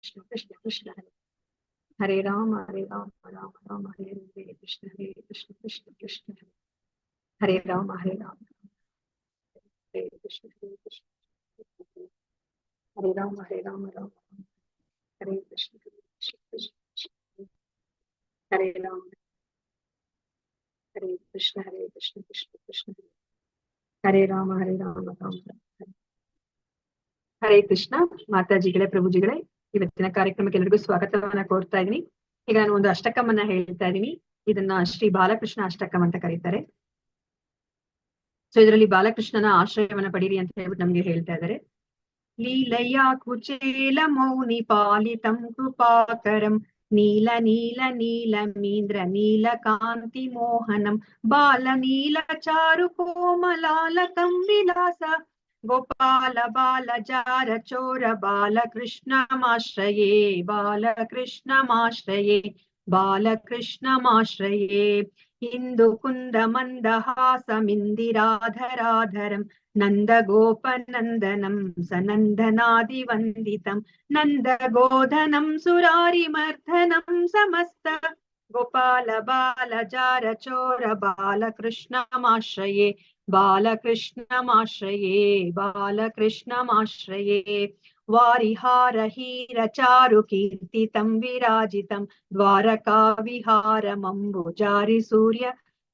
कृष्ण कृष्ण कृष्ण हरे राम राम राम हरे हरे कृष्ण कृष्ण कृष्ण हरे राम हरे कृष्ण हरे राम राम हरे कृष्ण कृष्ण हरे राम हरे कृष्ण कृष्ण कृष्ण हरे राम राम राम ಹರೇ ಕೃಷ್ಣ. ಮಾತಾಜಿಗಳೇ, ಪ್ರಭುಜಿಗಳೇ, ಇವತ್ತಿನ ಕಾರ್ಯಕ್ರಮಕ್ಕೆ ಎಲ್ಲರಿಗೂ ಸ್ವಾಗತವನ್ನ ಕೋರ್ತಾ ಇದೀನಿ. ಈಗ ನಾನು ಒಂದು ಅಷ್ಟಕಮನ್ನ ಹೇಳ್ತಾ ಇದೀನಿ. ಇದನ್ನ ಶ್ರೀ ಬಾಲಕೃಷ್ಣ ಅಷ್ಟಕಂ ಅಂತ ಕರೀತಾರೆ. ಸೊ ಇದರಲ್ಲಿ ಬಾಲಕೃಷ್ಣನ ಆಶ್ರಯವನ್ನ ಪಡೀರಿ ಅಂತ ಹೇಳ್ಬಿಟ್ಟು ನಮ್ಗೆ ಹೇಳ್ತಾ ಇದ್ದಾರೆ. ಲೀಲಯ್ಯ ಕುಚೇಲ ಮೌನಿ ಪಾಲಿತಂ ಕೃಪಾಕರಂ ನೀಲ ನೀಲ ನೀಲಮೀಂದ್ರ ನೀಲ ಕಾಂತಿ ಮೋಹನಂ ಬಾಲ ನೀಲ ಚಾರು ಕೋಮಲಾಲಕಂ ವಿಲಾಸ ಗೋಪಾಲ ಬಾಲ ಜಾರ ಚೋರ ಬಾಲಕೃಷ್ಣಮಾಶ್ರಯೇ ಬಾಲಕೃಷ್ಣಮಾಶ್ರಯೇ ಬಾಲಕೃಷ್ಣಮಾಶ್ರಯೇ ಇಂದು ಕುಂದ ಮಂದಹಾಸಮಿಂದಿರಾಧರಾಧರಂ ನಂದ ಗೋಪನಂದನಂ ಸನಂದನಾದಿವಂದಿತಂ ನಂದ ಗೋಧನಂ ಸುರಾರಿಮರ್ಧನಂ ಸಮಸ್ತ ಗೋಪಾಲ ಬಾಲ ಜಾರ ಚೋರ ಬಾಲಕೃಷ್ಣಮಾಶ್ರಯೇ ಬಾಲಕೃಷ್ಣಮಾಶ್ರಯೇ ಬಾಲಕೃಷ್ಣಮಾಶ್ರಯೇ ವಾರಿಹಾರ ಹೀರ ಚಾರು ಕೀರ್ತಿತಂ ವಿರಾಜಿತಂ ದ್ವಾರಕಾ ವಿಹಾರಮಂಬುಜಾರಿ ಸೂರ್ಯ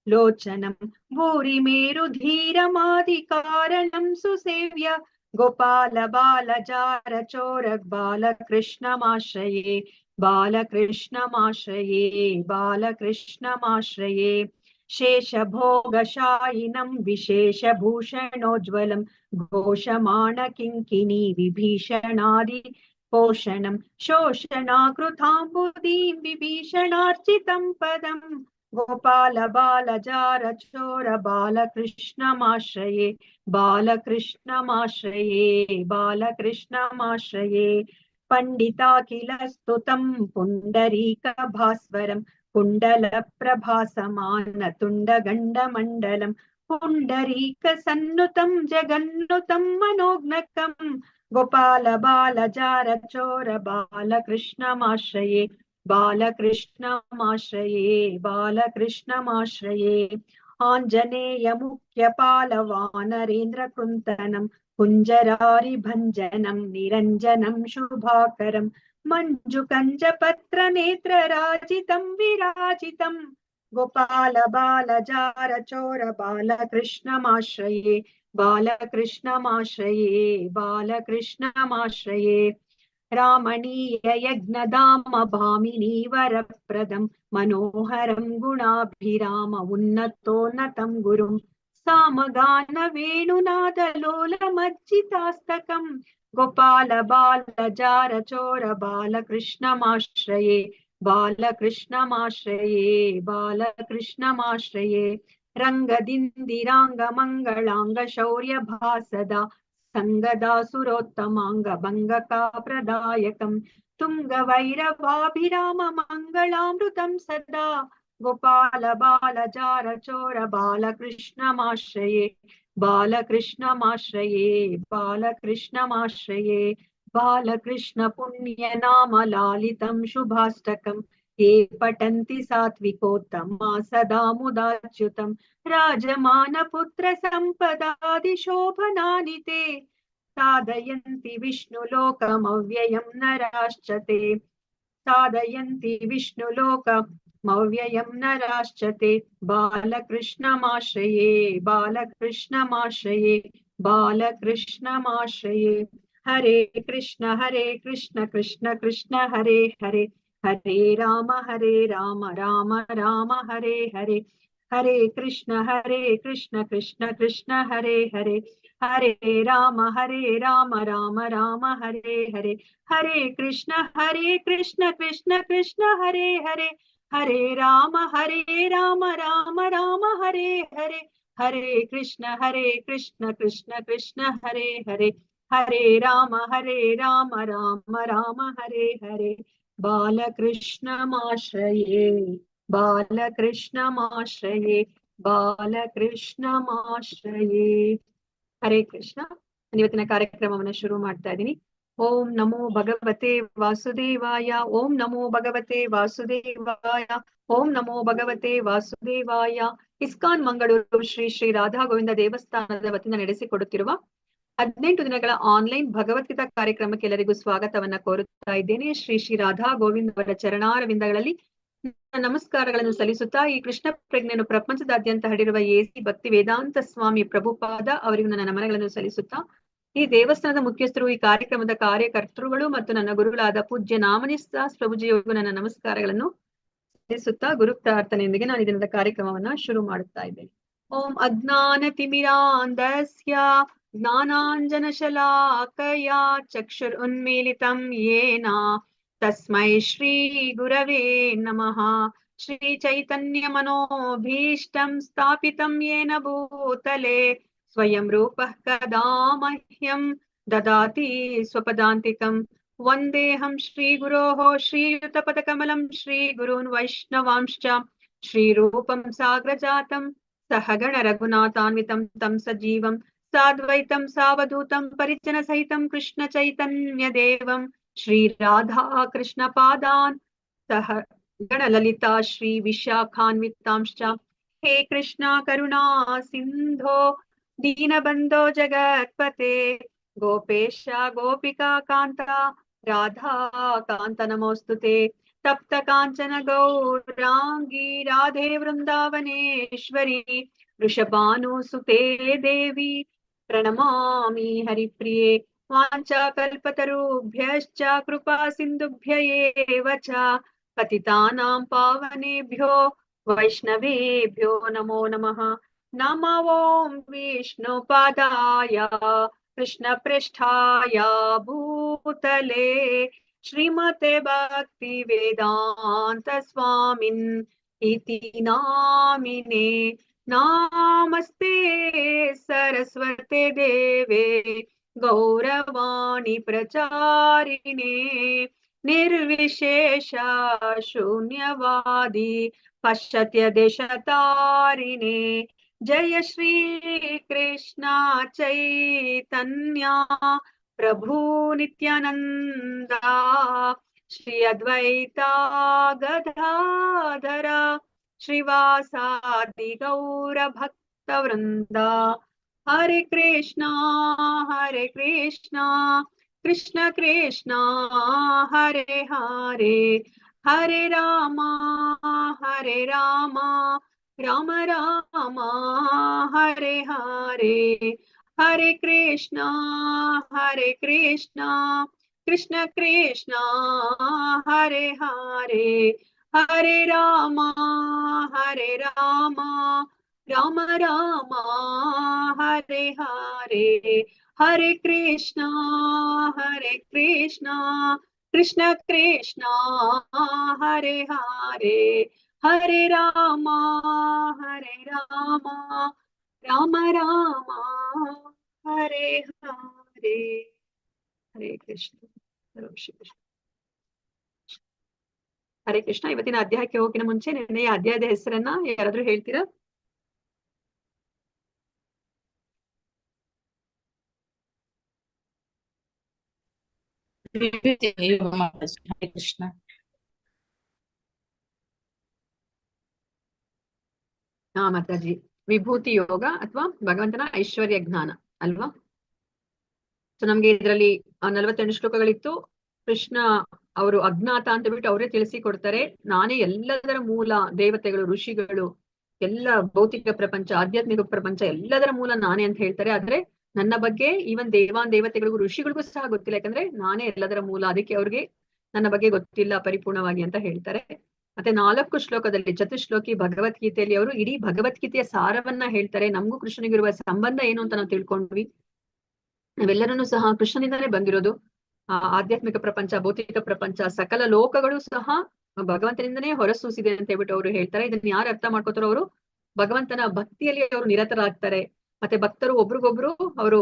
ಲೋಚನಂ ಭೂರಿ ಮೇರುಧೀರಮಾದಿ ಕಾರಣಂ ಸುಸೇವ್ಯ ಗೋಪಾಲ ಬಾಲ ಜಾರ ಚೋರ ಬಾಲಕೃಷ್ಣಮಾಶ್ರಯೇ ಬಾಲಕೃಷ್ಣಮಾಶ್ರಯೇ ಬಾಲಕೃಷ್ಣಮಾಶ್ರಯೇ ಶೇಷಭೋಗಶಾಯಿನಂ ವಿಶೇಷಭೂಷಣೋಜ್ವಲಂ ಘೋಷಮಾಣ ಕಿಂಕಿಣಿ ವಿಭೀಷಣಾದಿ ಪೋಷಣಂ ಶೋಷಣಾಕೃತಾಂಬುದೀಂ ವಿಭೀಷಣಾರ್ಚಿತಂ ಪದಂ ಗೋಪಾಲ ಬಾಲ ಜಾರ ಚೋರ ಬಾಲಕೃಷ್ಣಮಾಶ್ರಯೇ ಬಾಲಕೃಷ್ಣಮಾಶ್ರಯೇ ಬಾಲಕೃಷ್ಣಮಾಶ್ರಯೇ ಪಂಡಿತಾಖಿಲ ಸ್ತುತಂ ಪುಂಡರೀಕ ಭಾಸ್ವರಂ ಕುಂಡಲ ಪ್ರಭಾಸಮಾನ ತುಂಡಗಂಡ ಮಂಡಲಂ ಪುಂಡರೀಕ ಸನ್ನುತಂ ಜಗನ್ನುತಂ ಮನೋಜ್ಞಕಂ ಗೋಪಾಲ ಬಾಲ ಜಾರ ಚೋರ ಬಾಲಕೃಷ್ಣಮಾಶ್ರಯೇ ಬಾಲಕೃಷ್ಣಮಾಶ್ರಯೇ ಬಾಲಕೃಷ್ಣಮಾಶ್ರಯೇ ಆಂಜನೇಯ ಮುಖ್ಯ ಪಾಲವಾನರೇಂದ್ರ ಕೃಂತನಂ ಕುಂಜರಾರಿ ಭಂಜನಂ ನಿರಂಜನಂ ಶುಭಾಕರಂ ಮಂಜು ಕಂಜ ಪತ್ರ ನೇತ್ರ ರಾಜಿತಂ ವಿರಾಜಿತಂ ಗೋಪಾಲ ಬಾಲ ಜಾರ ಚೋರ ಬಾಲಕೃಷ್ಣಮಾಶ್ರಯೇ ಬಾಲಕೃಷ್ಣಮಾಶ್ರಯೇ ಬಾಲಕೃಷ್ಣಮಾಶ್ರಯೇ ರಾಮಣೀಯ ಯಜ್ಞಧಾಮ ಭಾಮಿನಿ ವರಪ್ರದಂ ಮನೋಹರಂ ಗುಣಾಭಿರಾಮ ಉನ್ನತೋನ್ನತಂ ಗುರುಂ ಸಾಮಗಾನ ವೇಣುನಾದ ಲೋಲ ಮಜ್ಜಿತಾಸ್ತಕಂ ಗೋಪಾಲ ಬಾಲ ಜಾರ ಚೋರ ಬಾಲಕೃಷ್ಣಮಾಶ್ರಯೇ ಬಾಲಕೃಷ್ಣಮಾಶ್ರಯೇ ಬಾಲಕೃಷ್ಣಮಾಶ್ರಯೇ ರಂಗದಿಂದಿರಾಂಗ ಮಂಗಳಾಂಗ ಶೌರ್ಯ ಭಾಸದ ಸಂಗದಾಸುರೋತ್ತಮಾಂಗ ಭಂಗಕಾ ಪ್ರದಾಯಕಂ ತುಂಗ ವೈರವಾಭಿರಾಮ ಮಂಗಳಾಮೃತಂ ಸದಾ ಗೋಪಾಲ ಬಾಲ ಜಾರ ಚೋರ ಬಾಲಕೃಷ್ಣಮಾಶ್ರಯೇ ಬಾಲಕೃಷ್ಣಮಾಶ್ರಯೇ ಬಾಲಕೃಷ್ಣಮಾಶ್ರಯೇ ಬಾಲಕೃಷ್ಣ ಪುಣ್ಯ ನಾಮ ಲಾಲಿತಂ ಶುಭಾಷ್ಟಕಂ ये पठन्ति सात्विकोत्तमा सदा मुदाच्युतं राजमान पुत्र सम्पदादिशोभनानि ते साधयन्ति विष्णुलोकमव्ययं नराश्च ते साधयन्ति विष्णुलोकमव्ययं नराश्च ते बालकृष्णमाश्रये बालकृष्णमाश्रये बालकृष्णमाश्रये हरे कृष्ण कृष्ण कृष्ण हरे हरे हरे राम राम राम हरे हरे हरे कृष्ण कृष्ण कृष्ण हरे हरे हरे राम राम राम हरे हरे हरे कृष्ण कृष्ण कृष्ण हरे हरे हरे राम राम राम हरे हरे हरे कृष्ण कृष्ण कृष्ण हरे हरे हरे राम राम हरे हरे बालकृष्णमाश्रये बालकृष्णमाश्रये ಬಾಲಕೃಷ್ಣಮಾಶ್ರಯೇ. ಹರೇ ಕೃಷ್ಣ. ಇವತ್ತಿನ ಕಾರ್ಯಕ್ರಮವನ್ನು ಶುರು ಮಾಡ್ತಾ ಇದ್ದೀನಿ. ಓಂ ನಮೋ ಭಗವತೆ ವಾಸುದೇವಾಯ. ಓಂ ನಮೋ ಭಗವತೆ ವಾಸುದೇವಾಯ. ಓಂ ನಮೋ ಭಗವತೆ ವಾಸುದೇವಾಯ. ಇಸ್ಕಾನ್ ಮಂಗಳೂರು ಶ್ರೀ ಶ್ರೀ ರಾಧಾ ಗೋವಿಂದ ದೇವಸ್ಥಾನದ ವತಿಯಿಂದ ನಡೆಸಿಕೊಡುತ್ತಿರುವ 18 ದಿನಗಳ ಆನ್ಲೈನ್ ಭಗವದ್ಗೀತಾ ಕಾರ್ಯಕ್ರಮಕ್ಕೆ ಎಲ್ಲರಿಗೂ ಸ್ವಾಗತವನ್ನ ಕೋರುತ್ತಾ ಇದ್ದೇನೆ. ಶ್ರೀ ಶ್ರೀ ರಾಧಾ ಗೋವಿಂದ ಅವರ ಚರಣಾರವಿಂದಗಳಲ್ಲಿ ನಮಸ್ಕಾರಗಳನ್ನು ಸಲ್ಲಿಸುತ್ತಾ ಈ ಕೃಷ್ಣ ಪ್ರಜ್ಞೆಯನ್ನು ಪ್ರಪಂಚದಾದ್ಯಂತ ಹರಡಿರುವ ಎಸಿ ಭಕ್ತಿ ವೇದಾಂತ ಸ್ವಾಮಿ ಪ್ರಭುಪಾದ ಅವರಿಗೂ ನನ್ನ ನಮನಗಳನ್ನು ಸಲ್ಲಿಸುತ್ತಾ, ಈ ದೇವಸ್ಥಾನದ ಮುಖ್ಯಸ್ಥರು, ಈ ಕಾರ್ಯಕ್ರಮದ ಕಾರ್ಯಕರ್ತರುಗಳು ಮತ್ತು ನನ್ನ ಗುರುಗಳಾದ ಪೂಜ್ಯ ನಾಮನಿದಾಸ್ ಪ್ರಭುಜಿಯವರಿಗೂ ನನ್ನ ನಮಸ್ಕಾರಗಳನ್ನು ಸಲ್ಲಿಸುತ್ತಾ ಗುರು ಪ್ರಾರ್ಥನೆಯೊಂದಿಗೆ ನಾನು ದಿನದ ಕಾರ್ಯಕ್ರಮವನ್ನ ಶುರು ಮಾಡುತ್ತಾ ಇದ್ದೇನೆ. ಓಂ ಅಜ್ಞಾನ ತಿಮಿರಾಂಧಸ್ಯ ಜ್ಞಾನಾಂಜನ ಶಲಾಕಯ ಚಕ್ಷುರ್ ಉನ್ಮೀಲಿತಂ ಯೇನ ತಸ್ಮೈ ಶ್ರೀ ಗುರವೇ ನಮಃ. ಶ್ರೀ ಚೈತನ್ಯ ಮನೋಭೀಷ್ಟಂ ಸ್ಥಾಪಿತಂ ಯೇನ ಭೂತಲೆ ಸ್ವಯಂ ರೂಪಃ ಕದಾ ಮಹ್ಯಂ ದದಾತಿ ಸ್ವಪದಾಂತಿಕಂ. ವಂದೇಹಂ ಶ್ರೀ ಗುರೋಃ ಶ್ರೀಯುತ ಪದಕಮಲಂ ಶ್ರೀ ಗುರೂನ್ ವೈಷ್ಣವಾಂಶ್ಚ ಶ್ರೀರೂಪಂ ಸಾಗ್ರಜಾತಂ ಸಹಗಣ ರಘುನಾಥಾನ್ವಿತಂ ತಂ ಸಜೀವಂ ಸಾದ್ವೈತಂ ಸಾವಧೂತಂ ಪರಿಜನ ಸಹಿತಂ ಕೃಷ್ಣ ಚೈತನ್ಯ ದೇವಂ ಶ್ರೀ ರಾಧಾ ಕೃಷ್ಣ ಪಾದಾನ್ ಸಹ ಗಣ ಲಲಿತಾ ಶ್ರೀ ವಿಶಾಖಾನ್ವಿತಾಂಶ್ಚ. ಹೇ ಕೃಷ್ಣ ಕರುಣಾ ಸಿಂಧೋ ದೀನಬಂಧೋ ಜಗತ್ಪತೆ ಗೋಪೇಶ ಗೋಪಿಕಾ ಕಾಂತ ರಾಧಾ ಕಾಂತ ನಮೋಸ್ತುತೆ. ತಪ್ತ ಕಾಂಚನ ಗೌರಾಂಗಿ ರಾಧೆ ವೃಂದಾವನೇಶ್ವರಿ ವೃಷಭಾನುಸುತೆ ದೇವಿ ಪ್ರಣಮಾಮಿ ಹರಿಪ್ರಿಯೆ. ವಾಂಚಾ ಕಲ್ಪತರುಭ್ಯಶ್ಚ ಕೃಪಾ ಸಿಂಧುಭ್ಯ ಏವ ಚ ಪತಿತಾನಾಂ ಪಾವನೇಭ್ಯೋ ವೈಷ್ಣವೇಭ್ಯೋ ನಮೋ ನಮಃ. ನಮೋ ಓಂ ವಿಷ್ಣುಪಾದಾಯ ಕೃಷ್ಣ ಪೃಷ್ಠಾಯ ಭೂತಲೆ ಶ್ರೀಮತೆ ಭಕ್ತಿ ವೇದಾಂತ ಸ್ವಾಮಿನ್ ಇತಿ ನಾಮಿನೇ. ನಾಮಸ್ತೆ ಸರಸ್ವತೆ ದೇವೆ ಗೌರವಾಣಿ ಪ್ರಚಾರಿಣೆ ನಿರ್ವಿಶೇಷ ಶೂನ್ಯವಾದಿ ಪಶ್ಚಾತ್ಯ ದೇಶತಾರಿಣೆ. ಜಯ ಶ್ರೀ ಕೃಷ್ಣ ಚೈತನ್ಯ ಪ್ರಭು ನಿತ್ಯಾನಂದ ಶ್ರೀ ಅದ್ವೈತ ಗದಾಧರ ಶ್ರೀವಾಸಾದಿ ಗೌರ ಭಕ್ತ ವೃಂದ. ಹರೆ ಕೃಷ್ಣ ಕೃಷ್ಣ ಕೃಷ್ಣ ಹರೆ ಹರೆ, ಹರೆ ರಾಮ ರಾಮ ರಾಮ ಹರೆ ಹರೆ. ಹರೆ ಕೃಷ್ಣ ಕೃಷ್ಣ ಕೃಷ್ಣ ಹರೆ ಹರೆ, ಹರೆ ರಾಮ ರಾಮ ರಾಮ ಹರೆ ಹರೆ. ಹರೆ ಕೃಷ್ಣ ಕೃಷ್ಣ ಕೃಷ್ಣ ಹರೆ ಹರೆ, ಹರೆ ರಾಮ ರಾಮ ರಾಮ ಹರೆ ಹರೆ. ಹರೇ ಕೃಷ್ಣ. ಹರೇ ಕೃಷ್ಣ. ಇವತ್ತಿನ ಅಧ್ಯಾಯಕ್ಕೆ ಹೋಗಿನ ಮುಂಚೆ ನೆನ್ನೆಯ ಅಧ್ಯಾಯದ ಹೆಸರನ್ನ ಯಾರಾದ್ರೂ ಹೇಳ್ತೀರಾ? ಹರೇ ಕೃಷ್ಣ. ಮಾತಾಜಿ, ವಿಭೂತಿ ಯೋಗ ಅಥವಾ ಭಗವಂತನ ಐಶ್ವರ್ಯ ಜ್ಞಾನ ಅಲ್ವಾ? ಸೊ ನಮ್ಗೆ ಇದರಲ್ಲಿ 48 ಶ್ಲೋಕಗಳಿತ್ತು. ಕೃಷ್ಣ ಅವರು ಅಜ್ಞಾತ ಅಂತ ಬಿಟ್ಟು ಅವರೇ ತಿಳಿಸಿ ಕೊಡ್ತಾರೆ. ನಾನೇ ಎಲ್ಲದರ ಮೂಲ, ದೇವತೆಗಳು, ಋಷಿಗಳು, ಎಲ್ಲ ಭೌತಿಕ ಪ್ರಪಂಚ, ಆಧ್ಯಾತ್ಮಿಕ ಪ್ರಪಂಚ ಎಲ್ಲದರ ಮೂಲ ನಾನೇ ಅಂತ ಹೇಳ್ತಾರೆ. ಆದ್ರೆ ನನ್ನ ಬಗ್ಗೆ ಈವನ್ ದೇವತೆಗಳಿಗೂ ಋಷಿಗಳಿಗೂ ಸಹ ಗೊತ್ತಿಲ್ಲ, ಯಾಕಂದ್ರೆ ನಾನೇ ಎಲ್ಲದರ ಮೂಲ, ಅದಕ್ಕೆ ಅವ್ರಿಗೆ ನನ್ನ ಬಗ್ಗೆ ಗೊತ್ತಿಲ್ಲ ಪರಿಪೂರ್ಣವಾಗಿ ಅಂತ ಹೇಳ್ತಾರೆ. ಮತ್ತೆ 4 ಶ್ಲೋಕದಲ್ಲಿ ಚತುಶ್ಲೋಕಿ ಭಗವದ್ಗೀತೆಯಲ್ಲಿ ಅವರು ಇಡೀ ಭಗವದ್ಗೀತೆಯ ಸಾರವನ್ನ ಹೇಳ್ತಾರೆ. ನಮಗೂ ಕೃಷ್ಣನಿಗಿರುವ ಸಂಬಂಧ ಏನು ಅಂತ ನಾವು ತಿಳ್ಕೊಂಡ್ವಿ. ನಾವೆಲ್ಲರನ್ನೂ ಸಹ ಕೃಷ್ಣನಿಂದಲೇ ಬಂದಿರೋದು. ಆಧ್ಯಾತ್ಮಿಕ ಪ್ರಪಂಚ, ಭೌತಿಕ ಪ್ರಪಂಚ, ಸಕಲ ಲೋಕಗಳು ಸಹ ಭಗವಂತನಿಂದನೇ ಹೊರಸೂಸಿದೆ ಅಂತ ಹೇಳ್ಬಿಟ್ಟು ಅವರು ಹೇಳ್ತಾರೆ. ಇದನ್ನ ಯಾರು ಅರ್ಥ ಮಾಡ್ಕೋತಾರೋ ಅವರು ಭಗವಂತನ ಭಕ್ತಿಯಲ್ಲಿ ಅವರು ನಿರತರಾಗ್ತಾರೆ. ಮತ್ತೆ ಭಕ್ತರು ಒಬ್ರಿಗೊಬ್ರು ಅವರು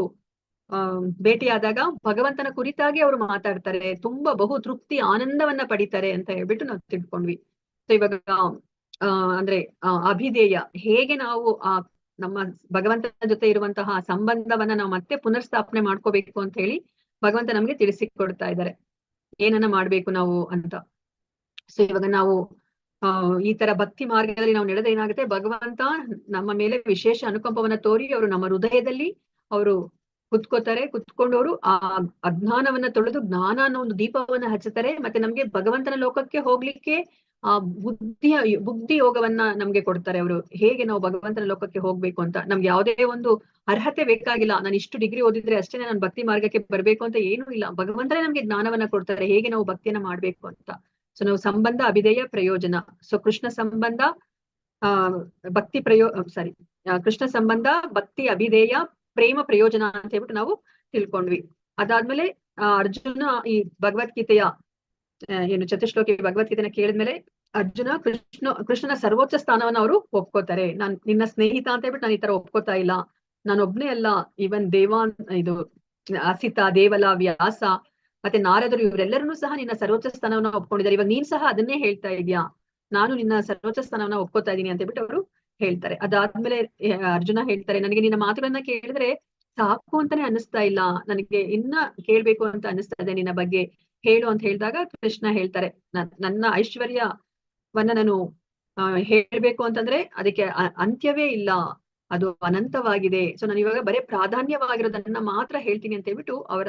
ಭೇಟಿಯಾದಾಗ ಭಗವಂತನ ಕುರಿತಾಗಿ ಅವರು ಮಾತಾಡ್ತಾರೆ, ತುಂಬಾ ಬಹು ತೃಪ್ತಿ ಆನಂದವನ್ನ ಪಡಿತಾರೆ ಅಂತ ಹೇಳ್ಬಿಟ್ಟು ನಾವು ತಿಳ್ಕೊಂಡ್ವಿ. ಸೊ ಇವಾಗ ಅಂದ್ರೆ ಅಭಿಧೇಯ, ಹೇಗೆ ನಾವು ನಮ್ಮ ಭಗವಂತನ ಜೊತೆ ಇರುವಂತಹ ಸಂಬಂಧವನ್ನ ನಾವು ಮತ್ತೆ ಪುನರ್ಸ್ಥಾಪನೆ ಮಾಡ್ಕೋಬೇಕು ಅಂತ ಹೇಳಿ ಭಗವಂತ ನಮ್ಗೆ ತಿಳಿಸಿಕೊಡ್ತಾ ಇದ್ದಾರೆ ಏನನ್ನ ಮಾಡ್ಬೇಕು ನಾವು ಅಂತ. ಸೊ ಇವಾಗ ನಾವು ಈ ತರ ಭಕ್ತಿ ಮಾರ್ಗದಲ್ಲಿ ನಾವು ನಡೆದ ಏನಾಗುತ್ತೆ, ಭಗವಂತ ನಮ್ಮ ಮೇಲೆ ವಿಶೇಷ ಅನುಕಂಪವನ್ನ ತೋರಿ ಅವರು ನಮ್ಮ ಹೃದಯದಲ್ಲಿ ಅವರು ಕುತ್ಕೊಂಡವರು ಆ ಅಜ್ಞಾನವನ್ನ ತೊಳೆದು ಜ್ಞಾನ ಅನ್ನೋ ಒಂದು ದೀಪವನ್ನ ಹಚ್ಚುತ್ತಾರೆ. ಮತ್ತೆ ನಮ್ಗೆ ಭಗವಂತನ ಲೋಕಕ್ಕೆ ಹೋಗ್ಲಿಕ್ಕೆ ಆ ಬುದ್ಧಿ ಯೋಗವನ್ನ ನಮ್ಗೆ ಕೊಡ್ತಾರೆ ಅವರು, ಹೇಗೆ ನಾವು ಭಗವಂತನ ಲೋಕಕ್ಕೆ ಹೋಗ್ಬೇಕು ಅಂತ. ನಮ್ಗೆ ಯಾವುದೇ ಒಂದು ಅರ್ಹತೆ ಬೇಕಾಗಿಲ್ಲ, ನಾನು ಇಷ್ಟು ಡಿಗ್ರಿ ಓದಿದ್ರೆ ಅಷ್ಟೇ ನಾನು ಭಕ್ತಿ ಮಾರ್ಗಕ್ಕೆ ಬರ್ಬೇಕು ಅಂತ ಏನೂ ಇಲ್ಲ. ಭಗವಂತನೇ ನಮ್ಗೆ ಜ್ಞಾನವನ್ನ ಕೊಡ್ತಾರೆ ಹೇಗೆ ನಾವು ಭಕ್ತಿಯನ್ನ ಮಾಡ್ಬೇಕು ಅಂತ. ಸೊ ನಾವು ಸಂಬಂಧ, ಅಭಿಧೇಯ, ಪ್ರಯೋಜನ. ಸೊ ಕೃಷ್ಣ ಸಂಬಂಧ, ಭಕ್ತಿ ಕೃಷ್ಣ ಸಂಬಂಧ, ಭಕ್ತಿ, ಅಭಿಧೇಯ, ಪ್ರೇಮ, ಪ್ರಯೋಜನ ಅಂತ ಹೇಳ್ಬಿಟ್ಟು ನಾವು ತಿಳ್ಕೊಂಡ್ವಿ. ಅದಾದ್ಮೇಲೆ ಅರ್ಜುನ ಈ ಭಗವದ್ಗೀತೆಯ ಏನು ಚತುಶ್ಲೋಕಿ ಭಗವದ್ಗೀತೆನ ಕೇಳಿದ್ಮೇಲೆ ಅರ್ಜುನ ಕೃಷ್ಣನ ಸರ್ವೋಚ್ಚ ಸ್ಥಾನವನ್ನ ಅವರು ಒಪ್ಕೋತಾರೆ. ನಾನ್ ನಿನ್ನ ಸ್ನೇಹಿತ ಅಂತ ಹೇಳ್ಬಿಟ್ಟು ನಾನು ಈ ತರ ಒಪ್ಕೋತಾ ಇಲ್ಲ, ನಾನೊಬ್ನೇ ಅಲ್ಲ, ಇವನ್ ಇದು ಅಸಿತ, ದೇವಲ, ವ್ಯಾಸ ಮತ್ತೆ ನಾರದರು ಇವರೆಲ್ಲರನ್ನೂ ಸಹ ನಿನ್ನ ಸರ್ವೋಚ್ಚ ಸ್ಥಾನವನ್ನ ಒಪ್ಕೊಂಡಿದ್ದಾರೆ. ಇವಾಗ ನೀನ್ ಸಹ ಅದನ್ನೇ ಹೇಳ್ತಾ ಇದೀಯಾ, ನಾನು ನಿನ್ನ ಸರ್ವೋಚ್ಚ ಸ್ಥಾನವನ್ನ ಒಪ್ಕೋತಾ ಇದೀನಿ ಅಂತ ಹೇಳ್ಬಿಟ್ಟು ಅವರು ಹೇಳ್ತಾರೆ. ಅದಾದ್ಮೇಲೆ ಅರ್ಜುನ ಹೇಳ್ತಾರೆ, ನನಗೆ ನಿನ್ನ ಮಾತುಗಳನ್ನ ಕೇಳಿದ್ರೆ ಸಾಕು ಅಂತಾನೆ ಅನ್ನಿಸ್ತಾ ಇಲ್ಲ, ನನಗೆ ಇನ್ನ ಕೇಳ್ಬೇಕು ಅಂತ ಅನ್ನಿಸ್ತಾ ಇದೆ ನಿನ್ನ ಬಗ್ಗೆ, ಹೇಳು ಅಂತ ಹೇಳಿದಾಗ ಕೃಷ್ಣ ಹೇಳ್ತಾರೆ, ನನ್ನ ಐಶ್ವರ್ಯವನ್ನ ನಾನು ಹೇಳ್ಬೇಕು ಅಂತಂದ್ರೆ ಅದಕ್ಕೆ ಅಂತ್ಯವೇ ಇಲ್ಲ, ಅದು ಅನಂತವಾಗಿದೆ. ಸೊ ನಾನು ಇವಾಗ ಬರೀ ಪ್ರಾಧಾನ್ಯವಾಗಿರೋದನ್ನ ಮಾತ್ರ ಹೇಳ್ತೀನಿ ಅಂತ ಹೇಳ್ಬಿಟ್ಟು ಅವರ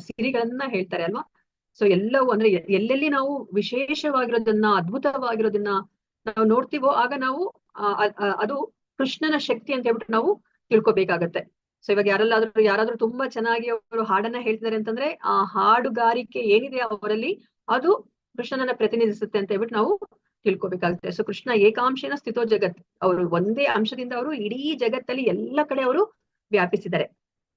ಸಿರಿಗಳನ್ನ ಹೇಳ್ತಾರೆ ಅಲ್ವಾ. ಸೊ ಎಲ್ಲವೂ ಅಂದ್ರೆ ಎಲ್ಲೆಲ್ಲಿ ನಾವು ವಿಶೇಷವಾಗಿರೋದನ್ನ, ಅದ್ಭುತವಾಗಿರೋದನ್ನ ನಾವು ನೋಡ್ತೀವೋ ಆಗ ನಾವು ಅದು ಕೃಷ್ಣನ ಶಕ್ತಿ ಅಂತ ಹೇಳ್ಬಿಟ್ಟು ನಾವು ತಿಳ್ಕೊಬೇಕಾಗತ್ತೆ. ಸೊ ಇವಾಗ ಯಾರಾದ್ರೂ ತುಂಬಾ ಚೆನ್ನಾಗಿ ಅವರು ಹಾಡನ್ನ ಹೇಳ್ತಿದ್ದಾರೆ ಅಂತಂದ್ರೆ ಆ ಹಾಡುಗಾರಿಕೆ ಏನಿದೆ ಅವರಲ್ಲಿ ಅದು ಕೃಷ್ಣನನ್ನ ಪ್ರತಿನಿಧಿಸುತ್ತೆ ಅಂತ ಹೇಳ್ಬಿಟ್ಟು ನಾವು ತಿಳ್ಕೊಬೇಕಾಗುತ್ತೆ. ಸೊ ಕೃಷ್ಣ ಏಕಾಂಶನ ಸ್ಥಿತೋ ಜಗತ್, ಅವರು ಒಂದೇ ಅಂಶದಿಂದ ಅವರು ಇಡೀ ಜಗತ್ತಲ್ಲಿ ಎಲ್ಲ ಕಡೆ ಅವರು ವ್ಯಾಪಿಸಿದ್ದಾರೆ.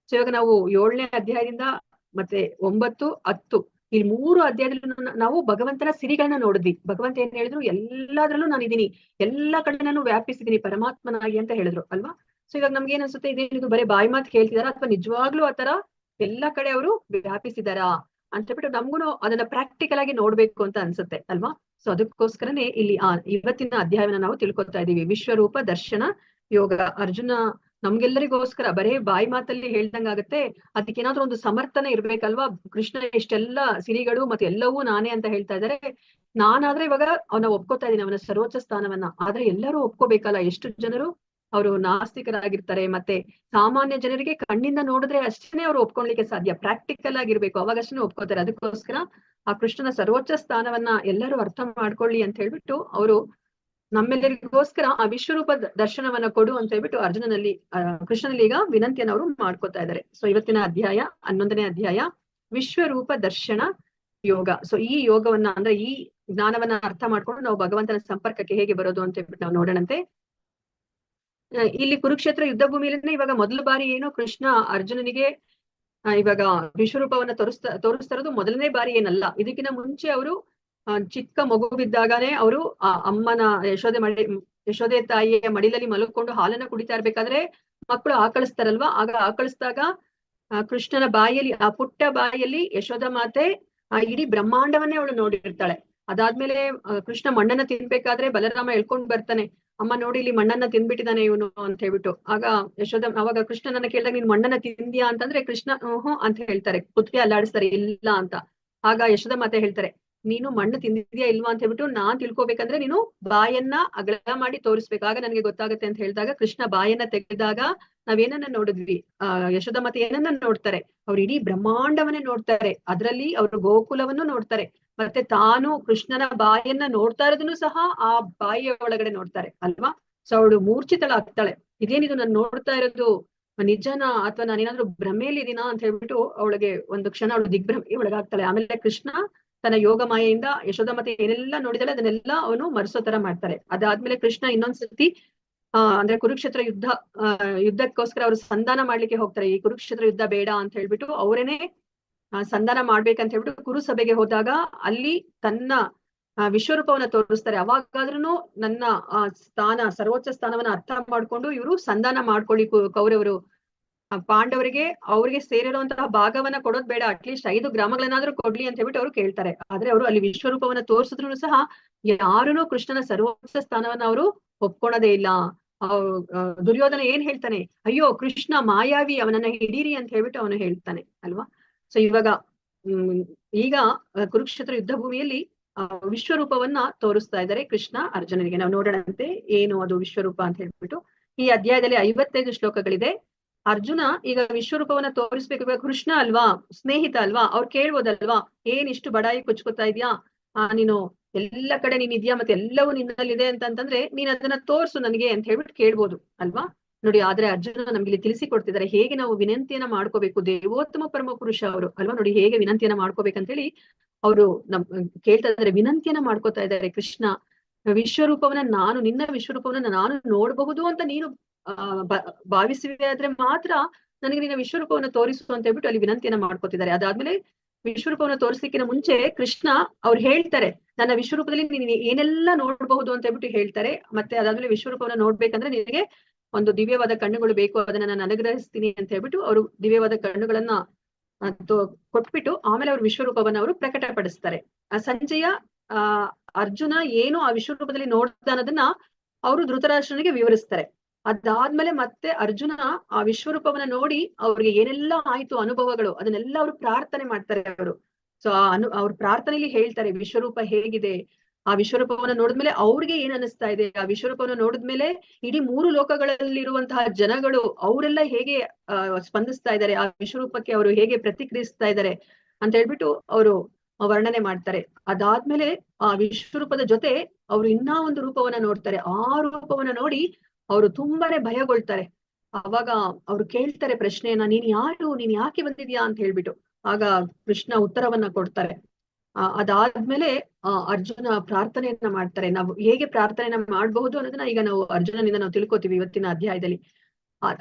ಸೊ ಇವಾಗ ನಾವು 7ನೇ ಅಧ್ಯಾಯದಿಂದ ಮತ್ತೆ 9, 10 ಈ 3 ಅಧ್ಯಾಯದಲ್ಲೂ ನಾವು ಭಗವಂತನ ಸಿರಿಗಳನ್ನ ನೋಡಿದ್ವಿ. ಭಗವಂತ ಏನ್ ಹೇಳಿದ್ರು, ಎಲ್ಲಾದ್ರಲ್ಲೂ ನಾನಿದ್ದೀನಿ, ಎಲ್ಲಾ ಕಡೆ ನಾನು ವ್ಯಾಪಿಸಿದ್ದೀನಿ ಪರಮಾತ್ಮನಾಗಿ ಅಂತ ಹೇಳಿದ್ರು ಅಲ್ವಾ. ಸೊ ಇವಾಗ ನಮ್ಗೆ ಏನ್ ಅನ್ಸುತ್ತೆ, ಇದೇನಿದು ಬರೀ ಬಾಯಿ ಮಾತು ಕೇಳ್ತಿದಾರ ಅಥವಾ ನಿಜವಾಗ್ಲೂ ಆತರ ಎಲ್ಲಾ ಕಡೆ ಅವರು ವ್ಯಾಪಿಸಿದಾರಾ ಅಂತ ಹೇಳ್ಬಿಟ್ಟು ನಮ್ಗೂ ಅದನ್ನ ಪ್ರಾಕ್ಟಿಕಲ್ ಆಗಿ ನೋಡ್ಬೇಕು ಅಂತ ಅನ್ಸುತ್ತೆ ಅಲ್ವಾ. ಸೊ ಅದಕ್ಕೋಸ್ಕರನೇ ಇಲ್ಲಿ ಇವತ್ತಿನ ಅಧ್ಯಾಯವನ್ನ ನಾವು ತಿಳ್ಕೊತಾ ಇದೀವಿ, ವಿಶ್ವರೂಪ ದರ್ಶನ ಯೋಗ. ಅರ್ಜುನ ನಮ್ಗೆಲ್ಲರಿಗೋಸ್ಕರ ಬರೇ ಬಾಯಿ ಮಾತಲ್ಲಿ ಹೇಳ್ದಂಗಾಗತ್ತೆ, ಅದಕ್ಕೇನಾದ್ರೂ ಒಂದು ಸಮರ್ಥನೆ ಇರ್ಬೇಕಲ್ವಾ. ಕೃಷ್ಣ ಇಷ್ಟೆಲ್ಲಾ ಸಿರಿಗಳು ಮತ್ತೆ ಎಲ್ಲವೂ ನಾನೇ ಅಂತ ಹೇಳ್ತಾ ಇದ್ದಾರೆ, ನಾನಾದ್ರೆ ಇವಾಗ ಅವನ ಒಪ್ಕೋತಾ ಇದೀನಿ ಅವನ ಸರ್ವೋಚ್ಚ ಸ್ಥಾನವನ್ನ. ಆದ್ರೆ ಎಲ್ಲರೂ ಒಪ್ಕೋಬೇಕಲ್ಲ, ಎಷ್ಟು ಜನರು ಅವರು ನಾಸ್ತಿಕರಾಗಿರ್ತಾರೆ, ಮತ್ತೆ ಸಾಮಾನ್ಯ ಜನರಿಗೆ ಕಣ್ಣಿಂದ ನೋಡಿದ್ರೆ ಅಷ್ಟೇ ಅವ್ರು ಒಪ್ಕೊಳ್ಲಿಕ್ಕೆ ಸಾಧ್ಯ, ಪ್ರಾಕ್ಟಿಕಲ್ ಆಗಿರ್ಬೇಕು, ಅವಾಗಷ್ಟೇ ಒಪ್ಕೋತಾರೆ. ಅದಕ್ಕೋಸ್ಕರ ಆ ಕೃಷ್ಣನ ಸರ್ವೋಚ್ಚ ಸ್ಥಾನವನ್ನ ಎಲ್ಲರೂ ಅರ್ಥ ಮಾಡ್ಕೊಳ್ಳಿ ಅಂತ ಹೇಳ್ಬಿಟ್ಟು ಅವರು ನಮ್ಮೆಲ್ಲರಿಗೋಸ್ಕರ ಆ ವಿಶ್ವರೂಪ ದರ್ಶನವನ್ನ ಕೊಡು ಅಂತ ಹೇಳ್ಬಿಟ್ಟು ಕೃಷ್ಣನಲ್ಲಿ ಈಗ ವಿನಂತಿಯನ್ನು ಅವರು ಮಾಡ್ಕೋತಾ ಇದ್ದಾರೆ. ಸೊ ಇವತ್ತಿನ ಅಧ್ಯಾಯ 11ನೇ ಅಧ್ಯಾಯ ವಿಶ್ವರೂಪ ದರ್ಶನ ಯೋಗ. ಸೊ ಈ ಯೋಗವನ್ನ ಅಂದ್ರೆ ಈ ಜ್ಞಾನವನ್ನ ಅರ್ಥ ಮಾಡ್ಕೊಂಡು ನಾವು ಭಗವಂತನ ಸಂಪರ್ಕಕ್ಕೆ ಹೇಗೆ ಬರೋದು ಅಂತ ಹೇಳ್ಬಿಟ್ಟು ನಾವು ನೋಡೋಣಂತೆ. ಇಲ್ಲಿ ಕುರುಕ್ಷೇತ್ರ ಯುದ್ಧ ಭೂಮಿಯಲ್ಲೇ ಇವಾಗ ಮೊದಲ ಬಾರಿ ಏನು ಕೃಷ್ಣ ಅರ್ಜುನನಿಗೆ ಇವಾಗ ವಿಶ್ವರೂಪವನ್ನ ತೋರಿಸ್ತಾ ಇರೋದು ಮೊದಲನೇ ಬಾರಿ ಏನಲ್ಲ. ಇದಕ್ಕಿಂತ ಮುಂಚೆ ಅವರು ಚಿಕ್ಕ ಮಗುವಿದ್ದಾಗನೇ ಅವರು ಅಮ್ಮನ ಯಶೋದೆ ತಾಯಿಯ ಮಡಿಲಲ್ಲಿ ಮಲಗಿಕೊಂಡು ಹಾಲನ್ನ ಕುಡಿತಾ ಇರ್ಬೇಕಾದ್ರೆ ಮಕ್ಕಳು ಆಕಳಿಸ್ತಾರಲ್ವಾ, ಆಗ ಆಕಳಿಸಿದಾಗ ಕೃಷ್ಣನ ಬಾಯಲ್ಲಿ, ಆ ಪುಟ್ಟ ಬಾಯಲ್ಲಿ ಯಶೋಧ ಮಾತೆ ಇಡೀ ಬ್ರಹ್ಮಾಂಡವನ್ನೇ ಅವಳು ನೋಡಿರ್ತಾಳೆ. ಅದಾದ್ಮೇಲೆ ಕೃಷ್ಣ ಮಣ್ಣನ್ನ ತಿನ್ಬೇಕಾದ್ರೆ ಬಲರಾಮ ಎಳ್ಕೊಂಡ್ ಬರ್ತಾನೆ, ಅಮ್ಮ ನೋಡಿ ಇಲ್ಲಿ ಮಣ್ಣನ್ನ ತಿಂದ್ಬಿಟ್ಟಿದ್ದಾನೆ ಇವನು ಅಂತ ಹೇಳ್ಬಿಟ್ಟು. ಅವಾಗ ಕೃಷ್ಣನನ್ನ ಕೇಳಿದಾಗ ನೀನ್ ಮಣ್ಣನ್ನ ತಿಂದ್ಯಾ ಅಂತಂದ್ರೆ ಕೃಷ್ಣ ಹ್ಞೂ ಅಂತ ಹೇಳ್ತಾರೆ, ಕುತ್ತಿಗೆ ಅಲ್ಲಾಡಿಸ್ತಾರೆ ಇಲ್ಲ ಅಂತ. ಆಗ ಯಶೋಧ ಮಾತೆ ಹೇಳ್ತಾರೆ, ನೀನು ಮಣ್ಣು ತಿಂದಿದ್ಯಾ ಇಲ್ವಾ ಅಂತ ಹೇಳ್ಬಿಟ್ಟು ನಾನ್ ತಿಳ್ಕೊಬೇಕಂದ್ರೆ ನೀನು ಬಾಯನ್ನ ಅಗಲ ಮಾಡಿ ತೋರಿಸ್ಬೇಕು, ಆಗ ನನಗೆ ಗೊತ್ತಾಗುತ್ತೆ ಅಂತ ಹೇಳಿದಾಗ ಕೃಷ್ಣ ಬಾಯನ್ನ ತೆಗೆದಾಗ ನಾವೇನನ್ನ ನೋಡಿದ್ವಿ, ಯಶೋಧ ಮಾತೆ ಏನನ್ನ ನೋಡ್ತಾರೆ, ಅವ್ರು ಇಡೀ ಬ್ರಹ್ಮಾಂಡವನ್ನೇ ನೋಡ್ತಾರೆ, ಅದ್ರಲ್ಲಿ ಅವರು ಗೋಕುಲವನ್ನು ನೋಡ್ತಾರೆ, ಮತ್ತೆ ತಾನು ಕೃಷ್ಣನ ಬಾಯನ್ನ ನೋಡ್ತಾ ಇರೋದನ್ನು ಸಹ ಆ ಬಾಯಿಯ ಒಳಗಡೆ ನೋಡ್ತಾರೆ ಅಲ್ವಾ. ಸೊ ಅವಳು ಮೂರ್ಛಿತಳಾಗ್ತಾಳೆ, ಇದೇನಿದು ನಾನು ನೋಡ್ತಾ ಇರೋದು ನಿಜನಾ ಅಥವಾ ನಾನೇನಾದ್ರೂ ಭ್ರಮೆಯಲ್ಲಿ ಇದೀನಾ ಅಂತ ಹೇಳ್ಬಿಟ್ಟು ಅವಳಿಗೆ ಒಂದು ಕ್ಷಣ ಅವಳು ದಿಗ್ಭ್ರಮೆಗೆ ಒಳಗಾಗ್ತಾಳೆ. ಆಮೇಲೆ ಕೃಷ್ಣ ತನ್ನ ಯೋಗ ಮಾಯೆಯಿಂದ ಯಶೋಧ ಮತ್ತೆ ಏನೆಲ್ಲ ನೋಡಿದಾಳೆ ಅದನ್ನೆಲ್ಲ ಅವನು ಮರೆಸೋ ತರ ಮಾಡ್ತಾರೆ. ಅದಾದ್ಮೇಲೆ ಕೃಷ್ಣ ಇನ್ನೊಂದ್ಸತಿ ಅಂದ್ರೆ ಕುರುಕ್ಷೇತ್ರ ಯುದ್ಧಕ್ಕೋಸ್ಕರ ಅವರು ಸಂಧಾನ ಮಾಡ್ಲಿಕ್ಕೆ ಹೋಗ್ತಾರೆ. ಈ ಕುರುಕ್ಷೇತ್ರ ಯುದ್ಧ ಬೇಡ ಅಂತ ಹೇಳ್ಬಿಟ್ಟು ಅವರೇನೆ ಸಂಧಾನ ಮಾಡ್ಬೇಕಂತ ಹೇಳ್ಬಿಟ್ಟು ಕುರು ಸಭೆಗೆ ಹೋದಾಗ ಅಲ್ಲಿ ತನ್ನ ವಿಶ್ವರೂಪವನ್ನ ತೋರಿಸ್ತಾರೆ. ಅವಾಗಾದ್ರೂ ನನ್ನ ಸರ್ವೋಚ್ಚ ಸ್ಥಾನವನ್ನ ಅರ್ಥ ಮಾಡ್ಕೊಂಡು ಇವರು ಸಂಧಾನ ಮಾಡ್ಕೊಳ್ಳಿ, ಕೌರವರು ಪಾಂಡವರಿಗೆ ಅವ್ರಿಗೆ ಸೇರಿರುವಂತಹ ಭಾಗವನ್ನ ಕೊಡೋದ್ ಬೇಡ, ಅಟ್ಲೀಸ್ಟ್ 5 ಗ್ರಾಮಗಳನ್ನಾದ್ರೂ ಕೊಡ್ಲಿ ಅಂತ ಹೇಳ್ಬಿಟ್ಟು ಅವ್ರು ಕೇಳ್ತಾರೆ. ಆದ್ರೆ ಅವರು ಅಲ್ಲಿ ವಿಶ್ವರೂಪವನ್ನ ತೋರಿಸಿದ್ರು ಸಹ ಯಾರೂನು ಕೃಷ್ಣನ ಸರ್ವೋಚ್ಚ ಸ್ಥಾನವನ್ನ ಅವರು ಒಪ್ಕೊಳೋದೇ ಇಲ್ಲ. ದುರ್ಯೋಧನ ಏನ್ ಹೇಳ್ತಾನೆ, ಅಯ್ಯೋ ಕೃಷ್ಣ ಮಾಯಾವಿ, ಅವನನ್ನ ಹಿಡೀರಿ ಅಂತ ಹೇಳ್ಬಿಟ್ಟು ಅವನು ಹೇಳ್ತಾನೆ ಅಲ್ವಾ. ಸೊ ಇವಾಗ ಈಗ ಕುರುಕ್ಷೇತ್ರ ಯುದ್ಧ ಭೂಮಿಯಲ್ಲಿ ವಿಶ್ವರೂಪವನ್ನ ತೋರಿಸ್ತಾ ಇದ್ದಾರೆ ಕೃಷ್ಣ ಅರ್ಜುನನಿಗೆ. ನಾವು ನೋಡೋಣಂತೆ ಏನು ಅದು ವಿಶ್ವರೂಪ ಅಂತ ಹೇಳ್ಬಿಟ್ಟು. ಈ ಅಧ್ಯಾಯದಲ್ಲಿ 55 ಶ್ಲೋಕಗಳಿದೆ. ಅರ್ಜುನ ಈಗ ವಿಶ್ವರೂಪವನ್ನ ತೋರಿಸ್ಬೇಕು. ಇವಾಗ ಕೃಷ್ಣ ಅಲ್ವಾ, ಸ್ನೇಹಿತ ಅಲ್ವಾ, ಅವ್ರು ಕೇಳ್ಬೋದಲ್ವಾ, ಏನ್ ಇಷ್ಟು ಬಡಾಯಿ ಕುಚ್ಕೋತಾ ಇದ್ಯಾ, ನೀನು ಎಲ್ಲ ಕಡೆ ನೀನ್ ಇದ್ಯಾ, ಮತ್ತೆ ಎಲ್ಲವೂ ನಿನ್ನಲ್ಲಿದೆ ಅಂತಂದ್ರೆ ನೀನ್ ಅದನ್ನ ತೋರ್ಸು ನನಗೆ ಅಂತ ಹೇಳ್ಬಿಟ್ಟು ಕೇಳ್ಬೋದು ಅಲ್ವಾ. ನೋಡಿ, ಆದ್ರೆ ಅರ್ಜುನ ನಮ್ಗೆ ಇಲ್ಲಿ ತಿಳಿಸಿ ಕೊಡ್ತಿದ್ದಾರೆ ಹೇಗೆ ನಾವು ವಿನಂತಿಯನ್ನ ಮಾಡ್ಕೋಬೇಕು. ದೇವೋತ್ತಮ ಪರಮ ಪುರುಷ ಅವರು ಅಲ್ವಾ, ನೋಡಿ ಹೇಗೆ ವಿನಂತಿಯನ್ನ ಮಾಡ್ಕೋಬೇಕಂತ ಹೇಳಿ ಅವರು ಕೇಳ್ತಾ ಇದ್ದಾರೆ, ವಿನಂತಿಯನ್ನ ಮಾಡ್ಕೋತಾ ಇದ್ದಾರೆ. ಕೃಷ್ಣ ವಿಶ್ವರೂಪವನ್ನ ನಿನ್ನ ವಿಶ್ವರೂಪವನ್ನ ನಾನು ನೋಡಬಹುದು ಅಂತ ನೀನು ಭಾವಿಸುವೆ ಆದ್ರೆ ಮಾತ್ರ ನನಗೆ ನಿನ್ನ ವಿಶ್ವರೂಪವನ್ನ ತೋರಿಸು ಅಂತ ಹೇಳ್ಬಿಟ್ಟು ಅಲ್ಲಿ ವಿನಂತಿಯನ್ನ ಮಾಡ್ಕೋತಿದ್ದಾರೆ. ಅದಾದ್ಮೇಲೆ ವಿಶ್ವರೂಪವನ್ನ ತೋರಿಸ್ಲಿಕ್ಕಿನ ಮುಂಚೆ ಕೃಷ್ಣ ಅವ್ರು ಹೇಳ್ತಾರೆ, ನನ್ನ ವಿಶ್ವರೂಪದಲ್ಲಿ ನೀನು ಏನೆಲ್ಲ ನೋಡಬಹುದು ಅಂತ ಹೇಳ್ಬಿಟ್ಟು ಹೇಳ್ತಾರೆ. ಮತ್ತೆ ಅದಾದ್ಮೇಲೆ ವಿಶ್ವರೂಪವನ್ನ ನೋಡ್ಬೇಕಂದ್ರೆ ನಿನಗೆ ಒಂದು ದಿವ್ಯವಾದ ಕಣ್ಣುಗಳು ಬೇಕು, ಅದನ್ನ ನಾನು ಅನುಗ್ರಹಿಸ್ತೀನಿ ಅಂತ ಹೇಳ್ಬಿಟ್ಟು ಅವರು ದಿವ್ಯವಾದ ಕಣ್ಣುಗಳನ್ನ ಕೊಟ್ಬಿಟ್ಟು ಆಮೇಲೆ ಅವ್ರ ವಿಶ್ವರೂಪವನ್ನ ಅವರು ಪ್ರಕಟಪಡಿಸ್ತಾರೆ. ಸಂಜಯ ಅರ್ಜುನ ಏನು ಆ ವಿಶ್ವರೂಪದಲ್ಲಿ ನೋಡ್ದ ಅನ್ನೋದನ್ನ ಅವರು ಧೃತರಾಷ್ಟ್ರನಿಗೆ ವಿವರಿಸ್ತಾರೆ. ಅದಾದ್ಮೇಲೆ ಮತ್ತೆ ಅರ್ಜುನ ಆ ವಿಶ್ವರೂಪವನ್ನ ನೋಡಿ ಅವ್ರಿಗೆ ಏನೆಲ್ಲ ಆಯ್ತು ಅನುಭವಗಳು ಅದನ್ನೆಲ್ಲ ಅವರು ಪ್ರಾರ್ಥನೆ ಮಾಡ್ತಾರೆ ಅವರು. ಸೊ ಅವ್ರ ಪ್ರಾರ್ಥನೆಯಲ್ಲಿ ಹೇಳ್ತಾರೆ ವಿಶ್ವರೂಪ ಹೇಗಿದೆ, ಆ ವಿಶ್ವರೂಪವನ್ನ ನೋಡಿದ್ಮೇಲೆ ಅವ್ರಿಗೆ ಏನ್ ಅನಿಸ್ತಾ ಇದೆ, ಆ ವಿಶ್ವರೂಪವನ್ನ ನೋಡಿದ್ಮೇಲೆ ಇಡೀ 3 ಲೋಕಗಳಲ್ಲಿರುವಂತಹ ಜನಗಳು ಅವರೆಲ್ಲ ಹೇಗೆ ಸ್ಪಂದಿಸ್ತಾ ಇದ್ದಾರೆ, ಆ ವಿಶ್ವರೂಪಕ್ಕೆ ಅವರು ಹೇಗೆ ಪ್ರತಿಕ್ರಿಯಿಸ್ತಾ ಇದ್ದಾರೆ ಅಂತ ಹೇಳ್ಬಿಟ್ಟು ಅವರು ವರ್ಣನೆ ಮಾಡ್ತಾರೆ. ಅದಾದ್ಮೇಲೆ ಆ ವಿಶ್ವರೂಪದ ಜೊತೆ ಅವರು ಇನ್ನೂ ಒಂದು ರೂಪವನ್ನ ನೋಡ್ತಾರೆ. ಆ ರೂಪವನ್ನ ನೋಡಿ ಅವರು ತುಂಬಾನೇ ಭಯಗೊಳ್ತಾರೆ. ಅವಾಗ ಅವ್ರು ಕೇಳ್ತಾರೆ ಪ್ರಶ್ನೆಯನ್ನ, ನೀನ್ ಯಾರು, ನೀನ್ ಯಾಕೆ ಬಂದಿದ್ಯಾ ಅಂತ ಹೇಳ್ಬಿಟ್ಟು. ಆಗ ಕೃಷ್ಣ ಉತ್ತರವನ್ನ ಕೊಡ್ತಾರೆ. ಅದಾದ್ಮೇಲೆ ಅರ್ಜುನ ಪ್ರಾರ್ಥನೆಯನ್ನ ಮಾಡ್ತಾರೆ. ನಾವು ಹೇಗೆ ಪ್ರಾರ್ಥನೆಯನ್ನ ಮಾಡಬಹುದು ಅನ್ನೋದನ್ನ ಈಗ ನಾವು ಅರ್ಜುನನಿಂದ ನಾವು ತಿಳ್ಕೊತೀವಿ ಇವತ್ತಿನ ಅಧ್ಯಾಯದಲ್ಲಿ.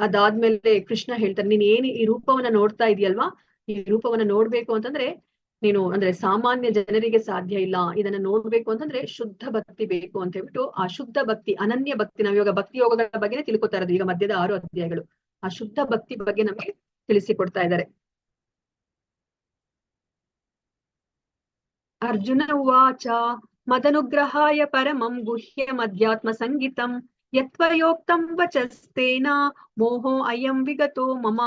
ಅದಾದ್ಮೇಲೆ ಕೃಷ್ಣ ಹೇಳ್ತಾರೆ, ನೀನ್ ಏನ್ ಈ ರೂಪವನ್ನ ನೋಡ್ತಾ ಇದೆಯಲ್ವಾ, ಈ ರೂಪವನ್ನ ನೋಡ್ಬೇಕು ಅಂತಂದ್ರೆ ನೀನು ಅಂದ್ರೆ ಸಾಮಾನ್ಯ ಜನರಿಗೆ ಸಾಧ್ಯ ಇಲ್ಲ, ಇದನ್ನ ನೋಡ್ಬೇಕು ಅಂತಂದ್ರೆ ಶುದ್ಧ ಭಕ್ತಿ ಬೇಕು ಅಂತ ಹೇಳ್ಬಿಟ್ಟು ಆ ಶುದ್ಧ ಭಕ್ತಿ, ಅನನ್ಯ ಭಕ್ತಿ, ನಾವು ಇವಾಗ ಭಕ್ತಿ ಯೋಗಗಳ ಬಗ್ಗೆನೇ ತಿಳ್ಕೊತಾ ಇರೋದು ಈಗ ಮಧ್ಯದ 6 ಅಧ್ಯಾಯಗಳು. ಆ ಶುದ್ಧ ಭಕ್ತಿ ಬಗ್ಗೆ ನಮಗೆ ತಿಳಿಸಿಕೊಡ್ತಾ ಇದ್ದಾರೆ. ಅರ್ಜುನ ಉವಾಚ ಮದನುಗ್ರಹಾಯ ಪರಮಂ ಗುಹ್ಯಮಧ್ಯಾತ್ಮ ಸಂಗೀತಂ ಯತ್ವಯೋಕ್ತಂ ವಚಸ್ತೇನ ಮೋಹೋ ಅಯಂ ವಿಗತೋ ಮಮ.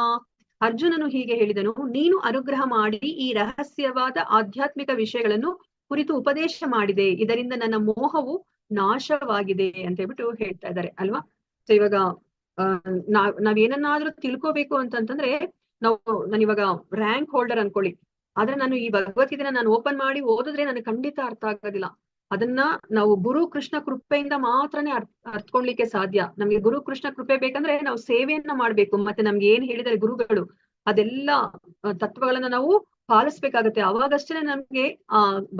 ಅರ್ಜುನನು ಹೀಗೆ ಹೇಳಿದನು, ನೀನು ಅನುಗ್ರಹ ಮಾಡಿ ಈ ರಹಸ್ಯವಾದ ಆಧ್ಯಾತ್ಮಿಕ ವಿಷಯಗಳನ್ನು ಕುರಿತು ಉಪದೇಶ ಮಾಡಿದೆ, ಇದರಿಂದ ನನ್ನ ಮೋಹವು ನಾಶವಾಗಿದೆ ಅಂತ ಹೇಳ್ಬಿಟ್ಟು ಹೇಳ್ತಾ ಇದ್ದಾರೆ ಅಲ್ವಾ. ಸೊ ಇವಾಗ ನಾವೇನನ್ನಾದ್ರೂ ತಿಳ್ಕೋಬೇಕು ಅಂತಂದ್ರೆ ನಾನಿವಾಗ ರ್ಯಾಂಕ್ ಹೋಲ್ಡರ್ ಅನ್ಕೊಳ್ಳಿ, ಆದ್ರೆ ನಾನು ಈ ಭಗವದ್ಗೀತೆನ ನಾನು ಓಪನ್ ಮಾಡಿ ಓದಿದ್ರೆ ನನಗೆ ಖಂಡಿತ ಅರ್ಥ ಆಗೋದಿಲ್ಲ. ಅದನ್ನ ನಾವು ಗುರು ಕೃಷ್ಣ ಕೃಪೆಯಿಂದ ಮಾತ್ರನೇ ಅರ್ಥಕೊಳ್ಲಿಕ್ಕೆ ಸಾಧ್ಯ. ನಮ್ಗೆ ಗುರು ಕೃಷ್ಣ ಕೃಪೆ ಬೇಕಂದ್ರೆ ನಾವು ಸೇವೆಯನ್ನ ಮಾಡ್ಬೇಕು, ಮತ್ತೆ ನಮ್ಗೆ ಏನ್ ಹೇಳಿದಾರೆ ಗುರುಗಳು ಅದೆಲ್ಲ ತತ್ವಗಳನ್ನ ನಾವು ಪಾಲಿಸ್ಬೇಕಾಗತ್ತೆ. ಅವಾಗಷ್ಟೇ ನಮ್ಗೆ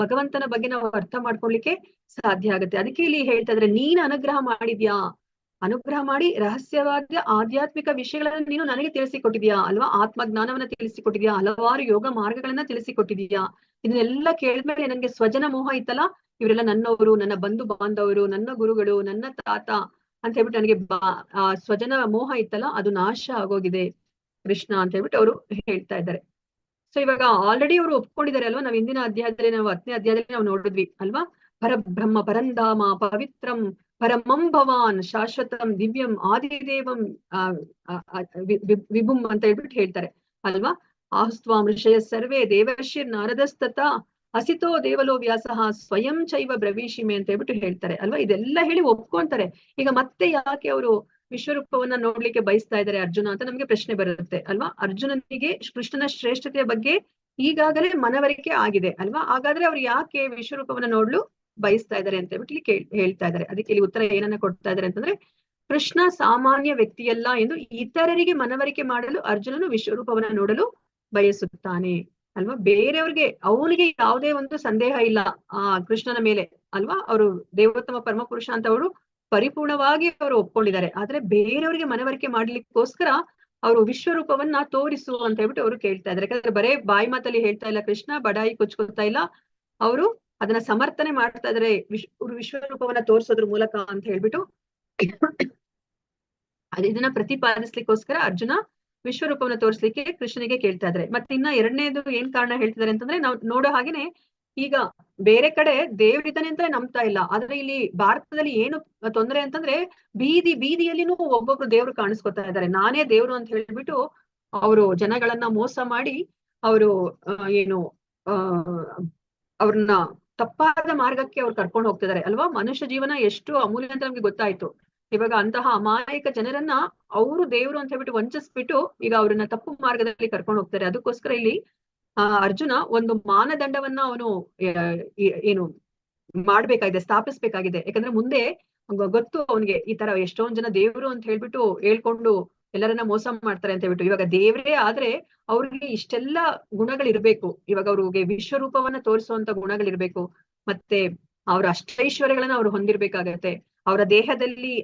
ಭಗವಂತನ ಬಗ್ಗೆ ನಾವು ಅರ್ಥ ಮಾಡ್ಕೊಳ್ಲಿಕ್ಕೆ ಸಾಧ್ಯ ಆಗುತ್ತೆ. ಅದಕ್ಕೆ ಇಲ್ಲಿ ಹೇಳ್ತಾ ಇದ್ರೆ, ನೀನ್ ಅನುಗ್ರಹ ಮಾಡಿದ್ಯಾ, ಅನುಗ್ರಹ ಮಾಡಿ ರಹಸ್ಯವಾದ ಆಧ್ಯಾತ್ಮಿಕ ವಿಷಯಗಳನ್ನ ನೀನು ನನಗೆ ತಿಳಿಸಿಕೊಟ್ಟಿದ್ಯಾ ಅಲ್ವಾ, ಆತ್ಮಜ್ಞಾನವನ್ನ ತಿಳಿಸಿಕೊಟ್ಟಿದ್ಯಾ, ಹಲವಾರು ಯೋಗ ಮಾರ್ಗಗಳನ್ನ ತಿಳಿಸಿಕೊಟ್ಟಿದ್ಯಾ. ಇದನ್ನೆಲ್ಲ ಕೇಳಿದ್ಮೇಲೆ ನನ್ಗೆ ಸ್ವಜನ ಮೋಹ ಇತ್ತಲ್ಲ, ಇವರೆಲ್ಲ ನನ್ನವರು, ನನ್ನ ಬಂಧು ಬಾಂಧವರು, ನನ್ನ ಗುರುಗಳು, ನನ್ನ ತಾತ ಅಂತ ಹೇಳ್ಬಿಟ್ಟು ನನಗೆ ಸ್ವಜನ ಮೋಹ ಇತ್ತಲ್ಲ ಅದು ನಾಶ ಆಗೋಗಿದೆ ಕೃಷ್ಣ ಅಂತ ಹೇಳ್ಬಿಟ್ಟು ಅವರು ಹೇಳ್ತಾ ಇದ್ದಾರೆ. ಸೊ ಇವಾಗ ಆಲ್ರೆಡಿ ಅವರು ಒಪ್ಕೊಂಡಿದ್ದಾರೆ ಅಲ್ವಾ. ನಾವು ಇಂದಿನ ಅಧ್ಯಾಯದಲ್ಲಿ ನಾವು 10ನೇ ಅಧ್ಯಾಯದಲ್ಲಿ ನಾವು ನೋಡಿದ್ವಿ ಅಲ್ವಾ. ಪರಬ್ರಹ್ಮ ಪರಂಧಾಮ ಪವಿತ್ರಂ ಪರಮಂ ಭವಾನ್ ಶಾಶ್ವತಂ ದಿವ್ಯಂ ಆದಿದೇವಂ ವಿಭುಂ ಅಂತ ಹೇಳ್ಬಿಟ್ಟು ಹೇಳ್ತಾರೆ ಅಲ್ವಾ. ಆಹುಸ್ತ್ವಾಂ ಋಷಯ ಸರ್ವೇ ದೇವರ್ಷಿರ್ ನಾರದಸ್ತತ ಅಸಿತೋ ದೇವಲೋ ವ್ಯಾಸಃ ಸ್ವಯಂ ಚೈವ ಬ್ರವೀಷಿಮೆ ಅಂತ ಹೇಳ್ಬಿಟ್ಟು ಹೇಳ್ತಾರೆ ಅಲ್ವಾ. ಇದೆಲ್ಲ ಹೇಳಿ ಒಪ್ಕೊಂತಾರೆ. ಈಗ ಮತ್ತೆ ಯಾಕೆ ಅವರು ವಿಶ್ವರೂಪವನ್ನ ನೋಡ್ಲಿಕ್ಕೆ ಬಯಸ್ತಾ ಇದ್ದಾರೆ ಅರ್ಜುನ ಅಂತ ನಮ್ಗೆ ಪ್ರಶ್ನೆ ಬರುತ್ತೆ ಅಲ್ವಾ. ಅರ್ಜುನನಿಗೆ ಕೃಷ್ಣನ ಶ್ರೇಷ್ಠತೆಯ ಬಗ್ಗೆ ಈಗಾಗಲೇ ಮನವರಿಕೆ ಆಗಿದೆ ಅಲ್ವಾ. ಹಾಗಾದ್ರೆ ಅವ್ರು ಯಾಕೆ ವಿಶ್ವರೂಪವನ್ನ ನೋಡ್ಲು ಬಯಸ್ತಾ ಇದ್ದಾರೆ ಅಂತ ಹೇಳ್ಬಿಟ್ಟು ಇಲ್ಲಿ ಹೇಳ್ತಾ ಇದ್ದಾರೆ. ಅದಕ್ಕೆ ಇಲ್ಲಿ ಉತ್ತರ ಏನನ್ನ ಕೊಡ್ತಾ ಇದ್ದಾರೆ ಅಂತಂದ್ರೆ, ಕೃಷ್ಣ ಸಾಮಾನ್ಯ ವ್ಯಕ್ತಿಯಲ್ಲ ಎಂದು ಇತರರಿಗೆ ಮನವರಿಕೆ ಮಾಡಲು ಅರ್ಜುನನು ವಿಶ್ವರೂಪವನ್ನ ನೋಡಲು ಬಯಸುತ್ತಾನೆ ಅಲ್ವಾ. ಬೇರೆಯವ್ರಿಗೆ ಅವನಿಗೆ ಯಾವುದೇ ಒಂದು ಸಂದೇಹ ಇಲ್ಲ ಕೃಷ್ಣನ ಮೇಲೆ ಅಲ್ವಾ. ಅವರು ದೇವೋತ್ತಮ ಪರಮಪುರುಷ ಅಂತ ಅವರು ಪರಿಪೂರ್ಣವಾಗಿ ಅವರು ಒಪ್ಕೊಂಡಿದ್ದಾರೆ. ಆದ್ರೆ ಬೇರೆಯವ್ರಿಗೆ ಮನವರಿಕೆ ಮಾಡ್ಲಿಕ್ಕೋಸ್ಕರ ಅವರು ವಿಶ್ವರೂಪವನ್ನ ತೋರಿಸು ಅಂತ ಹೇಳ್ಬಿಟ್ಟು ಅವರು ಕೇಳ್ತಾ ಇದ್ದಾರೆ. ಯಾಕಂದ್ರೆ ಬರೇ ಬಾಯಿ ಮಾತಲ್ಲಿ ಹೇಳ್ತಾ ಇಲ್ಲ ಕೃಷ್ಣ, ಬಡಾಯಿ ಕೊಚ್ಕೊತಾ ಇಲ್ಲ, ಅವರು ಅದನ್ನ ಸಮರ್ಥನೆ ಮಾಡ್ತಾ ಇದಾರೆ ವಿಶ್ವರೂಪವನ್ನ ತೋರಿಸೋದ್ರ ಮೂಲಕ ಅಂತ ಹೇಳ್ಬಿಟ್ಟು ಇದನ್ನ ಪ್ರತಿಪಾದಿಸ್ಲಿಕ್ಕೋಸ್ಕರ ಅರ್ಜುನ ವಿಶ್ವರೂಪವನ್ನ ತೋರಿಸ್ಲಿಕ್ಕೆ ಕೃಷ್ಣನಿಗೆ ಕೇಳ್ತಾ ಇದ್ರೆ. ಮತ್ತೆ ಇನ್ನ ಎರಡನೇದು ಏನ್ ಕಾರಣ ಹೇಳ್ತಿದ್ದಾರೆ ಅಂತಂದ್ರೆ, ನಾವು ನೋಡೋ ಹಾಗೇನೆ ಈಗ ಬೇರೆ ಕಡೆ ದೇವರಿದ್ದಾನೆ ಅಂತ ನಂಬ್ತಾ ಇಲ್ಲ, ಆದ್ರೆ ಇಲ್ಲಿ ಭಾರತದಲ್ಲಿ ಏನು ತೊಂದರೆ ಅಂತಂದ್ರೆ ಬೀದಿಯಲ್ಲಿನೂ ಒಬ್ಬೊಬ್ರು ದೇವ್ರು ಕಾಣಿಸ್ಕೊತಾ ಇದ್ದಾರೆ. ನಾನೇ ದೇವ್ರು ಅಂತ ಹೇಳ್ಬಿಟ್ಟು ಅವರು ಜನಗಳನ್ನ ಮೋಸ ಮಾಡಿ ಅವರು ಏನು ಆ ಅವ್ರನ್ನ ತಪ್ಪಾದ ಮಾರ್ಗಕ್ಕೆ ಅವ್ರು ಕರ್ಕೊಂಡು ಹೋಗ್ತಿದ್ದಾರೆ ಅಲ್ವಾ. ಮನುಷ್ಯ ಜೀವನ ಎಷ್ಟು ಅಮೂಲ್ಯ ಅಂತ ನಮ್ಗೆ ಗೊತ್ತಾಯ್ತು. ಇವಾಗ ಅಂತಹ ಅಮಾಯಕ ಜನರನ್ನ ಅವರು ದೇವರು ಅಂತ ಹೇಳ್ಬಿಟ್ಟು ವಂಚಿಸ್ಬಿಟ್ಟು ಈಗ ಅವ್ರನ್ನ ತಪ್ಪು ಮಾರ್ಗದಲ್ಲಿ ಕರ್ಕೊಂಡು ಹೋಗ್ತಾರೆ. ಅದಕ್ಕೋಸ್ಕರ ಇಲ್ಲಿ ಅರ್ಜುನ ಒಂದು ಮಾನದಂಡವನ್ನ ಅವನು ಏನು ಮಾಡ್ಬೇಕಾಗಿದೆ, ಸ್ಥಾಪಿಸ್ಬೇಕಾಗಿದೆ. ಯಾಕಂದ್ರೆ ಮುಂದೆ ಗೊತ್ತು ಅವನಿಗೆ ಈ ತರ ಎಷ್ಟೊಂದ್ ಜನ ದೇವ್ರು ಅಂತ ಹೇಳ್ಬಿಟ್ಟು ಹೇಳ್ಕೊಂಡು ಎಲ್ಲರನ್ನ ಮೋಸ ಮಾಡ್ತಾರೆ ಅಂತ ಹೇಳ್ಬಿಟ್ಟು. ಇವಾಗ ದೇವ್ರೇ ಆದ್ರೆ ಅವ್ರಿಗೆ ಇಷ್ಟೆಲ್ಲ ಗುಣಗಳಿರ್ಬೇಕು. ಇವಾಗ ಅವ್ರಿಗೆ ವಿಶ್ವರೂಪವನ್ನ ತೋರಿಸುವಂತ ಗುಣಗಳಿರ್ಬೇಕು. ಮತ್ತೆ ಅವ್ರ ಅಷ್ಟೈಶ್ವರ್ಯಗಳನ್ನ ಅವ್ರು ಹೊಂದಿರ್ಬೇಕಾಗತ್ತೆ. ಅವರ ದೇಹದಲ್ಲಿ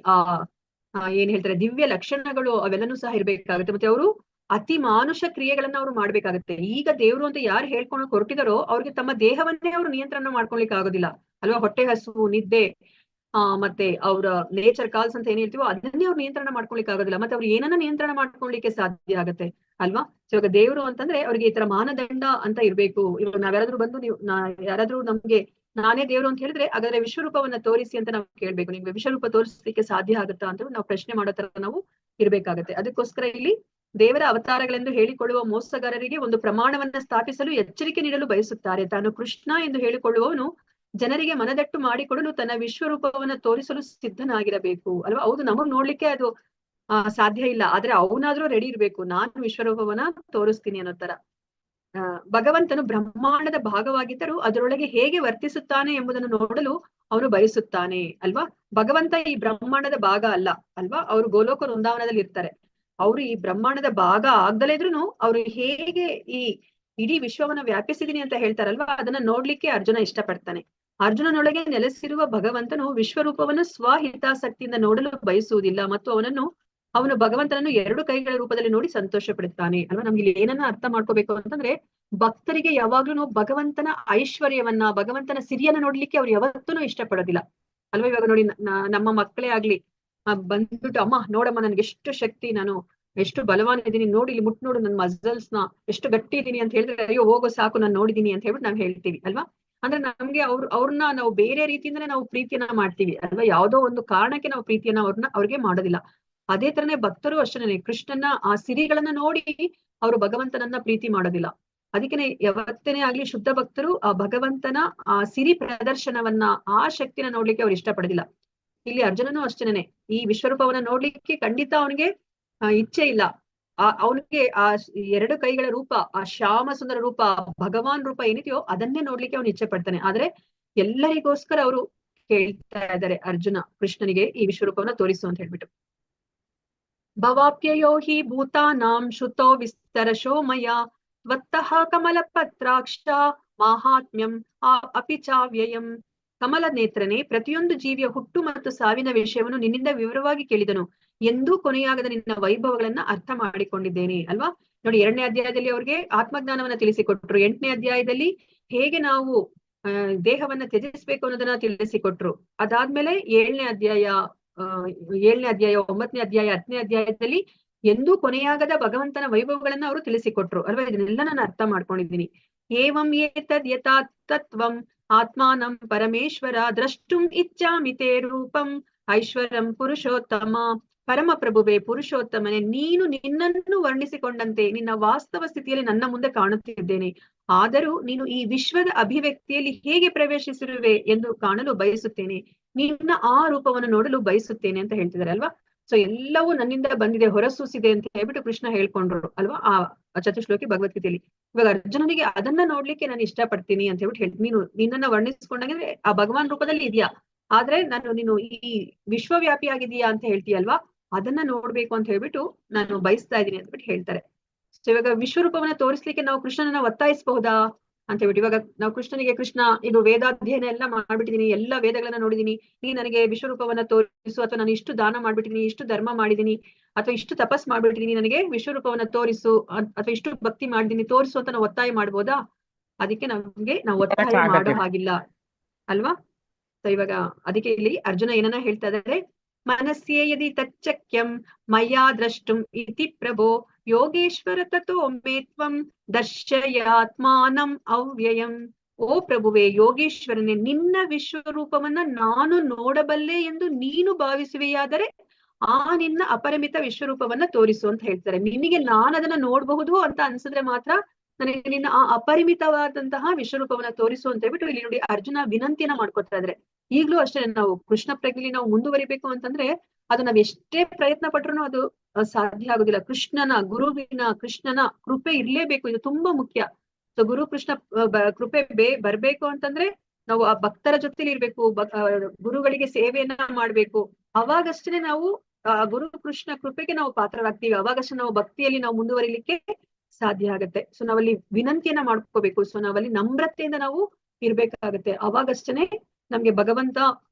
ಏನ್ ಹೇಳ್ತಾರೆ ದಿವ್ಯ ಲಕ್ಷಣಗಳು ಅವೆಲ್ಲನೂ ಸಹ ಇರ್ಬೇಕಾಗತ್ತೆ. ಮತ್ತೆ ಅವರು ಅತಿ ಮಾನುಷ ಕ್ರಿಯೆಗಳನ್ನ ಅವ್ರು ಮಾಡ್ಬೇಕಾಗತ್ತೆ. ಈಗ ದೇವ್ರು ಅಂತ ಯಾರು ಹೇಳ್ಕೊಳಕ್ ಹೊರಟಿದಾರೋ ಅವ್ರಿಗೆ ತಮ್ಮ ದೇಹವನ್ನೇ ಅವ್ರು ನಿಯಂತ್ರಣ ಮಾಡ್ಕೊಳ್ಲಿಕ್ಕೆ ಆಗೋದಿಲ್ಲ ಅಲ್ವಾ. ಹೊಟ್ಟೆ ಹಸು, ನಿದ್ದೆ, ಮತ್ತೆ ಅವರ ನೇಚರ್ ಕಾಲ್ಸ್ ಅಂತ ಏನ್ ಹೇಳ್ತೀವೋ ಅದನ್ನೇ ಅವ್ರು ನಿಯಂತ್ರಣ ಮಾಡ್ಕೊಳ್ಲಿಕ್ಕೆ ಆಗೋದಿಲ್ಲ. ಮತ್ತೆ ಅವ್ರು ಏನನ್ನ ನಿಯಂತ್ರಣ ಮಾಡ್ಕೊಳ್ಲಿಕ್ಕೆ ಸಾಧ್ಯ ಆಗತ್ತೆ ಅಲ್ವಾ. ಇವಾಗ ದೇವ್ರು ಅಂತಂದ್ರೆ ಅವ್ರಿಗೆ ಈ ತರ ಮಾನದಂಡ ಅಂತ ಇರ್ಬೇಕು. ಇವಾಗ ನಾವ್ ಯಾರಾದ್ರೂ ಬಂದು ಯಾರಾದ್ರೂ ನಮ್ಗೆ ನಾನೇ ದೇವ್ರು ಅಂತ ಹೇಳಿದ್ರೆ ಹಾಗಾದ್ರೆ ವಿಶ್ವರೂಪವನ್ನ ತೋರಿಸಿ ಅಂತ ನಾವು ಕೇಳ್ಬೇಕು. ನಿಮ್ಗೆ ವಿಶ್ವರೂಪ ತೋರಿಸ್ಲಿಕ್ಕೆ ಸಾಧ್ಯ ಆಗುತ್ತಾ ಅಂತ ನಾವು ಪ್ರಶ್ನೆ ಮಾಡೋ ತರ ನಾವು ಇರ್ಬೇಕಾಗತ್ತೆ. ಅದಕ್ಕೋಸ್ಕರ ಇಲ್ಲಿ ದೇವರ ಅವತಾರಗಳೆಂದು ಹೇಳಿಕೊಳ್ಳುವ ಮೋಸಗಾರರಿಗೆ ಒಂದು ಪ್ರಮಾಣವನ್ನ ಸ್ಥಾಪಿಸಲು ಎಚ್ಚರಿಕೆ ನೀಡಲು ಬಯಸುತ್ತಾರೆ. ತಾನು ಕೃಷ್ಣ ಎಂದು ಹೇಳಿಕೊಳ್ಳುವವನು ಜನರಿಗೆ ಮನದಟ್ಟು ಮಾಡಿಕೊಡಲು ತನ್ನ ವಿಶ್ವರೂಪವನ್ನ ತೋರಿಸಲು ಸಿದ್ಧನಾಗಿರಬೇಕು ಅಲ್ವಾ. ಹೌದು, ನಮಗ್ ನೋಡ್ಲಿಕ್ಕೆ ಅದು ಸಾಧ್ಯ ಇಲ್ಲ, ಆದ್ರೆ ಅವನಾದ್ರೂ ರೆಡಿ ಇರ್ಬೇಕು, ನಾನು ವಿಶ್ವರೂಪವನ್ನ ತೋರಿಸ್ತೀನಿ ಅನ್ನೋ ತರ. ಭಗವಂತನು ಬ್ರಹ್ಮಾಂಡದ ಭಾಗವಾಗಿದ್ದರೂ ಅದರೊಳಗೆ ಹೇಗೆ ವರ್ತಿಸುತ್ತಾನೆ ಎಂಬುದನ್ನು ನೋಡಲು ಅವನು ಬಯಸುತ್ತಾನೆ ಅಲ್ವಾ. ಭಗವಂತ ಈ ಬ್ರಹ್ಮಾಂಡದ ಭಾಗ ಅಲ್ಲ ಅಲ್ವಾ. ಅವರು ಗೋಲೋಕ ವೃಂದಾವನದಲ್ಲಿ ಇರ್ತಾರೆ. ಅವರು ಈ ಬ್ರಹ್ಮಾಂಡದ ಭಾಗ ಆಗ್ದಲೇ ಇದ್ರುನು ಅವ್ರು ಹೇಗೆ ಈ ಇಡೀ ವಿಶ್ವವನ್ನ ವ್ಯಾಪಿಸಿದೀನಿ ಅಂತ ಹೇಳ್ತಾರಲ್ವಾ, ಅದನ್ನ ನೋಡ್ಲಿಕ್ಕೆ ಅರ್ಜುನ ಇಷ್ಟಪಡ್ತಾನೆ. ಅರ್ಜುನನೊಳಗೆ ನೆಲೆಸಿರುವ ಭಗವಂತನು ವಿಶ್ವರೂಪವನ್ನು ಸ್ವಹಿತಾಸಕ್ತಿಯಿಂದ ನೋಡಲು ಬಯಸುವುದಿಲ್ಲ ಮತ್ತು ಅವನು ಭಗವಂತನನ್ನು ಎರಡು ಕೈಗಳ ರೂಪದಲ್ಲಿ ನೋಡಿ ಸಂತೋಷ ಪಡುತ್ತಾನೆ ಅಲ್ವಾ. ನಮ್ಗೆ ಇಲ್ಲಿ ಏನನ್ನ ಅರ್ಥ ಮಾಡ್ಕೋಬೇಕು ಅಂತಂದ್ರೆ, ಭಕ್ತರಿಗೆ ಯಾವಾಗ್ಲೂ ಭಗವಂತನ ಐಶ್ವರ್ಯವನ್ನ, ಭಗವಂತನ ಸಿರಿಯನ್ನ ನೋಡ್ಲಿಕ್ಕೆ ಅವ್ರು ಯಾವತ್ತೂ ಇಷ್ಟಪಡೋದಿಲ್ಲ ಅಲ್ವಾ. ಇವಾಗ ನೋಡಿ, ನಮ್ಮ ಮಕ್ಕಳೇ ಆಗ್ಲಿ ಬಂದ್ಬಿಟ್ಟು ಅಮ್ಮ ನೋಡಮ್ಮ ನನ್ಗೆ ಎಷ್ಟು ಶಕ್ತಿ, ನಾನು ಎಷ್ಟು ಬಲವಾನ್ ಇದೀನಿ, ನೋಡಿ ಇಲ್ಲಿ ಮುಟ್ ನೋಡು ನನ್ ಮಸಲ್ಸ್ ನ ಎಷ್ಟು ಗಟ್ಟಿ ಇದೀನಿ ಅಂತ ಹೇಳಿದ್ರೆ, ಅಯ್ಯೋ ಹೋಗೋ ಸಾಕು ನಾನು ನೋಡಿದೀನಿ ಅಂತ ಹೇಳ್ಬಿಟ್ಟು ನಾವ್ ಹೇಳ್ತೀವಿ ಅಲ್ವಾ. ಅಂದ್ರೆ ನಮ್ಗೆ ಅವ್ರನ್ನ ನಾವು ಬೇರೆ ರೀತಿಯಿಂದನೇ ನಾವು ಪ್ರೀತಿಯನ್ನ ಮಾಡ್ತೀವಿ ಅಲ್ವಾ. ಯಾವ್ದೋ ಒಂದು ಕಾರಣಕ್ಕೆ ನಾವು ಪ್ರೀತಿಯನ್ನ ಅವ್ರಿಗೆ ಮಾಡೋದಿಲ್ಲ. ಅದೇ ತರನೇ ಭಕ್ತರು ಅಷ್ಟೇನೆ, ಕೃಷ್ಣನ ಆ ಸಿರಿಗಳನ್ನ ನೋಡಿ ಅವರು ಭಗವಂತನನ್ನ ಪ್ರೀತಿ ಮಾಡೋದಿಲ್ಲ. ಅದಕ್ಕೇನೆ ಯಾವತ್ತೇನೆ ಆಗ್ಲಿ ಶುದ್ಧ ಭಕ್ತರು ಆ ಭಗವಂತನ ಆ ಸಿರಿ ಪ್ರದರ್ಶನವನ್ನ, ಆ ಶಕ್ತಿನ ನೋಡ್ಲಿಕ್ಕೆ ಅವ್ರು ಇಷ್ಟಪಡೋದಿಲ್ಲ. ಇಲ್ಲಿ ಅರ್ಜುನನು ಅಷ್ಟೇನೆ, ಈ ವಿಶ್ವರೂಪವನ್ನ ನೋಡ್ಲಿಕ್ಕೆ ಖಂಡಿತ ಅವನಿಗೆ ಇಚ್ಛೆ ಇಲ್ಲ. ಅವನಿಗೆ ಆ ಎರಡು ಕೈಗಳ ರೂಪ, ಆ ಶ್ಯಾಮ ಸುಂದರ ರೂಪ, ಭಗವಾನ್ ರೂಪ ಏನಿದೆಯೋ ಅದನ್ನೇ ನೋಡ್ಲಿಕ್ಕೆ ಅವನು ಇಚ್ಛೆ ಪಡ್ತಾನೆ. ಆದ್ರೆ ಎಲ್ಲರಿಗೋಸ್ಕರ ಅವರು ಕೇಳ್ತಾ ಇದ್ದಾರೆ ಅರ್ಜುನ ಕೃಷ್ಣನಿಗೆ ಈ ವಿಶ್ವರೂಪವನ್ನ ತೋರಿಸು ಅಂತ ಹೇಳ್ಬಿಟ್ಟು. ಭವಾಪ್ಯಯೋ ಹಿ ಭೂತಾನಾಂ ಶ್ರುತೋ ವಿಸ್ತರಶೋ ಮಯ ತ್ವತ್ತಃ ಕಮಲ ಪತ್ರಾಕ್ಷ ಮಾಹಾತ್ಮ್ಯಂ ಅಪಿ ಚಾವ್ಯಯಂ. ಕಮಲ ನೇತ್ರನೇ, ಪ್ರತಿಯೊಂದು ಜೀವಿಯ ಹುಟ್ಟು ಮತ್ತು ಸಾವಿನ ವಿಷಯವನ್ನು ನಿನ್ನಿಂದ ವಿವರವಾಗಿ ಕೇಳಿದನು. ಎಂದೂ ಕೊನೆಯಾಗದ ನಿನ್ನ ವೈಭವಗಳನ್ನ ಅರ್ಥ ಮಾಡಿಕೊಂಡಿದ್ದೇನೆ ಅಲ್ವಾ. ನೋಡಿ, 2ನೇ ಅಧ್ಯಾಯದಲ್ಲಿ ಅವ್ರಿಗೆ ಆತ್ಮಜ್ಞಾನವನ್ನ ತಿಳಿಸಿಕೊಟ್ರು. 8ನೇ ಅಧ್ಯಾಯದಲ್ಲಿ ಹೇಗೆ ನಾವು ದೇಹವನ್ನ ತ್ಯಜಿಸ್ಬೇಕು ಅನ್ನೋದನ್ನ ತಿಳಿಸಿಕೊಟ್ರು. ಅದಾದ್ಮೇಲೆ 7ನೇ ಅಧ್ಯಾಯ 9ನೇ ಅಧ್ಯಾಯ 10ನೇ ಅಧ್ಯಾಯದಲ್ಲಿ ಎಂದೂ ಕೊನೆಯಾಗದ ಭಗವಂತನ ವೈಭವಗಳನ್ನ ಅವರು ತಿಳಿಸಿಕೊಟ್ರು ಅಲ್ವಾ. ಇದನ್ನೆಲ್ಲ ನಾನು ಅರ್ಥ ಮಾಡ್ಕೊಂಡಿದ್ದೀನಿ. ಏವಂ ಏತದ್ ಯಥಾತ್ ತತ್ವಂ ಆತ್ಮಾನಂ ಪರಮೇಶ್ವರ ದ್ರಷ್ಟುಂ ಇಚ್ಛಾಮಿ ತೇ ರೂಪಂ ಐಶ್ವರ್ಯಂ ಪುರುಷೋತ್ತಮ. ಪರಮ ಪ್ರಭುವೇ, ಪುರುಷೋತ್ತಮನೆ, ನೀನು ನಿನ್ನನ್ನು ವರ್ಣಿಸಿಕೊಂಡಂತೆ ನಿನ್ನ ವಾಸ್ತವ ಸ್ಥಿತಿಯಲ್ಲಿ ನನ್ನ ಮುಂದೆ ಕಾಣುತ್ತಿದ್ದೇನೆ. ಆದರೂ ನೀನು ಈ ವಿಶ್ವದ ಅಭಿವ್ಯಕ್ತಿಯಲ್ಲಿ ಹೇಗೆ ಪ್ರವೇಶಿಸಿರುವೆ ಎಂದು ಕಾಣಲು ಬಯಸುತ್ತೇನೆ. ನಿನ್ನ ಆ ರೂಪವನ್ನು ನೋಡಲು ಬಯಸುತ್ತೇನೆ ಅಂತ ಹೇಳ್ತಿದ್ದಾರೆ ಅಲ್ವಾ. ಸೊ ಎಲ್ಲವೂ ನನ್ನಿಂದ ಬಂದಿದೆ, ಹೊರಸೂಸಿದೆ ಅಂತ ಹೇಳ್ಬಿಟ್ಟು ಕೃಷ್ಣ ಹೇಳ್ಕೊಂಡ್ರು ಅಲ್ವಾ ಆ ಚತುಶ್ಲೋಕಿ ಭಗವದ್ಗೀತೆಯಲ್ಲಿ. ಇವಾಗ ಅರ್ಜುನನಿಗೆ ಅದನ್ನ ನೋಡ್ಲಿಕ್ಕೆ ನಾನು ಇಷ್ಟಪಡ್ತೀನಿ ಅಂತ ಹೇಳ್ಬಿಟ್ಟು ಹೇಳ್ತೀನಿ. ನೀನು ನಿನ್ನನ್ನ ವರ್ಣಿಸ್ಕೊಂಡಂಗೆ ಆ ಭಗವಾನ್ ರೂಪದಲ್ಲಿ ಇದೆಯಾ, ಆದ್ರೆ ನೀನು ಈ ವಿಶ್ವವ್ಯಾಪಿ ಆಗಿದೀಯಾ ಅಂತ ಹೇಳ್ತೀಯಲ್ವಾ, ಅದನ್ನ ನೋಡ್ಬೇಕು ಅಂತ ಹೇಳ್ಬಿಟ್ಟು ನಾನು ಬಯಸ್ತಾ ಇದ್ದೀನಿ ಅಂತ ಬಿಟ್ಟು ಹೇಳ್ತಾರೆ. ಸೊ ಇವಾಗ ವಿಶ್ವರೂಪವನ್ನ ತೋರಿಸ್ಲಿಕ್ಕೆ ನಾವು ಕೃಷ್ಣನನ್ನ ಒತ್ತಾಯಿಸಬಹುದಾ ಅಂತ ಹೇಳ್ಬಿಟ್ಟು, ಇವಾಗ ನಾವು ಕೃಷ್ಣನಿಗೆ, ಕೃಷ್ಣ ಇದು ವೇದಾಧ್ಯಯನ ಎಲ್ಲ ಮಾಡ್ಬಿಟ್ಟಿದೀನಿ, ಎಲ್ಲ ವೇದಗಳನ್ನ ನೋಡಿದೀನಿ, ನೀ ನನಗೆ ವಿಶ್ವರೂಪವನ್ನ ತೋರಿಸು, ಅಥವಾ ನಾನು ಇಷ್ಟು ದಾನ ಮಾಡ್ಬಿಟ್ಟಿದೀನಿ, ಇಷ್ಟು ಧರ್ಮ ಮಾಡಿದೀನಿ, ಅಥವಾ ಇಷ್ಟು ತಪಸ್ ಮಾಡ್ಬಿಟ್ಟಿದೀನಿ, ನನಗೆ ವಿಶ್ವರೂಪವನ್ನ ತೋರಿಸು, ಅಥವಾ ಇಷ್ಟು ಭಕ್ತಿ ಮಾಡಿದೀನಿ ತೋರಿಸು ಅಂತ ನಾವು ಒತ್ತಾಯ ಮಾಡ್ಬೋದಾ? ಅದಕ್ಕೆ ನಾವು ಒತ್ತಾಯ ಮಾಡೋ ಹಾಗಿಲ್ಲ ಅಲ್ವಾ. ಸೊ ಇವಾಗ ಅದಕ್ಕೆ ಇಲ್ಲಿ ಅರ್ಜುನ ಏನನ್ನ ಹೇಳ್ತಾ ಇದ್ದಾರೆ, ಮನಸ್ಸೇ ಯದಿ ತಚ್ಚಕ್ಯಂ ಮಯಾ ದ್ರಷ್ಟುಂ ಇತಿ ಪ್ರಭೋ ಯೋಗೇಶ್ವರ ತತೋ ಮೇ ತ್ವಂ ದರ್ಶಯಾತ್ಮಾನಂ ಅವ್ಯಯಂ. ಓ ಪ್ರಭುವೇ, ಯೋಗೇಶ್ವರನೇ, ನಿನ್ನ ವಿಶ್ವರೂಪವನ್ನ ನಾನು ನೋಡಬಲ್ಲೆ ಎಂದು ನೀನು ಭಾವಿಸುವೆಯಾದರೆ ಆ ನಿನ್ನ ಅಪರಿಮಿತ ವಿಶ್ವರೂಪವನ್ನ ತೋರಿಸು ಅಂತ ಹೇಳ್ತಾರೆ. ನಿನಗೆ ನಾನು ಅದನ್ನ ನೋಡಬಹುದು ಅಂತ ಅನ್ಸಿದ್ರೆ ಮಾತ್ರ ನನಗೆ ನಿನ್ನ ಆ ಅಪರಿಮಿತವಾದಂತಹ ವಿಶ್ವರೂಪವನ್ನ ತೋರಿಸು ಅಂತ ಹೇಳ್ಬಿಟ್ಟು ಇಲ್ಲಿ ನೋಡಿ ಅರ್ಜುನ ವಿನಂತಿಯನ್ನ ಮಾಡ್ಕೊತಾ ಇದ್ರೆ. ಈಗ್ಲೂ ಅಷ್ಟೇ ನಾವು ಕೃಷ್ಣ ಪ್ರಜ್ಞೆಯಲ್ಲಿ ನಾವು ಮುಂದುವರಿಬೇಕು ಅಂತಂದ್ರೆ ಅದು ನಾವ್ ಎಷ್ಟೇ ಪ್ರಯತ್ನ ಪಟ್ರು ಅದು ಸಾಧ್ಯ ಆಗುದಿಲ್ಲ. ಕೃಷ್ಣನ ಕೃಪೆ ಇರ್ಲೇಬೇಕು, ಇದು ತುಂಬಾ ಮುಖ್ಯ. ಸೊ ಗುರು ಕೃಷ್ಣ ಕೃಪೆ ಬರ್ಬೇಕು ಅಂತಂದ್ರೆ ನಾವು ಆ ಭಕ್ತರ ಜೊತೆಲಿ ಇರ್ಬೇಕು, ಗುರುಗಳಿಗೆ ಸೇವೆಯನ್ನ ಮಾಡ್ಬೇಕು. ಅವಾಗಷ್ಟೇ ನಾವು ಆ ಗುರು ಕೃಷ್ಣ ಕೃಪೆಗೆ ನಾವು ಪಾತ್ರರಾಗ್ತೀವಿ. ಅವಾಗಷ್ಟೇ ನಾವು ಭಕ್ತಿಯಲ್ಲಿ ನಾವು ಮುಂದುವರಿಲಿಕ್ಕೆ ಸಾಧ್ಯ ಆಗತ್ತೆ. ಸೊ ನಾವಲ್ಲಿ ವಿನಂತಿಯನ್ನ ಮಾಡ್ಕೋಬೇಕು. ಸೊ ನಾವಲ್ಲಿ ನಮ್ರತೆಯಿಂದ ನಾವು ಇರ್ಬೇಕಾಗತ್ತೆ. ಅವಾಗಷ್ಟೇ ನಮ್ಗೆ ಭಗವಂತ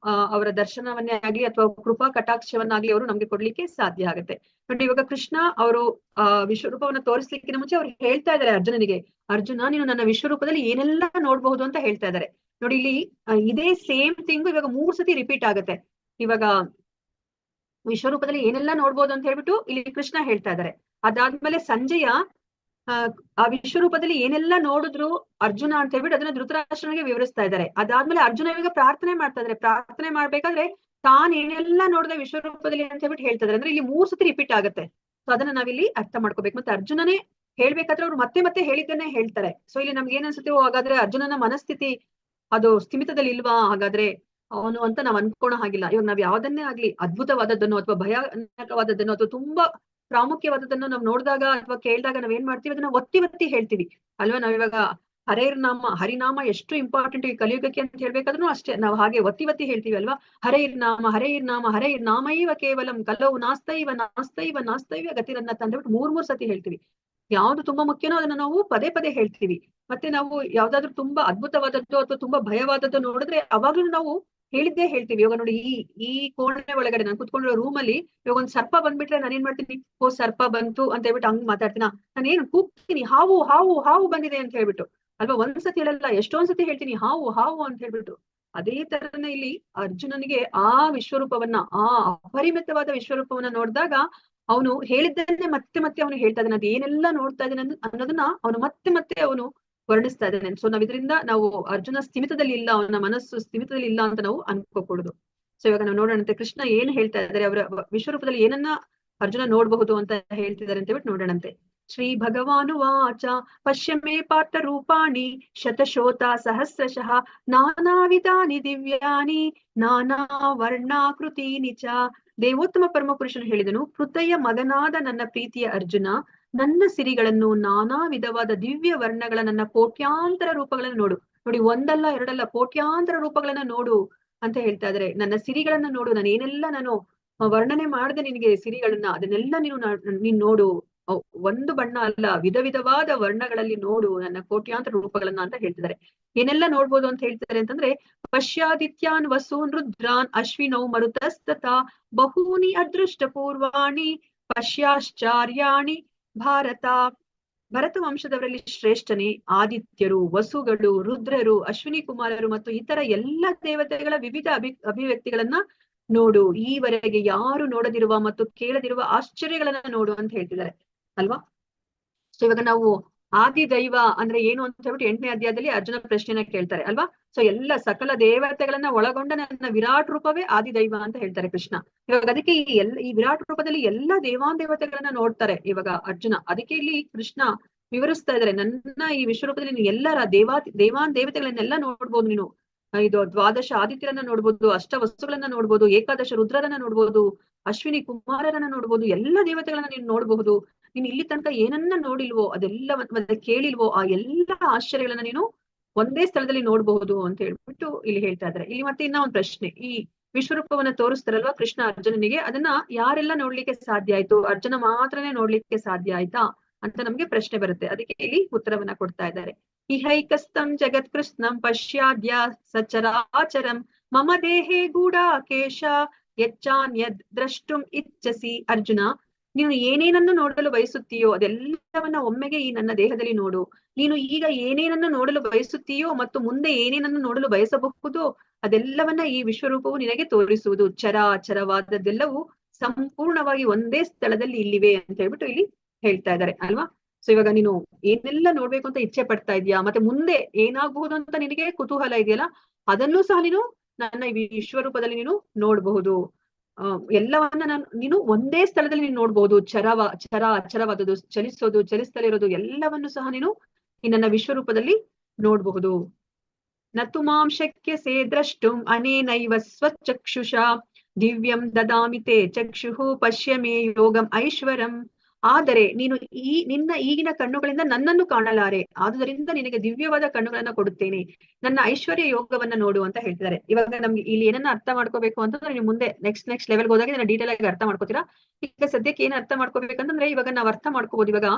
ಅವರ ದರ್ಶನವನ್ನೇ ಆಗ್ಲಿ ಅಥವಾ ಕೃಪಾ ಕಟಾಕ್ಷವನ್ನಾಗ್ಲಿ ಅವರು ನಮ್ಗೆ ಕೊಡ್ಲಿಕ್ಕೆ ಸಾಧ್ಯ ಆಗುತ್ತೆ. ನೋಡಿ ಇವಾಗ ಕೃಷ್ಣ ಅವರು ವಿಶ್ವರೂಪವನ್ನ ತೋರಿಸ್ಲಿಕ್ಕಿಂತ ಮುಂಚೆ ಅವ್ರು ಹೇಳ್ತಾ ಇದಾರೆ ಅರ್ಜುನನಿಗೆ, ಅರ್ಜುನ ನೀನು ನನ್ನ ವಿಶ್ವರೂಪದಲ್ಲಿ ಏನೆಲ್ಲ ನೋಡ್ಬಹುದು ಅಂತ ಹೇಳ್ತಾ ಇದಾರೆ. ನೋಡಿ ಇಲ್ಲಿ ಇದೇ ಸೇಮ್ ಥಿಂಗ್ ಇವಾಗ 3 ಸತಿ ರಿಪೀಟ್ ಆಗುತ್ತೆ. ಇವಾಗ ವಿಶ್ವರೂಪದಲ್ಲಿ ಏನೆಲ್ಲ ನೋಡ್ಬೋದು ಅಂತ ಹೇಳ್ಬಿಟ್ಟು ಇಲ್ಲಿ ಕೃಷ್ಣ ಹೇಳ್ತಾ ಇದಾರೆ. ಅದಾದ್ಮೇಲೆ ಸಂಜಯ ಆ ವಿಶ್ವರೂಪದಲ್ಲಿ ಏನೆಲ್ಲ ನೋಡಿದ್ರು ಅರ್ಜುನ ಅಂತ ಹೇಳ್ಬಿಟ್ಟು ಅದನ್ನ ಧೃತರಾಷ್ಟ್ರನಿಗೆ ವಿವರಿಸ್ತಾ ಇದ್ದಾರೆ. ಅದಾದ್ಮೇಲೆ ಅರ್ಜುನ ಇವಾಗ ಪ್ರಾರ್ಥನೆ ಮಾಡ್ತಾ ಇದಾರೆ. ಪ್ರಾರ್ಥನೆ ಮಾಡ್ಬೇಕಾದ್ರೆ ತಾನ್ ಏನೆಲ್ಲ ನೋಡಿದ ವಿಶ್ವರೂಪದಲ್ಲಿ ಅಂತ ಹೇಳ್ಬಿಟ್ಟು ಹೇಳ್ತಾ ಇದಾರೆ. ಅಂದ್ರೆ ಇಲ್ಲಿ 3 ಸತಿ ರಿಪೀಟ್ ಆಗುತ್ತೆ. ಸೊ ಅದನ್ನ ನಾವಿಲ್ಲಿ ಅರ್ಥ ಮಾಡ್ಕೋಬೇಕು. ಮತ್ತೆ ಅರ್ಜುನನೇ ಹೇಳ್ಬೇಕಾದ್ರೆ ಅವ್ರು ಮತ್ತೆ ಮತ್ತೆ ಹೇಳಿದ್ದನ್ನೇ ಹೇಳ್ತಾರೆ. ಸೊ ಇಲ್ಲಿ ನಮ್ಗೆ ಏನ್ ಅನ್ಸುತ್ತೆ, ಹಾಗಾದ್ರೆ ಅರ್ಜುನನ ಮನಸ್ಥಿತಿ ಅದು ಸ್ಥಿಮಿತದಲ್ಲಿ ಇಲ್ವಾ ಹಾಗಾದ್ರೆ ಅವನು ಅಂತ ನಾವ್ ಅನ್ಕೋಣೋ ಹಾಗಿಲ್ಲ. ಇವಾಗ ನಾವ್ ಯಾವ್ದನ್ನೇ ಆಗ್ಲಿ ಅದ್ಭುತವಾದದ್ದನ್ನು ಅಥವಾ ಭಯಾನಕವಾದದ್ದನ್ನು ಅಥವಾ ತುಂಬಾ ಪ್ರಾಮುಖ್ಯವಾದದ್ದನ್ನು ನಾವ್ ನೋಡಿದಾಗ ಅಥವಾ ಕೇಳಿದಾಗ ನಾವ್ ಏನ್ ಮಾಡ್ತೀವಿ, ಅದನ್ನ ಒತ್ತಿ ಹೇಳ್ತೀವಿ ಅಲ್ವಾ. ನಾವಿವಾಗ ಹರಿನಾಮ ಎಷ್ಟು ಇಂಪಾರ್ಟೆಂಟ್ ಈ ಕಲಿಯುಗಕ್ಕೆ ಅಂತ ಹೇಳ್ಬೇಕಾದ್ರೂ ಅಷ್ಟೇ ನಾವು ಹಾಗೆ ಒತ್ತಿ ಹೇಳ್ತೀವಿ ಅಲ್ವಾ. ಹರೈರ್ನಾಮೈವ ಕೇವಲಂ ಕಲವು ನಾಸ್ತೈವ ಗತಿರನ್ನ ತಂದ್ಬಿಟ್ಟು 3 ಸತಿ ಹೇಳ್ತೀವಿ. ಯಾವ್ದು ತುಂಬಾ ಮುಖ್ಯನೋ ಅದನ್ನ ನಾವು ಪದೇ ಹೇಳ್ತೀವಿ. ಮತ್ತೆ ನಾವು ಯಾವ್ದಾದ್ರು ತುಂಬಾ ಅದ್ಭುತವಾದದ್ದು ಅಥವಾ ತುಂಬಾ ಭಯವಾದದ್ದು ನೋಡಿದ್ರೆ ಅವಾಗ್ಲೂ ನಾವು ಹೇಳಿದ್ದೇ ಹೇಳ್ತೀವಿ. ಇವಾಗ ನೋಡಿ ಈ ಕೋಣೆ ಒಳಗಡೆ ನಾನು ಕುತ್ಕೊಂಡಿರೋ ರೂಮ್ ಅಲ್ಲಿ ಇವಾಗ ಒಂದ್ ಸರ್ಪ ಬಂದ್ಬಿಟ್ರೆ ನಾನು ಏನ್ ಮಾಡ್ತೀನಿ, ಸರ್ಪ ಬಂತು ಅಂತ ಹೇಳ್ಬಿಟ್ಟು ಹಂಗ್ ಮಾತಾಡ್ತೀನ. ನಾನು ಏನ್ ಕೂಗ್ತೀನಿ, ಹಾವು ಬಂದಿದೆ ಅಂತ ಹೇಳ್ಬಿಟ್ಟು ಅಲ್ವಾ. ಒಂದ್ಸತಿ ಹೇಳಲ್ಲ, ಎಷ್ಟೊಂದ್ ಸತಿ ಹೇಳ್ತೀನಿ ಹಾವು ಅಂತ ಹೇಳ್ಬಿಟ್ಟು. ಅದೇ ತರನೇ ಇಲ್ಲಿ ಅರ್ಜುನನಿಗೆ ಆ ವಿಶ್ವರೂಪವನ್ನ, ಆ ಅಪರಿಮಿತವಾದ ವಿಶ್ವರೂಪವನ್ನ ನೋಡಿದಾಗ ಅವನು ಹೇಳಿದ್ದನ್ನೇ ಮತ್ತೆ ಅವನು ಹೇಳ್ತಾ ಇದ್ದಾನೆ. ಅದು ಏನೆಲ್ಲ ನೋಡ್ತಾ ಇದ್ದಾನೆ ಅನ್ನೋದನ್ನ ಅವನು ಮತ್ತೆ ಅವನು ವರ್ಣಿಸ್ತಾ ಇದ್ದಾನೆ. ಸೊ ನಾವ್ ಇದರಿಂದ ನಾವು ಅರ್ಜುನ ಸ್ಥಿಮಿತದಲ್ಲಿ ಇಲ್ಲ, ಅವನ ಮನಸ್ಸು ಸ್ಥಿಮಿತದಲ್ಲಿ ಇಲ್ಲ ಅಂತ ನಾವು ಅನ್ಕೋಕೂಡುದು. ಸೊ ಇವಾಗ ನಾವು ನೋಡೋಣಂತೆ ಕೃಷ್ಣ ಏನ್ ಹೇಳ್ತಾ ಇದ್ದಾರೆ, ಅವರ ವಿಶ್ವರೂಪದಲ್ಲಿ ಏನನ್ನ ಅರ್ಜುನ ನೋಡ್ಬಹುದು ಅಂತ ಹೇಳ್ತಿದ್ದಾರೆ ಅಂತ ಹೇಳ್ಬಿಟ್ಟು ನೋಡೋಣಂತೆ. ಶ್ರೀ ಭಗವಾನುವಾಚ ಪಶ್ಯಮೇ ಪಾರ್ಥ ರೂಪಾಣಿ ಶತಶೋತ ಸಹಸ್ರಶಃ ನಾನಾ ವಿಧಾನಿ ದಿವ್ಯಾನಿ ನಾನಾ ವರ್ಣಾಕೃತೀನಿ ಚ. ದೇವೋತ್ತಮ ಪರಮಪುರುಷನು ಹೇಳಿದನು, ಹೃದಯ ಮಗನಾದ ನನ್ನ ಪ್ರೀತಿಯ ಅರ್ಜುನ, ನನ್ನ ಸಿರಿಗಳನ್ನು ನಾನಾ ವಿಧವಾದ ದಿವ್ಯ ವರ್ಣಗಳ ನನ್ನ ಕೋಟ್ಯಾಂತರ ರೂಪಗಳನ್ನ ನೋಡು. ನೋಡಿ ಒಂದಲ್ಲ ಎರಡಲ್ಲ ಕೋಟ್ಯಾಂತರ ರೂಪಗಳನ್ನ ನೋಡು ಅಂತ ಹೇಳ್ತಾ ಇದ್ರೆ. ನನ್ನ ಸಿರಿಗಳನ್ನ ನೋಡು, ನಾನು ಏನೆಲ್ಲ ನಾನು ವರ್ಣನೆ ಮಾಡದೆ ನಿನಗೆ ಸಿರಿಗಳನ್ನ, ಅದನ್ನೆಲ್ಲ ನೀನ್ ನೋಡು. ಒಂದು ಬಣ್ಣ ಅಲ್ಲ, ವಿಧವಾದ ವರ್ಣಗಳಲ್ಲಿ ನೋಡು ನನ್ನ ಕೋಟ್ಯಾಂತರ ರೂಪಗಳನ್ನ ಅಂತ ಹೇಳ್ತಿದ್ದಾರೆ. ಏನೆಲ್ಲ ನೋಡ್ಬೋದು ಅಂತ ಹೇಳ್ತಿದ್ದಾರೆ ಅಂತಂದ್ರೆ, ಪಶ್ಯಾದಿತ್ಯಾನ್ ವಸೂನ್ ರುದ್ರಾನ್ ಅಶ್ವಿನೌ ಮರುತಸ್ತಥಾ ಬಹೂನಿ ಅದೃಷ್ಟ ಪೂರ್ವಾಣಿ ಪಶ್ಯಾಶ್ಚಾರ್ಯಾಣಿ ಭಾರತ. ಭರತ ವಂಶದವರಲ್ಲಿ ಶ್ರೇಷ್ಠನೇ ಆದಿತ್ಯರು, ವಸುಗಳು, ರುದ್ರರು, ಅಶ್ವಿನಿ ಕುಮಾರರು ಮತ್ತು ಇತರ ಎಲ್ಲ ದೇವತೆಗಳ ವಿವಿಧ ಅಭಿವ್ಯಕ್ತಿಗಳನ್ನ ನೋಡು. ಈವರೆಗೆ ಯಾರು ನೋಡದಿರುವ ಮತ್ತು ಕೇಳದಿರುವ ಆಶ್ಚರ್ಯಗಳನ್ನ ನೋಡು ಅಂತ ಹೇಳ್ತಿದ್ದಾರೆ ಅಲ್ವಾ. ಸೊ ಇವಾಗ ನಾವು ಆದಿ ದೈವ ಅಂದ್ರೆ ಏನು ಅಂತ ಹೇಳ್ಬಿಟ್ಟು 8ನೇ ಅಧ್ಯಾಯದಲ್ಲಿ ಅರ್ಜುನ ಪ್ರಶ್ನೆನ ಕೇಳ್ತಾರೆ ಅಲ್ವಾ. ಸೊ ಎಲ್ಲ ಸಕಲ ದೇವತೆಗಳನ್ನ ಒಳಗೊಂಡ ನನ್ನ ವಿರಾಟ್ ರೂಪವೇ ಆದಿ ದೈವ ಅಂತ ಹೇಳ್ತಾರೆ ಕೃಷ್ಣ. ಇವಾಗ ಅದಕ್ಕೆ ಈ ವಿರಾಟ್ ರೂಪದಲ್ಲಿ ಎಲ್ಲಾ ದೇವತೆಗಳನ್ನ ನೋಡ್ತಾರೆ ಇವಾಗ ಅರ್ಜುನ. ಅದಕ್ಕೆ ಇಲ್ಲಿ ಕೃಷ್ಣ ವಿವರಿಸ್ತಾ ಇದ್ದಾರೆ, ನನ್ನ ಈ ವಿಶ್ವರೂಪದಲ್ಲಿ ನೀನು ಎಲ್ಲರ ದೇವಾನ್ ದೇವತೆಗಳನ್ನೆಲ್ಲ ನೋಡ್ಬೋದು. ನೀನು ಇದು ದ್ವಾದಶ ಆದಿತ್ಯರನ್ನ ನೋಡ್ಬೋದು, ಅಷ್ಟ ವಸ್ತುಗಳನ್ನ ನೋಡ್ಬೋದು, ಏಕಾದಶ ರುದ್ರರನ್ನ ನೋಡ್ಬೋದು, ಅಶ್ವಿನಿ ಕುಮಾರರನ್ನ ನೋಡ್ಬೋದು, ಎಲ್ಲ ದೇವತೆಗಳನ್ನ ನೀನು ನೋಡಬಹುದು. ನೀನು ಇಲ್ಲಿ ತನಕ ಏನನ್ನ ನೋಡಿಲ್ವೋ ಅದೆಲ್ಲ ಮತ್ತೆ ಕೇಳಿಲ್ವೋ ಆ ಎಲ್ಲಾ ಆಶ್ಚರ್ಯಗಳನ್ನ ನೀನು ಒಂದೇ ಸ್ಥಳದಲ್ಲಿ ನೋಡಬಹುದು ಅಂತ ಹೇಳ್ಬಿಟ್ಟು ಇಲ್ಲಿ ಹೇಳ್ತಾ ಇದ್ದಾರೆ. ಇಲ್ಲಿ ಮತ್ತೆ ಇನ್ನ ಒಂದು ಪ್ರಶ್ನೆ, ಈ ವಿಶ್ವರೂಪವನ್ನ ತೋರಿಸ್ತಾರಲ್ವಾ ಕೃಷ್ಣ ಅರ್ಜುನನಿಗೆ, ಅದನ್ನ ಯಾರೆಲ್ಲ ನೋಡ್ಲಿಕ್ಕೆ ಸಾಧ್ಯ ಆಯ್ತು, ಅರ್ಜುನ ಮಾತ್ರನೇ ನೋಡ್ಲಿಕ್ಕೆ ಸಾಧ್ಯ ಆಯ್ತಾ ಅಂತ ನಮ್ಗೆ ಪ್ರಶ್ನೆ ಬರುತ್ತೆ. ಅದಕ್ಕೆ ಇಲ್ಲಿ ಉತ್ತರವನ್ನ ಕೊಡ್ತಾ ಇದ್ದಾರೆ. ಇಹೈಕಸ್ತಂ ಜಗತ್ ಕೃಷ್ಣಂ ಪಶ್ಯಾದ್ಯ ಸಚರಾಚರಂ ಮಮ ದೇಹೇ ಗೂಢಾಕೇಶ ಯಚ್ಚಾನ್ಯದ್ ದ್ರಷ್ಟುಂ ಇಚ್ಛಸಿ. ಅರ್ಜುನ, ನೀನು ಏನೇನನ್ನು ನೋಡಲು ಬಯಸುತ್ತೀಯೋ ಅದೆಲ್ಲವನ್ನ ಒಮ್ಮೆಗೆ ಈ ನನ್ನ ದೇಹದಲ್ಲಿ ನೋಡು. ನೀನು ಈಗ ಏನೇನನ್ನು ನೋಡಲು ಬಯಸುತ್ತೀಯೋ ಮತ್ತು ಮುಂದೆ ಏನೇನನ್ನು ನೋಡಲು ಬಯಸಬಹುದೋ ಅದೆಲ್ಲವನ್ನ ಈ ವಿಶ್ವರೂಪವು ನಿನಗೆ ತೋರಿಸುವುದು. ಚರಾಚರವಾದದ್ದೆಲ್ಲವೂ ಸಂಪೂರ್ಣವಾಗಿ ಒಂದೇ ಸ್ಥಳದಲ್ಲಿ ಇಲ್ಲಿವೆ ಅಂತ ಹೇಳ್ಬಿಟ್ಟು ಇಲ್ಲಿ ಹೇಳ್ತಾ ಇದ್ದಾರೆ ಅಲ್ವಾ. ಸೊ ಇವಾಗ ನೀನು ಏನೆಲ್ಲ ನೋಡ್ಬೇಕು ಅಂತ ಇಚ್ಛೆ ಪಡ್ತಾ ಇದೀಯಾ, ಮತ್ತೆ ಮುಂದೆ ಏನಾಗಬಹುದು ಅಂತ ನಿನಗೆ ಕುತೂಹಲ ಇದೆಯಲ್ಲ, ಅದನ್ನೂ ಸಹ ನೀನು ನನ್ನ ಈ ವಿಶ್ವರೂಪದಲ್ಲಿ ನೀನು ನೋಡಬಹುದು. ಎಲ್ಲವನ್ನ ನೀನು ಒಂದೇ ಸ್ಥಳದಲ್ಲಿ ನೀನು ನೋಡ್ಬಹುದು. ಅಚರವಾದದ್ದು, ಚಲಿಸೋದು, ಚಲಿಸ್ತಲೇ ಇರೋದು ಎಲ್ಲವನ್ನು ಸಹ ನೀನು ಈ ನನ್ನ ವಿಶ್ವರೂಪದಲ್ಲಿ ನೋಡಬಹುದು. ನತು ಮಾಂ ಶಕ್ಯಸೆ ದ್ರಷ್ಟುಂ ಅನೇನೈವ ಸ್ವಚಕ್ಷುಷಾ ದಿವ್ಯಂ ದದಾಮಿ ತೇ ಚಕ್ಷುಃ ಪಶ್ಯ ಮೇ ಯೋಗಂ ಐಶ್ವರಂ. ಆದರೆ ನೀನು ನಿನ್ನ ಈಗಿನ ಕಣ್ಣುಗಳಿಂದ ನನ್ನನ್ನು ಕಾಣಲಾರೆ, ಆದುದರಿಂದ ನಿನಗೆ ದಿವ್ಯವಾದ ಕಣ್ಣುಗಳನ್ನ ಕೊಡುತ್ತೇನೆ, ನನ್ನ ಐಶ್ವರ್ಯ ಯೋಗವನ್ನ ನೋಡು ಅಂತ ಹೇಳ್ತಿದ್ದಾರೆ. ಇವಾಗ ನಮ್ಗೆ ಇಲ್ಲಿ ಏನನ್ನ ಅರ್ಥ ಮಾಡ್ಕೋಬೇಕು ಅಂತಂದ್ರೆ ನೀವು ಮುಂದೆ ನೆಕ್ಸ್ಟ್ ಲೆವೆಲ್ಗೆ ಹೋದಾಗ ಇದನ್ನ ಡೀಟೇಲ್ ಆಗಿ ಅರ್ಥ ಮಾಡ್ಕೋತೀರಾ. ಈಗ ಸದ್ಯಕ್ಕೆ ಏನ್ ಅರ್ಥ ಮಾಡ್ಕೋಬೇಕಂತಂದ್ರೆ ಇವಾಗ ನಾವ್ ಅರ್ಥ ಮಾಡ್ಕೋಬಹುದು. ಇವಾಗ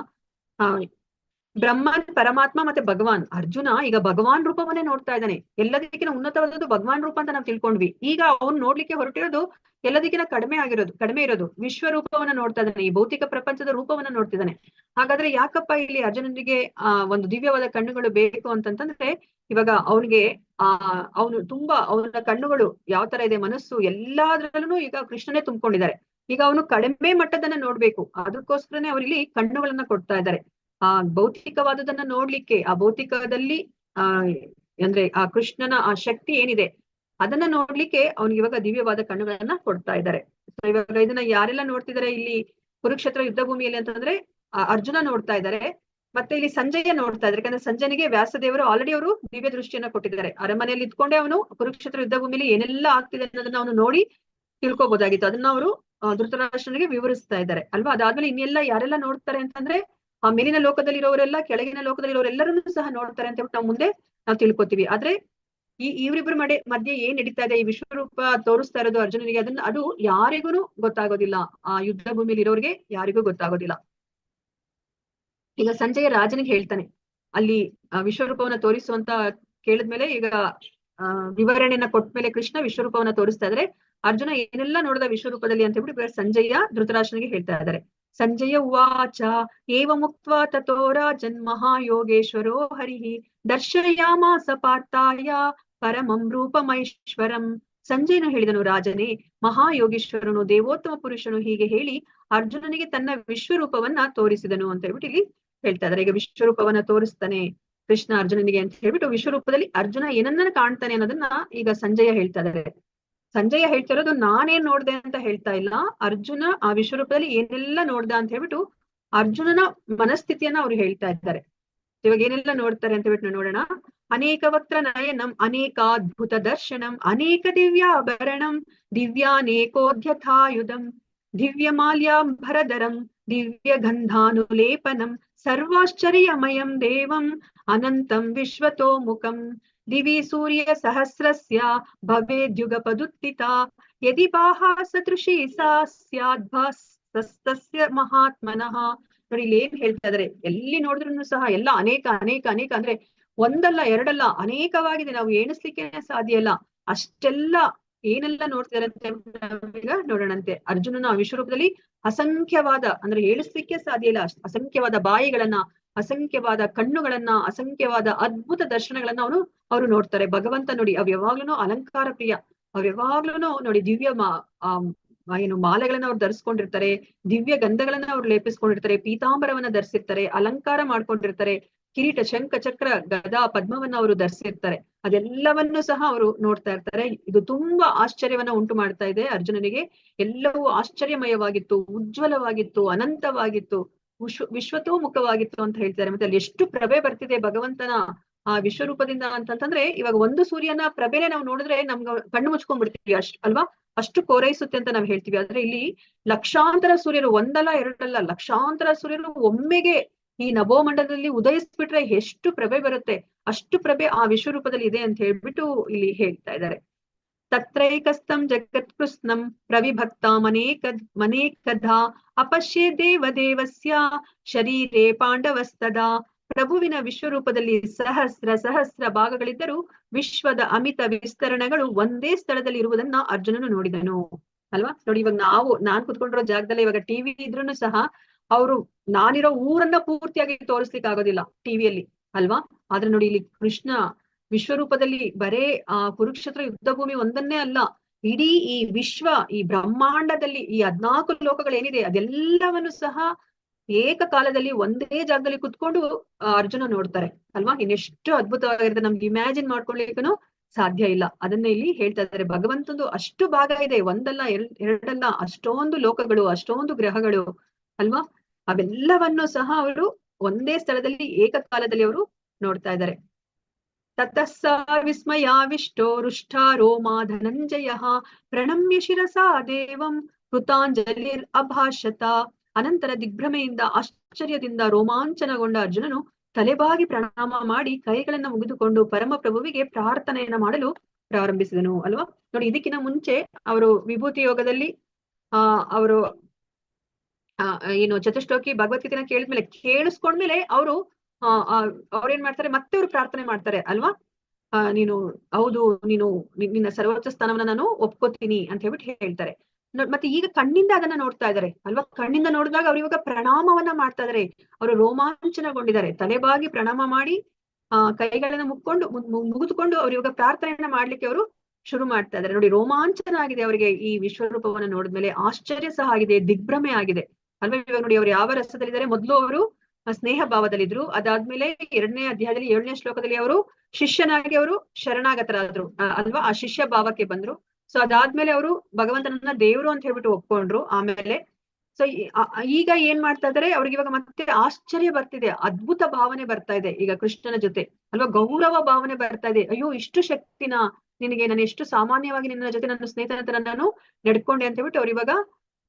ಬ್ರಹ್ಮನ್, ಪರಮಾತ್ಮ ಮತ್ತೆ ಭಗವಾನ್. ಅರ್ಜುನ ಈಗ ಭಗವಾನ್ ರೂಪವನ್ನೇ ನೋಡ್ತಾ ಇದ್ದಾನೆ. ಎಲ್ಲದಕ್ಕಿಂತ ಉನ್ನತವಾದದ್ದು ಭಗವಾನ್ ರೂಪ ಅಂತ ನಾವು ತಿಳ್ಕೊಂಡ್ವಿ. ಈಗ ಅವ್ನು ನೋಡ್ಲಿಕ್ಕೆ ಹೊರಟಿರೋದು ಎಲ್ಲದಕ್ಕಿಂತ ಕಡಿಮೆ ಇರೋದು ವಿಶ್ವರೂಪವನ್ನ ನೋಡ್ತಾ ಇದ್ದಾನೆ, ಈ ಭೌತಿಕ ಪ್ರಪಂಚದ ರೂಪವನ್ನ ನೋಡ್ತಿದ್ದಾನೆ. ಹಾಗಾದ್ರೆ ಯಾಕಪ್ಪ ಇಲ್ಲಿ ಅರ್ಜುನನಿಗೆ ಒಂದು ದಿವ್ಯವಾದ ಕಣ್ಣುಗಳು ಬೇಕು ಅಂತಂತಂದ್ರೆ, ಇವಾಗ ಅವನಿಗೆ ಅವನ ಕಣ್ಣುಗಳು ಯಾವ ತರ ಇದೆ, ಮನಸ್ಸು ಎಲ್ಲಾದ್ರಲ್ಲೂ ಈಗ ಕೃಷ್ಣನೇ ತುಂಬಿಕೊಂಡಿದ್ದಾರೆ. ಈಗ ಅವನು ಕಡಿಮೆ ಮಟ್ಟದನ್ನ ನೋಡ್ಬೇಕು, ಅದಕ್ಕೋಸ್ಕರನೇ ಅವ್ರಿಗೆ ಕಣ್ಣುಗಳನ್ನ ಕೊಡ್ತಾ ಇದ್ದಾರೆ. ಆ ಭೌತಿಕವಾದದನ್ನ ನೋಡ್ಲಿಕ್ಕೆ, ಆ ಭೌತಿಕದಲ್ಲಿ ಅಂದ್ರೆ ಆ ಕೃಷ್ಣನ ಆ ಶಕ್ತಿ ಏನಿದೆ ಅದನ್ನ ನೋಡ್ಲಿಕ್ಕೆ ಅವ್ನಿಗೆ ಇವಾಗ ದಿವ್ಯವಾದ ಕಣ್ಣುಗಳನ್ನ ಕೊಡ್ತಾ ಇದ್ದಾರೆ. ಇವಾಗ ಇದನ್ನ ಯಾರೆಲ್ಲ ನೋಡ್ತಿದ್ದಾರೆ ಇಲ್ಲಿ ಕುರುಕ್ಷೇತ್ರ ಯುದ್ಧ ಭೂಮಿಯಲ್ಲಿ ಅಂತಂದ್ರೆ ಅರ್ಜುನ ನೋಡ್ತಾ ಇದ್ದಾರೆ, ಮತ್ತೆ ಇಲ್ಲಿ ಸಂಜಯ ನೋಡ್ತಾ ಇದ್ದಾರೆ. ಯಾಕಂದ್ರೆ ಸಂಜಯನಿಗೆ ವ್ಯಾಸದೇವರು ಆಲ್ರೆಡಿ ಅವರು ದಿವ್ಯ ದೃಷ್ಟಿಯನ್ನ ಕೊಟ್ಟಿದ್ದಾರೆ. ಅರಮನೆಯಲ್ಲಿ ಇದ್ಕೊಂಡೆ ಅವನು ಕುರುಕ್ಷೇತ್ರ ಯುದ್ಧ ಭೂಮಿಯಲ್ಲಿ ಏನೆಲ್ಲ ಆಗ್ತಿದೆ ಅನ್ನೋದನ್ನ ಅವನು ನೋಡಿ ತಿಳ್ಕೊಬೋದಾಗಿತ್ತು. ಅದನ್ನ ಅವರು ಧೃತರಾಷ್ಟ್ರನಿಗೆ ವಿವರಿಸ್ತಾ ಇದ್ದಾರೆ ಅಲ್ವಾ. ಅದಾದ್ಮೇಲೆ ಇನ್ನೆಲ್ಲ ಯಾರೆಲ್ಲ ನೋಡ್ತಾರೆ ಅಂತಂದ್ರೆ ಆ ಮೇಲಿನ ಲೋಕದಲ್ಲಿರೋರೆಲ್ಲ ಕೆಳಗಿನ ಲೋಕದಲ್ಲಿರೋರೆಲ್ಲರನ್ನೂ ಸಹ ನೋಡ್ತಾರೆ ಅಂತ ಹೇಳ್ಬಿಟ್ಟು ನಾವು ಮುಂದೆ ನಾವು ತಿಳ್ಕೊತೀವಿ. ಆದ್ರೆ ಇವರಿಬ್ಬರ ಮಧ್ಯೆ ಏನ್ ನಡೀತಾ ಇದೆ, ಈ ವಿಶ್ವರೂಪ ತೋರಿಸ್ತಾ ಇರೋದು ಅರ್ಜುನನಿಗೆ, ಅದು ಯಾರಿಗೂ ಗೊತ್ತಾಗೋದಿಲ್ಲ. ಆ ಯುದ್ಧ ಭೂಮಿಯಲ್ಲಿ ಇರೋರಿಗೆ ಯಾರಿಗೂ ಗೊತ್ತಾಗೋದಿಲ್ಲ. ಈಗ ಸಂಜಯ ರಾಜನಿಗೆ ಹೇಳ್ತಾನೆ, ಅಲ್ಲಿ ವಿಶ್ವರೂಪವನ್ನ ತೋರಿಸುವಂತ ಕೇಳಿದ್ಮೇಲೆ, ಈಗ ವಿವರಣೆಯನ್ನ ಕೊಟ್ಮೇಲೆ ಕೃಷ್ಣ ವಿಶ್ವರೂಪವನ್ನ ತೋರಿಸ್ತಾ ಇದ್ರೆ ಅರ್ಜುನ ಏನೆಲ್ಲ ನೋಡಿದ ವಿಶ್ವರೂಪದಲ್ಲಿ ಅಂತ ಹೇಳ್ಬಿಟ್ಟು ಸಂಜಯ ಧೃತರಾಷ್ಟ್ರನಿಗೆ ಹೇಳ್ತಾ ಇದ್ದಾರೆ. ಸಂಜಯ ಉವಾಚ ಏವ ಮುಕ್ತ್ವಾ ತತೋ ರಾಜನ್ ಮಹಾಯೋಗೇಶ್ವರೋ ಹರಿಃ ದರ್ಶಯಾಮಾಸ ಪಾರ್ಥಾಯ ಪರಮಂ ರೂಪಮೈಶ್ವರಂ. ಸಂಜಯನು ಹೇಳಿದನು, ರಾಜನೇ, ಮಹಾಯೋಗೇಶ್ವರನು, ದೇವೋತ್ತಮ ಪುರುಷನು ಹೀಗೆ ಹೇಳಿ ಅರ್ಜುನನಿಗೆ ತನ್ನ ವಿಶ್ವರೂಪವನ್ನ ತೋರಿಸಿದನು ಅಂತ ಹೇಳ್ಬಿಟ್ಟು ಇಲ್ಲಿ ಹೇಳ್ತಾ ಇದ್ದಾರೆ. ಈಗ ವಿಶ್ವರೂಪವನ್ನ ತೋರಿಸ್ತಾನೆ ಕೃಷ್ಣ ಅರ್ಜುನನಿಗೆ ಅಂತ ಹೇಳ್ಬಿಟ್ಟು ವಿಶ್ವರೂಪದಲ್ಲಿ ಅರ್ಜುನ ಏನನ್ನ ಕಾಣ್ತಾನೆ ಅನ್ನೋದನ್ನ ಈಗ ಸಂಜಯ ಹೇಳ್ತಾ ಇದ್ದಾರೆ. ಸಂಜಯ ಹೇಳ್ತಿರೋದು ನಾನೇನ್ ನೋಡ್ದೆ ಅಂತ ಹೇಳ್ತಾ ಇಲ್ಲ, ಅರ್ಜುನ ಆ ವಿಶ್ವರೂಪದಲ್ಲಿ ಏನೆಲ್ಲ ನೋಡ್ದ ಅಂತ ಹೇಳ್ಬಿಟ್ಟು ಅರ್ಜುನನ ಮನಸ್ಥಿತಿಯನ್ನ ಅವ್ರು ಹೇಳ್ತಾ ಇದ್ದಾರೆ. ಇವಾಗ ಏನೆಲ್ಲ ನೋಡ್ತಾರೆ ಅಂತ ಹೇಳ್ಬಿಟ್ಟು ನೋಡೋಣ. ಅನೇಕ ವಕ್ರ ನಯನಂ ಅನೇಕಾದ್ಭುತ ದರ್ಶನಂ ಅನೇಕ ದಿವ್ಯಾಭರಣಂ ದಿವ್ಯಾನೇಕೋದ್ಯಥಾಯುಧಂ ದಿವ್ಯ ಮಾಲ್ಯಾಂಬರಧರಂ ದಿವ್ಯ ಗಂಧಾನುಲೇಪನಂ ಸರ್ವಾಶ್ಚರ್ಯಮಯಂ ದೇವಂ ಅನಂತಂ ವಿಶ್ವತೋ ಮುಖಂ ದಿವಿ ಸೂರ್ಯ ಸಹಸ್ರಸ್ಯ ಭವೇದ್ಯುಗಪದುತ್ತಿತ ಯದಿ ಬಾಹಾ ಸದೃಶಿ ಸಾ ಸ್ಯಾದ್ಭಾಸ್ತಸ್ಯ ಮಹಾತ್ಮನಃ. ನೋಡಿ ಇಲ್ಲಿ ಏನ್ ಹೇಳ್ತಾ ಇದಾರೆ, ಎಲ್ಲಿ ನೋಡಿದ್ರು ಸಹ ಎಲ್ಲ ಅನೇಕ ಅನೇಕ ಅನೇಕ ಅಂದ್ರೆ ಒಂದಲ್ಲ ಎರಡಲ್ಲ ಅನೇಕವಾಗಿದೆ, ನಾವು ಎಣಿಸ್ಲಿಕ್ಕೆ ಸಾಧ್ಯ ಇಲ್ಲ. ಅಷ್ಟೆಲ್ಲ ಏನೆಲ್ಲ ನೋಡ್ತಿದಾರೆ ಅಂತ ಈಗ ನೋಡೋಣಂತೆ. ಅರ್ಜುನನ ವಿಶ್ವರೂಪದಲ್ಲಿ ಅಸಂಖ್ಯವಾದ ಅಂದ್ರೆ ಎಣಿಸ್ಲಿಕ್ಕೆ ಸಾಧ್ಯ ಇಲ್ಲ ಅಸಂಖ್ಯವಾದ ಬಾಯಿಗಳನ್ನ, ಅಸಂಖ್ಯವಾದ ಕಣ್ಣುಗಳನ್ನ, ಅಸಂಖ್ಯವಾದ ಅದ್ಭುತ ದರ್ಶನಗಳನ್ನ ಅವರು ನೋಡ್ತಾರೆ. ಭಗವಂತ ನೋಡಿ ಅವ್ ಯಾವಾಗ್ಲೂ ಅಲಂಕಾರ ಪ್ರಿಯ, ಅವ್ ಯಾವಾಗ್ಲೂ ನೋಡಿ ದಿವ್ಯ ಏನು ಮಾಲೆಗಳನ್ನ ಅವ್ರು ಧರಿಸ್ಕೊಂಡಿರ್ತಾರೆ, ದಿವ್ಯ ಗಂಧಗಳನ್ನ ಅವ್ರು ಲೇಪಿಸ್ಕೊಂಡಿರ್ತಾರೆ, ಪೀತಾಂಬರವನ್ನ ಧರಿಸಿರ್ತಾರೆ, ಅಲಂಕಾರ ಮಾಡ್ಕೊಂಡಿರ್ತಾರೆ, ಕಿರೀಟ ಶಂಖ ಚಕ್ರ ಗದಾ ಪದ್ಮವನ್ನ ಅವರು ಧರಿಸಿರ್ತಾರೆ. ಅದೆಲ್ಲವನ್ನೂ ಸಹ ಅವರು ನೋಡ್ತಾ ಇರ್ತಾರೆ. ಇದು ತುಂಬಾ ಆಶ್ಚರ್ಯವನ್ನ ಉಂಟು ಮಾಡ್ತಾ ಇದೆ ಅರ್ಜುನನಿಗೆ. ಎಲ್ಲವೂ ಆಶ್ಚರ್ಯಮಯವಾಗಿತ್ತು, ಉಜ್ವಲವಾಗಿತ್ತು, ಅನಂತವಾಗಿತ್ತು, ವಿಶ್ವತೋ ಮುಖವಾಗಿತ್ತು ಅಂತ ಹೇಳ್ತಾರೆ. ಮತ್ತೆ ಅಲ್ಲಿ ಎಷ್ಟು ಪ್ರಭೆ ಬರ್ತಿದೆ ಭಗವಂತನ ಆ ವಿಶ್ವರೂಪದಿಂದ ಅಂತಂತಂದ್ರೆ, ಇವಾಗ ಒಂದು ಸೂರ್ಯನ ಪ್ರಭೆನೆ ನಾವು ನೋಡಿದ್ರೆ ನಮ್ಗೆ ಕಣ್ಣು ಮುಚ್ಕೊಂಡ್ಬಿಡ್ತೀವಿ ಅಲ್ವಾ, ಅಷ್ಟು ಕೋರೈಸುತ್ತೆ ಅಂತ ನಾವ್ ಹೇಳ್ತೀವಿ. ಆದ್ರೆ ಇಲ್ಲಿ ಲಕ್ಷಾಂತರ ಸೂರ್ಯರು, ಒಂದಲ್ಲ ಎರಡಲ್ಲ ಲಕ್ಷಾಂತರ ಸೂರ್ಯರು ಒಮ್ಮೆಗೆ ಈ ನಭೋಮಂಡಲದಲ್ಲಿ ಉದಯಿಸ್ಬಿಟ್ರೆ ಎಷ್ಟು ಪ್ರಭೆ ಬರುತ್ತೆ, ಅಷ್ಟು ಪ್ರಭೆ ಆ ವಿಶ್ವರೂಪದಲ್ಲಿ ಇದೆ ಅಂತ ಹೇಳ್ಬಿಟ್ಟು ಇಲ್ಲಿ ಹೇಳ್ತಾ ಇದ್ದಾರೆ. ತತ್ರೈಕಸ್ತಂ ಜಗತ್ಕೃಷ್ಣಂ ಪ್ರವಿಭಕ್ತಾಮನೇಕಧಾ ಅಪಶ್ಯೇ ದೇವದೇವಸ್ಯ ಶರೀರೇ ಪಾಂಡವಸ್ತದಾ. ಪ್ರಭುವಿನ ವಿಶ್ವರೂಪದಲ್ಲಿ ಸಹಸ್ರ ಸಹಸ್ರ ಭಾಗಗಳಿದ್ದರೂ ವಿಶ್ವದ ಅಮಿತ ವಿಸ್ತರಣಗಳು ಒಂದೇ ಸ್ಥಳದಲ್ಲಿ ಇರುವುದನ್ನ ಅರ್ಜುನನು ನೋಡಿದನು ಅಲ್ವಾ. ನೋಡಿ ಇವಾಗ ನಾನ್ ಕುತ್ಕೊಂಡಿರೋ ಜಾಗದಲ್ಲಿ ಇವಾಗ ಟಿವಿ ಇದ್ರೂ ಸಹ ಅವರು ನಾನಿರೋ ಊರನ್ನ ಪೂರ್ತಿಯಾಗಿ ತೋರಿಸ್ಲಿಕ್ಕೆ ಆಗೋದಿಲ್ಲ ಟಿವಿಯಲ್ಲಿ ಅಲ್ವಾ. ಆದ್ರೆ ನೋಡಿ ಇಲ್ಲಿ ಕೃಷ್ಣ ವಿಶ್ವರೂಪದಲ್ಲಿ ಬರೇ ಆ ಕುರುಕ್ಷೇತ್ರ ಯುದ್ಧ ಭೂಮಿ ಒಂದನ್ನೇ ಅಲ್ಲ, ಇಡೀ ಈ ವಿಶ್ವ, ಈ ಬ್ರಹ್ಮಾಂಡದಲ್ಲಿ ಈ 14 ಲೋಕಗಳೇನಿದೆ ಅದೆಲ್ಲವನ್ನು ಸಹ ಏಕಕಾಲದಲ್ಲಿ ಒಂದೇ ಜಾಗದಲ್ಲಿ ಕುತ್ಕೊಂಡು ಅರ್ಜುನ ನೋಡ್ತಾರೆ ಅಲ್ವಾ. ಇನ್ನೆಷ್ಟು ಅದ್ಭುತವಾಗಿರುತ್ತೆ, ನಮ್ಗೆ ಇಮ್ಯಾಜಿನ್ ಮಾಡ್ಕೊಳ್ಲಿಕ್ಕೂ ಸಾಧ್ಯ ಇಲ್ಲ. ಅದನ್ನ ಇಲ್ಲಿ ಹೇಳ್ತಾ ಇದ್ದಾರೆ. ಭಗವಂತಂದು ಅಷ್ಟು ಭಾಗ ಇದೆ, ಒಂದಲ್ಲ ಎರಡಲ್ಲ, ಅಷ್ಟೊಂದು ಲೋಕಗಳು, ಅಷ್ಟೊಂದು ಗ್ರಹಗಳು ಅಲ್ವಾ. ಅವೆಲ್ಲವನ್ನು ಸಹ ಅವರು ಒಂದೇ ಸ್ಥಳದಲ್ಲಿ ಏಕಕಾಲದಲ್ಲಿ ಅವರು ನೋಡ್ತಾ ಇದ್ದಾರೆ. ತತಃ ಸ ವಿಸ್ಮಯಾವಿಷ್ಟೋ ರುಷ್ಟಾರೋಮಾ ಧನಂಜಯಃ ಪ್ರಣಮ್ಯ ಶಿರಸಾ ದೇವಂ ಕೃತಾಂಜಲಿರ್ ಅಭಾಷತ. ಅನಂತರ ದಿಗ್ಭ್ರಮೆಯಿಂದ ಆಶ್ಚರ್ಯದಿಂದ ರೋಮಾಂಚನಗೊಂಡ ಅರ್ಜುನನು ತಲೆಬಾಗಿ ಪ್ರಣಾಮ ಮಾಡಿ ಕೈಗಳನ್ನ ಮುಗಿದುಕೊಂಡು ಪರಮಪ್ರಭುವಿಗೆ ಪ್ರಾರ್ಥನೆಯನ್ನ ಮಾಡಲು ಪ್ರಾರಂಭಿಸಿದನು. ಅಲ್ವಾ ನೋಡಿ, ಇದಕ್ಕಿಂತ ಮುಂಚೆ ಅವರು ವಿಭೂತಿ ಯೋಗದಲ್ಲಿ ಅವರು ಏನು ಚತುಶ್ಲೋಕಿ ಭಗವದ್ಗೀತೆನ ಕೇಳಿದ್ಮೇಲೆ ಕೇಳಿಸ್ಕೊಂಡ್ಮೇಲೆ ಅವರು ಅವ್ರೇನ್ ಮಾಡ್ತಾರೆ, ಮತ್ತೆ ಅವ್ರು ಪ್ರಾರ್ಥನೆ ಮಾಡ್ತಾರೆ ಅಲ್ವಾ. ನೀನು ಹೌದು, ನೀನು ನಿನ್ನ ಸರ್ವೋಚ್ಚ ಸ್ಥಾನವನ್ನ ನಾನು ಒಪ್ಕೋತೀನಿ ಅಂತ ಹೇಳ್ಬಿಟ್ಟು ಹೇಳ್ತಾರೆ. ಮತ್ತೆ ಈಗ ಕಣ್ಣಿಂದ ಅದನ್ನ ನೋಡ್ತಾ ಇದ್ದಾರೆ ಅಲ್ವಾ. ಕಣ್ಣಿಂದ ನೋಡಿದಾಗ ಅವ್ರು ಇವಾಗ ಪ್ರಣಾಮವನ್ನ ಮಾಡ್ತಾ ಇದಾರೆ. ಅವರು ರೋಮಾಂಚನಗೊಂಡಿದ್ದಾರೆ. ತಲೆಬಾಗಿ ಪ್ರಣಾಮ ಮಾಡಿ ಕೈಗಳನ್ನ ಮುಗಿದುಕೊಂಡು ಅವ್ರು ಇವಾಗ ಪ್ರಾರ್ಥನೆಯನ್ನ ಮಾಡ್ಲಿಕ್ಕೆ ಅವರು ಶುರು ಮಾಡ್ತಾ ಇದ್ದಾರೆ. ನೋಡಿ, ರೋಮಾಂಚನ ಆಗಿದೆ ಅವರಿಗೆ ಈ ವಿಶ್ವರೂಪವನ್ನ ನೋಡಿದ್ಮೇಲೆ. ಆಶ್ಚರ್ಯ ಸಹ ಆಗಿದೆ, ದಿಗ್ಭ್ರಮೆ ಆಗಿದೆ ಅಲ್ವಾ. ಇವಾಗ ನೋಡಿ, ಅವ್ರು ಯಾವ ರಸದಲ್ಲಿದ್ದಾರೆ, ಮೊದಲು ಅವರು ಸ್ನೇಹ ಭಾವದಲ್ಲಿದ್ರು. ಅದಾದ್ಮೇಲೆ 2ನೇ ಅಧ್ಯಾಯದಲ್ಲಿ 7ನೇ ಶ್ಲೋಕದಲ್ಲಿ ಅವರು ಶಿಷ್ಯನಾಗಿ ಅವರು ಶರಣಾಗತರಾದ್ರು ಅಲ್ವಾ. ಆ ಶಿಷ್ಯ ಭಾವಕ್ಕೆ ಬಂದ್ರು. ಸೊ ಅದಾದ್ಮೇಲೆ ಅವರು ಭಗವಂತನನ್ನ ದೇವ್ರು ಅಂತ ಹೇಳ್ಬಿಟ್ಟು ಒಪ್ಕೊಂಡ್ರು. ಆಮೇಲೆ ಸೊ ಈಗ ಏನ್ ಮಾಡ್ತಾ ಇದಾರೆ, ಅವ್ರಿಗೆ ಇವಾಗ ಮತ್ತೆ ಆಶ್ಚರ್ಯ ಬರ್ತಿದೆ, ಅದ್ಭುತ ಭಾವನೆ ಬರ್ತಾ ಇದೆ ಈಗ ಕೃಷ್ಣನ ಜೊತೆ ಅಲ್ವಾ. ಗೌರವ ಭಾವನೆ ಬರ್ತಾ ಇದೆ. ಅಯ್ಯೋ, ಇಷ್ಟು ಶಕ್ತಿನ ನಿನಗೆ, ನಾನು ಎಷ್ಟು ಸಾಮಾನ್ಯವಾಗಿ ನಿನ್ನ ಜೊತೆ ನನ್ನ ಸ್ನೇಹಿತನ ಹತ್ರ ನಾನು ನಡ್ಕೊಂಡೆ ಅಂತ ಹೇಳ್ಬಿಟ್ಟು ಅವ್ರು ಇವಾಗ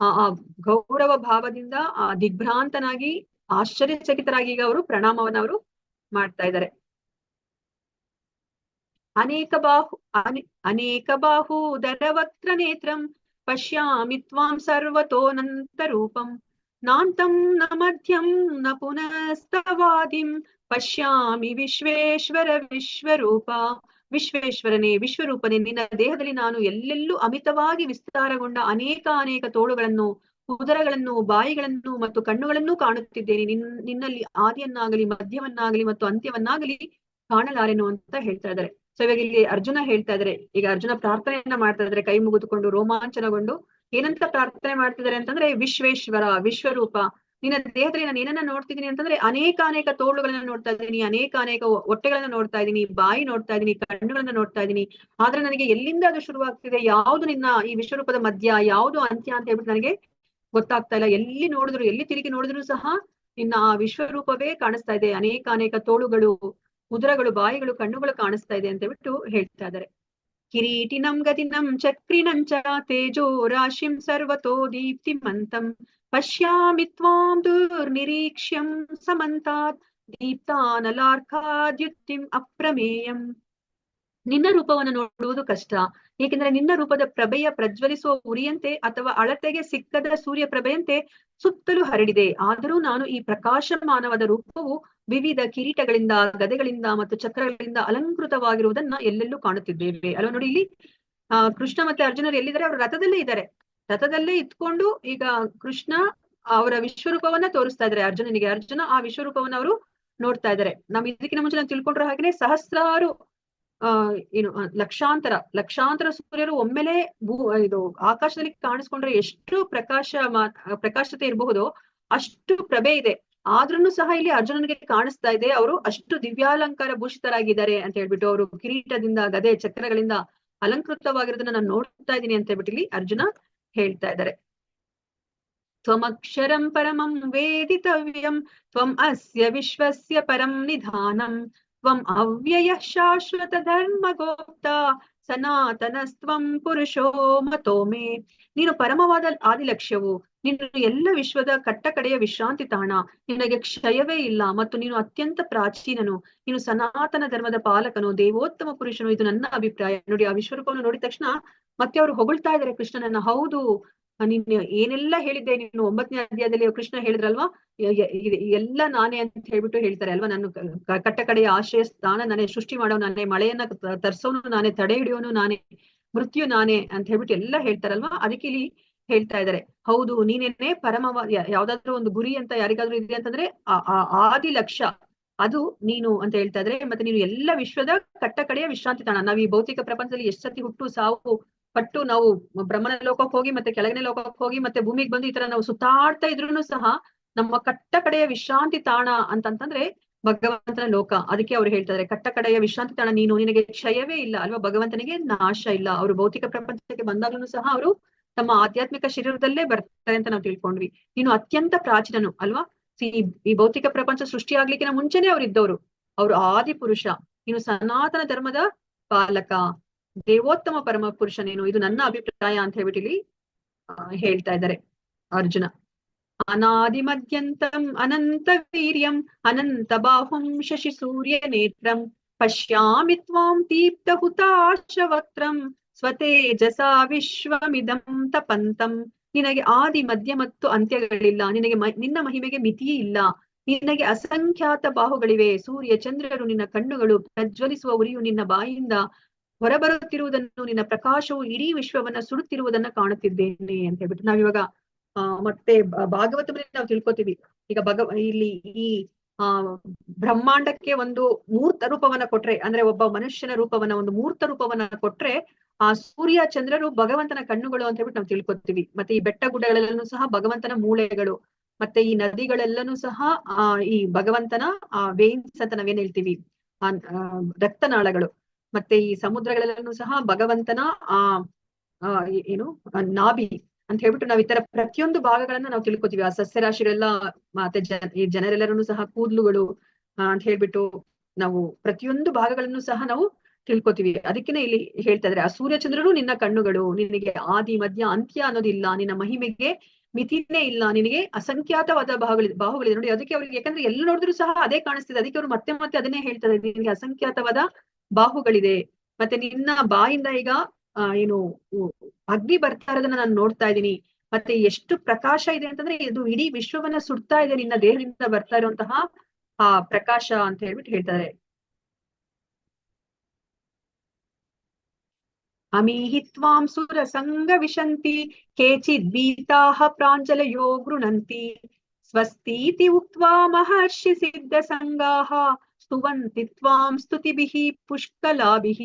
ಆ ಗೌರವ ಭಾವದಿಂದ ದಿಗ್ಭ್ರಾಂತನಾಗಿ ಆಶ್ಚರ್ಯಚಕಿತರಾಗಿ ಈಗ ಅವರು ಪ್ರಣಾಮವನ್ನ ಅವರು ಮಾಡ್ತಾ ಇದ್ದಾರೆ. ಅನೇಕ ಬಾಹು ದರವಕ್ತ್ರ ನೇತ್ರಂ ಪಶ್ಯಾಮಿ ತ್ವಾಂ ಸರ್ವತೋನಂತ ರೂಪಂ ನಾಂತಂ ನ ಮಧ್ಯಂ ನ ಪುನಸ್ತವಾದಿಂ ಪಶ್ಯಾಮಿ ವಿಶ್ವೇಶ್ವರ ವಿಶ್ವರೂಪ. ವಿಶ್ವೇಶ್ವರನೇ, ವಿಶ್ವರೂಪನೇ, ನಿನ್ನ ದೇಹದಲ್ಲಿ ನಾನು ಎಲ್ಲೆಲ್ಲೂ ಅಮಿತವಾಗಿ ವಿಸ್ತಾರಗೊಂಡ ಅನೇಕ ತೋಳುಗಳನ್ನು, ಉದರಗಳನ್ನು, ಬಾಯಿಗಳನ್ನು ಮತ್ತು ಕಣ್ಣುಗಳನ್ನು ಕಾಣುತ್ತಿದ್ದೇನೆ. ನಿನ್ನಲ್ಲಿ ಆದಿಯನ್ನಾಗಲಿ ಮಧ್ಯವನ್ನಾಗಲಿ ಮತ್ತು ಅಂತ್ಯವನ್ನಾಗಲಿ ಕಾಣಲಾರೆನು ಅಂತ ಹೇಳ್ತಾ ಇದ್ದಾರೆ. ಸೊ ಇವಾಗ ಇಲ್ಲಿ ಅರ್ಜುನ ಹೇಳ್ತಾ ಇದ್ದಾರೆ. ಈಗ ಅರ್ಜುನ ಪ್ರಾರ್ಥನೆಯನ್ನ ಮಾಡ್ತಾ ಇದ್ದಾರೆ, ಕೈ ಮುಗಿದುಕೊಂಡು ರೋಮಾಂಚನಗೊಂಡು. ಏನಂತ ಪ್ರಾರ್ಥನೆ ಮಾಡ್ತಿದ್ದಾರೆ ಅಂತಂದ್ರೆ, ವಿಶ್ವೇಶ್ವರ, ವಿಶ್ವರೂಪ, ನಿನ್ನ ದೇಹದಲ್ಲಿ ನಾನು ಏನನ್ನ ನೋಡ್ತಿದ್ದೀನಿ ಅಂತಂದ್ರೆ ಅನೇಕ ತೋಳುಗಳನ್ನ ನೋಡ್ತಾ ಇದ್ದೀನಿ, ಅನೇಕ ಹೊಟ್ಟೆಗಳನ್ನ ನೋಡ್ತಾ ಇದ್ದೀನಿ, ಬಾಯಿ ನೋಡ್ತಾ ಇದ್ದೀನಿ, ಕಣ್ಣುಗಳನ್ನ ನೋಡ್ತಾ ಇದ್ದೀನಿ. ಆದ್ರೆ ನನಗೆ ಎಲ್ಲಿಂದ ಅದು ಶುರುವಾಗ್ತಿದೆ, ಯಾವ್ದು ನಿನ್ನ ಈ ವಿಶ್ವರೂಪದ ಮಧ್ಯ, ಯಾವ್ದು ಅಂತ್ಯ ಅಂತ ಹೇಳ್ಬಿಟ್ಟು ನನಗೆ ಗೊತ್ತಾಗ್ತಾ ಇಲ್ಲ. ಎಲ್ಲಿ ತಿರುಗಿ ನೋಡಿದ್ರು ಸಹ ನಿನ್ನ ಆ ವಿಶ್ವರೂಪವೇ ಕಾಣಿಸ್ತಾ ಇದೆ. ಅನೇಕ ತೋಳುಗಳು, ಉದರಗಳು, ಬಾಯಿಗಳು, ಕಣ್ಣುಗಳು ಕಾಣಿಸ್ತಾ ಇದೆ ಅಂತ ಹೇಳ್ಬಿಟ್ಟು ಹೇಳ್ತಾ ಇದ್ದಾರೆ. ಕಿರೀಟಿನಂ ಗದಿನಂ ಚಕ್ರಿನಂಚ ತೇಜೋ ರಾಶಿಂ ಸರ್ವತೋ ದೀಪ್ತಿಮಂತಂ ಪಶ್ಯಾಮಿ ತ್ವಾಂ ದುರ್ನಿರೀಕ್ಷ್ಯಂ ಸಮಂತಾತ್ ದೀಪ್ತಾನಲಾರ್ಕಾದ್ಯುತ್ತಿಂ ಅಪ್ರಮೇಯಂ. ನಿನ್ನ ರೂಪವನ್ನು ನೋಡುವುದು ಕಷ್ಟ, ಏಕೆಂದರೆ ನಿನ್ನ ರೂಪದ ಪ್ರಭೆಯ ಪ್ರಜ್ವಲಿಸುವ ಉರಿಯಂತೆ ಅಥವಾ ಅಳತೆಗೆ ಸಿಕ್ಕದ ಸೂರ್ಯ ಪ್ರಭೆಯಂತೆ ಸುತ್ತಲೂ ಹರಡಿದೆ. ಆದರೂ ನಾನು ಈ ಪ್ರಕಾಶಮಾನವಾದ ರೂಪವು ವಿವಿಧ ಕಿರೀಟಗಳಿಂದ, ಗದೆಗಳಿಂದ ಮತ್ತು ಚಕ್ರಗಳಿಂದ ಅಲಂಕೃತವಾಗಿರುವುದನ್ನ ಎಲ್ಲೆಲ್ಲೂ ಕಾಣುತ್ತಿದ್ದೇವೆ ಅಲ್ವಾ. ನೋಡಿ, ಇಲ್ಲಿ ಕೃಷ್ಣ ಮತ್ತೆ ಅರ್ಜುನರು ಎಲ್ಲಿದ್ದಾರೆ, ಅವರು ರಥದಲ್ಲೇ ಇದ್ದಾರೆ. ರಥದಲ್ಲೇ ಇತ್ಕೊಂಡು ಈಗ ಕೃಷ್ಣ ಅವರ ವಿಶ್ವರೂಪವನ್ನ ತೋರಿಸ್ತಾ ಇದ್ದಾರೆ ಅರ್ಜುನನಿಗೆ. ಅರ್ಜುನ ಆ ವಿಶ್ವರೂಪವನ್ನ ಅವರು ನೋಡ್ತಾ ಇದ್ದಾರೆ. ನಾವು ಇದಕ್ಕಿಂತ ಮುಂಚೆ ನಾವು ತಿಳ್ಕೊಂಡ್ರೆ ಹಾಗೆನೆ ಸಹಸ್ರಾರು ಲಕ್ಷಾಂತರ ಸೂರ್ಯರು ಒಮ್ಮೆಲೆ ಇದು ಆಕಾಶದಲ್ಲಿ ಕಾಣಿಸ್ಕೊಂಡ್ರೆ ಎಷ್ಟು ಪ್ರಕಾಶತೆ ಇರಬಹುದೋ ಅಷ್ಟು ಪ್ರಭೆ ಇದೆ. ಆದ್ರೂ ಸಹ ಇಲ್ಲಿ ಅರ್ಜುನನಿಗೆ ಕಾಣಿಸ್ತಾ ಇದೆ ಅವರು ಅಷ್ಟು ದಿವ್ಯಾಲಂಕಾರ ಭೂಷಿತರಾಗಿದ್ದಾರೆ ಅಂತ ಹೇಳ್ಬಿಟ್ಟು. ಅವರು ಕಿರೀಟದಿಂದ, ಗದೆ, ಚಕ್ರಗಳಿಂದ ಅಲಂಕೃತವಾಗಿರೋದನ್ನ ನಾನು ನೋಡ್ತಾ ಇದ್ದೀನಿ ಅಂತ ಹೇಳ್ಬಿಟ್ಟು ಇಲ್ಲಿ ಅರ್ಜುನ ಹೇಳ್ತಾ ಇದ್ದಾರೆ. ತ್ವಮಕ್ಷರಂ ಪರಮಂ ವೇದಿತವ್ಯಂ ತ್ವಂ ಅಸ್ಯ ವಿಶ್ವಸ್ಯ ಪರಂ ನಿಧಾನಂ ತ್ವಂ ಅವ್ಯಯ ಶಾಶ್ವತ ಧರ್ಮ ಗೋಪ್ತ ಸನಾತನಸ್ತ್ವಂ ಪುರುಷೋ ಮತೋ ಮೇ. ನೀನು ಪರಮವಾದ ಆದಿಲಕ್ಷ್ಯವು, ನೀನು ಎಲ್ಲ ವಿಶ್ವದ ಕಟ್ಟಕಡೆಯ ವಿಶ್ರಾಂತಿ ತಾಣ, ನಿನಗೆ ಕ್ಷಯವೇ ಇಲ್ಲ ಮತ್ತು ನೀನು ಅತ್ಯಂತ ಪ್ರಾಚೀನನು, ನೀನು ಸನಾತನ ಧರ್ಮದ ಪಾಲಕನು, ದೇವೋತ್ತಮ ಪುರುಷನು. ಇದು ನನ್ನ ಅಭಿಪ್ರಾಯ. ನೋಡಿ, ಆ ವಿಶ್ವರೂಪವನ್ನು ನೋಡಿದ ತಕ್ಷಣ ಮತ್ತೆ ಅವರು ಹೊಗಳ್ತಾ ಇದ್ದಾರೆ ಕೃಷ್ಣನನ್ನ. ಹೌದು, ನೀನು ಏನೆಲ್ಲ ಹೇಳಿದ್ದೆ, ನೀನು 9ನೇ ಅಧ್ಯಾಯದಲ್ಲಿ ಕೃಷ್ಣ ಹೇಳಿದ್ರಲ್ವಾ, ಎಲ್ಲ ನಾನೇ ಅಂತ ಹೇಳ್ಬಿಟ್ಟು ಹೇಳ್ತಾರೆ ಅಲ್ವಾ. ನಾನು ಕಟ್ಟ ಕಡೆಯ ಆಶ್ರಯ ಸ್ಥಾನ ನಾನೇ, ಸೃಷ್ಟಿ ಮಾಡೋ ನಾನೇ, ಮಳೆಯನ್ನ ತರ್ಸೋನು ನಾನೇ, ತಡೆ ಹಿಡಿಯೋನು ನಾನೇ, ಮೃತ್ಯು ನಾನೇ ಅಂತ ಹೇಳ್ಬಿಟ್ಟು ಎಲ್ಲ ಹೇಳ್ತಾರಲ್ವಾ. ಅದಕ್ಕೆ ಇಲ್ಲಿ ಹೇಳ್ತಾ ಇದ್ದಾರೆ, ಹೌದು ನೀನೇನೆ ಪರಮವಾದ, ಯಾವ್ದಾದ್ರು ಒಂದು ಗುರಿ ಅಂತ ಯಾರಿಗಾದ್ರೂ ಇದೆ ಅಂತಂದ್ರೆ ಆದಿ ಲಕ್ಷ್ಯ ಅದು ನೀನು ಅಂತ ಹೇಳ್ತಾ ಇದ್ರೆ. ಮತ್ತೆ ನೀನು ಎಲ್ಲ ವಿಶ್ವದ ಕಟ್ಟ ಕಡೆಯ ವಿಶ್ರಾಂತಿ ತಾಣ. ನಾವು ಈ ಭೌತಿಕ ಪ್ರಪಂಚದಲ್ಲಿ ಎಷ್ಟು ಸತಿ ಹುಟ್ಟು ಸಾವು ಪಟ್ಟು ನಾವು ಬ್ರಹ್ಮನ ಲೋಕಕ್ಕೆ ಹೋಗಿ ಮತ್ತೆ ಕೆಳಗನೆ ಲೋಕಕ್ಕೆ ಹೋಗಿ ಮತ್ತೆ ಭೂಮಿಗೆ ಬಂದು ಈ ತರ ನಾವು ಸುತ್ತಾಡ್ತಾ ಇದ್ರು ಸಹ ನಮ್ಮ ಕಟ್ಟ ಕಡೆಯ ವಿಶ್ರಾಂತಿ ತಾಣ ಅಂತಂತಂದ್ರೆ ಭಗವಂತನ ಲೋಕ. ಅದಕ್ಕೆ ಅವ್ರು ಹೇಳ್ತಾರೆ ಕಟ್ಟ ಕಡೆಯ ವಿಶ್ರಾಂತಿ ತಾಣ ನೀನು, ನಿನಗೆ ಕ್ಷಯವೇ ಇಲ್ಲ ಅಲ್ವಾ. ಭಗವಂತನಿಗೆ ನಾಶ ಇಲ್ಲ. ಅವರು ಭೌತಿಕ ಪ್ರಪಂಚಕ್ಕೆ ಬಂದಾಗ್ಲೂ ಸಹ ಅವರು ತಮ್ಮ ಆಧ್ಯಾತ್ಮಿಕ ಶರೀರದಲ್ಲೇ ಬರ್ತಾರೆ ಅಂತ ನಾವು ತಿಳ್ಕೊಂಡ್ವಿ. ನೀನು ಅತ್ಯಂತ ಪ್ರಾಚೀನನು ಅಲ್ವಾ. ಈ ಭೌತಿಕ ಪ್ರಪಂಚ ಸೃಷ್ಟಿ ಆಗ್ಲಿಕ್ಕಿನ ಮುಂಚೆನೆ ಅವ್ರು ಇದ್ದವರು. ಅವರು ಆದಿ ಪುರುಷ, ನೀನು ಸನಾತನ ಧರ್ಮದ ಪಾಲಕ, ದೇವೋತ್ತಮ ಪರಮ ಪುರುಷ ನೀನು, ಇದು ನನ್ನ ಅಭಿಪ್ರಾಯ ಅಂತ ಹೇಳ್ಬಿಟ್ಟು ಇಲ್ಲಿ ಹೇಳ್ತಾ ಇದ್ದಾರೆ ಅರ್ಜುನ. ಅನಾದಿ ಮಧ್ಯಂತಂ ಅನಂತ ವೀರ್ಯಂ ಅನಂತ ಬಾಹುಂ ಶಶಿ ಸೂರ್ಯ ನೇತ್ರಂ ಪಶ್ಯಾಮಿ ತ್ವಾಂ ದೀಪ್ತ ಹುತಾಶವಕ್ತ್ರಂ ಸ್ವತೇಜಸಾ ವಿಶ್ವಮಿದಂ ತಪಂತಂ. ನಿನಗೆ ಆದಿ ಮಧ್ಯ ಮತ್ತು ಅಂತ್ಯಗಳಿಲ್ಲ, ನಿನಗೆ ನಿನ್ನ ಮಹಿಮೆಗೆ ಮಿತಿಯೇ ಇಲ್ಲ, ನಿನಗೆ ಅಸಂಖ್ಯಾತ ಬಾಹುಗಳಿವೆ, ಸೂರ್ಯ ಚಂದ್ರರು ನಿನ್ನ ಕಣ್ಣುಗಳು, ಪ್ರಜ್ವಲಿಸುವ ಉರಿಯು ನಿನ್ನ ಬಾಯಿಂದ ಹೊರಬರುತ್ತಿರುವುದನ್ನು, ನಿನ್ನ ಪ್ರಕಾಶವು ಇಡೀ ವಿಶ್ವವನ್ನ ಸುಡುತ್ತಿರುವುದನ್ನ ಕಾಣುತ್ತಿದ್ದೇನೆ ಅಂತ ಹೇಳ್ಬಿಟ್ಟು ನಾವಿವಾಗ ಮತ್ತೆ ಭಾಗವತದಲ್ಲಿ ನಾವು ತಿಳ್ಕೊತೀವಿ. ಈಗ ಇಲ್ಲಿ ಈ ಬ್ರಹ್ಮಾಂಡಕ್ಕೆ ಒಂದು ಮೂರ್ತ ರೂಪವನ್ನ ಕೊಟ್ರೆ, ಅಂದ್ರೆ ಒಬ್ಬ ಮನುಷ್ಯನ ರೂಪವನ್ನ, ಒಂದು ಮೂರ್ತ ರೂಪವನ್ನ ಕೊಟ್ರೆ ಆ ಸೂರ್ಯ ಚಂದ್ರರು ಭಗವಂತನ ಕಣ್ಣುಗಳು ಅಂತ ಹೇಳ್ಬಿಟ್ಟು ನಾವು ತಿಳ್ಕೊತೀವಿ. ಮತ್ತೆ ಈ ಬೆಟ್ಟ ಗುಡ್ಡಗಳೆಲ್ಲನೂ ಸಹ ಭಗವಂತನ ಮೂಳೆಗಳು, ಮತ್ತೆ ಈ ನದಿಗಳೆಲ್ಲನೂ ಸಹ ಈ ಭಗವಂತನ ವೇನ್ಸ್ ಅಂತ ನಾವೇನ್ ಹೇಳ್ತೀವಿ, ರಕ್ತನಾಳಗಳು. ಮತ್ತೆ ಈ ಸಮುದ್ರಗಳೆಲ್ಲನೂ ಸಹ ಭಗವಂತನ ಏನು ನಾಭಿ ಅಂತ ಹೇಳ್ಬಿಟ್ಟು ನಾವ್ ಈ ತರ ಪ್ರತಿಯೊಂದು ಭಾಗಗಳನ್ನ ನಾವು ತಿಳ್ಕೊತೀವಿ. ಆ ಸಸ್ಯರಾಶಿಗಳೆಲ್ಲ ಮತ್ತೆ ಈ ಜನರೆಲ್ಲರೂ ಸಹ ಕೂದ್ಲುಗಳು ಅಂತ ಹೇಳ್ಬಿಟ್ಟು ನಾವು ಪ್ರತಿಯೊಂದು ಭಾಗಗಳನ್ನು ಸಹ ನಾವು ತಿಳ್ಕೊತೀವಿ. ಅದಕ್ಕೆನೆ ಇಲ್ಲಿ ಹೇಳ್ತಾ ಇದ್ರೆ, ಆ ಸೂರ್ಯಚಂದ್ರರು ನಿನ್ನ ಕಣ್ಣುಗಳು, ನಿನಗೆ ಆದಿ ಮಧ್ಯ ಅಂತ್ಯ ಅನ್ನೋದಿಲ್ಲ, ನಿನ್ನ ಮಹಿಮೆಗೆ ಮಿತಿನೇ ಇಲ್ಲ, ನಿನಗೆ ಅಸಂಖ್ಯಾತವಾದ ಬಾಹುಗಳಿದೆ ನೋಡಿ. ಅದಕ್ಕೆ ಅವ್ರಿಗೆ, ಯಾಕಂದ್ರೆ ಎಲ್ಲಿ ನೋಡಿದ್ರು ಸಹ ಅದೇ ಕಾಣಿಸ್ತಿದೆ, ಅದಕ್ಕೆ ಅವ್ರು ಮತ್ತೆ ಮತ್ತೆ ಅದನ್ನೇ ಹೇಳ್ತಾರೆ, ನಿನಗೆ ಅಸಂಖ್ಯಾತವಾದ ಬಾಹುಗಳಿದೆ. ಮತ್ತೆ ನಿನ್ನ ಬಾಯಿಂದ ಈಗ ಏನು ಅಗ್ನಿ ಬರ್ತಾ ಇರೋದನ್ನ ನಾನು ನೋಡ್ತಾ ಇದ್ದೀನಿ. ಮತ್ತೆ ಎಷ್ಟು ಪ್ರಕಾಶ ಇದೆ ಅಂತಂದ್ರೆ, ಇದು ಇಡೀ ವಿಶ್ವವನ್ನ ಸುಡ್ತಾ ಇದೆ, ನಿನ್ನ ದೇಹದಿಂದ ಬರ್ತಾ ಇರುವಂತಹ ಆ ಪ್ರಕಾಶ ಅಂತ ಹೇಳ್ಬಿಟ್ಟು ಹೇಳ್ತಾರೆ. ಅಮೀಹಿ ತ್ವಾಂ ಸುರ ಸಂಗ ವಿಶಂತಿ ಕೇಚಿದ್ ಭೀತಾಃ ಪ್ರಾಂಜಲಯೋ ಗೃಣಂತಿ ಸ್ವಸ್ತೀತಿ ಉಕ್ತ್ವಾ ಮಹರ್ಷಿ ಸಿದ್ಧ ಸಂಗಾಃ ಸ್ತುವಂತಿ ತ್ವಾಂ ಸ್ತುತಿಭಿಃ ಪುಷ್ಕಲಾಭಿಃ.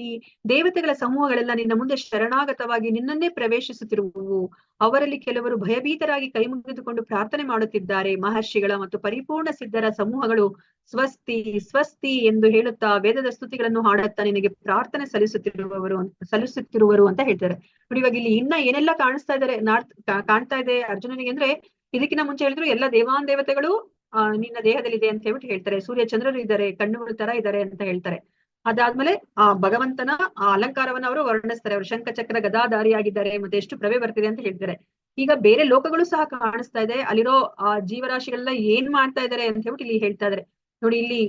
ದೇವತೆಗಳ ಸಮೂಹಗಳೆಲ್ಲ ನಿನ್ನ ಮುಂದೆ ಶರಣಾಗತವಾಗಿ ನಿನ್ನನ್ನೇ ಪ್ರವೇಶಿಸುತ್ತಿರುವವು. ಅವರಲ್ಲಿ ಕೆಲವರು ಭಯಭೀತರಾಗಿ ಕೈ ಮುಗಿದುಕೊಂಡು ಪ್ರಾರ್ಥನೆ ಮಾಡುತ್ತಿದ್ದಾರೆ. ಮಹರ್ಷಿಗಳ ಮತ್ತು ಪರಿಪೂರ್ಣ ಸಿದ್ಧರ ಸಮೂಹಗಳು ಸ್ವಸ್ತಿ ಸ್ವಸ್ತಿ ಎಂದು ಹೇಳುತ್ತಾ ವೇದದ ಸ್ತುತಿಗಳನ್ನು ಹಾಡುತ್ತಾ ನಿನಗೆ ಪ್ರಾರ್ಥನೆ ಸಲ್ಲಿಸುತ್ತಿರುವರು ಅಂತ ಹೇಳ್ತಾರೆ ನೋಡಿ. ಇವಾಗ ಇಲ್ಲಿ ಇನ್ನ ಏನೆಲ್ಲ ಕಾಣ್ತಾ ಇದೆ ಅರ್ಜುನನಿಗೆ ಅಂದ್ರೆ, ಇದಕ್ಕಿಂತ ಮುಂಚೆ ಹೇಳಿದ್ರು ಎಲ್ಲ ದೇವಾನ್ ದೇವತೆಗಳು ನಿನ್ನ ದೇಹದಲ್ಲಿದೆ ಅಂತ ಹೇಳ್ಬಿಟ್ಟು ಹೇಳ್ತಾರೆ. ಸೂರ್ಯ ಚಂದ್ರರು ಇದ್ದಾರೆ, ಕಣ್ಣುಗಳ ತರ ಇದ್ದಾರೆ ಅಂತ ಹೇಳ್ತಾರೆ. ಅದಾದ್ಮೇಲೆ ಆ ಭಗವಂತನ ಆ ಅಲಂಕಾರವನ್ನ ಅವರು ವರ್ಣಿಸ್ತಾರೆ. ಅವರು ಶಂಖ ಚಕ್ರ ಗದಾಧಾರಿಯಾಗಿದ್ದಾರೆ, ಮತ್ತೆ ಎಷ್ಟು ಪ್ರಭೆ ಬರ್ತಿದೆ ಅಂತ ಹೇಳ್ತಾರೆ. ಈಗ ಬೇರೆ ಲೋಕಗಳು ಸಹ ಕಾಣಿಸ್ತಾ ಇದೆ, ಅಲ್ಲಿರೋ ಆ ಜೀವರಾಶಿಗಳೆಲ್ಲ ಏನ್ ಮಾಡ್ತಾ ಇದ್ದಾರೆ ಅಂತ ಹೇಳ್ಬಿಟ್ಟು ಇಲ್ಲಿ ಹೇಳ್ತಾ ಇದಾರೆ ನೋಡಿ. ಇಲ್ಲಿ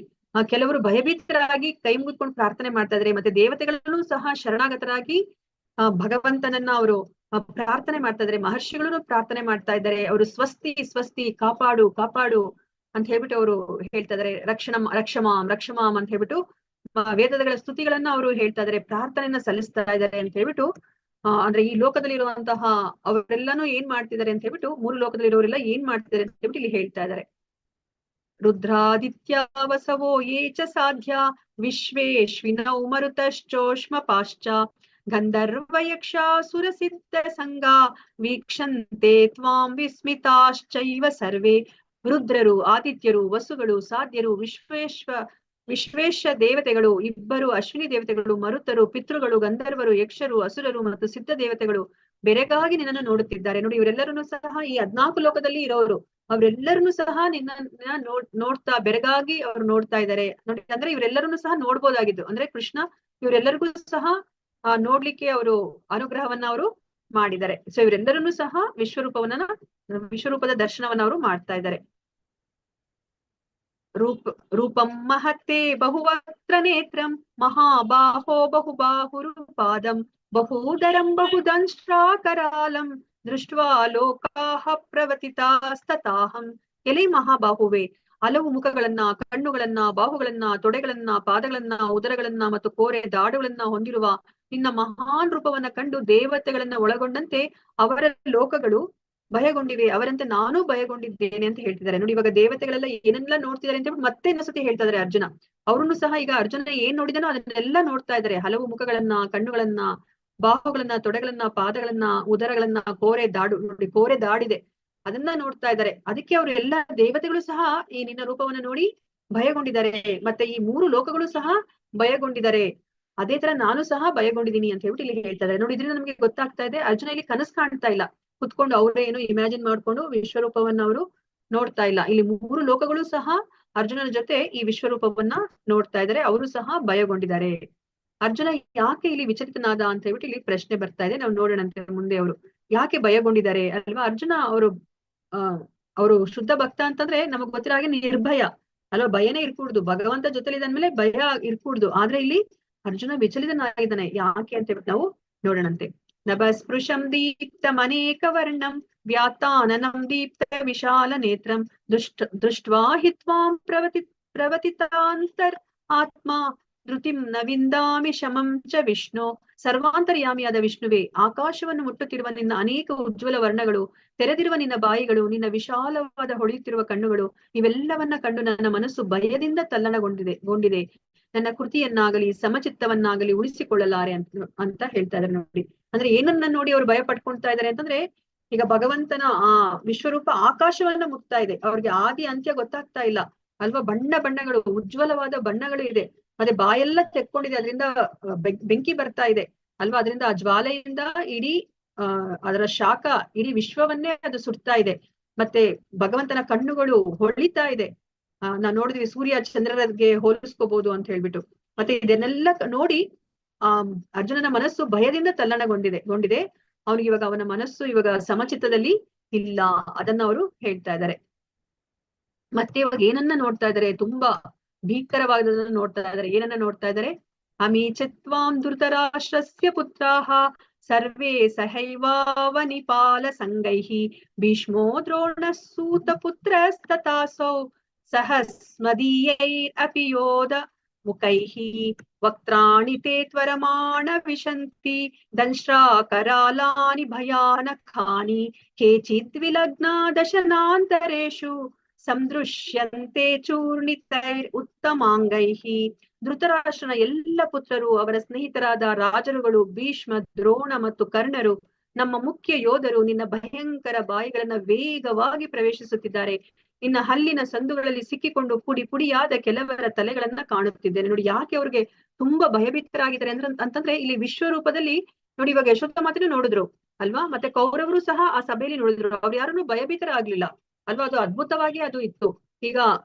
ಕೆಲವರು ಭಯಭೀತರಾಗಿ ಕೈ ಮುಗಿದ್ಕೊಂಡು ಪ್ರಾರ್ಥನೆ ಮಾಡ್ತಾ ಇದ್ದಾರೆ, ಮತ್ತೆ ದೇವತೆಗಳನ್ನು ಸಹ ಶರಣಾಗತರಾಗಿ ಭಗವಂತನನ್ನ ಅವರು ಪ್ರಾರ್ಥನೆ ಮಾಡ್ತಾ ಇದ್ದಾರೆ. ಮಹರ್ಷಿಗಳನ್ನು ಪ್ರಾರ್ಥನೆ ಮಾಡ್ತಾ ಇದ್ದಾರೆ. ಅವರು ಸ್ವಸ್ತಿ ಸ್ವಸ್ತಿ, ಕಾಪಾಡು ಕಾಪಾಡು ಅಂತ ಹೇಳ್ಬಿಟ್ಟು ಅವರು ಹೇಳ್ತಾ ಇದಾರೆ. ರಕ್ಷಮಾಂ ಅಂತ ಹೇಳ್ಬಿಟ್ಟು ವೇದಗಳ ಸ್ತುತಿಗಳನ್ನ ಅವರು ಹೇಳ್ತಾ ಇದಾರೆ, ಪ್ರಾರ್ಥನೆಯನ್ನ ಸಲ್ಲಿಸ್ತಾ ಇದ್ದಾರೆ ಅಂತ ಹೇಳ್ಬಿಟ್ಟು ಅಂದ್ರೆ ಈ ಲೋಕದಲ್ಲಿ ಇರುವಂತಹ ಅವರೆಲ್ಲಾನು ಏನ್ ಮಾಡ್ತಿದ್ದಾರೆ ಅಂತ ಹೇಳ್ಬಿಟ್ಟು, ಮೂರು ಲೋಕದಲ್ಲಿ ಇರೋರೆಲ್ಲ ಏನ್ ಮಾಡ್ತಿದ್ದಾರೆ ಅಂತ ಹೇಳ್ಬಿಟ್ಟು ಇಲ್ಲಿ ಹೇಳ್ತಾ ಇದ್ದಾರೆ. ರುದ್ರಾದಿತ್ಯ ವಸವೋ ಯೇ ಚ ಸಾಧ್ಯ ವಿಶ್ವೇಶ್ವಿನೌ ಮರುತಶ್ಚೋಷ್ಮ ಪಾಶ್ಚ ಗಂಧರ್ವ ಯಕ್ಷಾಸುರ ಸಿದ್ಧ ಸಂಗಾ ವೀಕ್ಷಂತೆ ತ್ವಾಂ ವಿಸ್ಮಿತಾಶ್ಚೈವ ಸರ್ವೇ. ರುದ್ರರು, ಆದಿತ್ಯರು, ವಸುಗಳು, ಸಾಧ್ಯರು, ವಿಶ್ವೇಶ ದೇವತೆಗಳು, ಇಬ್ಬರು ಅಶ್ವಿನಿ ದೇವತೆಗಳು, ಮರುತರು, ಪಿತೃಗಳು, ಗಂಧರ್ವರು, ಯಕ್ಷರು, ಅಸುರರು ಮತ್ತು ಸಿದ್ಧ ದೇವತೆಗಳು ಬೆರಗಾಗಿ ನಿನ್ನನ್ನು ನೋಡುತ್ತಿದ್ದಾರೆ ನೋಡಿ. ಇವರೆಲ್ಲರೂ ಸಹ ಈ 14 ಲೋಕದಲ್ಲಿ ಇರೋರು, ಅವರೆಲ್ಲರನ್ನು ಸಹ ನಿನ್ನ ನೋಡ್ತಾ ಬೆರಗಾಗಿ ಅವ್ರು ನೋಡ್ತಾ ಇದ್ದಾರೆ ನೋಡಿ. ಅಂದ್ರೆ ಇವರೆಲ್ಲರನ್ನು ಸಹ ನೋಡ್ಬೋದಾಗಿದ್ದು, ಅಂದ್ರೆ ಕೃಷ್ಣ ಇವರೆಲ್ಲರಿಗೂ ಸಹ ನೋಡ್ಲಿಕ್ಕೆ ಅವರು ಅನುಗ್ರಹವನ್ನ ಅವರು ಮಾಡಿದ್ದಾರೆ. ಸೊ ಇವರೆಲ್ಲರನ್ನು ಸಹ ವಿಶ್ವರೂಪದ ದರ್ಶನವನ್ನ ಅವರು ಮಾಡ್ತಾ ಇದ್ದಾರೆ. ರೂಪಂ ಮಹತ್ತೆ ಬಹುವಕ್ತ್ರ ನೇತ್ರಂ ಮಹಾಬಾಹೋ ಬಹುಬಾಹುರುಪಾದಂ ಬಹೂದರಂ ಬಹುದಂಶ್ರಾಕರಾಲಂ ದೃಷ್ಟ್ವಾ ಲೋಕಾಹ ಪ್ರವತಿತಾಸ್ತತಾಹಂ. ಎಲೆ ಮಹಾಬಾಹುವೆ, ಹಲವು ಮುಖಗಳನ್ನ, ಕಣ್ಣುಗಳನ್ನ, ಬಾಹುಗಳನ್ನ, ತೊಡೆಗಳನ್ನ, ಪಾದಗಳನ್ನ, ಉದರಗಳನ್ನ ಮತ್ತು ಕೋರೆ ದಾಡುಗಳನ್ನ ಹೊಂದಿರುವ ನಿನ್ನ ಮಹಾನ್ ರೂಪವನ್ನ ಕಂಡು ದೇವತೆಗಳನ್ನ ಒಳಗೊಂಡಂತೆ ಅವರ ಲೋಕಗಳು ಭಯಗೊಂಡಿವೆ, ಅವರಂತೆ ನಾನು ಭಯಗೊಂಡಿದ್ದೇನೆ ಅಂತ ಹೇಳ್ತಿದ್ದಾರೆ ನೋಡಿ. ಇವಾಗ ದೇವತೆಗಳೆಲ್ಲ ಏನೆಲ್ಲ ನೋಡ್ತಿದ್ದಾರೆ ಅಂತ ಮತ್ತೆ ಇನ್ನೊಂದ್ಸತಿ ಹೇಳ್ತಾ ಇದಾರೆ ಅರ್ಜುನ. ಅವ್ರನ್ನು ಸಹ ಈಗ ಅರ್ಜುನ ಏನ್ ನೋಡಿದಾನೋ ಅದನ್ನೆಲ್ಲ ನೋಡ್ತಾ ಇದ್ದಾರೆ. ಹಲವು ಮುಖಗಳನ್ನ, ಕಣ್ಣುಗಳನ್ನ, ಬಾಹುಗಳನ್ನ, ತೊಡೆಗಳನ್ನ, ಪಾದಗಳನ್ನ, ಉದರಗಳನ್ನ, ಕೋರೆ ದಾಡಿದೆ, ಅದನ್ನ ನೋಡ್ತಾ ಇದ್ದಾರೆ. ಅದಕ್ಕೆ ಅವರು ಎಲ್ಲ ದೇವತೆಗಳು ಸಹ ಈ ನಿನ್ನ ರೂಪವನ್ನ ನೋಡಿ ಭಯಗೊಂಡಿದ್ದಾರೆ. ಮತ್ತೆ ಈ 3 ಲೋಕಗಳು ಸಹ ಭಯಗೊಂಡಿದ್ದಾರೆ. ಅದೇ ತರ ನಾನು ಸಹ ಭಯಗೊಂಡಿದ್ದೀನಿ ಅಂತ ಹೇಳ್ಬಿಟ್ಟು ಇಲ್ಲಿ ಹೇಳ್ತಾ ಇದ್ದಾರೆ ನೋಡಿ. ಇದರಿಂದ ನಮ್ಗೆ ಗೊತ್ತಾಗ್ತಾ ಇದೆ, ಅರ್ಜುನ ಇಲ್ಲಿ ಕನಸು ಕಾಣ್ತಾ ಇಲ್ಲ, ಕುತ್ಕೊಂಡು ಅವರೇ ಏನು ಇಮ್ಯಾಜಿನ್ ಮಾಡ್ಕೊಂಡು ವಿಶ್ವರೂಪವನ್ನ ಅವರು ನೋಡ್ತಾ ಇಲ್ಲ. ಇಲ್ಲಿ 3 ಲೋಕಗಳು ಸಹ ಅರ್ಜುನನ ಜೊತೆ ಈ ವಿಶ್ವರೂಪವನ್ನ ನೋಡ್ತಾ ಇದ್ದಾರೆ. ಅವರು ಸಹ ಭಯಗೊಂಡಿದ್ದಾರೆ. ಅರ್ಜುನ ಯಾಕೆ ಇಲ್ಲಿ ವಿಚಲಿತನಾದ ಅಂತ ಹೇಳ್ಬಿಟ್ಟು ಇಲ್ಲಿ ಪ್ರಶ್ನೆ ಬರ್ತಾ ಇದೆ. ನಾವು ನೋಡೋಣಂತೆ ಮುಂದೆ ಅವರು ಯಾಕೆ ಭಯಗೊಂಡಿದ್ದಾರೆ ಅಲ್ವಾ. ಅರ್ಜುನ ಅವರು ಶುದ್ಧ ಭಕ್ತ ಅಂತಂದ್ರೆ ನಮಗ್ ಗೊತ್ತಿರೋ ಹಾಗೆ ನಿರ್ಭಯ ಅಲ್ವಾ. ಭಯನೇ ಇರ್ಕೂಡ್ದು, ಭಗವಂತ ಜೊತೆಲಿ ಇದ್ಮೇಲೆ ಭಯ ಇರ್ಕೂಡ್ದು. ಆದ್ರೆ ಇಲ್ಲಿ ಅರ್ಜುನ ವಿಚಲಿತನಾಗಿದ್ದಾನೆ. ಯಾಕೆ ಅಂತ ಹೇಳ್ಬಿಟ್ಟು ನಾವು ನೋಡೋಣಂತೆ. ನಭಸ್ಪೃಶಂ ದೀಪ್ತಮನೇಕ ವರ್ಣಂ ವ್ಯಾತಾನನಂ ದೀಪ್ತ ವಿಶಾಲ ನೇತ್ರಂ ದೃಷ್ಟ್ವಾ ಹಿ ತ್ವಾಂ ಪ್ರವತಿತಾಂತರ್ ಆತ್ಮ ಧೃತಿಂ ನ ವಿಂದಾಮಿ ಶಮಂ ಚ ವಿಷ್ಣು. ಸರ್ವಾಂತರ್ಯಾಮಿಯಾದ ವಿಷ್ಣುವೇ, ಆಕಾಶವನ್ನು ಮುಟ್ಟುತ್ತಿರುವ ನಿನ್ನ ಅನೇಕ ಉಜ್ವಲ ವರ್ಣಗಳು, ತೆರೆದಿರುವ ನಿನ್ನ ಬಾಯಿಗಳು, ನಿನ್ನ ವಿಶಾಲವಾದ ಹೊಳೆಯುತ್ತಿರುವ ಕಣ್ಣುಗಳು, ಇವೆಲ್ಲವನ್ನ ಕಂಡು ನನ್ನ ಮನಸ್ಸು ಭಯದಿಂದ ತಲ್ಲಣಗೊಂಡಿದೆ. ನನ್ನ ಕೃತಿಯನ್ನಾಗಲಿ ಸಮಚಿತ್ತವನ್ನಾಗಲಿ ಉಳಿಸಿಕೊಳ್ಳಲಾರೆ ಅಂತ ಹೇಳ್ತಾ ಇದಾರೆ ನೋಡಿ. ಅಂದ್ರೆ ಏನನ್ನ ನೋಡಿ ಅವ್ರು ಭಯ ಪಡ್ಕೊಳ್ತಾ ಇದಾರೆ ಅಂತಂದ್ರೆ, ಈಗ ಭಗವಂತನ ಆ ವಿಶ್ವರೂಪ ಆಕಾಶವನ್ನ ಮುಟ್ತಾ ಇದೆ. ಅವ್ರಿಗೆ ಆದಿ ಅಂತ್ಯ ಗೊತ್ತಾಗ್ತಾ ಇಲ್ಲ ಅಲ್ವಾ. ಬಣ್ಣಗಳು, ಉಜ್ವಲವಾದ ಬಣ್ಣಗಳು ಇದೆ. ಮತ್ತೆ ಬಾಯೆಲ್ಲ ತೆಕ್ಕೊಂಡಿದೆ, ಅದರಿಂದ ಬೆಂಕಿ ಬರ್ತಾ ಇದೆ ಅಲ್ವಾ. ಅದರಿಂದ ಆ ಜ್ವಾಲೆಯಿಂದ ಇಡೀ ಅದರ ಶಾಖ ಇಡೀ ವಿಶ್ವವನ್ನೇ ಅದು ಸುಡ್ತಾ ಇದೆ. ಮತ್ತೆ ಭಗವಂತನ ಕಣ್ಣುಗಳು ಹೊಳಿತಾ ಇದೆ. ನಾವ್ ನೋಡಿದ್ವಿ ಸೂರ್ಯ ಚಂದ್ರರಿಗೆ ಹೋಲಿಸ್ಕೋಬಹುದು ಅಂತ ಹೇಳ್ಬಿಟ್ಟು. ಮತ್ತೆ ಇದನ್ನೆಲ್ಲ ನೋಡಿ ಅರ್ಜುನನ ಮನಸ್ಸು ಭಯದಿಂದ ತಲ್ಲಣಗೊಂಡಿದೆ. ಅವನಿಗೆ ಇವಾಗ ಅವನ ಮನಸ್ಸು ಇವಾಗ ಸಮಚಿತ್ತದಲ್ಲಿ ಇಲ್ಲ, ಅದನ್ನ ಅವರು ಹೇಳ್ತಾ ಇದ್ದಾರೆ. ಮತ್ತೆ ಇವಾಗ ಏನನ್ನ ನೋಡ್ತಾ ಇದ್ದಾರೆ, ತುಂಬಾ ಭೀಕರವಾದದನ್ನ ನೋಡ್ತಾ ಇದ್ದಾರೆ. ಏನನ್ನ ನೋಡ್ತಾ ಇದ್ದಾರೆ, ಅಮೀಚತ್ವಾಂ ಧೃತರಾಷ್ಟ್ರಸ್ಯ ಪುತ್ರಾಹ ಸರ್ವೇ ಸಹೈವಾವನಿಪಾಲ ಸಂಗೈಹಿ ಭೀಷ್ಮೋ ದ್ರೋಣ ಸೂತ ಪುತ್ರಸ್ತಥಾಸೌ ಸಹಸ್ಮದೀಯೈರಪಿ ಯೋಧ ಮುಖೈಹಿ ವಕ್ತ್ರಾಣಿ ತೇ ತ್ವರಮಾಣ ವಿಶಂತಿ ದಂಶ್ರಾಕರಾಲಾನಿ ಭಯಾನಕಾನಿ ಕೇಚಿದ್ ವಿಲಗ್ನಾ ದಶನಾಂತರೇಷು ಸಂದೃಶ್ಯಂತೆ ಚೂರ್ಣಿತೈರ್ ಉತ್ತಮಾಂಗೈಹಿ. ಧೃತರಾಷ್ಟ್ರನ ಎಲ್ಲ ಪುತ್ರರು, ಅವರ ಸ್ನೇಹಿತರಾದ ರಾಜರುಗಳು ಭೀಷ್ಮ, ದ್ರೋಣ ಮತ್ತು ಕರ್ಣರು, ನಮ್ಮ ಮುಖ್ಯ ಯೋಧರು ನಿನ್ನ ಭಯಂಕರ ಬಾಯಿಗಳನ್ನ ವೇಗವಾಗಿ ಪ್ರವೇಶಿಸುತ್ತಿದ್ದಾರೆ. ನಿನ್ನ ಹಲ್ಲಿನ ಸಂದುಗಳಲ್ಲಿ ಸಿಕ್ಕಿಕೊಂಡು ಪುಡಿ ಪುಡಿಯಾದ ಕೆಲವರ ತಲೆಗಳನ್ನ ಕಾಣುತ್ತಿದ್ದೇನೆ. ನೋಡಿ ಯಾಕೆ ಅವ್ರಿಗೆ ತುಂಬಾ ಭಯಭೀತರಾಗಿದ್ದಾರೆ ಅಂತಂದ್ರೆ, ಇಲ್ಲಿ ವಿಶ್ವರೂಪದಲ್ಲಿ ನೋಡಿ ಇವಾಗ ಯಶೋತ್ತಮಾತನು ನೋಡಿದ್ರು ಅಲ್ವಾ. ಮತ್ತೆ ಕೌರವರು ಸಹ ಆ ಸಭೆಯಲ್ಲಿ ನೋಡಿದ್ರು. ಅವ್ರು ಯಾರನ್ನು ಭಯಭೀತರಾಗ್ಲಿಲ್ಲ ಅಲ್ವಾ. ಅದು ಅದ್ಭುತವಾಗಿ ಅದು ಇತ್ತು. ಈಗ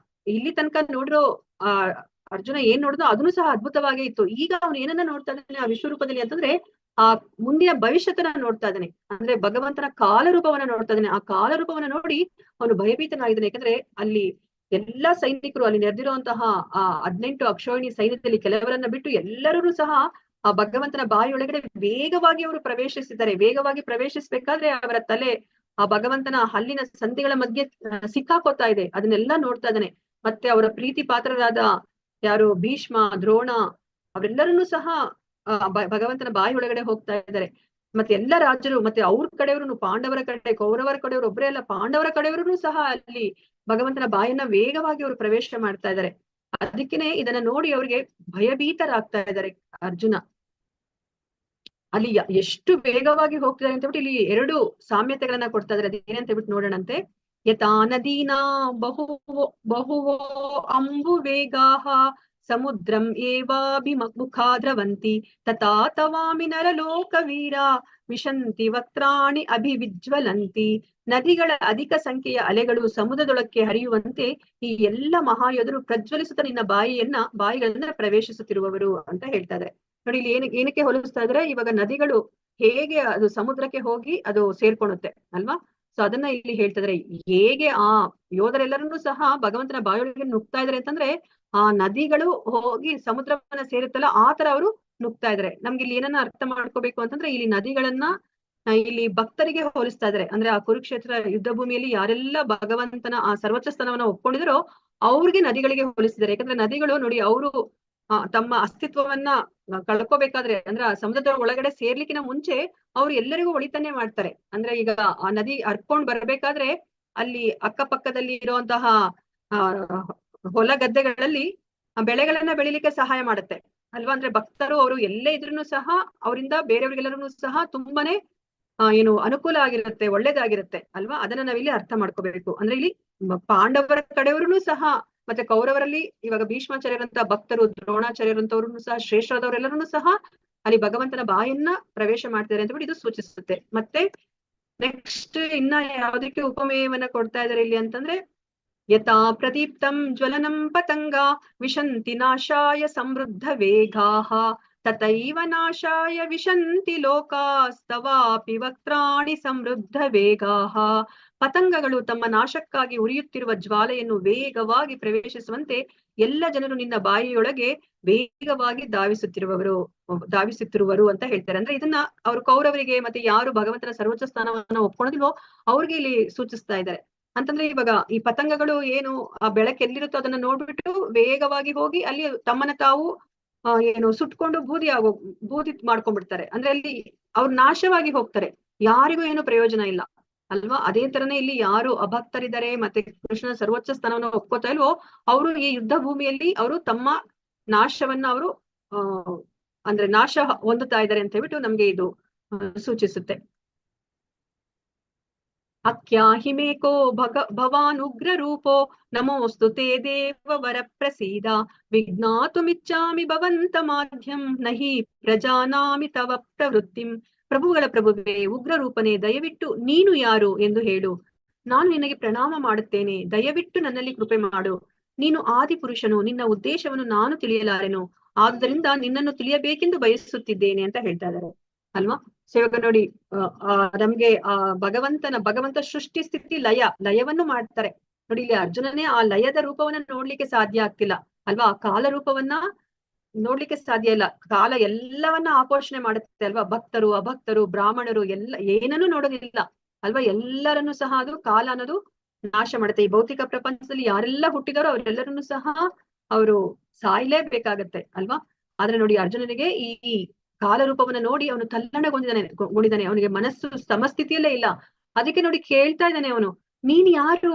ಇಲ್ಲಿ ತನಕ ನೋಡಿರೋ ಅರ್ಜುನ ಏನ್ ನೋಡಿದ್ನೋ ಅದನ್ನು ಸಹ ಅದ್ಭುತವಾಗೇ ಇತ್ತು. ಈಗ ಅವನು ಏನನ್ನ ನೋಡ್ತಾ ಇದ್ದಾನೆ ಆ ವಿಶ್ವರೂಪದಲ್ಲಿ ಅಂತಂದ್ರೆ, ಆ ಮುಂದಿನ ಭವಿಷ್ಯತನ ನೋಡ್ತಾ ಇದ್ದಾನೆ. ಅಂದ್ರೆ ಭಗವಂತನ ಕಾಲರೂಪವನ್ನ ನೋಡ್ತಾ ಇದ್ದಾನೆ. ಆ ಕಾಲರೂಪವನ್ನ ನೋಡಿ ಅವನು ಭಯಭೀತನಾಗಿದ್ದಾನೆ. ಯಾಕಂದ್ರೆ ಅಲ್ಲಿ ಎಲ್ಲಾ ಸೈನಿಕರು, ಅಲ್ಲಿ ನೆರೆದಿರುವಂತಹ ಆ 18 ಅಕ್ಷೋಹಿಣಿ ಸೈನ್ಯದಲ್ಲಿ ಕೆಲವರನ್ನ ಬಿಟ್ಟು ಎಲ್ಲರೂ ಸಹ ಆ ಭಗವಂತನ ಬಾಯಿಯೊಳಗಡೆ ವೇಗವಾಗಿ ಅವರು ಪ್ರವೇಶಿಸಿದ್ದಾರೆ. ವೇಗವಾಗಿ ಪ್ರವೇಶಿಸ್ಬೇಕಾದ್ರೆ ಅವರ ತಲೆ ಆ ಭಗವಂತನ ಹಲ್ಲಿನ ಸಂಧಿಗಳ ಮಧ್ಯೆ ಸಿಕ್ಕಾಕೋತಾ ಇದೆ. ಅದನ್ನೆಲ್ಲ ನೋಡ್ತಾ ಇದ್ದಾನೆ. ಮತ್ತೆ ಅವರ ಪ್ರೀತಿ ಪಾತ್ರರಾದ ಯಾರು ಭೀಷ್ಮ, ದ್ರೋಣ, ಅವರೆಲ್ಲರನ್ನೂ ಸಹ ಭಗವಂತನ ಬಾಯಿ ಒಳಗಡೆ ಹೋಗ್ತಾ ಇದ್ದಾರೆ. ಮತ್ತೆ ಎಲ್ಲ ರಾಜರು, ಮತ್ತೆ ಅವ್ರ ಕಡೆಯವರು, ಪಾಂಡವರ ಕಡೆ, ಕೌರವರ ಕಡೆಯವರು ಒಬ್ಬರೇ ಅಲ್ಲ, ಪಾಂಡವರ ಕಡೆಯವರು ಸಹ ಅಲ್ಲಿ ಭಗವಂತನ ಬಾಯನ್ನ ವೇಗವಾಗಿ ಅವರು ಪ್ರವೇಶ ಮಾಡ್ತಾ ಇದ್ದಾರೆ. ಅದಕ್ಕೇನೆ ಇದನ್ನ ನೋಡಿ ಅವ್ರಿಗೆ ಭಯಭೀತರಾಗ್ತಾ ಇದ್ದಾರೆ ಅರ್ಜುನ. ಅಲ್ಲಿ ಎಷ್ಟು ವೇಗವಾಗಿ ಹೋಗ್ತಿದ್ದಾರೆ ಅಂತ ಹೇಳ್ಬಿಟ್ಟು ಇಲ್ಲಿ 2 ಸಾಮ್ಯತೆಗಳನ್ನ ಕೊಡ್ತಾ ಇದ್ದಾರೆ. ಅದೇನಂತ ಹೇಳ್ಬಿಟ್ಟು ನೋಡೋಣಂತೆ. ಯಥಾ ನದೀನಾ ಬಹುವೋ ಅಂಬು ವೇಗಾಹ ಸಮುದ್ರಂ ಏವಾಭಿಮುಖಾ ದ್ರವಂತಿ ತಥಾ ತವಾಮಿ ನರಲೋಕ ವೀರ ವಿಶಂತಿ ವಕ್ತ್ರಾಣಿ ಅಭಿವಿಜ್ವಲಂತಿ. ನದಿಗಳ ಅಧಿಕ ಸಂಖ್ಯೆಯ ಅಲೆಗಳು ಸಮುದ್ರದೊಳಕ್ಕೆ ಹರಿಯುವಂತೆ ಈ ಎಲ್ಲ ಮಹಾಯೋಧರು ಪ್ರಜ್ವಲಿಸುತ್ತ ನಿನ್ನ ಬಾಯಿಗಳನ್ನ ಪ್ರವೇಶಿಸುತ್ತಿರುವವರು ಅಂತ ಹೇಳ್ತಾ ಇದ್ದಾರೆ. ನೋಡಿ ಇಲ್ಲಿ ಏನಕ್ಕೆ ಹೋಲಿಸ್ತಾ ಇದ್ರೆ, ಇವಾಗ ನದಿಗಳು ಹೇಗೆ ಅದು ಸಮುದ್ರಕ್ಕೆ ಹೋಗಿ ಅದು ಸೇರ್ಕೊಳುತ್ತೆ ಅಲ್ವಾ. ಸೊ ಅದನ್ನ ಇಲ್ಲಿ ಹೇಳ್ತಿದ್ರೆ, ಹೇಗೆ ಆ ಯೋಧರೆಲ್ಲರನ್ನೂ ಸಹ ಭಗವಂತನ ಬಾಯೊಳಗೆ ನುಗ್ತಾ ಇದಾರೆ ಅಂತಂದ್ರೆ, ಆ ನದಿಗಳು ಹೋಗಿ ಸಮುದ್ರವನ್ನ ಸೇರುತ್ತಲ್ಲ ಆ ತರ ಅವರು ನುಗ್ತಾ ಇದಾರೆ. ನಮ್ಗೆ ಇಲ್ಲಿ ಏನನ್ನ ಅರ್ಥ ಮಾಡ್ಕೋಬೇಕು ಅಂತಂದ್ರೆ, ಇಲ್ಲಿ ನದಿಗಳನ್ನ ಇಲ್ಲಿ ಭಕ್ತರಿಗೆ ಹೋಲಿಸ್ತಾ ಇದಾರೆ. ಅಂದ್ರೆ ಆ ಕುರುಕ್ಷೇತ್ರ ಯುದ್ಧ ಭೂಮಿಯಲ್ಲಿ ಯಾರೆಲ್ಲ ಭಗವಂತನ ಆ ಸರ್ವೋಚ್ಚ ಸ್ಥಾನವನ್ನ ಒಪ್ಕೊಂಡಿದ್ರೋ ಅವ್ರಿಗೆ ನದಿಗಳಿಗೆ ಹೋಲಿಸಿದ್ದಾರೆ. ಯಾಕಂದ್ರೆ ನದಿಗಳು ನೋಡಿ, ಅವರು ತಮ್ಮ ಅಸ್ತಿತ್ವವನ್ನ ಕಳ್ಕೋಬೇಕಾದ್ರೆ, ಅಂದ್ರೆ ಆ ಸಮುದ್ರದ ಒಳಗಡೆ ಸೇರ್ಲಿಕ್ಕಿನ ಮುಂಚೆ ಅವ್ರು ಎಲ್ಲರಿಗೂ ಒಳಿತನ್ನೇ ಮಾಡ್ತಾರೆ. ಅಂದ್ರೆ ಈಗ ಆ ನದಿ ಹರ್ಕೊಂಡ್ ಬರ್ಬೇಕಾದ್ರೆ ಅಲ್ಲಿ ಅಕ್ಕಪಕ್ಕದಲ್ಲಿ ಇರುವಂತಹ ಹೊಲ ಗದ್ದೆಗಳಲ್ಲಿ ಬೆಳೆಗಳನ್ನ ಬೆಳಿಲಿಕ್ಕೆ ಸಹಾಯ ಮಾಡುತ್ತೆ ಅಲ್ವಾ. ಅಂದ್ರೆ ಭಕ್ತರು ಅವರು ಎಲ್ಲೇ ಇದ್ರೂ ಸಹ ಅವರಿಂದ ಬೇರೆಯವ್ರಿಗೆಲ್ಲರೂ ಸಹ ತುಂಬಾನೇ ಏನು ಅನುಕೂಲ ಆಗಿರುತ್ತೆ, ಒಳ್ಳೇದಾಗಿರುತ್ತೆ ಅಲ್ವಾ. ಅದನ್ನ ನಾವಿಲ್ಲಿ ಅರ್ಥ ಮಾಡ್ಕೋಬೇಕು. ಅಂದ್ರೆ ಇಲ್ಲಿ ಪಾಂಡವರ ಕಡೆಯವ್ರು ಸಹ, ಮತ್ತೆ ಕೌರವರಲ್ಲಿ ಇವಾಗ ಭೀಷ್ಮಾಚಾರ್ಯರಂತ ಭಕ್ತರು, ದ್ರೋಣಾಚಾರ್ಯರಂತವ್ರು ಸಹ, ಶ್ರೇಷ್ಠರಾದವರೆಲ್ಲರೂ ಸಹ ಅಲ್ಲಿ ಭಗವಂತನ ಬಾಯನ್ನ ಪ್ರವೇಶ ಮಾಡ್ತಾರೆ ಅಂತ ಇದು ಸೂಚಿಸುತ್ತೆ. ಮತ್ತೆ ನೆಕ್ಸ್ಟ್ ಇನ್ನ ಯಾವ್ದಕ್ಕೆ ಉಪಮೇಯವನ್ನ ಕೊಡ್ತಾ ಇದಾರೆ ಇಲ್ಲಿ ಅಂತಂದ್ರೆ, ಯಥಾ ಪ್ರದೀಪ್ತಂ ಜ್ವಲನಂ ಪತಂಗ ವಿಶಂತಿ ನಾಶಾಯ ಸಮೃದ್ಧ ವೇಗಾಃ ತಥೈವ ನಾಶಾಯ ವಿಶಂತಿ ಲೋಕಾಸ್ತವಾಪಿ ವಕ್ತ್ರಾಣಿ ಸಮೃದ್ಧ ವೇಗಾಃ. ಪತಂಗಗಳು ತಮ್ಮ ನಾಶಕ್ಕಾಗಿ ಉರಿಯುತ್ತಿರುವ ಜ್ವಾಲೆಯನ್ನು ವೇಗವಾಗಿ ಪ್ರವೇಶಿಸುವಂತೆ ಎಲ್ಲ ಜನರು ನಿನ್ನ ಬಾಯಿಯೊಳಗೆ ವೇಗವಾಗಿ ಧಾವಿಸುತ್ತಿರುವರು ಅಂತ ಹೇಳ್ತಾರೆ. ಅಂದ್ರೆ ಇದನ್ನ ಅವರು ಕೌರವರಿಗೆ ಮತ್ತೆ ಯಾರು ಭಗವಂತನ ಸರ್ವೋಚ್ಚ ಸ್ಥಾನವನ್ನ ಒಪ್ಕೊಳ್ಳೋದಿಲ್ವೋ ಅವ್ರಿಗೆ ಇಲ್ಲಿ ಸೂಚಿಸ್ತಾ ಇದ್ದಾರೆ. ಅಂತಂದ್ರೆ ಇವಾಗ ಈ ಪತಂಗಗಳು ಏನು ಆ ಬೆಳಕು ಎಲ್ಲಿರುತ್ತೋ ಅದನ್ನ ನೋಡ್ಬಿಟ್ಟು ವೇಗವಾಗಿ ಹೋಗಿ ಅಲ್ಲಿ ತಮ್ಮನ್ನ ತಾವು ಏನು ಸುಟ್ಕೊಂಡು ಬೂದಿ ಮಾಡ್ಕೊಂಡ್ಬಿಡ್ತಾರೆ. ಅಂದ್ರೆ ಅಲ್ಲಿ ಅವ್ರು ನಾಶವಾಗಿ ಹೋಗ್ತಾರೆ, ಯಾರಿಗೂ ಏನು ಪ್ರಯೋಜನ ಇಲ್ಲ ಅಲ್ವಾ. ಅದೇ ತರನೇ ಇಲ್ಲಿ ಯಾರು ಅಭಕ್ತರಿದ್ದಾರೆ ಮತ್ತೆ ಕೃಷ್ಣನ ಸರ್ವೋಚ್ಚ ಸ್ಥಾನವನ್ನು ಒಪ್ಕೋತಾ ಇಲ್ವೋ ಅವರು ಈ ಯುದ್ಧ ಭೂಮಿಯಲ್ಲಿ ಅವರು ತಮ್ಮ ನಾಶವನ್ನ ಅವರು ಅಂದ್ರೆ ನಾಶ ಹೊಂದುತ್ತಾ ಇದ್ದಾರೆ ಅಂತ ಹೇಳ್ಬಿಟ್ಟು ನಮ್ಗೆ ಇದು ಸೂಚಿಸುತ್ತೆ. ಅಖ್ಯಾಹಿಮೇಕೋ ಭವಾನ್ ಉಗ್ರ ರೂಪೋ ನಮೋಸ್ತು ತೇ ದೇವ ವರ ಪ್ರಸೀದ ವಿಜ್ಞಾತುಮಿಚ್ಚಾಮಿ ಭವಂತ ಮಾಧ್ಯಂ ನಹಿ ಪ್ರಜಾನಾಮಿ ತವ ಪ್ರವೃತ್ತಿಂ. ಪ್ರಭುಗಳ ಪ್ರಭುವೇ, ಉಗ್ರ ರೂಪನೇ, ದಯವಿಟ್ಟು ನೀನು ಯಾರು ಎಂದು ಹೇಳು. ನಾನು ನಿನಗೆ ಪ್ರಣಾಮ ಮಾಡುತ್ತೇನೆ, ದಯವಿಟ್ಟು ನನ್ನಲ್ಲಿ ಕೃಪೆ ಮಾಡು. ನೀನು ಆದಿಪುರುಷನು, ನಿನ್ನ ಉದ್ದೇಶವನ್ನು ನಾನು ತಿಳಿಯಲಾರೆನು, ಆದ್ದರಿಂದ ನಿನ್ನನ್ನು ತಿಳಿಯಬೇಕೆಂದು ಬಯಸುತ್ತಿದ್ದೇನೆ ಅಂತ ಹೇಳ್ತಾ ಇದ್ದಾರೆ ಅಲ್ವಾ. ಸೇವಕ ನೋಡಿ ನಮ್ಗೆ ಭಗವಂತ ಸೃಷ್ಟಿ ಸ್ಥಿತಿ ಲಯವನ್ನು ಮಾಡ್ತಾರೆ ನೋಡಿ. ಇಲ್ಲಿ ಅರ್ಜುನನೇ ಆ ಲಯದ ರೂಪವನ್ನ ನೋಡ್ಲಿಕ್ಕೆ ಸಾಧ್ಯ ಆಗ್ತಿಲ್ಲ ಅಲ್ವಾ. ಆ ಕಾಲ ರೂಪವನ್ನ ನೋಡ್ಲಿಕ್ಕೆ ಸಾಧ್ಯ ಇಲ್ಲ. ಕಾಲ ಎಲ್ಲವನ್ನ ಆಪೋಷಣೆ ಮಾಡುತ್ತೆ ಅಲ್ವಾ. ಭಕ್ತರು ಅಭಕ್ತರು ಬ್ರಾಹ್ಮಣರು ಎಲ್ಲ ಏನನ್ನೂ ನೋಡೋದಿಲ್ಲ ಅಲ್ವಾ. ಎಲ್ಲರನ್ನೂ ಸಹ ಅದು ಕಾಲ ಅನ್ನೋದು ನಾಶ ಮಾಡುತ್ತೆ. ಈ ಭೌತಿಕ ಪ್ರಪಂಚದಲ್ಲಿ ಯಾರೆಲ್ಲ ಹುಟ್ಟಿದಾರೋ ಅವರೆಲ್ಲರನ್ನೂ ಸಹ ಅವರು ಸಾಯ್ಲೇಬೇಕಾಗತ್ತೆ ಅಲ್ವಾ. ಆದ್ರೆ ನೋಡಿ ಅರ್ಜುನನಿಗೆ ಈ ಕಾಲ ರೂಪವನ್ನ ನೋಡಿ ಅವನು ತಲ್ಲಣಗೊಂಡಿದ್ದಾನೆ. ಅವನಿಗೆ ಮನಸ್ಸು ಸಮಸ್ಥಿತಿಯಲ್ಲೇ ಇಲ್ಲ. ಅದಕ್ಕೆ ನೋಡಿ ಕೇಳ್ತಾ ಇದ್ದಾನೆ ಅವನು, ನೀನ್ ಯಾರು,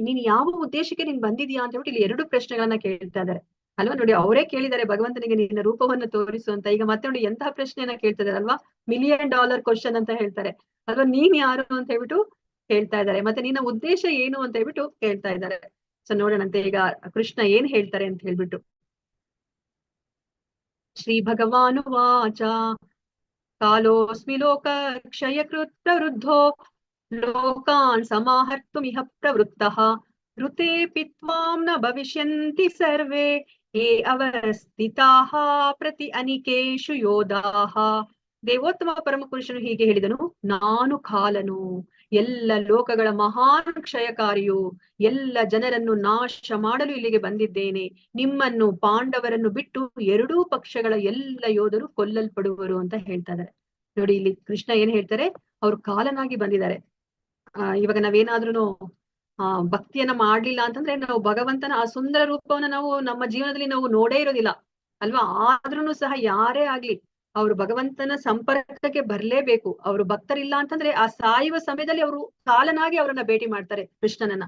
ನೀನ್ ಯಾವ ಉದ್ದೇಶಕ್ಕೆ ನೀನ್ ಬಂದಿದ್ಯಾ ಅಂತ ಹೇಳ್ಬಿಟ್ಟು ಇಲ್ಲಿ 2 ಪ್ರಶ್ನೆಗಳನ್ನ ಕೇಳ್ತಾ ಇದ್ದಾರೆ ಅಲ್ವಾ. ನೋಡಿ ಅವರೇ ಕೇಳಿದ್ದಾರೆ ಭಗವಂತನಿಗೆ ನಿನ್ನ ರೂಪವನ್ನು ತೋರಿಸು ಅಂತ. ಈಗ ಮತ್ತೆ ನೋಡಿ ಎಂತಹ ಪ್ರಶ್ನೆಯನ್ನ ಕೇಳ್ತಾ ಇದ್ದಾರೆ ಅಲ್ವಾ. $1,000,000 ಕ್ವಶನ್ ಅಂತ ಹೇಳ್ತಾರೆ ಅಲ್ವಾ. ನೀನ್ ಯಾರು ಅಂತ ಹೇಳ್ಬಿಟ್ಟು ಹೇಳ್ತಾ ಇದ್ದಾರೆ, ಮತ್ತೆ ನಿನ್ನ ಉದ್ದೇಶ ಏನು ಅಂತ ಹೇಳ್ಬಿಟ್ಟು ಕೇಳ್ತಾ ಇದ್ದಾರೆ. ಸೊ ನೋಡೋಣಂತೆ ಈಗ ಕೃಷ್ಣ ಏನ್ ಹೇಳ್ತಾರೆ ಅಂತ ಹೇಳ್ಬಿಟ್ಟು. ಶ್ರೀ ಭಗವಾನುವಾಚ ಕಾಲೋಸ್ಮಿ ಲೋಕ ಕ್ಷಯಕೃತ್ ಪ್ರವೃದ್ಧೋ ಲೋಕಾನ್ ಸಮಾಹರ್ತುಮಿಹ ಪ್ರವೃತ್ತಃ ಋತೇಪಿ ತ್ವಾಂ ನ ಭವಿಷ್ಯಂತಿ ಸರ್ವೇ ಯೇ ಅವಸ್ಥಿತಾಃ ಪ್ರತಿ ಅನಿಕೇಶು ಯೋಧಾಃ. ದೇವೋತ್ತಮ ಪರಮಪುರುಷನು ಹೀಗೆ ಹೇಳಿದನು, ನಾನು ಕಾಲನು, ಎಲ್ಲ ಲೋಕಗಳ ಮಹಾನ್ ಕ್ಷಯಕಾರಿಯು, ಎಲ್ಲ ಜನರನ್ನು ನಾಶ ಮಾಡಲು ಇಲ್ಲಿಗೆ ಬಂದಿದ್ದೇನೆ. ನಿಮ್ಮನ್ನು ಪಾಂಡವರನ್ನು ಬಿಟ್ಟು 2 ಪಕ್ಷಗಳ ಎಲ್ಲ ಯೋಧರು ಕೊಲ್ಲಲ್ಪಡುವರು ಅಂತ ಹೇಳ್ತಾ ಇದ್ದಾರೆ ನೋಡಿ. ಇಲ್ಲಿ ಕೃಷ್ಣ ಏನ್ ಹೇಳ್ತಾರೆ, ಅವ್ರು ಕಾಲನಾಗಿ ಬಂದಿದ್ದಾರೆ. ಇವಾಗ ನಾವೇನಾದ್ರೂ ಭಕ್ತಿಯನ್ನ ಮಾಡ್ಲಿಲ್ಲ ಅಂತಂದ್ರೆ ನಾವು ಭಗವಂತನ ಆ ಸುಂದರ ರೂಪವನ್ನ ನಾವು ನಮ್ಮ ಜೀವನದಲ್ಲಿ ನಾವು ನೋಡೇ ಇರೋದಿಲ್ಲ ಅಲ್ವಾ. ಆದ್ರೂ ಸಹ ಯಾರೇ ಆಗ್ಲಿ ಅವರು ಭಗವಂತನ ಸಂಪರ್ಕಕ್ಕೆ ಬರ್ಲೇಬೇಕು. ಅವರು ಭಕ್ತರಿಲ್ಲ ಅಂತಂದ್ರೆ ಆ ಸಾಯುವ ಸಮಯದಲ್ಲಿ ಅವರು ಕಾಲನಾಗಿ ಅವರನ್ನ ಭೇಟಿ ಮಾಡ್ತಾರೆ ಕೃಷ್ಣನನ್ನ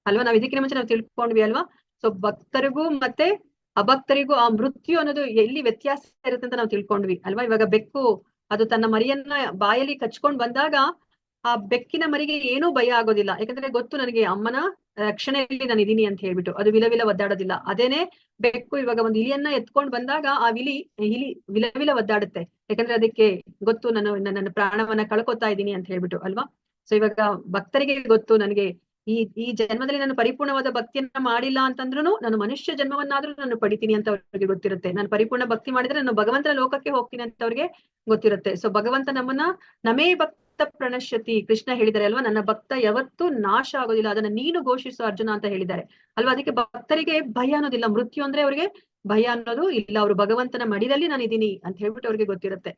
ಅಲ್ವಾ. ನಾವ್ ಇದಕ್ಕಿಂತ ಮುಂಚೆ ನಾವು ತಿಳ್ಕೊಂಡ್ವಿ ಅಲ್ವಾ. ಸೊ ಭಕ್ತರಿಗೂ ಮತ್ತೆ ಅಭಕ್ತರಿಗೂ ಆ ಮೃತ್ಯು ಅನ್ನೋದು ಎಲ್ಲಿ ವ್ಯತ್ಯಾಸ ಇರುತ್ತೆ ಅಂತ ನಾವು ತಿಳ್ಕೊಂಡ್ವಿ ಅಲ್ವಾ. ಇವಾಗ ಬೆಕ್ಕು ಅದು ತನ್ನ ಮರಿಯನ್ನ ಬಾಯಲ್ಲಿ ಕಚ್ಕೊಂಡ್ ಬಂದಾಗ ಆ ಬೆಕ್ಕಿನ ಮರಿಗೆ ಏನೂ ಭಯ ಆಗೋದಿಲ್ಲ, ಯಾಕಂದ್ರೆ ಗೊತ್ತು ನನಗೆ ಅಮ್ಮನ ರಕ್ಷಣೆಯಲ್ಲಿ ನಾನು ಇದೀನಿ ಅಂತ ಹೇಳ್ಬಿಟ್ಟು ಅದು ವಿಲವಿಲ ಒದ್ದಾಡೋದಿಲ್ಲ. ಅದೇನೆ ಬೆಕ್ಕು ಇವಾಗ ಒಂದು ಇಲಿಯನ್ನ ಎತ್ಕೊಂಡ್ ಬಂದಾಗ ಆ ಇಲಿ ವಿಲವಿಲ ಒದ್ದಾಡುತ್ತೆ, ಯಾಕಂದ್ರೆ ಅದಕ್ಕೆ ಗೊತ್ತು ನಾನು ನನ್ನ ಪ್ರಾಣವನ್ನ ಕಳ್ಕೊತಾ ಇದ್ದೀನಿ ಅಂತ ಹೇಳ್ಬಿಟ್ಟು ಅಲ್ವಾ. ಸೊ ಇವಾಗ ಭಕ್ತರಿಗೆ ಗೊತ್ತು, ನನಗೆ ಈ ಜನ್ಮದಲ್ಲಿ ನಾನು ಪರಿಪೂರ್ಣವಾದ ಭಕ್ತಿಯನ್ನ ಮಾಡಿಲ್ಲ ಅಂತಂದ್ರೂ ನಾನು ಮನುಷ್ಯ ಜನ್ಮವನ್ನಾದ್ರೂ ನಾನು ಪಡಿತೀನಿ ಅಂತ ಅವ್ರಿಗೆ ಗೊತ್ತಿರುತ್ತೆ. ನಾನು ಪರಿಪೂರ್ಣ ಭಕ್ತಿ ಮಾಡಿದ್ರೆ ನಾನು ಭಗವಂತನ ಲೋಕಕ್ಕೆ ಹೋಗ್ತೀನಿ ಅಂತ ಅವ್ರಿಗೆ ಗೊತ್ತಿರುತ್ತೆ. ಸೊ ಭಗವಂತ ನಮ್ಮನ್ನ ನಮೇ ಭಕ್ತ ಪ್ರಣಶ್ಯತಿ, ಕೃಷ್ಣ ಹೇಳಿದ್ದಾರೆ ಅಲ್ವಾ, ನನ್ನ ಭಕ್ತ ಯಾವತ್ತೂ ನಾಶ ಆಗೋದಿಲ್ಲ, ಅದನ್ನ ನೀನು ಘೋಷಿಸು ಅರ್ಜುನ ಅಂತ ಹೇಳಿದ್ದಾರೆ ಅಲ್ವಾ. ಅದಕ್ಕೆ ಭಕ್ತರಿಗೆ ಭಯ ಅನ್ನೋದಿಲ್ಲ, ಮೃತ್ಯು ಅಂದ್ರೆ ಅವ್ರಿಗೆ ಭಯ ಅನ್ನೋದು ಇಲ್ಲ. ಅವರು ಭಗವಂತನ ಮಡಿದಲ್ಲಿ ನಾನು ಇದೀನಿ ಅಂತ ಹೇಳ್ಬಿಟ್ಟು ಅವ್ರಿಗೆ ಗೊತ್ತಿರುತ್ತೆ.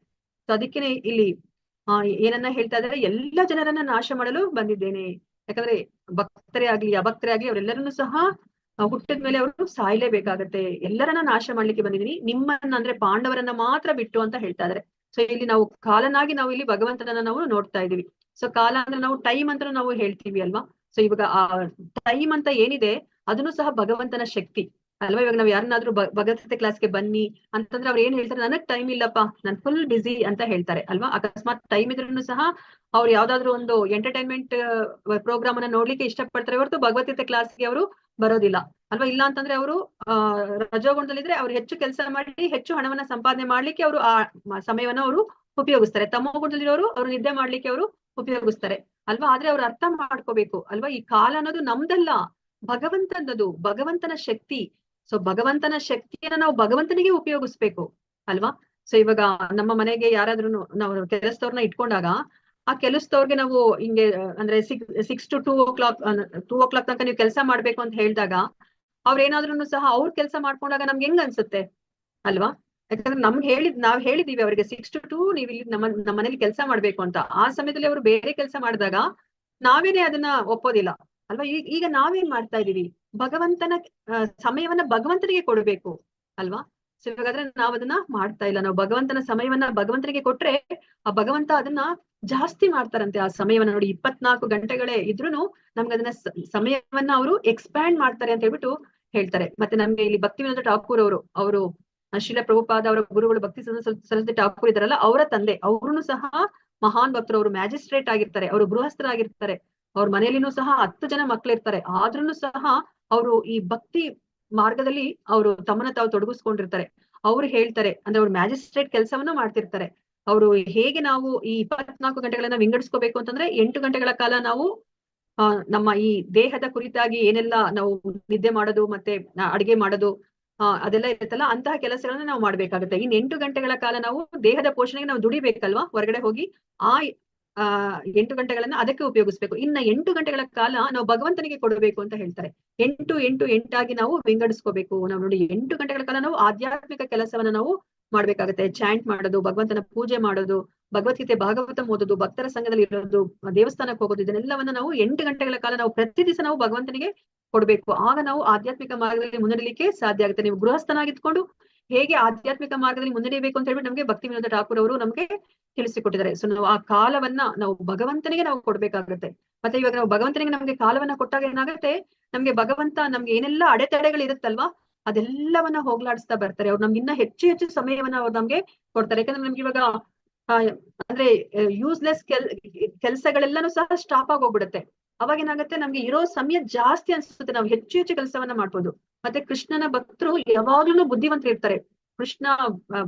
ಸೊ ಅದಕ್ಕೆ ಇಲ್ಲಿ ಏನನ್ನ ಹೇಳ್ತಾ ಇದ್ದಾರೆ, ಎಲ್ಲ ಜನರನ್ನ ನಾಶ ಮಾಡಲು ಬಂದಿದ್ದೇನೆ. ಯಾಕಂದ್ರೆ ಭಕ್ತರೇ ಆಗ್ಲಿ ಅಭಕ್ತರೇ ಆಗ್ಲಿ ಅವರೆಲ್ಲರನ್ನೂ ಸಹ ಹುಟ್ಟಿದ ಮೇಲೆ ಅವರು ಸಾಯ್ಲೇಬೇಕಾಗತ್ತೆ. ಎಲ್ಲರನ್ನ ನಾಶ ಮಾಡ್ಲಿಕ್ಕೆ ಬಂದಿದ್ದೀನಿ, ನಿಮ್ಮನ್ನ ಅಂದ್ರೆ ಪಾಂಡವರನ್ನ ಮಾತ್ರ ಬಿಟ್ಟು ಅಂತ ಹೇಳ್ತಾ ಇದಾರೆ. ಸೊ ಇಲ್ಲಿ ನಾವು ಕಾಲನಾಗಿ ನಾವು ಇಲ್ಲಿ ಭಗವಂತನನ್ನ ನಾವು ನೋಡ್ತಾ ಇದೀವಿ. ಸೊ ಕಾಲ ಅಂದ್ರೆ ನಾವು ಟೈಮ್ ಅಂತ ನಾವು ಹೇಳ್ತೀವಿ ಅಲ್ವಾ. ಸೊ ಇವಾಗ ಆ ಟೈಮ್ ಅಂತ ಏನಿದೆ ಅದನ್ನು ಸಹ ಭಗವಂತನ ಶಕ್ತಿ ಅಲ್ವಾ. ಇವಾಗ ನಾವ್ ಯಾರನ್ನಾದ್ರೂ ಭಗವದ್ಗೀತೆ ಕ್ಲಾಸ್ಗೆ ಬನ್ನಿ ಅಂತಂದ್ರೆ ಅವ್ರು ಏನ್ ಹೇಳ್ತಾರೆ, ನನಗ್ ಟೈಮ್ ಇಲ್ಲಪ್ಪ, ನಾನ್ ಫುಲ್ ಬಿಸಿ ಅಂತ ಹೇಳ್ತಾರೆ ಅಲ್ವಾ. ಅಕಸ್ಮಾತ್ ಟೈಮ್ ಇದ್ರೂ ಸಹ ಅವ್ರು ಯಾವ್ದಾದ್ರು ಒಂದು ಎಂಟರ್ಟೈನ್ಮೆಂಟ್ ಪ್ರೋಗ್ರಾಮ್ ಅನ್ನ ನೋಡ್ಲಿಕ್ಕೆ ಇಷ್ಟಪಡ್ತಾರೆ ಹೊರತು ಭಗವದ್ಗೀತೆ ಕ್ಲಾಸ್ಗೆ ಅವರು ಬರೋದಿಲ್ಲ ಅಲ್ವಾ. ಇಲ್ಲ ಅಂತಂದ್ರೆ ಅವರು ರಜೋಗುಣದಲ್ಲಿದ್ರೆ ಅವ್ರು ಹೆಚ್ಚು ಕೆಲಸ ಮಾಡಿ ಹೆಚ್ಚು ಹಣವನ್ನ ಸಂಪಾದನೆ ಮಾಡ್ಲಿಕ್ಕೆ ಅವರು ಆ ಸಮಯವನ್ನ ಅವರು ಉಪಯೋಗಿಸ್ತಾರೆ. ತಮೋಗುಣದಲ್ಲಿರೋರು ಅವ್ರು ನಿದ್ದೆ ಮಾಡ್ಲಿಕ್ಕೆ ಅವರು ಉಪಯೋಗಿಸ್ತಾರೆ ಅಲ್ವಾ. ಆದ್ರೆ ಅವ್ರು ಅರ್ಥ ಮಾಡ್ಕೋಬೇಕು ಅಲ್ವಾ, ಈ ಕಾಲ ಅನ್ನೋದು ನಮ್ದಲ್ಲ, ಭಗವಂತನದು, ಭಗವಂತನ ಶಕ್ತಿ. ಸೊ ಭಗವಂತನ ಶಕ್ತಿಯನ್ನ ನಾವು ಭಗವಂತನಿಗೆ ಉಪಯೋಗಿಸ್ಬೇಕು ಅಲ್ವಾ. ಸೊ ಇವಾಗ ನಮ್ಮ ಮನೆಗೆ ಯಾರಾದ್ರೂ ನಾವು ಕೆಲಸದವ್ರನ್ನ ಇಟ್ಕೊಂಡಾಗ ಆ ಕೆಲಸದವ್ರಿಗೆ ನಾವು ಹಿಂಗೆ ಅಂದ್ರೆ 6 to 2 o'clock ತನಕ ನೀವು ಕೆಲಸ ಮಾಡ್ಬೇಕು ಅಂತ ಹೇಳಿದಾಗ ಅವ್ರೇನಾದ್ರೂ ಸಹ ಅವ್ರ ಕೆಲಸ ಮಾಡ್ಕೊಂಡಾಗ ನಮ್ಗೆ ಹೆಂಗ್ ಅನ್ಸುತ್ತೆ ಅಲ್ವಾ. ಯಾಕಂದ್ರೆ ನಾವ್ ಹೇಳಿದೀವಿ ಅವ್ರಿಗೆ 6 to 2 ನೀವು ಇಲ್ಲಿ ನಮ್ಮ ಮನೇಲಿ ಕೆಲಸ ಮಾಡ್ಬೇಕು ಅಂತ. ಆ ಸಮಯದಲ್ಲಿ ಅವರು ಬೇರೆ ಕೆಲಸ ಮಾಡಿದಾಗ ನಾವೇನೆ ಅದನ್ನ ಒಪ್ಪೋದಿಲ್ಲ ಅಲ್ವಾ. ಈಗ ನಾವೇನ್ ಮಾಡ್ತಾ ಇದೀವಿ, ಭಗವಂತನ ಸಮಯವನ್ನ ಭಗವಂತನಿಗೆ ಕೊಡ್ಬೇಕು ಅಲ್ವಾ. ಸೊ ಇವಾಗಾದ್ರೆ ನಾವ್ ಅದನ್ನ ಮಾಡ್ತಾ ಇಲ್ಲ. ನಾವು ಭಗವಂತನ ಸಮಯವನ್ನ ಭಗವಂತನಿಗೆ ಕೊಟ್ರೆ ಆ ಭಗವಂತ ಅದನ್ನ ಜಾಸ್ತಿ ಮಾಡ್ತಾರಂತೆ. ಆ ಸಮಯವನ್ನ ನೋಡಿ 24 ಗಂಟೆಗಳೇ ಇದ್ರೂನು ನಮ್ಗೆ ಅದನ್ನ ಸಮಯವನ್ನ ಅವರು ಎಕ್ಸ್ಪ್ಯಾಂಡ್ ಮಾಡ್ತಾರೆ ಅಂತ ಹೇಳ್ಬಿಟ್ಟು ಹೇಳ್ತಾರೆ. ಮತ್ತೆ ನಮ್ಗೆ ಇಲ್ಲಿ ಭಕ್ತಿವಿನೋದ ಠಾಕೂರ್ ಅವರು ಶ್ರೀಲ ಪ್ರಭುಪಾದ ಅವರ ಗುರುಗಳು ಭಕ್ತಿ ಸರಸ್ವತಿ ಠಾಕೂರ್ ಇದಾರಲ್ಲ, ಅವರ ತಂದೆ. ಅವ್ರು ಸಹ ಮಹಾನ್ ಭಕ್ತರು. ಅವರು ಮ್ಯಾಜಿಸ್ಟ್ರೇಟ್ ಆಗಿರ್ತಾರೆ, ಅವರು ಗೃಹಸ್ಥರಾಗಿರ್ತಾರೆ, ಅವ್ರ ಮನೆಯಲ್ಲಿನೂ ಸಹ 10 ಜನ ಮಕ್ಳಿರ್ತಾರೆ. ಆದ್ರೂ ಸಹ ಅವರು ಈ ಭಕ್ತಿ ಮಾರ್ಗದಲ್ಲಿ ಅವರು ತಮ್ಮನ್ನ ತಾವು ತೊಡಗಿಸ್ಕೊಂಡಿರ್ತಾರೆ. ಅವ್ರು ಹೇಳ್ತಾರೆ, ಅಂದ್ರೆ ಅವ್ರು ಮ್ಯಾಜಿಸ್ಟ್ರೇಟ್ ಕೆಲಸವನ್ನ ಮಾಡ್ತಿರ್ತಾರೆ. ಅವರು ಹೇಗೆ ನಾವು ಈ 24 ಗಂಟೆಗಳನ್ನ ವಿಂಗಡಿಸ್ಕೋಬೇಕು ಅಂತಂದ್ರೆ 8 ಗಂಟೆಗಳ ಕಾಲ ನಾವು ನಮ್ಮ ಈ ದೇಹದ ಕುರಿತಾಗಿ ಏನೆಲ್ಲ ನಾವು ನಿದ್ದೆ ಮಾಡೋದು ಮತ್ತೆ ಅಡಿಗೆ ಮಾಡೋದು ಅದೆಲ್ಲ ಇರುತ್ತಲ್ಲ, ಅಂತಹ ಕೆಲಸಗಳನ್ನ ನಾವು ಮಾಡ್ಬೇಕಾಗುತ್ತೆ. ಇನ್ 8 ಗಂಟೆಗಳ ಕಾಲ ನಾವು ದೇಹದ ಪೋಷಣೆಗೆ ನಾವು ದುಡಿಬೇಕಲ್ವಾ, ಹೊರಗಡೆ ಹೋಗಿ. ಆ 8 ಗಂಟೆಗಳನ್ನ ಅದಕ್ಕೆ ಉಪಯೋಗಿಸ್ಬೇಕು. ಇನ್ನ 8 ಗಂಟೆಗಳ ಕಾಲ ನಾವು ಭಗವಂತನಿಗೆ ಕೊಡಬೇಕು ಅಂತ ಹೇಳ್ತಾರೆ. 8 8 8 ನಾವು ವಿಂಗಡಿಸ್ಕೋಬೇಕು. ನಾವು ನೋಡಿ 8 ಗಂಟೆಗಳ ಕಾಲ ನಾವು ಆಧ್ಯಾತ್ಮಿಕ ಕೆಲಸವನ್ನ ನಾವು ಮಾಡ್ಬೇಕಾಗತ್ತೆ. ಚಾಂಟ್ ಮಾಡೋದು, ಭಗವಂತನ ಪೂಜೆ ಮಾಡೋದು, ಭಗವದ್ಗೀತೆ ಭಾಗವತ ಓದೋದು, ಭಕ್ತರ ಸಂಘದಲ್ಲಿ ಇರೋದು, ದೇವಸ್ಥಾನಕ್ಕೆ ಹೋಗೋದು, ಇದನ್ನೆಲ್ಲವನ್ನ ನಾವು 8 ಗಂಟೆಗಳ ಕಾಲ ನಾವು ಪ್ರತಿ ದಿವಸ ನಾವು ಭಗವಂತನಿಗೆ ಕೊಡ್ಬೇಕು. ಆಗ ನಾವು ಆಧ್ಯಾತ್ಮಿಕ ಮಾರ್ಗದಲ್ಲಿ ಮುನ್ನಡೆಯಲಿಕ್ಕೆ ಸಾಧ್ಯ ಆಗುತ್ತೆ. ನೀವು ಗೃಹಸ್ಥನಾಗಿದ್ಕೊಂಡು ಹೇಗೆ ಆಧ್ಯಾತ್ಮಿಕ ಮಾರ್ಗದಲ್ಲಿ ಮುನ್ನಡೆಯಬೇಕು ಅಂತ ಹೇಳ್ಬಿಟ್ಟು ನಮ್ಗೆ ಭಕ್ತಿ ವಿನೋದ ಠಾಕೂರ್ ಅವರು ನಮ್ಗೆ ತಿಳಿಸಿಕೊಟ್ಟಿದ್ದಾರೆ. ಸೊ ನಾವು ಆ ಕಾಲವನ್ನ ನಾವು ಭಗವಂತನಿಗೆ ನಾವು ಕೊಡ್ಬೇಕಾಗುತ್ತೆ. ಮತ್ತೆ ಇವಾಗ ನಾವು ಭಗವಂತನಿಗೆ ನಮ್ಗೆ ಕಾಲವನ್ನ ಕೊಟ್ಟಾಗ ಏನಾಗುತ್ತೆ, ನಮ್ಗೆ ಭಗವಂತ ನಮ್ಗೆ ಏನೆಲ್ಲ ಅಡೆತಡೆಗಳು ಇರುತ್ತಲ್ವಾ ಅದೆಲ್ಲವನ್ನ ಹೋಗ್ಲಾಡಿಸ್ತಾ ಬರ್ತಾರೆ. ಅವ್ರು ನಮ್ಗೆ ಇನ್ನ ಹೆಚ್ಚು ಹೆಚ್ಚು ಸಮಯವನ್ನ ಅವ್ರು ನಮ್ಗೆ ಕೊಡ್ತಾರೆ. ಯಾಕಂದ್ರೆ ನಮ್ಗೆ ಇವಾಗ ಅಂದ್ರೆ ಯೂಸ್ಲೆಸ್ ಕೆಲ್ಸಗಳೆಲ್ಲಾನು ಸಹ ಸ್ಟಾಪ್ ಆಗೋಗ್ಬಿಡುತ್ತೆ. ಅವಾಗ ಏನಾಗುತ್ತೆ, ನಮ್ಗೆ ಇರೋ ಸಮಯ ಜಾಸ್ತಿ ಅನ್ಸುತ್ತೆ, ನಾವು ಹೆಚ್ಚು ಹೆಚ್ಚು ಕೆಲಸವನ್ನ ಮಾಡ್ಬೋದು. ಮತ್ತೆ ಕೃಷ್ಣನ ಭಕ್ತರು ಯಾವಾಗ್ಲೂ ಬುದ್ಧಿವಂತರು ಇರ್ತಾರೆ. ಕೃಷ್ಣ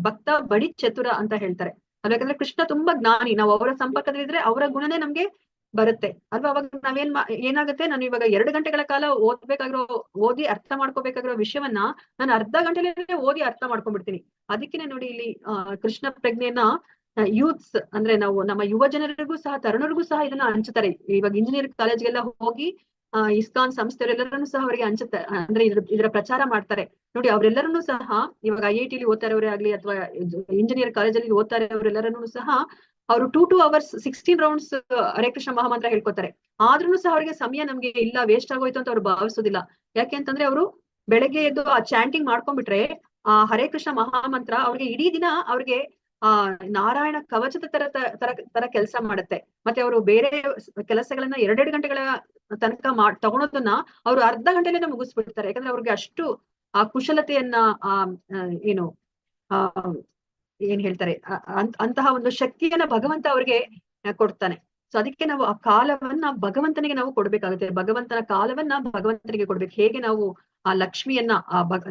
ಭಕ್ತ ಬಡಿ ಚತುರ ಅಂತ ಹೇಳ್ತಾರೆ. ಯಾಕಂದ್ರೆ ಕೃಷ್ಣ ತುಂಬಾ ಜ್ಞಾನಿ. ನಾವು ಅವರ ಸಂಪರ್ಕದಲ್ಲಿದ್ರೆ ಅವರ ಗುಣನೇ ನಮ್ಗೆ ಬರುತ್ತೆ ಅಲ್ವಾ. ಅವಾಗ ಏನಾಗುತ್ತೆ, ನಾನು ಇವಾಗ 2 ಗಂಟೆಗಳ ಕಾಲ ಓದಿ ಅರ್ಥ ಮಾಡ್ಕೋಬೇಕಾಗಿರೋ ವಿಷಯವನ್ನ ನಾನು ಅರ್ಧ ಗಂಟೆಲೇ ಓದಿ ಅರ್ಥ ಮಾಡ್ಕೊಂಡ್ಬಿಡ್ತೀನಿ. ಅದಕ್ಕೇನೆ ನೋಡಿ ಇಲ್ಲಿ ಕೃಷ್ಣ ಪ್ರಜ್ಞೆಯನ್ನ ಯೂತ್ಸ್ ಅಂದ್ರೆ ನಾವು ನಮ್ಮ ಯುವ ಜನರಿಗೂ ಸಹ ತರುಣರಿಗೂ ಸಹ ಇದನ್ನ ಹಂಚುತ್ತಾರೆ. ಇವಾಗ ಇಂಜಿನಿಯರಿಂಗ್ ಕಾಲೇಜ್ಗೆಲ್ಲ ಹೋಗಿ ಇಸ್ಕಾನ್ ಸಂಸ್ಥೆಯವರೆಲ್ಲರೂ ಸಹ ಅವರಿಗೆ ಹಂಚುತ್ತಾರೆ, ಅಂದ್ರೆ ಇದರ ಪ್ರಚಾರ ಮಾಡ್ತಾರೆ. ನೋಡಿ ಅವರೆಲ್ಲರನ್ನೂ ಸಹ ಇವಾಗ IIT ಓದ್ತಾ ಇರೋರೇ ಆಗ್ಲಿ ಅಥವಾ ಇಂಜಿನಿಯರ್ ಕಾಲೇಜಲ್ಲಿ ಓದ್ತಾ ಇರೋರೆಲ್ಲರನ್ನೂ ಸಹ ಅವರು 2 hours 16 rounds ಹರೇ ಕೃಷ್ಣ ಮಹಾಮಂತ್ರ ಹೇಳ್ಕೊತಾರೆ. ಆದ್ರೂ ಸಹ ಅವ್ರಿಗೆ ಸಮಯ ನಮ್ಗೆ ಇಲ್ಲ, ವೇಸ್ಟ್ ಆಗೋಯ್ತು ಅಂತ ಅವ್ರು ಭಾವಿಸೋದಿಲ್ಲ. ಯಾಕೆ ಅಂತಂದ್ರೆ ಅವರು ಬೆಳಗ್ಗೆ ಎದ್ದು ಆ ಚಾಂಟಿಂಗ್ ಮಾಡ್ಕೊಂಡ್ಬಿಟ್ರೆ ಆ ಹರೇ ಕೃಷ್ಣ ಮಹಾಮಂತ್ರ ಅವ್ರಿಗೆ ಇಡೀ ದಿನ ಅವ್ರಿಗೆ ನಾರಾಯಣ ಕವಚದ ತರ ಕೆಲಸ ಮಾಡುತ್ತೆ. ಮತ್ತೆ ಅವರು ಬೇರೆ ಕೆಲಸಗಳನ್ನ 2 ಗಂಟೆಗಳ ತನಕ ತಗೊಳೋದನ್ನ ಅವ್ರು ಅರ್ಧ ಗಂಟೆಲೇನೆ ಮುಗಿಸ್ಬಿಡ್ತಾರೆ. ಯಾಕಂದ್ರೆ ಅವ್ರಿಗೆ ಅಷ್ಟು ಆ ಕುಶಲತೆಯನ್ನ ಏನು ಏನ್ ಹೇಳ್ತಾರೆ ಅಂತಹ ಒಂದು ಶಕ್ತಿಯನ್ನ ಭಗವಂತ ಅವ್ರಿಗೆ ಕೊಡ್ತಾನೆ. ಸೊ ಅದಕ್ಕೆ ನಾವು ಆ ಕಾಲವನ್ನ ಭಗವಂತನಿಗೆ ನಾವು ಕೊಡ್ಬೇಕಾಗುತ್ತೆ. ಭಗವಂತನ ಕಾಲವನ್ನ ಭಗವಂತನಿಗೆ ಕೊಡ್ಬೇಕು. ಹೇಗೆ ನಾವು ಆ ಲಕ್ಷ್ಮಿಯನ್ನ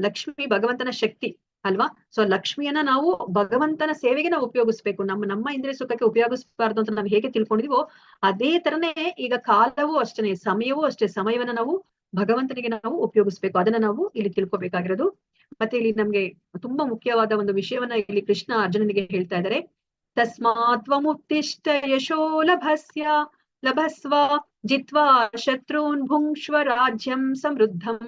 ಲಕ್ಷ್ಮಿ ಭಗವಂತನ ಶಕ್ತಿ ಅಲ್ವಾ. ಸೊ ಲಕ್ಷ್ಮಿಯನ್ನ ನಾವು ಭಗವಂತನ ಸೇವೆಗೆ ನಾವು ಉಪಯೋಗಿಸ್ಬೇಕು. ನಮ್ಮ ಇಂದ್ರಿಯ ಸುಖಕ್ಕೆ ಉಪಯೋಗಿಸಬಾರ್ದು ಅಂತ ನಾವು ಹೇಗೆ ತಿಳ್ಕೊಂಡಿದೀವೋ ಅದೇ ತರನೇ ಈಗ ಕಾಲವೂ ಅಷ್ಟೇ, ಸಮಯವೂ ಅಷ್ಟೇ. ಸಮಯವನ್ನ ನಾವು ಭಗವಂತನಿಗೆ ನಾವು ಉಪಯೋಗಿಸ್ಬೇಕು. ಅದನ್ನ ನಾವು ಇಲ್ಲಿ ತಿಳ್ಕೊಬೇಕಾಗಿರೋದು. ಮತ್ತೆ ಇಲ್ಲಿ ನಮ್ಗೆ ತುಂಬಾ ಮುಖ್ಯವಾದ ಒಂದು ವಿಷಯವನ್ನ ಇಲ್ಲಿ ಕೃಷ್ಣ ಅರ್ಜುನನಿಗೆ ಹೇಳ್ತಾ ಇದ್ದಾರೆ. ತಸ್ಮಾತ್ ತ್ವಮುತ್ತಿಷ್ಠ ಯಶೋ ಲಭಸ್ವ ಜಿತ್ವಾ ಶತ್ರುನ್ ಭುಂಕ್ಷ್ವ ರಾಜ್ಯಂ ಸಮೃದ್ಧಂ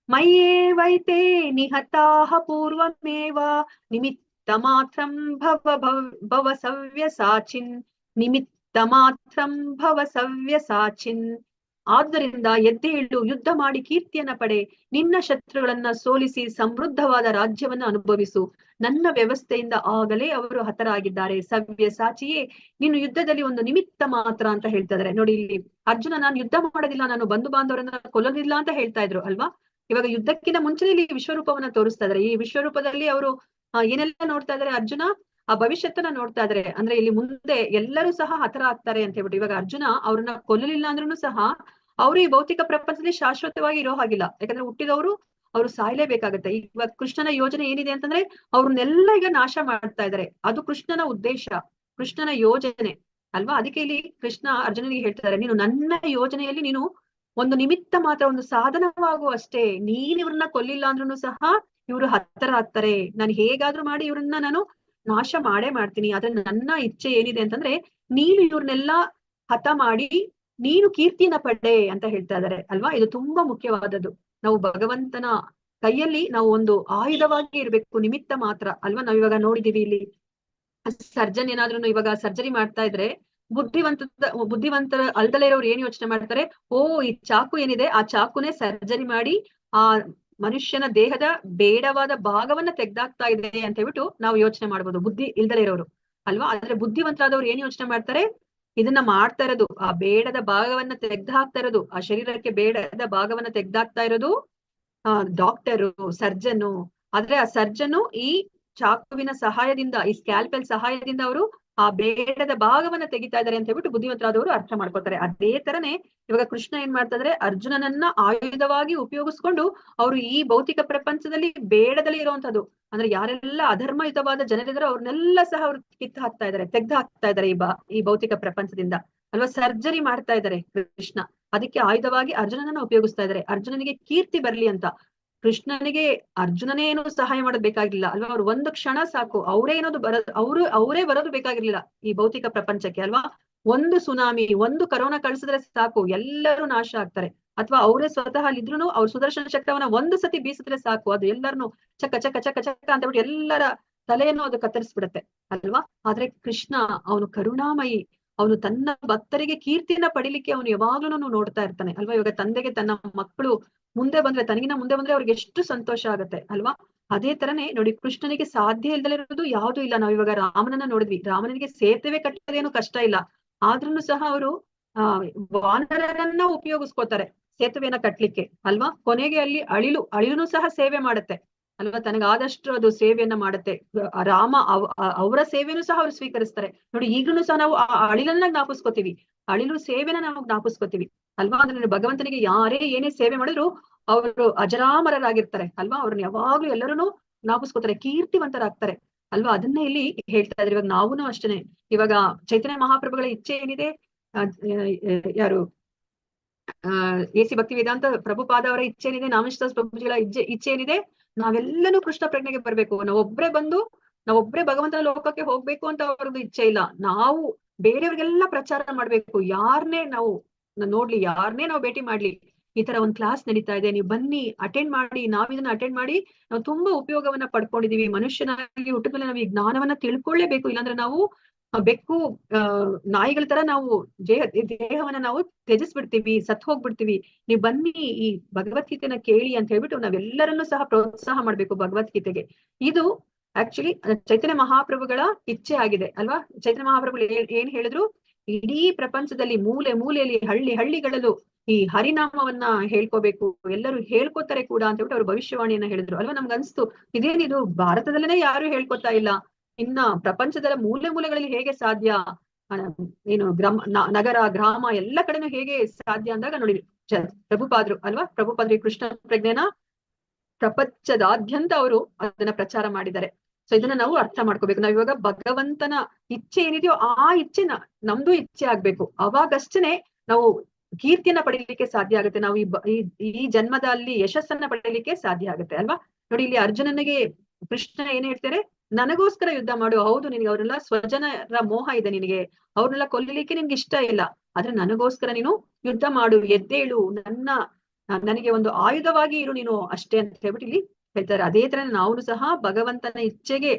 ಮಯ್ಯೇವೈತೆ ನಿಹತಾಃ ಪೂರ್ವಮೇವ ನಿಮಿತ್ತ ಮಾತ್ರಂ ಭವ ಸವ್ಯಸಾಚಿನ್ ನಿಮಿತ್ತ ಮಾತ್ರಂ ಭವ ಸವ್ಯಸಾಚಿನ್. ಆದ್ದರಿಂದ ಎದ್ದೇಳು, ಯುದ್ಧ ಮಾಡಿ ಕೀರ್ತಿಯನ್ನ ಪಡೆ, ನಿನ್ನ ಶತ್ರುಗಳನ್ನ ಸೋಲಿಸಿ ಸಮೃದ್ಧವಾದ ರಾಜ್ಯವನ್ನ ಅನುಭವಿಸು. ನನ್ನ ವ್ಯವಸ್ಥೆಯಿಂದ ಆಗಲೇ ಅವರು ಹತರಾಗಿದ್ದಾರೆ. ಸವ್ಯಸಾಚಿಯೇ, ನೀನು ಯುದ್ಧದಲ್ಲಿ ಒಂದು ನಿಮಿತ್ತ ಮಾತ್ರ ಅಂತ ಹೇಳ್ತಾ ಇದಾರೆ. ನೋಡಿ ಇಲ್ಲಿ ಅರ್ಜುನ ನಾನು ಯುದ್ಧ ಮಾಡೋದಿಲ್ಲ, ನಾನು ಬಂಧು ಬಾಂಧವರನ್ನ ಕೊಲ್ಲೋದಿಲ್ಲ ಅಂತ ಹೇಳ್ತಾ ಇದ್ರು ಅಲ್ವಾ. ಇವಾಗ ಯುದ್ಧಕ್ಕಿಂತ ಮುಂಚೆ ಇಲ್ಲಿ ವಿಶ್ವರೂಪವನ್ನ ತೋರಿಸ್ತಾ ಇದಾರೆ. ಈ ವಿಶ್ವರೂಪದಲ್ಲಿ ಅವರು ಏನೆಲ್ಲ ನೋಡ್ತಾ ಇದಾರೆ, ಅರ್ಜುನ ಆ ಭವಿಷ್ಯತ್ತನ್ನ ನೋಡ್ತಾ ಇದಾರೆ. ಅಂದ್ರೆ ಇಲ್ಲಿ ಮುಂದೆ ಎಲ್ಲರೂ ಸಹ ಹತರ ಆಗ್ತಾರೆ ಅಂತ ಹೇಳ್ಬಿಟ್ಟು. ಇವಾಗ ಅರ್ಜುನ ಅವ್ರನ್ನ ಕೊಲ್ಲಲಿಲ್ಲ ಅಂದ್ರೂ ಸಹ ಅವರು ಈ ಭೌತಿಕ ಪ್ರಪಂಚದಲ್ಲಿ ಶಾಶ್ವತವಾಗಿ ಇರೋ ಹಾಗಿಲ್ಲ. ಯಾಕಂದ್ರೆ ಹುಟ್ಟಿದವರು ಅವರು ಸಾಯ್ಲೇಬೇಕಾಗತ್ತೆ. ಇವಾಗ ಕೃಷ್ಣನ ಯೋಜನೆ ಏನಿದೆ ಅಂತಂದ್ರೆ ಅವ್ರನ್ನೆಲ್ಲ ಈಗ ನಾಶ ಮಾಡ್ತಾ ಇದಾರೆ. ಅದು ಕೃಷ್ಣನ ಉದ್ದೇಶ, ಕೃಷ್ಣನ ಯೋಜನೆ ಅಲ್ವಾ. ಅದಕ್ಕೆ ಇಲ್ಲಿ ಕೃಷ್ಣ ಅರ್ಜುನನಿಗೆ ಹೇಳ್ತಾ ಇದ್ದಾರೆ, ನೀನು ನನ್ನ ಯೋಜನೆಯಲ್ಲಿ ನೀನು ಒಂದು ನಿಮಿತ್ತ ಮಾತ್ರ, ಒಂದು ಸಾಧನವಾಗುವಷ್ಟೇ. ನೀನ್ ಇವ್ರನ್ನ ಕೊಲ್ಲಿಲ್ಲ ಅಂದ್ರೂ ಸಹ ಇವ್ರು ಹತ್ತರ ಆಗ್ತಾರೆ. ನಾನು ಹೇಗಾದ್ರೂ ಮಾಡಿ ಇವ್ರನ್ನ ನಾನು ನಾಶ ಮಾಡೇ ಮಾಡ್ತೀನಿ. ಆದ್ರೆ ನನ್ನ ಇಚ್ಛೆ ಏನಿದೆ ಅಂತಂದ್ರೆ ನೀನು ಇವ್ರನ್ನೆಲ್ಲ ಹತ ಮಾಡಿ ನೀನು ಕೀರ್ತಿನ ಪಡೆ ಅಂತ ಹೇಳ್ತಾ ಇದ್ದಾರೆ ಅಲ್ವಾ. ಇದು ತುಂಬಾ ಮುಖ್ಯವಾದದ್ದು. ನಾವು ಭಗವಂತನ ಕೈಯಲ್ಲಿ ನಾವು ಒಂದು ಆಯುಧವಾಗಿ ಇರ್ಬೇಕು, ನಿಮಿತ್ತ ಮಾತ್ರ ಅಲ್ವಾ. ನಾವ್ ಇವಾಗ ನೋಡಿದೀವಿ ಇಲ್ಲಿ ಸರ್ಜನ್ ಏನಾದ್ರೂ ಇವಾಗ ಸರ್ಜರಿ ಮಾಡ್ತಾ ಇದ್ರೆ ಬುದ್ಧಿವಂತರ ಅಲ್ದಲೇ ಇರೋರು ಏನ್ ಯೋಚನೆ ಮಾಡ್ತಾರೆ, ಓ ಈ ಚಾಕು ಏನಿದೆ ಆ ಚಾಕುನೇ ಸರ್ಜರಿ ಮಾಡಿ ಆ ಮನುಷ್ಯನ ದೇಹದ ಬೇಡವಾದ ಭಾಗವನ್ನ ತೆಗ್ದಾಕ್ತಾ ಇದೆ ಅಂತ ಹೇಳ್ಬಿಟ್ಟು ನಾವು ಯೋಚನೆ ಮಾಡ್ಬೋದು, ಬುದ್ಧಿ ಇಲ್ದಲೇ ಇರೋರು ಅಲ್ವಾ. ಆದ್ರೆ ಬುದ್ಧಿವಂತರಾದವ್ರು ಏನ್ ಯೋಚನೆ ಮಾಡ್ತಾರೆ, ಇದನ್ನ ಮಾಡ್ತಾ ಇರೋದು, ಆ ಬೇಡದ ಭಾಗವನ್ನ ತೆಗ್ದಾಕ್ತಾ ಇರೋದು, ಆ ಶರೀರಕ್ಕೆ ಬೇಡದ ಭಾಗವನ್ನ ತೆಗ್ದಾಕ್ತಾ ಇರೋದು ಡಾಕ್ಟರು, ಸರ್ಜನ್ನು. ಆದ್ರೆ ಆ ಸರ್ಜನ್ನು ಈ ಚಾಕುವಿನ ಸಹಾಯದಿಂದ, ಈ ಸ್ಕ್ಯಾಲ್ಪೆಲ್ ಸಹಾಯದಿಂದ ಅವರು ಆ ಬೇಡದ ಭಾಗವನ್ನ ತೆಗಿತಾ ಇದ್ದಾರೆ ಅಂತ ಹೇಳ್ಬಿಟ್ಟು ಬುದ್ಧಿವಂತರಾದವರು ಅರ್ಥ ಮಾಡ್ಕೊತಾರೆ. ಅದೇ ತರನೇ ಇವಾಗ ಕೃಷ್ಣ ಏನ್ ಮಾಡ್ತಾ ಇದ್ರೆ, ಅರ್ಜುನನನ್ನ ಆಯುಧವಾಗಿ ಉಪಯೋಗಿಸ್ಕೊಂಡು ಅವರು ಈ ಭೌತಿಕ ಪ್ರಪಂಚದಲ್ಲಿ ಬೇಡದಲ್ಲಿ ಇರುವಂತದ್ದು, ಅಂದ್ರೆ ಯಾರೆಲ್ಲ ಅಧರ್ಮಯುತವಾದ ಜನರಿದಾರೋ ಅವ್ರನ್ನೆಲ್ಲ ಸಹ ಅವ್ರು ಕಿತ್ತು ಹಾಕ್ತಾ ಇದಾರೆ, ತೆಗ್ದು ಹಾಕ್ತಾ ಇದಾರೆ ಈ ಭೌತಿಕ ಪ್ರಪಂಚದಿಂದ ಅಲ್ವಾ. ಸರ್ಜರಿ ಮಾಡ್ತಾ ಇದ್ದಾರೆ ಕೃಷ್ಣ. ಅದಕ್ಕೆ ಆಯುಧವಾಗಿ ಅರ್ಜುನನನ್ನ ಉಪಯೋಗಿಸ್ತಾ ಇದ್ದಾರೆ, ಅರ್ಜುನನಿಗೆ ಕೀರ್ತಿ ಬರ್ಲಿ ಅಂತ. ಕೃಷ್ಣನಿಗೆ ಅರ್ಜುನನೇ ಏನು ಸಹಾಯ ಮಾಡೋದ್ ಬೇಕಾಗಿಲ್ಲ ಅಲ್ವಾ. ಅವ್ರು ಒಂದು ಕ್ಷಣ ಸಾಕು, ಅವರೇ ಬರೋದು ಬೇಕಾಗಿರ್ಲಿಲ್ಲ ಈ ಭೌತಿಕ ಪ್ರಪಂಚಕ್ಕೆ ಅಲ್ವಾ. ಒಂದು ಸುನಾಮಿ, ಒಂದು ಕರೋನಾ ಕಳಿಸಿದ್ರೆ ಸಾಕು, ಎಲ್ಲರೂ ನಾಶ ಆಗ್ತಾರೆ. ಅಥವಾ ಅವರೇ ಸ್ವತಃ ಅಲ್ಲಿದ್ರು ಅವ್ರ ಸುದರ್ಶನ ಚಕ್ರವನ್ನ ಒಂದು ಸತಿ ಬೀಸಿದ್ರೆ ಸಾಕು, ಅದು ಎಲ್ಲರನ್ನು ಚಕ ಚಕ ಚಕ ಚಕ ಅಂತ ಬಿಟ್ಟು ಎಲ್ಲರ ತಲೆಯನ್ನು ಅದು ಕತ್ತರಿಸ್ಬಿಡುತ್ತೆ ಅಲ್ವಾ. ಆದ್ರೆ ಕೃಷ್ಣ ಅವನು ಕರುಣಾಮಯಿ, ಅವನು ತನ್ನ ಭಕ್ತರಿಗೆ ಕೀರ್ತಿನ ಪಡಿಲಿಕ್ಕೆ ಅವನು ಯಾವಾಗ್ಲೂ ನೋಡ್ತಾ ಇರ್ತಾನೆ ಅಲ್ವಾ. ಇವಾಗ ತಂದೆಗೆ ತನ್ನ ಮಕ್ಕಳು ಮುಂದೆ ಬಂದ್ರೆ, ತನಗಿನ ಮುಂದೆ ಬಂದ್ರೆ ಅವ್ರಿಗೆ ಎಷ್ಟು ಸಂತೋಷ ಆಗುತ್ತೆ ಅಲ್ವಾ. ಅದೇ ತರನೇ ನೋಡಿ, ಕೃಷ್ಣನಿಗೆ ಸಾಧ್ಯ ಇಲ್ದಲೇ ಇರೋದು ಯಾವ್ದು ಇಲ್ಲ. ನಾವ್ ಇವಾಗ ರಾಮನನ್ನ ನೋಡಿದ್ವಿ, ರಾಮನಿಗೆ ಸೇತುವೆ ಕಟ್ಟೋದೇನು ಕಷ್ಟ ಇಲ್ಲ, ಆದ್ರೂ ಸಹ ಅವರು ವಾನರರನ್ನ ಉಪಯೋಗಿಸ್ಕೋತಾರೆ ಸೇತುವೆನ ಕಟ್ಲಿಕ್ಕೆ ಅಲ್ವಾ. ಕೊನೆಗೆ ಅಲ್ಲಿ ಅಳಿಲುನು ಸಹ ಸೇವೆ ಮಾಡುತ್ತೆ ಅಲ್ವಾ, ತನಗಾದಷ್ಟು ಅದು ಸೇವೆಯನ್ನ ಮಾಡುತ್ತೆ. ರಾಮ ಅವರ ಸೇವೆನೂ ಸಹ ಅವ್ರು ಸ್ವೀಕರಿಸ್ತಾರೆ ನೋಡಿ. ಈಗಲೂ ಸಹ ನಾವು ಆ ಅಳಿಲನ್ನ ಜ್ಞಾಪಿಸ್ಕೋತೀವಿ, ಅಳಿಲು ಸೇವೆನ ನಾವು ಜ್ಞಾಪಿಸ್ಕೋತೀವಿ ಅಲ್ವಾ. ಅಂದ್ರೆ ಭಗವಂತನಿಗೆ ಯಾರೇ ಏನೇ ಸೇವೆ ಮಾಡಿದ್ರು ಅವರು ಅಜರಾಮರರಾಗಿರ್ತಾರೆ ಅಲ್ವಾ. ಅವ್ರನ್ನ ಯಾವಾಗ್ಲೂ ಎಲ್ಲರೂ ಜ್ಞಾಪಿಸ್ಕೋತಾರೆ, ಕೀರ್ತಿವಂತರಾಗ್ತಾರೆ ಅಲ್ವಾ. ಅದನ್ನೇ ಇಲ್ಲಿ ಹೇಳ್ತಾ ಇದ್ರೆ, ಇವಾಗ ನಾವೂನು ಅಷ್ಟೇನೆ. ಇವಾಗ ಚೈತನ್ಯ ಮಹಾಪ್ರಭುಗಳ ಇಚ್ಛೆ ಏನಿದೆ, ಯಾರು ಎಸಿ ಭಕ್ತಿ ವೇದಾಂತ ಪ್ರಭುಪಾದ ಅವರ ಇಚ್ಛೆ ಏನಿದೆ, ನಾಮಶಾಸ್ ಪ್ರಭುಜಿಗಳ ಇಚ್ಛೆ ಏನಿದೆ, ನಾವೆಲ್ಲನೂ ಕೃಷ್ಣ ಪ್ರಜ್ಞೆಗೆ ಬರ್ಬೇಕು. ನಾವೊಬ್ರೇ ಭಗವಂತನ ಲೋಕಕ್ಕೆ ಹೋಗ್ಬೇಕು ಅಂತ ಅವ್ರದ್ದು ಇಚ್ಛೆ ಇಲ್ಲ. ನಾವು ಬೇರೆಯವ್ರಿಗೆಲ್ಲ ಪ್ರಚಾರ ಮಾಡ್ಬೇಕು. ಯಾರನ್ನೇ ನಾವು ನೋಡ್ಲಿ, ಯಾರನ್ನೇ ನಾವು ಭೇಟಿ ಮಾಡ್ಲಿ, ಈ ತರ ಒಂದ್ ಕ್ಲಾಸ್ ನಡೀತಾ ಇದೆ, ನೀವು ಬನ್ನಿ ಅಟೆಂಡ್ ಮಾಡಿ, ನಾವಿದನ್ನ ಅಟೆಂಡ್ ಮಾಡಿ ನಾವು ತುಂಬಾ ಉಪಯೋಗವನ್ನ ಪಡ್ಕೊಂಡಿದೀವಿ. ಮನುಷ್ಯನಾಗಿ ಹುಟ್ಟಿದ ಮೇಲೆ ನಾವು ಈ ಜ್ಞಾನವನ್ನ ತಿಳ್ಕೊಳ್ಳೇಬೇಕು, ಇಲ್ಲಾಂದ್ರೆ ನಾವು ಬೆಕ್ಕು ನಾಯಿಗಳ ತರ ನಾವು ದೇಹವನ್ನ ನಾವು ತ್ಯಜಿಸ್ಬಿಡ್ತೀವಿ, ಸತ್ ಹೋಗ್ಬಿಡ್ತೀವಿ. ನೀವು ಬನ್ನಿ ಈ ಭಗವದ್ಗೀತೆನ ಕೇಳಿ ಅಂತ ಹೇಳ್ಬಿಟ್ಟು ನಾವೆಲ್ಲರನ್ನೂ ಸಹ ಪ್ರೋತ್ಸಾಹ ಮಾಡ್ಬೇಕು ಭಗವದ್ಗೀತೆಗೆ. ಇದು ಆಕ್ಚುಲಿ ಚೈತನ್ಯ ಮಹಾಪ್ರಭುಗಳ ಇಚ್ಛೆ ಆಗಿದೆ ಅಲ್ವಾ. ಚೈತನ್ಯ ಮಹಾಪ್ರಭುಗಳು ಏನ್ ಹೇಳಿದ್ರು, ಇಡೀ ಪ್ರಪಂಚದಲ್ಲಿ ಮೂಲೆ ಮೂಲೆಯಲ್ಲಿ ಹಳ್ಳಿಗಳಲ್ಲೂ ಈ ಹರಿನಾಮವನ್ನ ಹೇಳ್ಕೋಬೇಕು, ಎಲ್ಲರೂ ಹೇಳ್ಕೊತಾರೆ ಕೂಡ ಅಂತ ಹೇಳ್ಬಿಟ್ಟು ಅವ್ರು ಭವಿಷ್ಯವಾಣಿಯನ್ನ ಹೇಳಿದ್ರು ಅಲ್ವಾ. ನಮ್ಗೆ ಅನ್ಸ್ತು, ಇದೇನಿದು ಭಾರತದಲ್ಲೇನೆ ಯಾರು ಹೇಳ್ಕೊತಾ ಇಲ್ಲ, ಇನ್ನ ಪ್ರಪಂಚದ ಮೂಲೆ ಮೂಲೆಗಳಲ್ಲಿ ಹೇಗೆ ಸಾಧ್ಯ, ಏನು ನಗರ ಗ್ರಾಮ ಎಲ್ಲ ಕಡೆನೂ ಹೇಗೆ ಸಾಧ್ಯ ಅಂದಾಗ ನೋಡಿ, ಪ್ರಭುಪಾದ್ರು ಅಲ್ವಾ, ಪ್ರಭುಪಾದ್ರು ಕೃಷ್ಣ ಪ್ರಜ್ಞೆನ ಪ್ರಪಂಚದಾದ್ಯಂತ ಅವರು ಅದನ್ನ ಪ್ರಚಾರ ಮಾಡಿದ್ದಾರೆ. ಸೊ ಇದನ್ನ ನಾವು ಅರ್ಥ ಮಾಡ್ಕೋಬೇಕು. ನಾವ್ ಇವಾಗ ಭಗವಂತನ ಇಚ್ಛೆ ಏನಿದೆಯೋ ಆ ಇಚ್ಛೆ ನಮ್ದು ಇಚ್ಛೆ ಆಗ್ಬೇಕು, ಅವಾಗಷ್ಟೇನೆ ನಾವು ಕೀರ್ತಿಯನ್ನ ಪಡೀಲಿಕ್ಕೆ ಸಾಧ್ಯ ಆಗುತ್ತೆ. ನಾವು ಈ ಜನ್ಮದಲ್ಲಿ ಯಶಸ್ಸನ್ನ ಪಡೀಲಿಕ್ಕೆ ಸಾಧ್ಯ ಆಗುತ್ತೆ ಅಲ್ವಾ. ನೋಡಿ ಇಲ್ಲಿ ಅರ್ಜುನನಿಗೆ ಕೃಷ್ಣ ಏನ್ ಹೇಳ್ತಾರೆ, ನನಗೋಸ್ಕರ ಯುದ್ಧ ಮಾಡು. ಹೌದು, ನಿನ್ಗೆ ಅವ್ರೆಲ್ಲ ಸ್ವಜನರ ಮೋಹ ಇದೆ, ನಿನಗೆ ಅವ್ರನ್ನೆಲ್ಲ ಕೊಲ್ಲಲಿಕ್ಕೆ ನಿನ್ಗೆ ಇಷ್ಟ ಇಲ್ಲ, ಆದ್ರೆ ನನಗೋಸ್ಕರ ನೀನು ಯುದ್ಧ ಮಾಡು, ಎದ್ದೇಳು, ನನಗೆ ಒಂದು ಆಯುಧವಾಗಿ ಇರು ನೀನು ಅಷ್ಟೇ ಅಂತ ಹೇಳ್ಬಿಟ್ಟು ಇಲ್ಲಿ ಹೇಳ್ತಾರೆ. ಅದೇ ತರ ನಾವು ಸಹ ಭಗವಂತನ ಇಚ್ಛೆಗೆ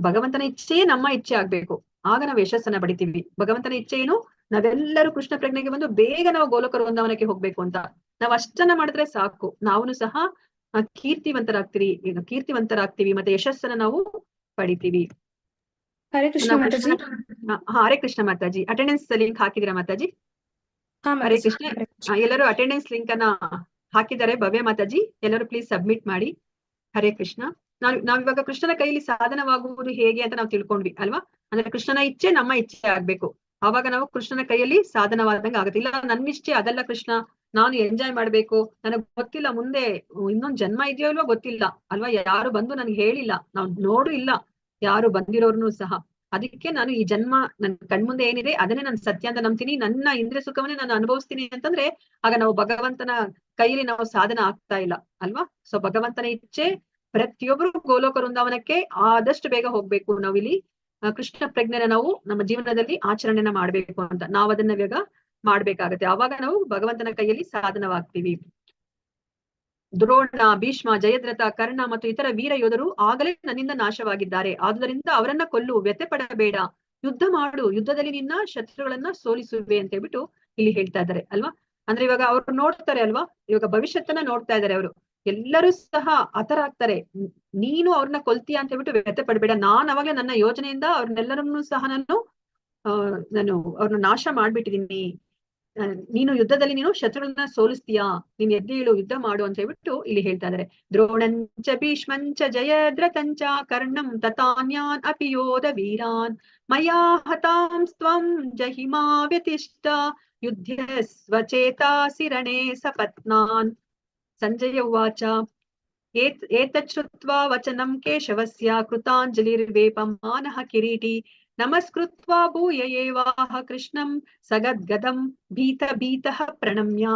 ಭಗವಂತನ ಇಚ್ಛೆಯೇ ನಮ್ಮ ಇಚ್ಛೆ ಆಗ್ಬೇಕು, ಆಗ ನಾವು ಯಶಸ್ಸನ್ನ ಪಡಿತೀವಿ. ಭಗವಂತನ ಇಚ್ಛೆ ಏನು, ನಾವೆಲ್ಲರೂ ಕೃಷ್ಣ ಪ್ರಜ್ಞೆಗೆ ಬಂದು ಬೇಗ ನಾವು ಗೋಲಕ ವೃಂದಾವನಕ್ಕೆ ಹೋಗ್ಬೇಕು ಅಂತ ನಾವ್ ಅಷ್ಟನ್ನ ಮಾಡಿದ್ರೆ ಸಾಕು, ನಾವು ಸಹ ಕೀರ್ತಿವಂತರಾಗ್ತೀವಿ ಮತ್ತೆ ಯಶಸ್ಸನ್ನ ನಾವು ಪಡಿತೀವಿ. ಹರೇ ಕೃಷ್ಣ ಮಾತಾಜಿ. ಹರೇ ಕೃಷ್ಣ ಮಾತಾಜಿ. ಅಟೆಂಡೆನ್ಸ್ ಲಿಂಕ್ ಹಾಕಿದಿರಾ ಮಾತಾಜಿ? ಹರೇ ಕೃಷ್ಣ. ಎಲ್ಲರೂ ಅಟೆಂಡೆನ್ಸ್ ಲಿಂಕ್ ಅನ್ನ ಹಾಕಿದ್ದಾರೆ ಭವ್ಯ ಮಾತಾಜಿ, ಎಲ್ಲರೂ ಪ್ಲೀಸ್ ಸಬ್ಮಿಟ್ ಮಾಡಿ. ಹರೇ ಕೃಷ್ಣ. ನಾವಿವಾಗ ಕೃಷ್ಣನ ಕೈಯಲ್ಲಿ ಸಾಧನವಾಗುವುದು ಹೇಗೆ ಅಂತ ನಾವು ತಿಳ್ಕೊಂಡ್ವಿ ಅಲ್ವಾ. ಅಂದ್ರೆ ಕೃಷ್ಣನ ಇಚ್ಛೆ ನಮ್ಮ ಇಚ್ಛೆ ಆಗ್ಬೇಕು, ಅವಾಗ ನಾವು ಕೃಷ್ಣನ ಕೈಯಲ್ಲಿ ಸಾಧನವಾದಂಗ ಆಗುತ್ತೆ. ಇಲ್ಲ ನನ್ನ ಇಚ್ಛೆ ಅದಲ್ಲ ಕೃಷ್ಣ, ನಾನು ಎಂಜಾಯ್ ಮಾಡ್ಬೇಕು, ನನಗ್ ಗೊತ್ತಿಲ್ಲ ಮುಂದೆ ಇನ್ನೊಂದ್ ಜನ್ಮ ಇದೆಯೋ ಇಲ್ವೋ ಗೊತ್ತಿಲ್ಲ ಅಲ್ವಾ, ಯಾರು ಬಂದು ನನ್ಗೆ ಹೇಳಿಲ್ಲ, ನಾವ್ ನೋಡು ಇಲ್ಲ ಯಾರು ಬಂದಿರೋರ್ನು ಸಹ ಅದಕ್ಕೆ ನಾನು ಈ ಜನ್ಮ ನನ್ ಕಣ್ಮುಂದೆ ಏನಿದೆ ಅದನ್ನೇ ನಾನು ಸತ್ಯ ಅಂತ ನಂಬ್ತೀನಿ, ನನ್ನ ಇಂದ್ರಿಯ ಸುಖವನ್ನೇ ನಾನು ಅನುಭವಿಸ್ತೀನಿ ಅಂತಂದ್ರೆ ಆಗ ನಾವು ಭಗವಂತನ ಕೈಯಲ್ಲಿ ನಾವು ಸಾಧನ ಆಗ್ತಾ ಇಲ್ಲ ಅಲ್ವಾ. ಸೊ ಭಗವಂತನ ಇಚ್ಛೆ ಪ್ರತಿಯೊಬ್ಬರು ಗೋಲೋಕ ವೃಂದಾವನಕ್ಕೆ ಆದಷ್ಟು ಬೇಗ ಹೋಗ್ಬೇಕು. ನಾವಿಲ್ಲಿ ಕೃಷ್ಣ ಪ್ರಜ್ಞೆನ ನಾವು ನಮ್ಮ ಜೀವನದಲ್ಲಿ ಆಚರಣೆನ ಮಾಡ್ಬೇಕು ಅಂತ ನಾವು ಅದನ್ನ ಬೇಗ ಮಾಡ್ಬೇಕಾಗತ್ತೆ. ಆವಾಗ ನಾವು ಭಗವಂತನ ಕೈಯಲ್ಲಿ ಸಾಧನವಾಗ್ತೀವಿ. ದ್ರೋಣ, ಭೀಷ್ಮ, ಜಯದ್ರಥ, ಕರ್ಣ ಮತ್ತು ಇತರ ವೀರ ಯೋಧರು ಆಗಲೇ ನನ್ನಿಂದ ನಾಶವಾಗಿದ್ದಾರೆ. ಆದುದರಿಂದ ಅವರನ್ನ ಕೊಲ್ಲು, ವ್ಯಥೆ ಪಡಬೇಡ, ಯುದ್ಧ ಮಾಡು, ಯುದ್ಧದಲ್ಲಿ ನಿನ್ನ ಶತ್ರುಗಳನ್ನ ಸೋಲಿಸುವೆ ಅಂತ ಹೇಳ್ಬಿಟ್ಟು ಇಲ್ಲಿ ಹೇಳ್ತಾ ಇದ್ದಾರೆ ಅಲ್ವಾ. ಅಂದ್ರೆ ಇವಾಗ ಅವ್ರು ನೋಡ್ತಾರೆ ಅಲ್ವಾ, ಇವಾಗ ಭವಿಷ್ಯತ್ತನ್ನ ನೋಡ್ತಾ ಇದ್ದಾರೆ ಅವರು. ಎಲ್ಲರೂ ಸಹ ಹತರಾಗ್ತಾರೆ. ನೀನು ಅವ್ರನ್ನ ಕೊಲ್ತೀಯ ಅಂತ ಹೇಳ್ಬಿಟ್ಟು ವ್ಯಥೆ ಪಡಬೇಡ, ನಾನ್ ಅವಾಗ್ಲೇ ನನ್ನ ಯೋಜನೆಯಿಂದ ಅವ್ರನ್ನೆಲ್ಲರನ್ನೂ ಸಹ ನಾನು ಅವ್ರನ್ನ ನಾಶ ಮಾಡ್ಬಿಟ್ಟಿದೀನಿ. ನೀನು ಯುದ್ಧದಲ್ಲಿ ನೀನು ಶತ್ರುಗಳನ್ನ ಸೋಲಿಸ್ತೀಯಾ, ನೀನ್ ಎದ್ದೇಳು, ಯುದ್ಧ ಮಾಡು ಅಂತ ಹೇಳ್ಬಿಟ್ಟು ಇಲ್ಲಿ ಹೇಳ್ತಾ ಇದಾರೆ. ದ್ರೋಣಂಚ ಭೀಷ್ಮಂಚ ಜಯದ್ರಥಂಚ ಕರ್ಣಂ ತಥಾನ್ಯಾನ್ ಅಪಿ ಯೋಧ ವೀರಾನ್ ಮಯಾ ಹತಾಂಸ್ತ್ವಂ ಜಹಿಮಾ ವ್ಯತಿಷ್ಠ ಯುದ್ಧಸ್ವಚೇತಾಸಿ ರಣೇ ಸಪತ್ನಾನ್. ಸಂಜಯ ಉವಾಚ ಏತತ್ ಶ್ರುತ್ವಾ ವಚನಂ ಕೇಶವಸ್ಯ ಕೃತಾಂಜಲಿರ್ವೇಪಮಾನಃ ಕಿರೀಟಿ ನಮಸ್ಕೃತ್ವಾ ಭೂಯ ಏವಾಹ ಕೃಷ್ಣಂ ಸಗದ್ಗದಂ ಭೀತಃ ಪ್ರಣಮ್ಯ.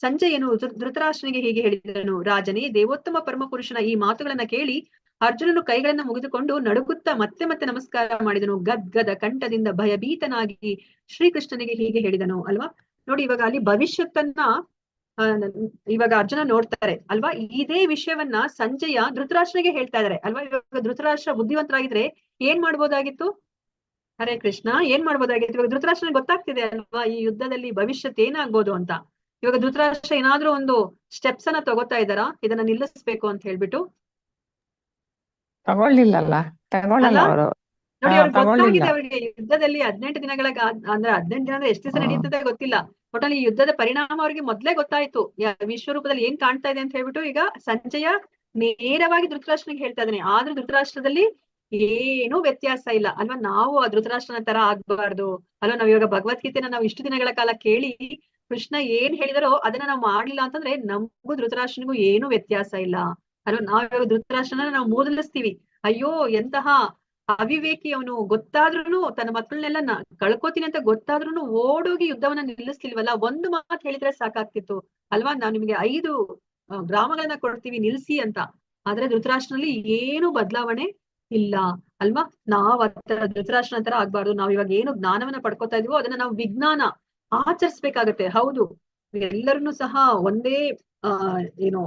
ಸಂಜಯನು ಧೃತರಾಷ್ಟ್ರನಿಗೆ ಹೀಗೆ ಹೇಳಿದನು, ರಾಜನೇ, ದೇವೋತ್ತಮ ಪರಮಪುರುಷನ ಈ ಮಾತುಗಳನ್ನ ಕೇಳಿ ಅರ್ಜುನನು ಕೈಗಳನ್ನ ಮುಗಿದುಕೊಂಡು ನಡುಗುತ್ತಾ ಮತ್ತೆ ಮತ್ತೆ ನಮಸ್ಕಾರ ಮಾಡಿದನು. ಗದ್ಗದ ಕಂಠದಿಂದ ಭಯಭೀತನಾಗಿ ಶ್ರೀಕೃಷ್ಣನಿಗೆ ಹೀಗೆ ಹೇಳಿದನು ಅಲ್ವಾ. ನೋಡಿ, ಇವಾಗ ಅಲ್ಲಿ ಭವಿಷ್ಯತ್ತನ್ನ ಇವಾಗ ಅರ್ಜುನ ನೋಡ್ತಾರೆ ಅಲ್ವಾ. ಇದೇ ವಿಷಯವನ್ನ ಸಂಜಯ ಧೃತರಾಷ್ಟ್ರನಿಗೆ ಹೇಳ್ತಾ ಇದಾರೆ ಅಲ್ವಾ. ಇವಾಗ ಧೃತರಾಷ್ಟ್ರ ಬುದ್ಧಿವಂತರಾಗಿದ್ರೆ ಏನ್ ಮಾಡ್ಬೋದಾಗಿತ್ತು? ಹರೇ ಕೃಷ್ಣ, ಏನ್ ಮಾಡ್ಬೋದಾಗಿತ್ತು? ಇವಾಗ ಧೃತರಾಷ್ಟ್ರನಿಗೆ ಗೊತ್ತಾಗ್ತಿದೆ ಅಲ್ವಾ ಈ ಯುದ್ಧದಲ್ಲಿ ಭವಿಷ್ಯತ್ ಏನಾಗ್ಬೋದು ಅಂತ. ಇವಾಗ ಧೃತರಾಷ್ಟ್ರ ಏನಾದ್ರೂ ಒಂದು ಸ್ಟೆಪ್ಸ್ ಅನ್ನ ತಗೋತಾ ಇದ್ದಾರಾ ಇದನ್ನ ನಿಲ್ಲಿಸ್ಬೇಕು ಅಂತ ಹೇಳ್ಬಿಟ್ಟು? ತಗೊಳ್ಳಿಲ್ಲಲ್ಲ, ತಗೊಳ್ಳಲ್ಲ ಅವರು. ನೋಡಿ, ಅವ್ರಿಗೆ ತಗೊಳ್ಳಿಲ್ಲ. ಗೊತ್ತಾಗಿದೆ ಅವ್ರಿಗೆ ಯುದ್ಧದಲ್ಲಿ 18 ದಿನಗಳ ಅಂದ್ರೆ 18 ದಿನ ಅಂದ್ರೆ ಎಷ್ಟು ದಿವಸ ನಡೀತದೆ ಗೊತ್ತಿಲ್ಲ. ಒಟ್ಟಲ್ಲಿ ಈ ಯುದ್ಧದ ಪರಿಣಾಮ ಅವ್ರಿಗೆ ಮೊದ್ಲೇ ಗೊತ್ತಾಯ್ತು, ವಿಶ್ವರೂಪದಲ್ಲಿ ಏನ್ ಕಾಣ್ತಾ ಇದೆ ಅಂತ ಹೇಳ್ಬಿಟ್ಟು. ಈಗ ಸಂಜಯ ನೇರವಾಗಿ ಧೃತರಾಷ್ಟ್ರನಿಗೆ ಹೇಳ್ತಾ ಇದ್ದಾನೆ. ಆದ್ರೂ ಧೃತರಾಷ್ಟ್ರದಲ್ಲಿ ಏನೂ ವ್ಯತ್ಯಾಸ ಇಲ್ಲ ಅಲ್ವಾ. ನಾವು ಆ ಧೃತರಾಷ್ಟ್ರನ ತರ ಆಗ್ಬಾರ್ದು ಅಲ್ವಾ. ನಾವ್ ಇವಾಗ ಭಗವದ್ಗೀತೆನ ನಾವು ಇಷ್ಟು ದಿನಗಳ ಕಾಲ ಕೇಳಿ ಕೃಷ್ಣ ಏನ್ ಹೇಳಿದಾರೋ ಅದನ್ನ ನಾವು ಮಾಡ್ಲಿಲ್ಲ ಅಂತಂದ್ರೆ ನಮಗೂ ಧೃತರಾಷ್ಟ್ರನಿಗೂ ಏನು ವ್ಯತ್ಯಾಸ ಇಲ್ಲ ಅಲ್ವಾ. ನಾವ್ ಇವಾಗ ಧೃತರಾಷ್ಟ್ರನ ನಾವು ಮೂದಲಿಸ್ತೀವಿ, ಅಯ್ಯೋ ಎಂತಹ ಅವಿವೇಕಿ ಅವನು, ಗೊತ್ತಾದ್ರೂ ತನ್ನ ಮಕ್ಕಳನ್ನೆಲ್ಲ ಕಳ್ಕೋತೀನಿ ಅಂತ ಗೊತ್ತಾದ್ರೂ ಓಡೋಗಿ ಯುದ್ಧವನ್ನ ನಿಲ್ಲಿಸ್ಲಿಲ್ವಲ್ಲ. ಒಂದು ಮಾತು ಹೇಳಿದ್ರೆ ಸಾಕಾಗ್ತಿತ್ತು ಅಲ್ವಾ. ನಾವ್ ನಿಮ್ಗೆ 5 ಗ್ರಾಮಗಳನ್ನ ಕೊಡ್ತೀವಿ ನಿಲ್ಸಿ ಅಂತ. ಆದ್ರೆ ಧೃತರಾಷ್ಟ್ರನಲ್ಲಿ ಏನು ಬದಲಾವಣೆ ಇಲ್ಲ ಅಲ್ವಾ. ನಾವ್ ಧೃತರಾಷ್ಟ್ರನ ತರ ಆಗ್ಬಾರ್ದು. ನಾವ್ ಇವಾಗ ಏನು ಜ್ಞಾನವನ್ನ ಪಡ್ಕೋತಾ ಇದೀವೋ ಅದನ್ನ ನಾವು ವಿಜ್ಞಾನ ಆಚರಿಸ್ಬೇಕಾಗತ್ತೆ. ಹೌದು, ಎಲ್ಲರನ್ನೂ ಸಹ ಒಂದೇ ಏನು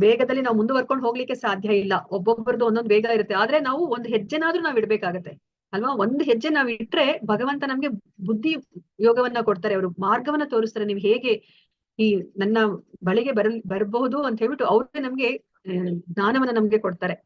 ವೇಗದಲ್ಲಿ ನಾವು ಮುಂದುವರ್ಕೊಂಡು ಹೋಗ್ಲಿಕ್ಕೆ ಸಾಧ್ಯ ಇಲ್ಲ. ಒಬ್ಬೊಬ್ಬರದ್ದು ಒಂದೊಂದು ವೇಗ ಇರುತ್ತೆ. ಆದ್ರೆ ನಾವು ಒಂದು ಹೆಜ್ಜೆನಾದ್ರೂ ನಾವ್ ಇಡ್ಬೇಕಾಗತ್ತೆ ಅಲ್ವಾ. ಒಂದು ಹೆಜ್ಜೆ ನಾವ್ ಇಟ್ರೆ ಭಗವಂತ ನಮ್ಗೆ ಬುದ್ಧಿ ಯೋಗವನ್ನ ಕೊಡ್ತಾರೆ, ಅವರು ಮಾರ್ಗವನ್ನ ತೋರಿಸ್ತಾರೆ. ನೀವು ಹೇಗೆ ಈ ನನ್ನ ಬಳಿಗೆ ಬರಬಹುದು ಅಂತ ಹೇಳ್ಬಿಟ್ಟು ಅವ್ರೇ ನಮ್ಗೆ ಜ್ಞಾನವನ್ನ ನಮ್ಗೆ ಕೊಡ್ತಾರೆ.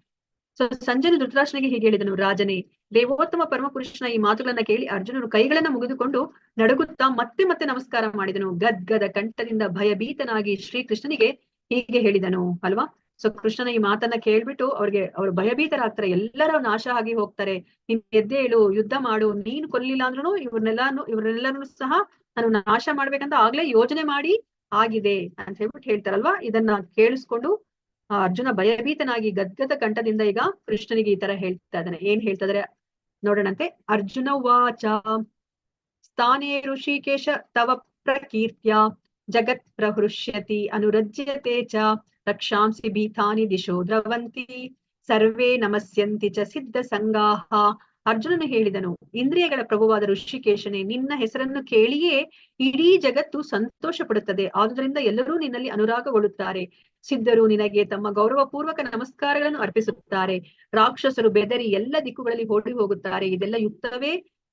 ಸೊ ಸಂಜಯನು ಧೃತರಾಷ್ಟ್ರನಿಗೆ ಹೀಗೆ ಹೇಳಿದನು, ರಾಜನೇ, ದೇವೋತ್ತಮ ಪರಮಪುರುಷನ ಈ ಮಾತುಗಳನ್ನ ಕೇಳಿ ಅರ್ಜುನನು ಕೈಗಳನ್ನ ಮುಗಿದುಕೊಂಡು ನಡುಗುತ್ತಾ ಮತ್ತೆ ಮತ್ತೆ ನಮಸ್ಕಾರ ಮಾಡಿದನು. ಗದ್ಗದ ಕಂಠದಿಂದ ಭಯಭೀತನಾಗಿ ಶ್ರೀಕೃಷ್ಣನಿಗೆ ಹೀಗೆ ಹೇಳಿದನು ಅಲ್ವಾ. ಸೊ ಕೃಷ್ಣನ ಈ ಮಾತನ್ನ ಕೇಳ್ಬಿಟ್ಟು ಅವ್ರು ಭಯಭೀತರಾಗ್ತಾರೆ, ಎಲ್ಲರೂ ನಾಶ ಆಗಿ ಹೋಗ್ತಾರೆ. ನೀನ್ ಎದ್ದೇಳು, ಯುದ್ಧ ಮಾಡು, ನೀನ್ ಕೊಲ್ಲಿಲ್ಲ ಅಂದ್ರೂ ಇವ್ರನ್ನೆಲ್ಲರೂ ಸಹ ನಾನು ನಾಶ ಮಾಡ್ಬೇಕಂತ ಆಗ್ಲೇ ಯೋಜನೆ ಮಾಡಿ ಆಗಿದೆ ಅಂತ ಹೇಳ್ಬಿಟ್ಟು ಹೇಳ್ತಾರಲ್ವಾ. ಇದನ್ನ ಕೇಳಿಸ್ಕೊಂಡು ಅರ್ಜುನ ಭಯಭೀತನಾಗಿ ಗದ್ಗದ ಕಂಠದಿಂದ ಈಗ ಕೃಷ್ಣನಿಗೆ ಈ ತರ ಹೇಳ್ತಾ ಇದ್ದಾನೆ. ಏನ್ ಹೇಳ್ತಾ ಇದಾರೆ ನೋಡೋಣಂತೆ. ಅರ್ಜುನ ವಾಚ ಸ್ಥಾನೇ ಋಷಿಕೇಶ ತವ ಪ್ರಕೀರ್ತ್ಯ ಜಗತ್ ಪ್ರಹೃಷ್ಯತಿ ಅನುರಜ್ಯತೆ ಚ ರಕ್ಷಾಂಸಿ ಭೀತಾನಿ ದಿಶೋ ದ್ರವಂತಿ ಸರ್ವೇ ನಮಸ್ಯಂತಿ ಚ ಸಿದ್ಧ ಸಂಗಾಹ. ಅರ್ಜುನನು ಹೇಳಿದನು, ಇಂದ್ರಿಯಗಳ ಪ್ರಭುವಾದ ಋಷಿಕೇಶನೇ, ನಿನ್ನ ಹೆಸರನ್ನು ಕೇಳಿಯೇ ಇಡೀ ಜಗತ್ತು ಸಂತೋಷ ಪಡುತ್ತದೆ. ಆದುದರಿಂದ ಎಲ್ಲರೂ ನಿನ್ನಲ್ಲಿ ಅನುರಾಗಗೊಳ್ಳುತ್ತಾರೆ. ಸಿದ್ಧರು ನಿನಗೆ ತಮ್ಮ ಗೌರವಪೂರ್ವಕ ನಮಸ್ಕಾರಗಳನ್ನು ಅರ್ಪಿಸುತ್ತಾರೆ. ರಾಕ್ಷಸರು ಬೆದರಿ ಎಲ್ಲ ದಿಕ್ಕುಗಳಲ್ಲಿ ಓಡಿ ಹೋಗುತ್ತಾರೆ. ಇದೆಲ್ಲ ಯುಕ್ತವೇ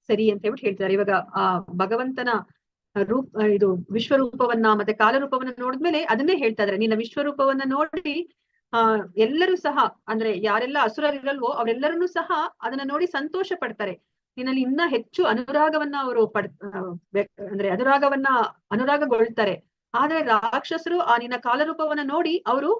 ಸರಿ ಅಂತ ಹೇಳ್ಬಿಟ್ಟು ಹೇಳ್ತಾರೆ. ಇವಾಗ ಆ ಭಗವಂತನ ಇದು ವಿಶ್ವರೂಪವನ್ನ ಮತ್ತೆ ಕಾಲರೂಪವನ್ನ ನೋಡಿದ್ಮೇಲೆ ಅದನ್ನೇ ಹೇಳ್ತಾ ಇದಾರೆ. ನಿನ್ನ ವಿಶ್ವರೂಪವನ್ನ ನೋಡಿ ಎಲ್ಲರೂ ಸಹ ಅಂದ್ರೆ ಯಾರೆಲ್ಲ ಅಸುರರಿರಲ್ವೋ ಅವರೆಲ್ಲರನ್ನೂ ಸಹ ಅದನ್ನ ನೋಡಿ ಸಂತೋಷ ಪಡ್ತಾರೆ. ನಿನ್ನಲ್ಲಿ ಇನ್ನ ಹೆಚ್ಚು ಅನುರಾಗವನ್ನ ಅವರು ಅಂದ್ರೆ ಅನುರಾಗಗೊಳ್ತಾರೆ. ಆದ್ರೆ ರಾಕ್ಷಸರು ಆ ನಿನ್ನ ಕಾಲರೂಪವನ್ನ ನೋಡಿ ಅವರು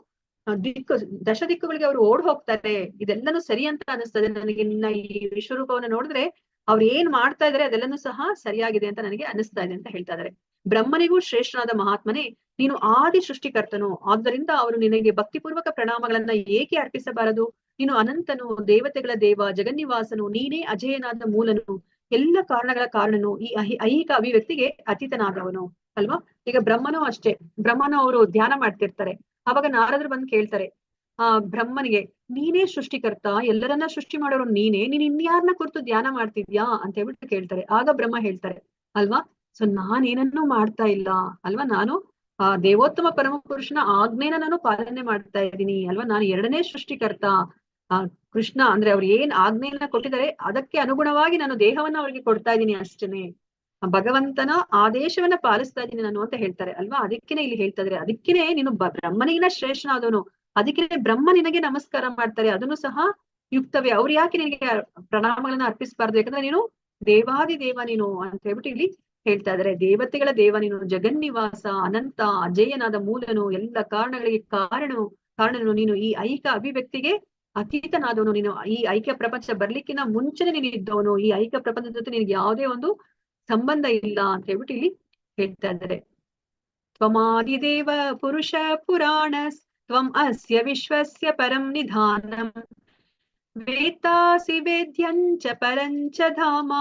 ದಶ ದಿಕ್ಕುಗಳಿಗೆ ಅವರು ಓಡ್ ಹೋಗ್ತಾರೆ. ಇದೆಲ್ಲನೂ ಸರಿ ಅಂತ ಅನಿಸ್ತದೆ ನನಗೆ. ನಿನ್ನ ಈ ವಿಶ್ವರೂಪವನ್ನ ನೋಡಿದ್ರೆ ಅವ್ರು ಏನ್ ಮಾಡ್ತಾ ಇದಾರೆ ಅದೆಲ್ಲನೂ ಸಹ ಸರಿಯಾಗಿದೆ ಅಂತ ನನಗೆ ಅನಿಸ್ತಾ ಇದೆ ಅಂತ ಹೇಳ್ತಾ ಇದಾರೆ. ಬ್ರಹ್ಮನಿಗೂ ಶ್ರೇಷ್ಠನಾದ ಮಹಾತ್ಮನೇ, ನೀನು ಆದಿ ಸೃಷ್ಟಿಕರ್ತನು. ಆದ್ದರಿಂದ ಅವರು ನಿನಗೆ ಭಕ್ತಿಪೂರ್ವಕ ಪ್ರಣಾಮಗಳನ್ನ ಏಕೆ ಅರ್ಪಿಸಬಾರದು? ನೀನು ಅನಂತನು, ದೇವತೆಗಳ ದೇವ, ಜಗನ್ನಿವಾಸನು, ನೀನೇ ಅಜೇಯನಾದ ಮೂಲನು, ಎಲ್ಲ ಕಾರಣಗಳ ಕಾರಣನು, ಈ ಐಹಿಕ ಅಭಿವ್ಯಕ್ತಿಗೆ ಅತೀತನಾದವನು ಅಲ್ವಾ. ಈಗ ಬ್ರಹ್ಮನೂ ಅಷ್ಟೇ, ಬ್ರಹ್ಮನು ಅವರು ಧ್ಯಾನ ಮಾಡ್ತಿರ್ತಾರೆ. ಅವಾಗ ನಾರದರು ಬಂದು ಕೇಳ್ತಾರೆ ಬ್ರಹ್ಮನಿಗೆ, ನೀನೇ ಸೃಷ್ಟಿಕರ್ತ, ಎಲ್ಲರನ್ನ ಸೃಷ್ಟಿ ಮಾಡೋರು ನೀನೇ, ನೀನ್ ಇನ್ಯಾರನ್ನ ಕುರಿತು ಧ್ಯಾನ ಮಾಡ್ತಿದ್ಯಾ ಅಂತ ಹೇಳ್ಬಿಟ್ಟು ಕೇಳ್ತಾರೆ. ಆಗ ಬ್ರಹ್ಮ ಹೇಳ್ತಾರೆ ಅಲ್ವಾ, ಸೊ ನಾನೇನನ್ನೂ ಮಾಡ್ತಾ ಇಲ್ಲ ಅಲ್ವಾ, ನಾನು ದೇವೋತ್ತಮ ಪರಮ ಪುರುಷನ ಆಜ್ಞೆನ ನಾನು ಪಾಲನೆ ಮಾಡ್ತಾ ಇದ್ದೀನಿ ಅಲ್ವಾ, ನಾನು ಎರಡನೇ ಸೃಷ್ಟಿಕರ್ತ. ಕೃಷ್ಣ ಅಂದ್ರೆ ಅವ್ರು ಏನ್ ಆಜ್ಞೆಯನ್ನ ಕೊಟ್ಟಿದ್ದಾರೆ ಅದಕ್ಕೆ ಅನುಗುಣವಾಗಿ ನಾನು ದೇಹವನ್ನ ಅವ್ರಿಗೆ ಕೊಡ್ತಾ ಇದ್ದೀನಿ ಅಷ್ಟೇನೆ, ಭಗವಂತನ ಆದೇಶವನ್ನ ಪಾಲಿಸ್ತಾ ಇದ್ದೀನಿ ನಾನು ಅಂತ ಹೇಳ್ತಾರೆ ಅಲ್ವಾ. ಅದಕ್ಕೇನೆ ಇಲ್ಲಿ ಹೇಳ್ತಾ ಇದ್ರೆ, ಅದಕ್ಕೇನೆ ನೀನು ಬ್ರಹ್ಮನಿಗಿನ ಶ್ರೇಷ್ಠನಾದವನು, ಅದಕ್ಕೆ ಬ್ರಹ್ಮ ನಿನಗೆ ನಮಸ್ಕಾರ ಮಾಡ್ತಾರೆ, ಅದನ್ನು ಸಹ ಯುಕ್ತವೇ. ಅವ್ರು ಯಾಕೆ ನಿನಗೆ ಪ್ರಣಾಮಗಳನ್ನ ಅರ್ಪಿಸಬಾರ್ದು, ಯಾಕಂದ್ರೆ ನೀನು ದೇವಾದಿ ದೇವ ನೀನು ಅಂತ ಹೇಳ್ಬಿಟ್ಟು ಇಲ್ಲಿ ಹೇಳ್ತಾ ಇದಾರೆ. ದೇವತೆಗಳ ದೇವ ನೀನು, ಜಗನ್ನಿವಾಸ, ಅನಂತ, ಅಜೇಯನಾದ ಮೂಲನು, ಎಲ್ಲ ಕಾರಣಗಳಿಗೆ ಕಾರಣನು ನೀನು, ಈ ಐಹಿಕ ಅಭಿವ್ಯಕ್ತಿಗೆ ಅತೀತನಾದವನು ನೀನು, ಈ ಐಕ್ಯ ಪ್ರಪಂಚ ಬರ್ಲಿಕ್ಕಿನ ಮುಂಚೆನೆ ನೀನು ಇದ್ದವನು, ಈ ಐಕ್ಯ ಪ್ರಪಂಚದ ಜೊತೆ ನಿನಗೆ ಯಾವುದೇ ಒಂದು ಸಂಬಂಧ ಇಲ್ಲ ಅಂತ ಹೇಳ್ಬಿಟ್ಟು ಇಲ್ಲಿ ಹೇಳ್ತಾ ಇದ್ದಾರೆ. ತ್ವಮಾದಿದೇವ ಪುರುಷ ಪುರಾಣ ತ್ವಂ ಅಸ್ಯ ವಿಶ್ವಸ್ಯ ಪರಂ ನಿಧಾನಂ ವೇತ್ತಾಸಿ ವೇದ್ಯಂಚ ಪರಂಚ ಧಾಮ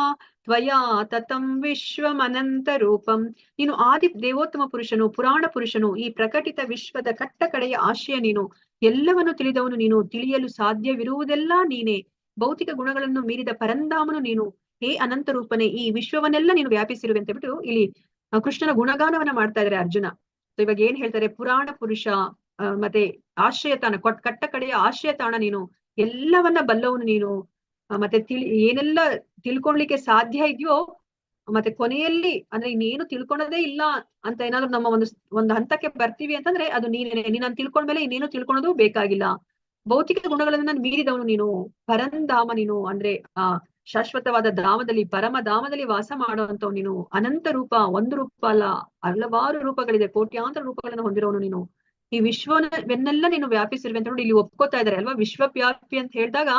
ತ್ವಯಾ ತತಂ ವಿಶ್ವಮನಂತ ರೂಪಂ. ನೀನು ಆದಿ ದೇವೋತ್ತಮ ಪುರುಷನು, ಪುರಾಣ ಪುರುಷನು, ಈ ಪ್ರಕಟಿತ ವಿಶ್ವದ ಕಟ್ಟ ಕಡೆಯ ಆಶಯ ನೀನು, ಎಲ್ಲವನ್ನು ತಿಳಿದವನು ನೀನು, ತಿಳಿಯಲು ಸಾಧ್ಯವಿರುವುದೆಲ್ಲ ನೀನೇ, ಭೌತಿಕ ಗುಣಗಳನ್ನು ಮೀರಿದ ಪರಂಧಾಮನು ನೀನು, ಹೇ ಅನಂತ ರೂಪನೇ, ಈ ವಿಶ್ವವನ್ನೆಲ್ಲ ನೀನು ವ್ಯಾಪಿಸಿರುವೆ ಅಂತ ಬಿಟ್ಟು ಇಲ್ಲಿ ಕೃಷ್ಣನ ಗುಣಗಾನವನ್ನ ಮಾಡ್ತಾ ಇದ್ದಾರೆ ಅರ್ಜುನ. ಇವಾಗ ಏನ್ ಹೇಳ್ತಾರೆ, ಪುರಾಣ ಪುರುಷ, ಮತ್ತೆ ಆಶ್ರಯ ತಾಣ, ಕಟ್ಟ ಕಡೆಯ ಆಶ್ರಯ ತಾಣ ನೀನು, ಎಲ್ಲವನ್ನ ಬಲ್ಲವನು ನೀನು, ಮತ್ತೆ ಏನೆಲ್ಲ ತಿಳ್ಕೊಳ್ಲಿಕ್ಕೆ ಸಾಧ್ಯ ಇದೆಯೋ, ಮತ್ತೆ ಕೊನೆಯಲ್ಲಿ ಅಂದ್ರೆ ಇನ್ನೇನು ತಿಳ್ಕೊಳೋದೇ ಇಲ್ಲ ಅಂತ ಏನಾದ್ರು ನಮ್ಮ ಒಂದು ಹಂತಕ್ಕೆ ಬರ್ತೀವಿ ಅಂತಂದ್ರೆ ಅದು ನೀನು ತಿಳ್ಕೊಂಡ್ಮೇಲೆ ಇನ್ನೇನು ತಿಳ್ಕೊಳೋದು ಬೇಕಾಗಿಲ್ಲ. ಭೌತಿಕ ಗುಣಗಳನ್ನ ಮೀರಿದವನು ನೀನು, ಪರಂಧಾಮ ನೀನು, ಅಂದ್ರೆ ಶಾಶ್ವತವಾದ ಧಾಮದಲ್ಲಿ, ಪರಮ ಧಾಮದಲ್ಲಿ ವಾಸ ಮಾಡುವಂತವ್ ನೀನು, ಅನಂತ ರೂಪ, ಒಂದು ರೂಪ ಅಲ್ಲ ಹಲವಾರು ರೂಪಗಳಿದೆ, ಕೋಟ್ಯಾಂತರ ರೂಪಗಳನ್ನು ಹೊಂದಿರೋನು ನೀನು, ಈ ವಿಶ್ವವನ್ನೆಲ್ಲ ನೀನು ವ್ಯಾಪಿಸಿರುವೆ ಅಂತ ನೋಡಿ ಇಲ್ಲಿ ಒಪ್ಕೋತಾ ಇದಾರೆ ಅಲ್ವಾ. ವಿಶ್ವವ್ಯಾಪಿ ಅಂತ ಹೇಳಿದಾಗ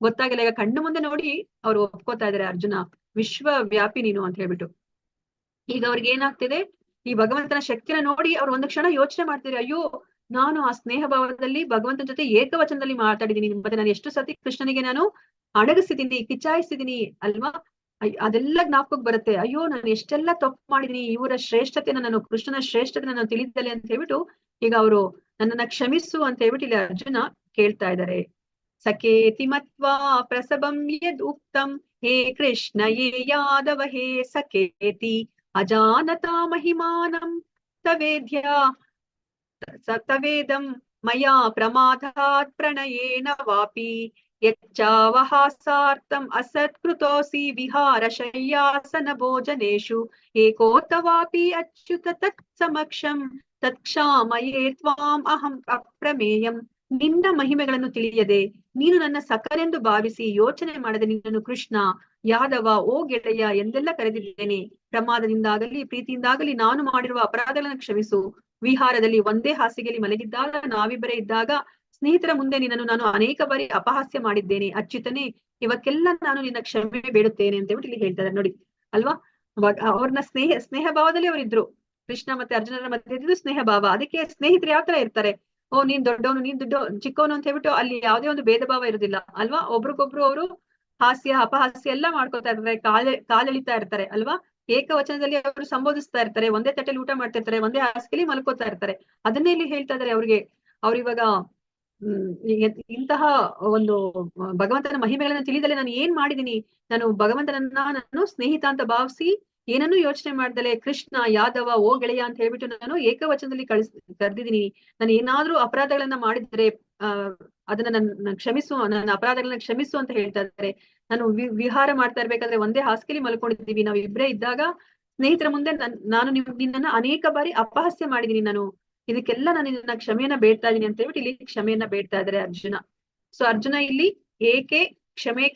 ಗೊತ್ತಾಗಿಲ್ಲ, ಈಗ ಕಣ್ಣು ಮುಂದೆ ನೋಡಿ ಅವ್ರು ಒಪ್ಕೋತಾ ಇದಾರೆ ಅರ್ಜುನ, ವಿಶ್ವವ್ಯಾಪಿ ನೀನು ಅಂತ ಹೇಳ್ಬಿಟ್ಟು. ಈಗ ಅವ್ರಿಗೆ ಏನಾಗ್ತಿದೆ, ಈ ಭಗವಂತನ ಶಕ್ತಿನ ನೋಡಿ ಅವ್ರು ಒಂದು ಕ್ಷಣ ಯೋಚನೆ ಮಾಡ್ತಾರೆ, ಅಯ್ಯೋ ನಾನು ಆ ಸ್ನೇಹ ಭಾವದಲ್ಲಿ ಭಗವಂತನ ಜೊತೆ ಏಕವಚನದಲ್ಲಿ ಮಾತಾಡಿದೀನಿ, ಮತ್ತೆ ನಾನು ಎಷ್ಟು ಸತಿ ಕೃಷ್ಣನಿಗೆ ನಾನು ಅಡಗಿಸಿದೀನಿ, ಕಿಚಾಯಿಸಿದೀನಿ ಅಲ್ವಾ, ಅದೆಲ್ಲ ಜ್ಞಾಪಕಕ್ಕೆ ಬರುತ್ತೆ. ಅಯ್ಯೋ ನಾನು ಎಷ್ಟೆಲ್ಲ ತಪ್ಪು ಮಾಡಿದೀನಿ, ಇವರ ಶ್ರೇಷ್ಠತೆನ ನಾನು, ಕೃಷ್ಣನ ಶ್ರೇಷ್ಠತೆ ನಾನು ತಿಳಿದಲೆ ಅಂತ ಹೇಳ್ಬಿಟ್ಟು ಈಗ ಅವರು ನನ್ನನ್ನ ಕ್ಷಮಿಸು ಅಂತ ಹೇಳ್ಬಿಟ್ಟು ಇಲ್ಲಿ ಅರ್ಜುನ ಕೇಳ್ತಾ ಇದ್ದಾರೆ. ಸಖೇತಿ ಮತ್ವಾ ಪ್ರಸಭಂ ಯದ್ ಉಕ್ತಂ ಹೇ ಕೃಷ್ಣ ಯೇ ಯಾದವ ಹೇ ಸಖೇತಿ ಅಜಾನತಾ ಮಹಿಮಾನಂ ತವೇದಂ ಮಯಾ ಪ್ರಮಾದಾತ್ ಪ್ರಣಯೇನ ವಾಪಿ ಯಚ್ಚಾವಹಾಸಾರ್ಥಂ ಅಸತ್ಕೃತೋಸಿ ವಿಹಾರ ಶಯ್ಯಾಸನ ಭೋಜನೇಶು ಏಕೋತವಾಪಿ ಅಚ್ಯುತ ತತ್ ಸಮಕ್ಷಂ ತತ್ಕ್ಷಾಮಯೇ ತ್ವಾಂ ಅಹಂ ಅಪ್ರಮೇಯಂ. ನಿನ್ನ ಮಹಿಮೆಗಳನ್ನು ತಿಳಿಯದೆ, ನೀನು ನನ್ನ ಸಖನೆಂದು ಭಾವಿಸಿ ಯೋಚನೆ ಮಾಡದೆ ನಿನ್ನನ್ನು ಕೃಷ್ಣ, ಯಾದವ, ಓ ಗೆಳೆಯ ಎಂದೆಲ್ಲ ಕರೆದಿದ್ದೇನೆ. ಪ್ರಮಾದದಿಂದಾಗಲಿ ಪ್ರೀತಿಯಿಂದಾಗಲಿ ನಾನು ಮಾಡಿರುವ ಅಪರಾಧಗಳನ್ನು ಕ್ಷಮಿಸು. ವಿಹಾರದಲ್ಲಿ ಒಂದೇ ಹಾಸಿಗೆಯಲ್ಲಿ ಮಲಗಿದ್ದಾಗ, ನಾವಿಬ್ಬರೇ ಇದ್ದಾಗ, ಸ್ನೇಹಿತರ ಮುಂದೆ ನಿನ್ನನ್ನು ನಾನು ಅನೇಕ ಬಾರಿ ಅಪಹಾಸ್ಯ ಮಾಡಿದ್ದೇನೆ. ಅಚ್ಯುತನೇ, ಇವಕ್ಕೆಲ್ಲ ನಾನು ನಿನ್ನ ಕ್ಷಮೆ ಬೇಡುತ್ತೇನೆ ಅಂತ ಹೇಳ್ಬಿಟ್ಟು ಇಲ್ಲಿ ಹೇಳ್ತಾರೆ ನೋಡಿ ಅಲ್ವಾ. ಅವ್ರನ್ನ ಸ್ನೇಹ ಭಾವದಲ್ಲಿ ಅವರಿದ್ರು, ಕೃಷ್ಣ ಮತ್ತೆ ಅರ್ಜುನರ ಮಧ್ಯೆ ಇದ್ದು ಸ್ನೇಹ ಭಾವ. ಅದಕ್ಕೆ ಸ್ನೇಹಿತರು ಯಾವ ತರ ಇರ್ತಾರೆ, ಓ ನೀನ್ ದೊಡ್ಡವನು, ನೀನ್ ಚಿಕ್ಕವನು ಅಂತ ಹೇಳ್ಬಿಟ್ಟು ಅಲ್ಲಿ ಯಾವುದೇ ಒಂದು ಭೇದ ಭಾವ ಇರುದಿಲ್ಲ ಅಲ್ವಾ. ಒಬ್ರಿಗೊಬ್ರು ಅವರು ಹಾಸ್ಯ ಅಪಹಾಸ್ಯ ಎಲ್ಲ ಮಾಡ್ಕೊತಾ ಇರ್ತಾರೆ, ಕಾಲೆಳಿತಾ ಇರ್ತಾರೆ ಅಲ್ವಾ. ಏಕವಚನದಲ್ಲಿ ಅವರು ಸಂಬೋಧಿಸ್ತಾ ಇರ್ತಾರೆ, ಒಂದೇ ತಟ್ಟೆಲಿ ಊಟ ಮಾಡ್ತಿರ್ತಾರೆ, ಒಂದೇ ಹಾಸಿಗೆಯಲ್ಲಿ ಮಲ್ಕೋತಾ ಇರ್ತಾರೆ. ಅದನ್ನೇ ಇಲ್ಲಿ ಹೇಳ್ತಾ ಇದಾರೆ ಅವ್ರಿವಾಗ ಇಂತಹ ಒಂದು ಭಗವಂತನ ಮಹಿಮೆಗಳನ್ನ ತಿಳಿದಲೆ ನಾನು ಏನ್ ಮಾಡಿದೀನಿ, ನಾನು ಭಗವಂತನನ್ನ ನಾನು ಸ್ನೇಹಿತ ಅಂತ ಭಾವಿಸಿ ಏನನ್ನೂ ಯೋಚನೆ ಮಾಡ್ದಲೆ ಕೃಷ್ಣ, ಯಾದವ, ಓ ಗೆಳೆಯ ಅಂತ ಹೇಳ್ಬಿಟ್ಟು ನಾನು ಏಕವಚನದಲ್ಲಿ ಕರೆದಿದ್ದೀನಿ. ನಾನು ಏನಾದ್ರೂ ಅಪರಾಧಗಳನ್ನ ಮಾಡಿದ್ರೆ ಅದನ್ನ ನನ್ನ ಕ್ಷಮಿಸು, ನನ್ನ ಅಪರಾಧಗಳನ್ನ ಕ್ಷಮಿಸು ಅಂತ ಹೇಳ್ತಾ ಇದ್ದಾರೆ. ನಾನು ವಿಹಾರ ಮಾಡ್ತಾ ಇರ್ಬೇಕಾದ್ರೆ ಒಂದೇ ಹಾಸಿಗೆಯಲ್ಲಿ ಮಲ್ಕೊಂಡಿದ್ದೀವಿ, ನಾವ್ ಇಬ್ಬರೇ ಇದ್ದಾಗ ಸ್ನೇಹಿತರ ಮುಂದೆ ನಾನು ನಿನ್ನನ್ನ ಅನೇಕ ಬಾರಿ ಅಪಹಾಸ್ಯ ಮಾಡಿದೀನಿ, ನಾನು ಇದಕ್ಕೆಲ್ಲ ನಾನು ನಿನ್ನ ಕ್ಷಮೆಯನ್ನ ಬೇಡ್ತಾ ಇದೀನಿ ಅಂತ ಹೇಳ್ಬಿಟ್ಟು ಇಲ್ಲಿ ಕ್ಷಮೆಯನ್ನ ಬೇಡ್ತಾ ಇದ್ದಾರೆ ಅರ್ಜುನ. ಸೊ ಅರ್ಜುನ ಇಲ್ಲಿ ಏಕೆ ಕ್ಷಮೆ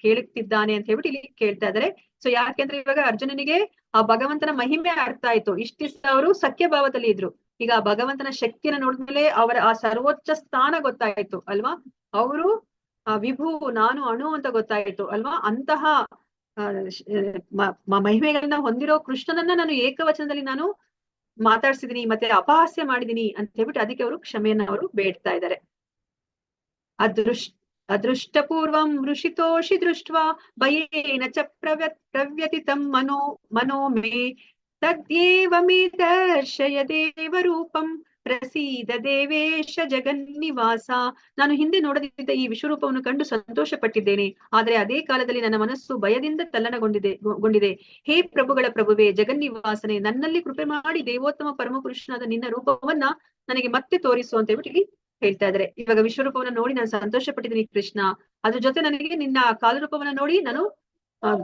ಕೇಳುತ್ತಿದ್ದಾನೆ ಅಂತ ಹೇಳ್ಬಿಟ್ಟು ಇಲ್ಲಿ ಕೇಳ್ತಾ ಇದ್ದಾರೆ. ಸೊ ಯಾಕೆಂದ್ರೆ ಇವಾಗ ಅರ್ಜುನನಿಗೆ ಆ ಭಗವಂತನ ಮಹಿಮೆ ಅರ್ಥ ಆಯ್ತು. ಇಷ್ಟ ಅವರು ಸಖ್ಯ ಭಾವದಲ್ಲಿ ಇದ್ರು, ಈಗ ಆ ಭಗವಂತನ ಶಕ್ತಿಯನ್ನು ನೋಡಿದ್ಮೇಲೆ ಅವರ ಆ ಸರ್ವೋಚ್ಚ ಸ್ಥಾನ ಗೊತ್ತಾಯ್ತು ಅಲ್ವಾ. ಅವರು ವಿಭು, ನಾನು ಅಣು ಅಂತ ಗೊತ್ತಾಯ್ತು ಅಲ್ವಾ. ಅಂತಹ ಮಹಿಮೆಗಳನ್ನ ಹೊಂದಿರೋ ಕೃಷ್ಣನನ್ನ ನಾನು ಏಕವಚನದಲ್ಲಿ ನಾನು ಮಾತಾಡ್ಸಿದೀನಿ, ಮತ್ತೆ ಅಪಹಾಸ್ಯ ಮಾಡಿದೀನಿ ಅಂತ ಹೇಳ್ಬಿಟ್ಟು ಅದಕ್ಕೆ ಅವರು ಕ್ಷಮೆಯನ್ನ ಅವರು ಬೇಡ್ತಾ ಇದ್ದಾರೆ. ಅದೃಷ್ಟಪೂರ್ವಂ ವೃಷಿತೋಷಿ ದೃಷ್ಟ್ವಾ ಭಯೇನ ಚ ಪ್ರವ್ಯತಿತಂ ಮನೋ ಮೇ ತದ್ಯೇವ ಮೇ ದರ್ಶಯ ದೇವರೂಪಂ ಪ್ರಸೀದ ದೇವೇಶ ಜಗನ್ನಿವಾಸ. ನಾನು ಹಿಂದೆ ನೋಡದಿದ್ದ ಈ ವಿಶ್ವರೂಪವನ್ನು ಕಂಡು ಸಂತೋಷ ಪಟ್ಟಿದ್ದೇನೆ, ಆದರೆ ಅದೇ ಕಾಲದಲ್ಲಿ ನನ್ನ ಮನಸ್ಸು ಭಯದಿಂದ ಗೊಂಡಿದೆ. ಹೇ ಪ್ರಭುಗಳ ಪ್ರಭುವೇ, ಜಗನ್ನಿವಾಸನೆ, ನನ್ನಲ್ಲಿ ಕೃಪೆ ಮಾಡಿ ದೇವೋತ್ತಮ ಪರಮಪುರುಷನಾದ ನಿನ್ನ ರೂಪವನ್ನ ನನಗೆ ಮತ್ತೆ ತೋರಿಸು ಅಂತ ಹೇಳ್ಬಿಟ್ಟು ಇಲ್ಲಿ ಹೇಳ್ತಾ ಇದ್ದಾರೆ. ಇವಾಗ ವಿಶ್ವರೂಪವನ್ನ ನೋಡಿ ನಾನು ಸಂತೋಷ ಪಟ್ಟಿದ್ದೀನಿ ಕೃಷ್ಣ, ಅದ್ರ ಜೊತೆ ನನಗೆ ನಿನ್ನ ಕಾಲರೂಪವನ್ನ ನೋಡಿ ನಾನು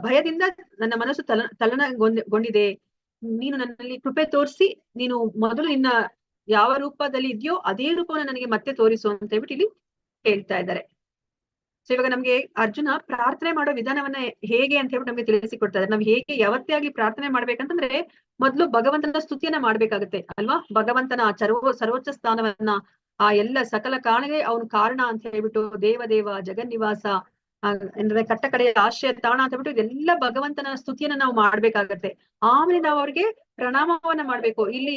ಭಯದಿಂದ ನನ್ನ ಮನಸ್ಸು ತಲ್ಲಣಗೊಂಡಿದೆ. ನೀನು ನನ್ನಲ್ಲಿ ಕೃಪೆ ತೋರಿಸಿ ನೀನು ಮೊದಲು ನಿನ್ನ ಯಾವ ರೂಪದಲ್ಲಿ ಇದೆಯೋ ಅದೇ ರೂಪವನ್ನ ನನಗೆ ಮತ್ತೆ ತೋರಿಸು ಅಂತ ಹೇಳ್ಬಿಟ್ಟು ಇಲ್ಲಿ ಹೇಳ್ತಾ ಇದ್ದಾರೆ. ಸೊ ಇವಾಗ ನಮ್ಗೆ ಅರ್ಜುನ ಪ್ರಾರ್ಥನೆ ಮಾಡೋ ವಿಧಾನವನ್ನ ಹೇಗೆ ಅಂತ ಹೇಳ್ಬಿಟ್ಟು ನಮ್ಗೆ ತಿಳಿಸಿಕೊಡ್ತಾ ಇದ್ದಾರೆ. ನಾವ್ ಹೇಗೆ ಯಾವತ್ತೇ ಆಗ್ಲಿ ಪ್ರಾರ್ಥನೆ ಮಾಡ್ಬೇಕಂತಂದ್ರೆ ಮೊದ್ಲು ಭಗವಂತನ ಸ್ತುತಿಯನ್ನ ಮಾಡ್ಬೇಕಾಗತ್ತೆ ಅಲ್ವಾ. ಭಗವಂತನ ಸರ್ವೋಚ್ಚ ಸ್ಥಾನವನ್ನ, ಆ ಎಲ್ಲ ಸಕಲ ಕಾರಣವೇ ಅವನು ಕಾರಣ ಅಂತ ಹೇಳ್ಬಿಟ್ಟು, ದೇವ ಜಗನ್ನಿವಾಸ ಅಂದ್ರೆ ಕಟ್ಟ ಕಡೆಯ ಆಶ್ರಯ ತಾಣ ಅಂತ ಹೇಳ್ಬಿಟ್ಟು ಇದೆಲ್ಲ ಭಗವಂತನ ಸ್ತುತಿಯನ್ನ ನಾವು ಮಾಡ್ಬೇಕಾಗತ್ತೆ. ಆಮೇಲೆ ನಾವು ಅವ್ರಿಗೆ ಪ್ರಣಾಮವನ್ನ ಮಾಡ್ಬೇಕು. ಇಲ್ಲಿ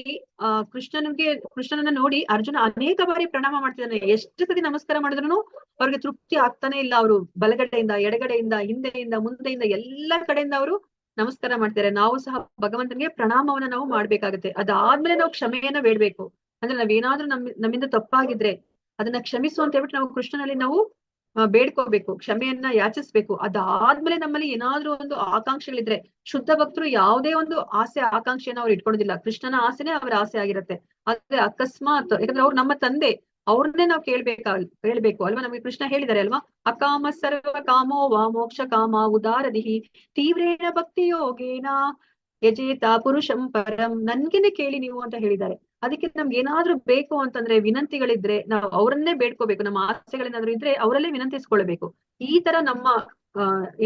ಕೃಷ್ಣನನ್ನ ನೋಡಿ ಅರ್ಜುನ ಅನೇಕ ಬಾರಿ ಪ್ರಣಾಮ ಮಾಡ್ತಿದ್ದಾನೆ. ಎಷ್ಟು ಸತಿ ನಮಸ್ಕಾರ ಮಾಡಿದ್ರು ಅವ್ರಿಗೆ ತೃಪ್ತಿ ಆಗ್ತಾನೆ ಇಲ್ಲ. ಅವರು ಬಲಗಡೆಯಿಂದ, ಎಡಗಡೆಯಿಂದ, ಹಿಂದೆಯಿಂದ, ಮುಂದೆಯಿಂದ ಎಲ್ಲ ಕಡೆಯಿಂದ ಅವರು ನಮಸ್ಕಾರ ಮಾಡ್ತಾರೆ. ನಾವು ಸಹ ಭಗವಂತನಿಗೆ ಪ್ರಣಾಮವನ್ನ ನಾವು ಮಾಡ್ಬೇಕಾಗತ್ತೆ. ಅದಾದ್ಮೇಲೆ ನಾವು ಕ್ಷಮೆಯನ್ನ ಬೇಡ್ಬೇಕು. ಅಂದ್ರೆ ನಾವೇನಾದ್ರೂ ನಮ್ಮಿಂದ ತಪ್ಪಾಗಿದ್ರೆ ಅದನ್ನ ಕ್ಷಮಿಸು ಅಂತ ಹೇಳ್ಬಿಟ್ಟು ನಾವು ಕೃಷ್ಣನಲ್ಲಿ ನಾವು ಬೇಡ್ಕೋಬೇಕು, ಕ್ಷಮೆಯನ್ನ ಯಾಚಿಸ್ಬೇಕು. ಅದಾದ್ಮೇಲೆ ನಮ್ಮಲ್ಲಿ ಏನಾದ್ರೂ ಒಂದು ಆಕಾಂಕ್ಷೆಗಳಿದ್ರೆ, ಶುದ್ಧ ಭಕ್ತರು ಯಾವುದೇ ಒಂದು ಆಸೆ ಆಕಾಂಕ್ಷೆಯನ್ನ ಅವ್ರು ಇಟ್ಕೊಳ್ಳೋದಿಲ್ಲ. ಕೃಷ್ಣನ ಆಸೆನೇ ಅವರ ಆಸೆ ಆಗಿರುತ್ತೆ. ಆದ್ರೆ ಅಕಸ್ಮಾತ್, ಯಾಕಂದ್ರೆ ಅವ್ರು ನಮ್ಮ ತಂದೆ, ಅವ್ರನ್ನೇ ನಾವು ಕೇಳ್ಬೇಕು ಅಲ್ವಾ. ನಮ್ಗೆ ಕೃಷ್ಣ ಹೇಳಿದಾರೆ ಅಲ್ವಾ, ಅಕಾಮ ಸರ್ವ ಕಾಮೋ ವಾ ಮೋಕ್ಷ ಕಾಮ ಉದಾರದಿಹಿ ತೀವ್ರೇಣ ಭಕ್ತಿ ಯೋಗೇನ ಯಜೇತ ಪುರುಷಂ ಪರಂ. ನನ್ಗೆನೆ ಕೇಳಿ ನೀವು ಅಂತ ಹೇಳಿದ್ದಾರೆ. ಅದಕ್ಕೆ ನಮ್ಗೆ ಏನಾದ್ರೂ ಬೇಕು ಅಂತಂದ್ರೆ, ವಿನಂತಿಗಳಿದ್ರೆ ನಾವು ಅವರನ್ನೇ ಬೇಡ್ಕೋಬೇಕು. ನಮ್ಮ ಆಸೆಗಳೇನಾದ್ರೂ ಇದ್ರೆ ಅವರಲ್ಲೇ ವಿನಂತಿಸ್ಕೊಳ್ಬೇಕು. ಈ ತರ ನಮ್ಮ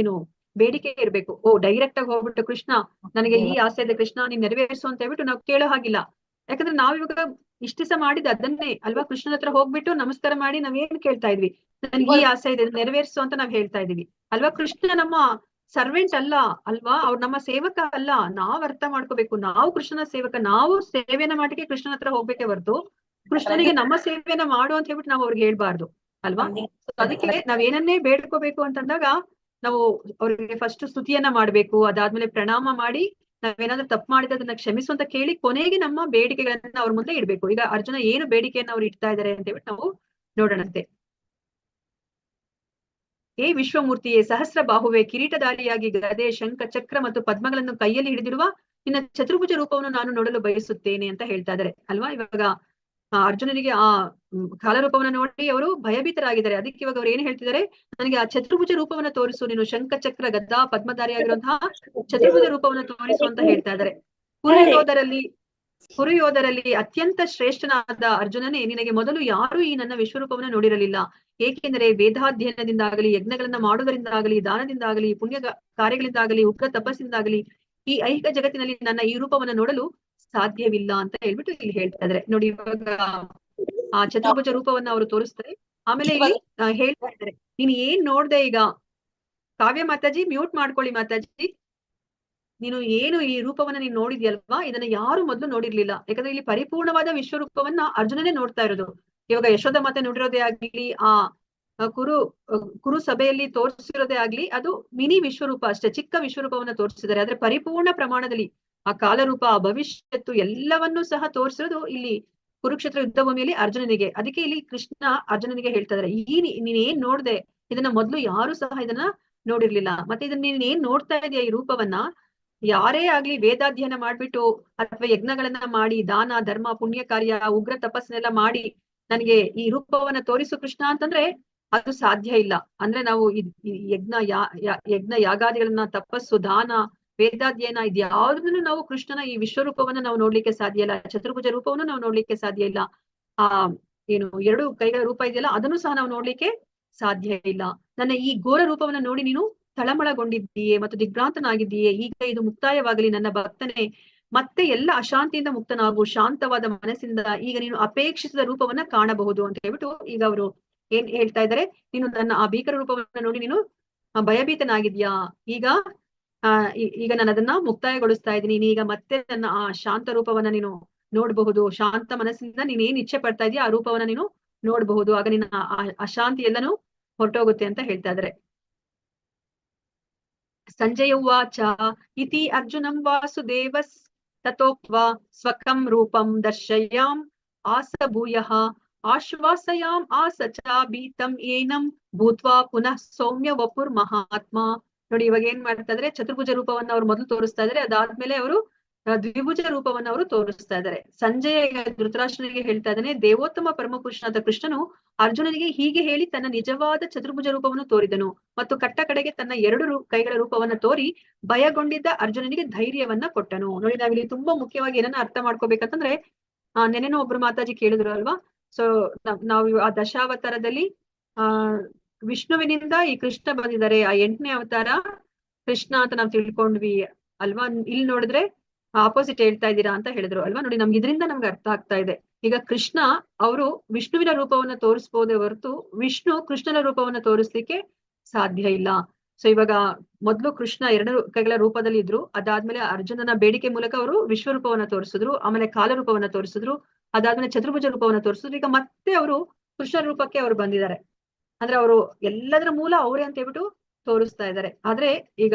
ಏನು ಬೇಡಿಕೆ ಇರ್ಬೇಕು. ಡೈರೆಕ್ಟ್ ಆಗಿ ಹೋಗ್ಬಿಟ್ಟು ಕೃಷ್ಣ ನನಗೆ ಈ ಆಸೆ ಇದೆ ಕೃಷ್ಣ ನೀನ್ ನೆರವೇರಿಸು ಅಂತ ಹೇಳ್ಬಿಟ್ಟು ನಾವು ಕೇಳೋ ಹಾಗಿಲ್ಲ. ಯಾಕಂದ್ರೆ ನಾವಿವಾಗ ಇಷ್ಟ ದಿವಸ ಮಾಡಿದ ಅದನ್ನೇ ಅಲ್ವಾ. ಕೃಷ್ಣನ ಹತ್ರ ಹೋಗ್ಬಿಟ್ಟು ನಮಸ್ಕಾರ ಮಾಡಿ ನಾವೇನ್ ಕೇಳ್ತಾ ಇದ್ವಿ, ನನ್ಗೆ ಈ ಆಸೆ ಇದೆ ನೆರವೇರಿಸು ಅಂತ ನಾವ್ ಹೇಳ್ತಾ ಇದೀವಿ ಅಲ್ವಾ. ಕೃಷ್ಣ ನಮ್ಮ ಸರ್ವೆಂಟ್ ಅಲ್ಲ ಅಲ್ವಾ, ಅವ್ರು ನಮ್ಮ ಸೇವಕ ಅಲ್ಲ. ನಾವ್ ಅರ್ಥ ಮಾಡ್ಕೋಬೇಕು, ನಾವು ಕೃಷ್ಣನ ಸೇವಕ. ನಾವು ಸೇವೆಯನ್ನ ಮಾಡಿಕೆ ಕೃಷ್ಣನ ಹತ್ರ ಹೋಗ್ಬೇಕೆ ಹೊರತು ಕೃಷ್ಣನಿಗೆ ನಮ್ಮ ಸೇವೆಯನ್ನ ಮಾಡು ಅಂತ ಹೇಳ್ಬಿಟ್ಟು ನಾವು ಅವ್ರಿಗೆ ಹೇಳ್ಬಾರ್ದು ಅಲ್ವಾ. ಅದಕ್ಕೆ ನಾವ್ ಏನನ್ನೇ ಬೇಡ್ಕೋಬೇಕು ಅಂತಂದಾಗ ನಾವು ಅವ್ರಿಗೆ ಫಸ್ಟ್ ಸ್ತುತಿಯನ್ನ ಮಾಡ್ಬೇಕು. ಅದಾದ್ಮೇಲೆ ಪ್ರಣಾಮ ಮಾಡಿ ನಾವೇನಾದ್ರೂ ತಪ್ಪು ಮಾಡಿದ್ರೆ ಅದನ್ನ ಕ್ಷಮಿಸು ಅಂತ ಕೇಳಿ ಕೊನೆಗೆ ನಮ್ಮ ಬೇಡಿಕೆಗಳನ್ನ ಅವ್ರ ಮುಂದೆ ಇಡ್ಬೇಕು. ಈಗ ಅರ್ಜುನ ಏನು ಬೇಡಿಕೆಯನ್ನ ಅವ್ರು ಇಡ್ತಾ ಇದ್ದಾರೆ ಅಂತ ಹೇಳ್ಬಿಟ್ಟು ನಾವು ನೋಡೋಣಂತೆ. ಏ ವಿಶ್ವಮೂರ್ತಿಯೇ, ಸಹಸ್ರ ಬಾಹುವೆ, ಕಿರೀಟಧಾರಿಯಾಗಿ ಗದೆ, ಶಂಖ, ಚಕ್ರ ಮತ್ತು ಪದ್ಮಗಳನ್ನು ಕೈಯಲ್ಲಿ ಹಿಡಿದಿರುವ ನಿನ್ನ ಚತುರ್ಭುಜ ರೂಪವನ್ನು ನಾನು ನೋಡಲು ಬಯಸುತ್ತೇನೆ ಅಂತ ಹೇಳ್ತಾ ಇದ್ದಾರೆ ಅಲ್ವಾ. ಇವಾಗ ಅರ್ಜುನನಿಗೆ ಆ ಕಾಲರೂಪವನ್ನ ನೋಡಿ ಅವರು ಭಯಭೀತರಾಗಿದ್ದಾರೆ. ಅದಕ್ಕೆ ಇವಾಗ ಅವ್ರು ಏನ್ ಹೇಳ್ತಿದ್ದಾರೆ, ನನಗೆ ಆ ಚತುರ್ಭುಜ ರೂಪವನ್ನ ತೋರಿಸು, ನೀನು ಶಂಖ, ಚಕ್ರ, ಗದಾ, ಪದ್ಮಧಾರಿಯಾಗಿರುವಂತಹ ಚತುರ್ಭುಜ ರೂಪವನ್ನ ತೋರಿಸು ಅಂತ ಹೇಳ್ತಾ ಇದ್ದಾರೆ. ಕುರುಯೋಧರಲ್ಲಿ ಅತ್ಯಂತ ಶ್ರೇಷ್ಠನಾದ ಅರ್ಜುನನೇ, ನಿನಗೆ ಮೊದಲು ಯಾರು ಈ ನನ್ನ ವಿಶ್ವರೂಪವನ್ನ ನೋಡಿರಲಿಲ್ಲ. ಏಕೆಂದರೆ ವೇದಾಧ್ಯಯನದಿಂದಾಗಲಿ, ಯಜ್ಞಗಳನ್ನ ಮಾಡುವುದರಿಂದಾಗಲಿ, ದಾನದಿಂದಾಗಲಿ, ಪುಣ್ಯ ಕಾರ್ಯಗಳಿಂದಾಗಲಿ, ಉಗ್ರ ತಪಸ್ಸಿಂದಾಗಲಿ ಈ ಐಹಿಕ ಜಗತ್ತಿನಲ್ಲಿ ನನ್ನ ಈ ರೂಪವನ್ನ ನೋಡಲು ಸಾಧ್ಯವಿಲ್ಲ ಅಂತ ಹೇಳ್ಬಿಟ್ಟು ಇಲ್ಲಿ ಹೇಳ್ತಾ ಇದ್ದಾರೆ. ನೋಡಿ ಇವಾಗ ಆ ಚತುರ್ಭುಜ ರೂಪವನ್ನ ಅವರು ತೋರಿಸ್ತಾರೆ. ಆಮೇಲೆ ಇಲ್ಲಿ ಹೇಳ್ತಾ ಇದ್ದಾರೆ, ನೀನ್ ಏನ್ ನೋಡ್ದೆ ಈಗ. ಕಾವ್ಯ ಮಾತಾಜಿ ಮ್ಯೂಟ್ ಮಾಡ್ಕೊಳ್ಳಿ ಮಾತಾಜಿ. ನೀನು ಏನು ಈ ರೂಪವನ್ನ ನೀನ್ ನೋಡಿದ್ಯಲ್ವಾ, ಇದನ್ನ ಯಾರು ಮೊದ್ಲು ನೋಡಿರ್ಲಿಲ್ಲ. ಯಾಕಂದ್ರೆ ಇಲ್ಲಿ ಪರಿಪೂರ್ಣವಾದ ವಿಶ್ವರೂಪವನ್ನ ಅರ್ಜುನನೇ ನೋಡ್ತಾ ಇರೋದು. ಇವಾಗ ಯಶೋಧ ಮಾತೆ ನೋಡಿರೋದೇ ಆಗ್ಲಿ, ಆ ಕುರು ಸಭೆಯಲ್ಲಿ ತೋರಿಸಿರೋದೇ ಆಗ್ಲಿ, ಅದು ಮಿನಿ ವಿಶ್ವರೂಪ ಅಷ್ಟೇ, ಚಿಕ್ಕ ವಿಶ್ವರೂಪವನ್ನ ತೋರಿಸಿದ್ದಾರೆ. ಆದ್ರೆ ಪರಿಪೂರ್ಣ ಪ್ರಮಾಣದಲ್ಲಿ ಆ ಕಾಲರೂಪ, ಆ ಭವಿಷ್ಯತ್ತು ಎಲ್ಲವನ್ನೂ ಸಹ ತೋರಿಸಿರೋದು ಇಲ್ಲಿ ಕುರುಕ್ಷೇತ್ರ ಯುದ್ಧ ಭೂಮಿಯಲ್ಲಿ ಅರ್ಜುನನಿಗೆ. ಅದಕ್ಕೆ ಇಲ್ಲಿ ಕೃಷ್ಣ ಅರ್ಜುನನಿಗೆ ಹೇಳ್ತಾ ಇದಾರೆ, ನೀನ್ ಏನ್ ನೋಡ್ದೆ, ಇದನ್ನ ಮೊದ್ಲು ಯಾರು ಸಹ ಇದನ್ನ ನೋಡಿರ್ಲಿಲ್ಲ. ಮತ್ತೆ ಇದನ್ನ ನೀನ್ ಏನ್ ನೋಡ್ತಾ ಇದೀಯ ಈ ರೂಪವನ್ನ, ಯಾರೇ ಆಗ್ಲಿ ವೇದಾಧ್ಯಯನ ಮಾಡ್ಬಿಟ್ಟು ಅಥವಾ ಯಜ್ಞಗಳನ್ನ ಮಾಡಿ, ದಾನ ಧರ್ಮ ಪುಣ್ಯ ಕಾರ್ಯ ಉಗ್ರ ತಪಸ್ಸನ್ನೆಲ್ಲ ಮಾಡಿ ನನಗೆ ಈ ರೂಪವನ್ನ ತೋರಿಸು ಕೃಷ್ಣ ಅಂತಂದ್ರೆ ಅದು ಸಾಧ್ಯ ಇಲ್ಲ. ಅಂದ್ರೆ ನಾವು ಯಜ್ಞ ಯಾಗಾದಿಗಳನ್ನ, ತಪಸ್ಸು, ದಾನ, ವೇದಾಧ್ಯಯನ ಇದ್ಯಾವುದನ್ನು ನಾವು ಕೃಷ್ಣನ ಈ ವಿಶ್ವರೂಪವನ್ನ ನಾವು ನೋಡ್ಲಿಕ್ಕೆ ಸಾಧ್ಯ ಇಲ್ಲ. ಚತುರ್ಭುಜ ರೂಪವನ್ನು ನಾವು ನೋಡ್ಲಿಕ್ಕೆ ಸಾಧ್ಯ ಇಲ್ಲ. ಆ ಏನು 2 ಕೈಗಳ ರೂಪ ಇದೆಯಲ್ಲ ಅದನ್ನು ಸಹ ನಾವು ನೋಡ್ಲಿಕ್ಕೆ ಸಾಧ್ಯ ಇಲ್ಲ. ನನ್ನ ಈ ಘೋರ ರೂಪವನ್ನ ನೋಡಿ ನೀನು ತಳಮಳಗೊಂಡಿದ್ದೀಯೇ ಮತ್ತು ದಿಗ್ಭ್ರಾಂತನಾಗಿದ್ದೀಯೇ. ಈಗ ಇದು ಮುಕ್ತಾಯವಾಗಲಿ ನನ್ನ ಭಕ್ತನೇ, ಮತ್ತೆ ಎಲ್ಲ ಅಶಾಂತಿಯಿಂದ ಮುಕ್ತನಾಗು, ಶಾಂತವಾದ ಮನಸ್ಸಿಂದ ಈಗ ನೀನು ಅಪೇಕ್ಷಿಸಿದ ರೂಪವನ್ನ ಕಾಣಬಹುದು ಅಂತ ಹೇಳ್ಬಿಟ್ಟು ಈಗ ಅವರು ಏನ್ ಹೇಳ್ತಾ ಇದ್ದಾರೆ, ನೀನು ನನ್ನ ಆ ಭೀಕರ ರೂಪವನ್ನ ನೋಡಿ ನೀನು ಭಯಭೀತನಾಗಿದ್ಯಾ. ಈಗ ನಾನು ಅದನ್ನ ಮುಕ್ತಾಯಗೊಳಿಸ್ತಾ ಇದ್ದೀನಿ. ನೀನೀಗ ಮತ್ತೆ ನನ್ನ ಆ ಶಾಂತ ರೂಪವನ್ನ ನೀನು ನೋಡಬಹುದು. ಶಾಂತ ಮನಸ್ಸಿಂದ ನೀನ್ ಏನ್ ಇಚ್ಛೆ ಪಡ್ತಾ ಇದೀಯ ಆ ರೂಪವನ್ನ ನೀನು ನೋಡಬಹುದು. ಆಗ ನಿನ್ನ ಅಶಾಂತಿ ಎಲ್ಲನೂ ಹೊರಟೋಗುತ್ತೆ ಅಂತ ಹೇಳ್ತಾ ಇದಾರೆ. ಸಂಜಯ ಉವಾಚ ಇತಿ ಅರ್ಜುನಂ ವಾಸುದೇವಸ್ ತತೋಕ್ತ್ವಾ ಸ್ವಕಂ ರೂಪಂ ದರ್ಶಯಾಮ್ ಆಸ ಭೂಯಃ ಆಶ್ವಾಸಯಾಮ್ ಆಸ ಚ ಭೀತಂ ಏನಂ ಭೂತ್ವಾ ಪುನಃ ಸೌಮ್ಯ ವಪುರ್ ಮಹಾತ್ಮ. ನೋಡಿ, ಇವಾಗ ಏನ್ ಮಾಡ್ತಾ ಇದಾರೆ, ಚತುರ್ಭುಜ ರೂಪವನ್ನ ಅವ್ರು ಮೊದಲು ತೋರಿಸ್ತಾ ಇದಾರೆ. ಅದಾದ್ಮೇಲೆ ಅವರು ದ್ವಿಭುಜ ರೂಪವನ್ನ ಅವರು ತೋರಿಸ್ತಾ ಇದ್ದಾರೆ. ಸಂಜಯ ಧೃತರಾಷ್ಟ್ರನಿಗೆ ಹೇಳ್ತಾ ಇದ್ದಾನೆ, ದೇವೋತ್ತಮ ಪರಮಪುರುಷನಾದ ಕೃಷ್ಣನು ಅರ್ಜುನನಿಗೆ ಹೀಗೆ ಹೇಳಿ ತನ್ನ ನಿಜವಾದ ಚತುರ್ಭುಜ ರೂಪವನ್ನು ತೋರಿದನು ಮತ್ತು ಕಟ್ಟ ಕಡೆಗೆ ತನ್ನ 2 ಕೈಗಳ ರೂಪವನ್ನ ತೋರಿ ಭಯಗೊಂಡಿದ್ದ ಅರ್ಜುನನಿಗೆ ಧೈರ್ಯವನ್ನ ಕೊಟ್ಟನು. ನೋಡಿ, ನಾವಿಲ್ಲಿ ತುಂಬಾ ಮುಖ್ಯವಾಗಿ ಏನನ್ನ ಅರ್ಥ ಮಾಡ್ಕೋಬೇಕಂತಂದ್ರೆ, ನೆನೆನೋ ಒಬ್ರು ಮಾತಾಜಿ ಕೇಳಿದ್ರು ಅಲ್ವಾ. ಸೊ ನಾವು ಆ ದಶಾವತಾರದಲ್ಲಿ ವಿಷ್ಣುವಿನಿಂದ ಈ ಕೃಷ್ಣ ಬಂದಿದ್ದಾರೆ. ಆ 8ನೇ ಅವತಾರ ಕೃಷ್ಣ ಅಂತ ನಾವು ತಿಳ್ಕೊಂಡ್ವಿ ಅಲ್ವಾ. ಇಲ್ಲಿ ನೋಡಿದ್ರೆ ಆಪೋಸಿಟ್ ಹೇಳ್ತಾ ಇದ್ದೀರಾ ಅಂತ ಹೇಳಿದ್ರು ಅಲ್ವಾ. ನೋಡಿ, ನಮ್ಗೆ ಇದರಿಂದ ನಮ್ಗೆ ಅರ್ಥ ಆಗ್ತಾ ಇದೆ. ಈಗ ಕೃಷ್ಣ ಅವರು ವಿಷ್ಣುವಿನ ರೂಪವನ್ನ ತೋರಿಸಬಹುದೇ ಹೊರತು ವಿಷ್ಣು ಕೃಷ್ಣನ ರೂಪವನ್ನ ತೋರಿಸ್ಲಿಕ್ಕೆ ಸಾಧ್ಯ ಇಲ್ಲ. ಸೊ ಇವಾಗ ಮೊದ್ಲು ಕೃಷ್ಣ 2 ಕೈಗಳ ರೂಪದಲ್ಲಿ ಇದ್ರು. ಅದಾದ್ಮೇಲೆ ಅರ್ಜುನನ ಬೇಡಿಕೆ ಮೂಲಕ ಅವರು ವಿಶ್ವರೂಪವನ್ನ ತೋರಿಸಿದ್ರು. ಆಮೇಲೆ ಕಾಲ ರೂಪವನ್ನ ತೋರಿಸಿದ್ರು. ಅದಾದ್ಮೇಲೆ ಚತುರ್ಭುಜ ರೂಪವನ್ನ ತೋರಿಸಿದ್ರು. ಈಗ ಮತ್ತೆ ಅವರು ಕೃಷ್ಣ ರೂಪಕ್ಕೆ ಅವರು ಬಂದಿದ್ದಾರೆ. ಅಂದ್ರೆ ಅವರು ಎಲ್ಲದರ ಮೂಲ ಅವರೇ ಅಂತ ಹೇಳ್ಬಿಟ್ಟು ತೋರಿಸ್ತಾ ಇದ್ದಾರೆ. ಆದ್ರೆ ಈಗ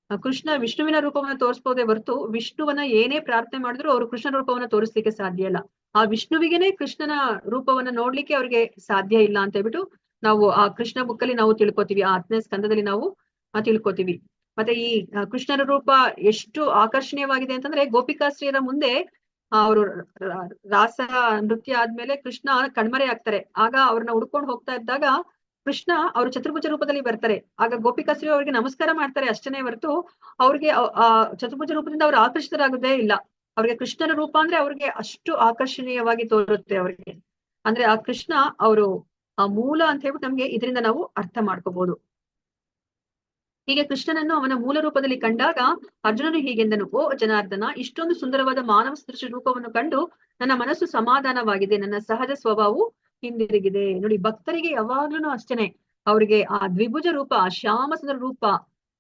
ಕೃಷ್ಣ ವಿಷ್ಣುವಿನ ರೂಪವನ್ನ ತೋರಿಸಬಹುದೇ ಹೊರತು ವಿಷ್ಣುವನ್ನ ಏನೇ ಪ್ರಾರ್ಥನೆ ಮಾಡಿದ್ರು ಅವರು ಕೃಷ್ಣ ರೂಪವನ್ನ ತೋರಿಸ್ಲಿಕ್ಕೆ ಸಾಧ್ಯ ಇಲ್ಲ. ಆ ವಿಷ್ಣುವಿಗೆನೆ ಕೃಷ್ಣನ ರೂಪವನ್ನ ನೋಡ್ಲಿಕ್ಕೆ ಅವ್ರಿಗೆ ಸಾಧ್ಯ ಇಲ್ಲ ಅಂತ ಹೇಳ್ಬಿಟ್ಟು ನಾವು ಆ ಕೃಷ್ಣ ಬುಕ್ ಅಲ್ಲಿ ನಾವು ತಿಳ್ಕೊತೀವಿ. ಆ 10ನೇ ಸ್ಕಂದದಲ್ಲಿ ನಾವು ತಿಳ್ಕೊತೀವಿ. ಮತ್ತೆ ಈ ಕೃಷ್ಣನ ರೂಪ ಎಷ್ಟು ಆಕರ್ಷಣೀಯವಾಗಿದೆ ಅಂತಂದ್ರೆ, ಗೋಪಿಕಾಸ್ತ್ರೀಯರ ಮುಂದೆ ಅವರು ರಾಸ ನೃತ್ಯ ಆದ್ಮೇಲೆ ಕೃಷ್ಣ ಕಣ್ಮರೆ ಆಗ್ತಾರೆ. ಆಗ ಅವ್ರನ್ನ ಹುಡ್ಕೊಂಡು ಹೋಗ್ತಾ ಇದ್ದಾಗ ಕೃಷ್ಣ ಅವರು ಚತುರ್ಭುಜ ರೂಪದಲ್ಲಿ ಬರ್ತಾರೆ. ಆಗ ಗೋಪಿಕಾಸ್ತ್ರೀ ಅವ್ರಿಗೆ ನಮಸ್ಕಾರ ಮಾಡ್ತಾರೆ ಅಷ್ಟನೇ ಹೊರತು ಅವ್ರಿಗೆ ಆ ಚತುರ್ಭುಜ ರೂಪದಿಂದ ಅವ್ರು ಆಕರ್ಷಿತರಾಗೋದೇ ಇಲ್ಲ. ಅವ್ರಿಗೆ ಕೃಷ್ಣನ ರೂಪ ಅಂದ್ರೆ ಅವ್ರಿಗೆ ಅಷ್ಟು ಆಕರ್ಷಣೀಯವಾಗಿ ತೋರುತ್ತೆ ಅವ್ರಿಗೆ. ಅಂದ್ರೆ ಆ ಕೃಷ್ಣ ಅವರು ಆ ಮೂಲ ಅಂತ ಹೇಳ್ಬಿಟ್ಟು ನಮ್ಗೆ ಇದರಿಂದ ನಾವು ಅರ್ಥ ಮಾಡ್ಕೋಬಹುದು. ಹೀಗೆ ಕೃಷ್ಣನನ್ನು ಅವನ ಮೂಲ ರೂಪದಲ್ಲಿ ಕಂಡಾಗ ಅರ್ಜುನನು ಹೀಗೆಂದನು, ಓ ಜನಾರ್ದನ, ಇಷ್ಟೊಂದು ಸುಂದರವಾದ ಮಾನವ ಸದೃಶ ರೂಪವನ್ನು ಕಂಡು ನನ್ನ ಮನಸ್ಸು ಸಮಾಧಾನವಾಗಿದೆ, ನನ್ನ ಸಹಜ ಸ್ವಭಾವವು ಹಿಂದಿರುಗಿದೆ. ನೋಡಿ, ಭಕ್ತರಿಗೆ ಯಾವಾಗ್ಲೂ ಅಷ್ಟೇನೆ ಅವ್ರಿಗೆ ಆ ದ್ವಿಭುಜ ರೂಪ, ಆ ಶ್ಯಾಮ ಸುಂದರ ರೂಪ,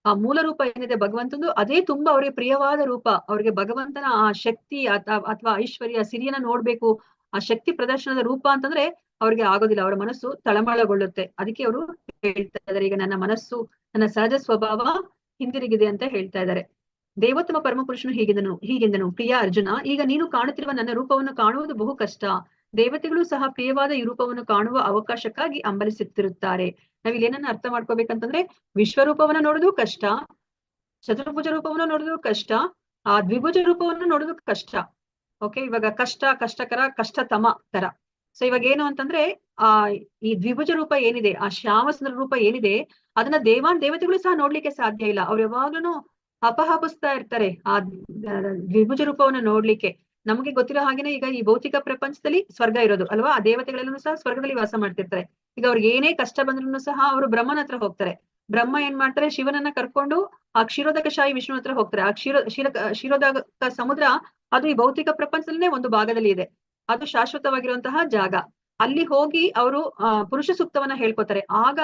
ಆ ಮೂಲ ರೂಪ ಏನಿದೆ ಭಗವಂತಂದು, ಅದೇ ತುಂಬಾ ಅವ್ರಿಗೆ ಪ್ರಿಯವಾದ ರೂಪ. ಅವ್ರಿಗೆ ಭಗವಂತನ ಆ ಶಕ್ತಿ ಅಥವಾ ಐಶ್ವರ್ಯ ಸಿರಿಯನ್ನ ನೋಡ್ಬೇಕು, ಆ ಶಕ್ತಿ ಪ್ರದರ್ಶನದ ರೂಪ ಅಂತಂದ್ರೆ ಅವ್ರಿಗೆ ಆಗೋದಿಲ್ಲ. ಅವರ ಮನಸ್ಸು ತಳಮಳಗೊಳ್ಳುತ್ತೆ. ಅದಕ್ಕೆ ಅವರು ಹೇಳ್ತಾ ಇದ್ದಾರೆ, ಈಗ ನನ್ನ ಮನಸ್ಸು ನನ್ನ ಸಹಜ ಸ್ವಭಾವ ಹಿಂದಿರುಗಿದೆ ಅಂತ ಹೇಳ್ತಾ ಇದ್ದಾರೆ. ದೇವೋತ್ತಮ ಪರಮಪುರುಷನು ಹೀಗೆಂದನು, ಪ್ರಿಯ ಅರ್ಜುನ, ಈಗ ನೀನು ಕಾಣುತ್ತಿರುವ ನನ್ನ ರೂಪವನ್ನು ಕಾಣುವುದು ಬಹು ಕಷ್ಟ. ದೇವತೆಗಳು ಸಹ ಪ್ರಿಯವಾದ ಈ ರೂಪವನ್ನು ಕಾಣುವ ಅವಕಾಶಕ್ಕಾಗಿ ಹಂಬಲಿಸುತ್ತಿರುತ್ತಾರೆ. ನಾವಿಲ್ಲಿ ಏನನ್ನ ಅರ್ಥ ಮಾಡ್ಕೋಬೇಕಂತಂದ್ರೆ, ವಿಶ್ವರೂಪವನ್ನ ನೋಡೋದು ಕಷ್ಟ, ಚತುರ್ಭುಜ ರೂಪವನ್ನು ನೋಡೋದು ಕಷ್ಟ, ಆ ದ್ವಿಭುಜ ರೂಪವನ್ನು ನೋಡೋದು ಕಷ್ಟ. ಓಕೆ, ಇವಾಗ ಕಷ್ಟಕರ, ಕಷ್ಟತಮ ತರ. ಸೊ ಇವಾಗ ಏನು ಅಂತಂದ್ರೆ, ಈ ದ್ವಿಭುಜ ರೂಪ ಏನಿದೆ, ಆ ಶ್ಯಾಮ ಸುಂದರ ರೂಪ ಏನಿದೆ, ಅದನ್ನ ದೇವತೆಗಳು ಸಹ ನೋಡ್ಲಿಕ್ಕೆ ಸಾಧ್ಯ ಇಲ್ಲ. ಅವ್ರು ಯಾವಾಗ್ಲೂ ಅಪಹಾಪಿಸ್ತಾ ಇರ್ತಾರೆ ಆ ದ್ವಿಭುಜ ರೂಪವನ್ನ ನೋಡ್ಲಿಕ್ಕೆ. ನಮಗೆ ಗೊತ್ತಿರೋ ಹಾಗೇನೆ ಈಗ ಈ ಭೌತಿಕ ಪ್ರಪಂಚದಲ್ಲಿ ಸ್ವರ್ಗ ಇರೋದು ಅಲ್ವಾ. ಆ ದೇವತೆಗಳೆಲ್ಲೂ ಸಹ ಸ್ವರ್ಗದಲ್ಲಿ ವಾಸ ಮಾಡ್ತಿರ್ತಾರೆ. ಈಗ ಅವ್ರಿಗೆ ಏನೇ ಕಷ್ಟ ಬಂದ್ರು ಸಹ ಅವರು ಬ್ರಹ್ಮನ ಹತ್ರ ಹೋಗ್ತಾರೆ. ಬ್ರಹ್ಮ ಏನ್ ಮಾಡ್ತಾರೆ, ಶಿವನನ್ನ ಕರ್ಕೊಂಡು ಆ ಕ್ಷೀರೋದಕ ಶಾಹಿ ವಿಷ್ಣು ಹತ್ರ ಹೋಗ್ತಾರೆ. ಆ ಕ್ಷೀರೋದಕ ಸಮುದ್ರ ಅದು ಈ ಭೌತಿಕ ಪ್ರಪಂಚದಲ್ಲೇ ಒಂದು ಭಾಗದಲ್ಲಿ ಇದೆ. ಅದು ಶಾಶ್ವತವಾಗಿರುವಂತಹ ಜಾಗ. ಅಲ್ಲಿ ಹೋಗಿ ಅವರು ಪುರುಷ ಸೂಕ್ತವನ್ನ ಹೇಳ್ಕೊತಾರೆ. ಆಗ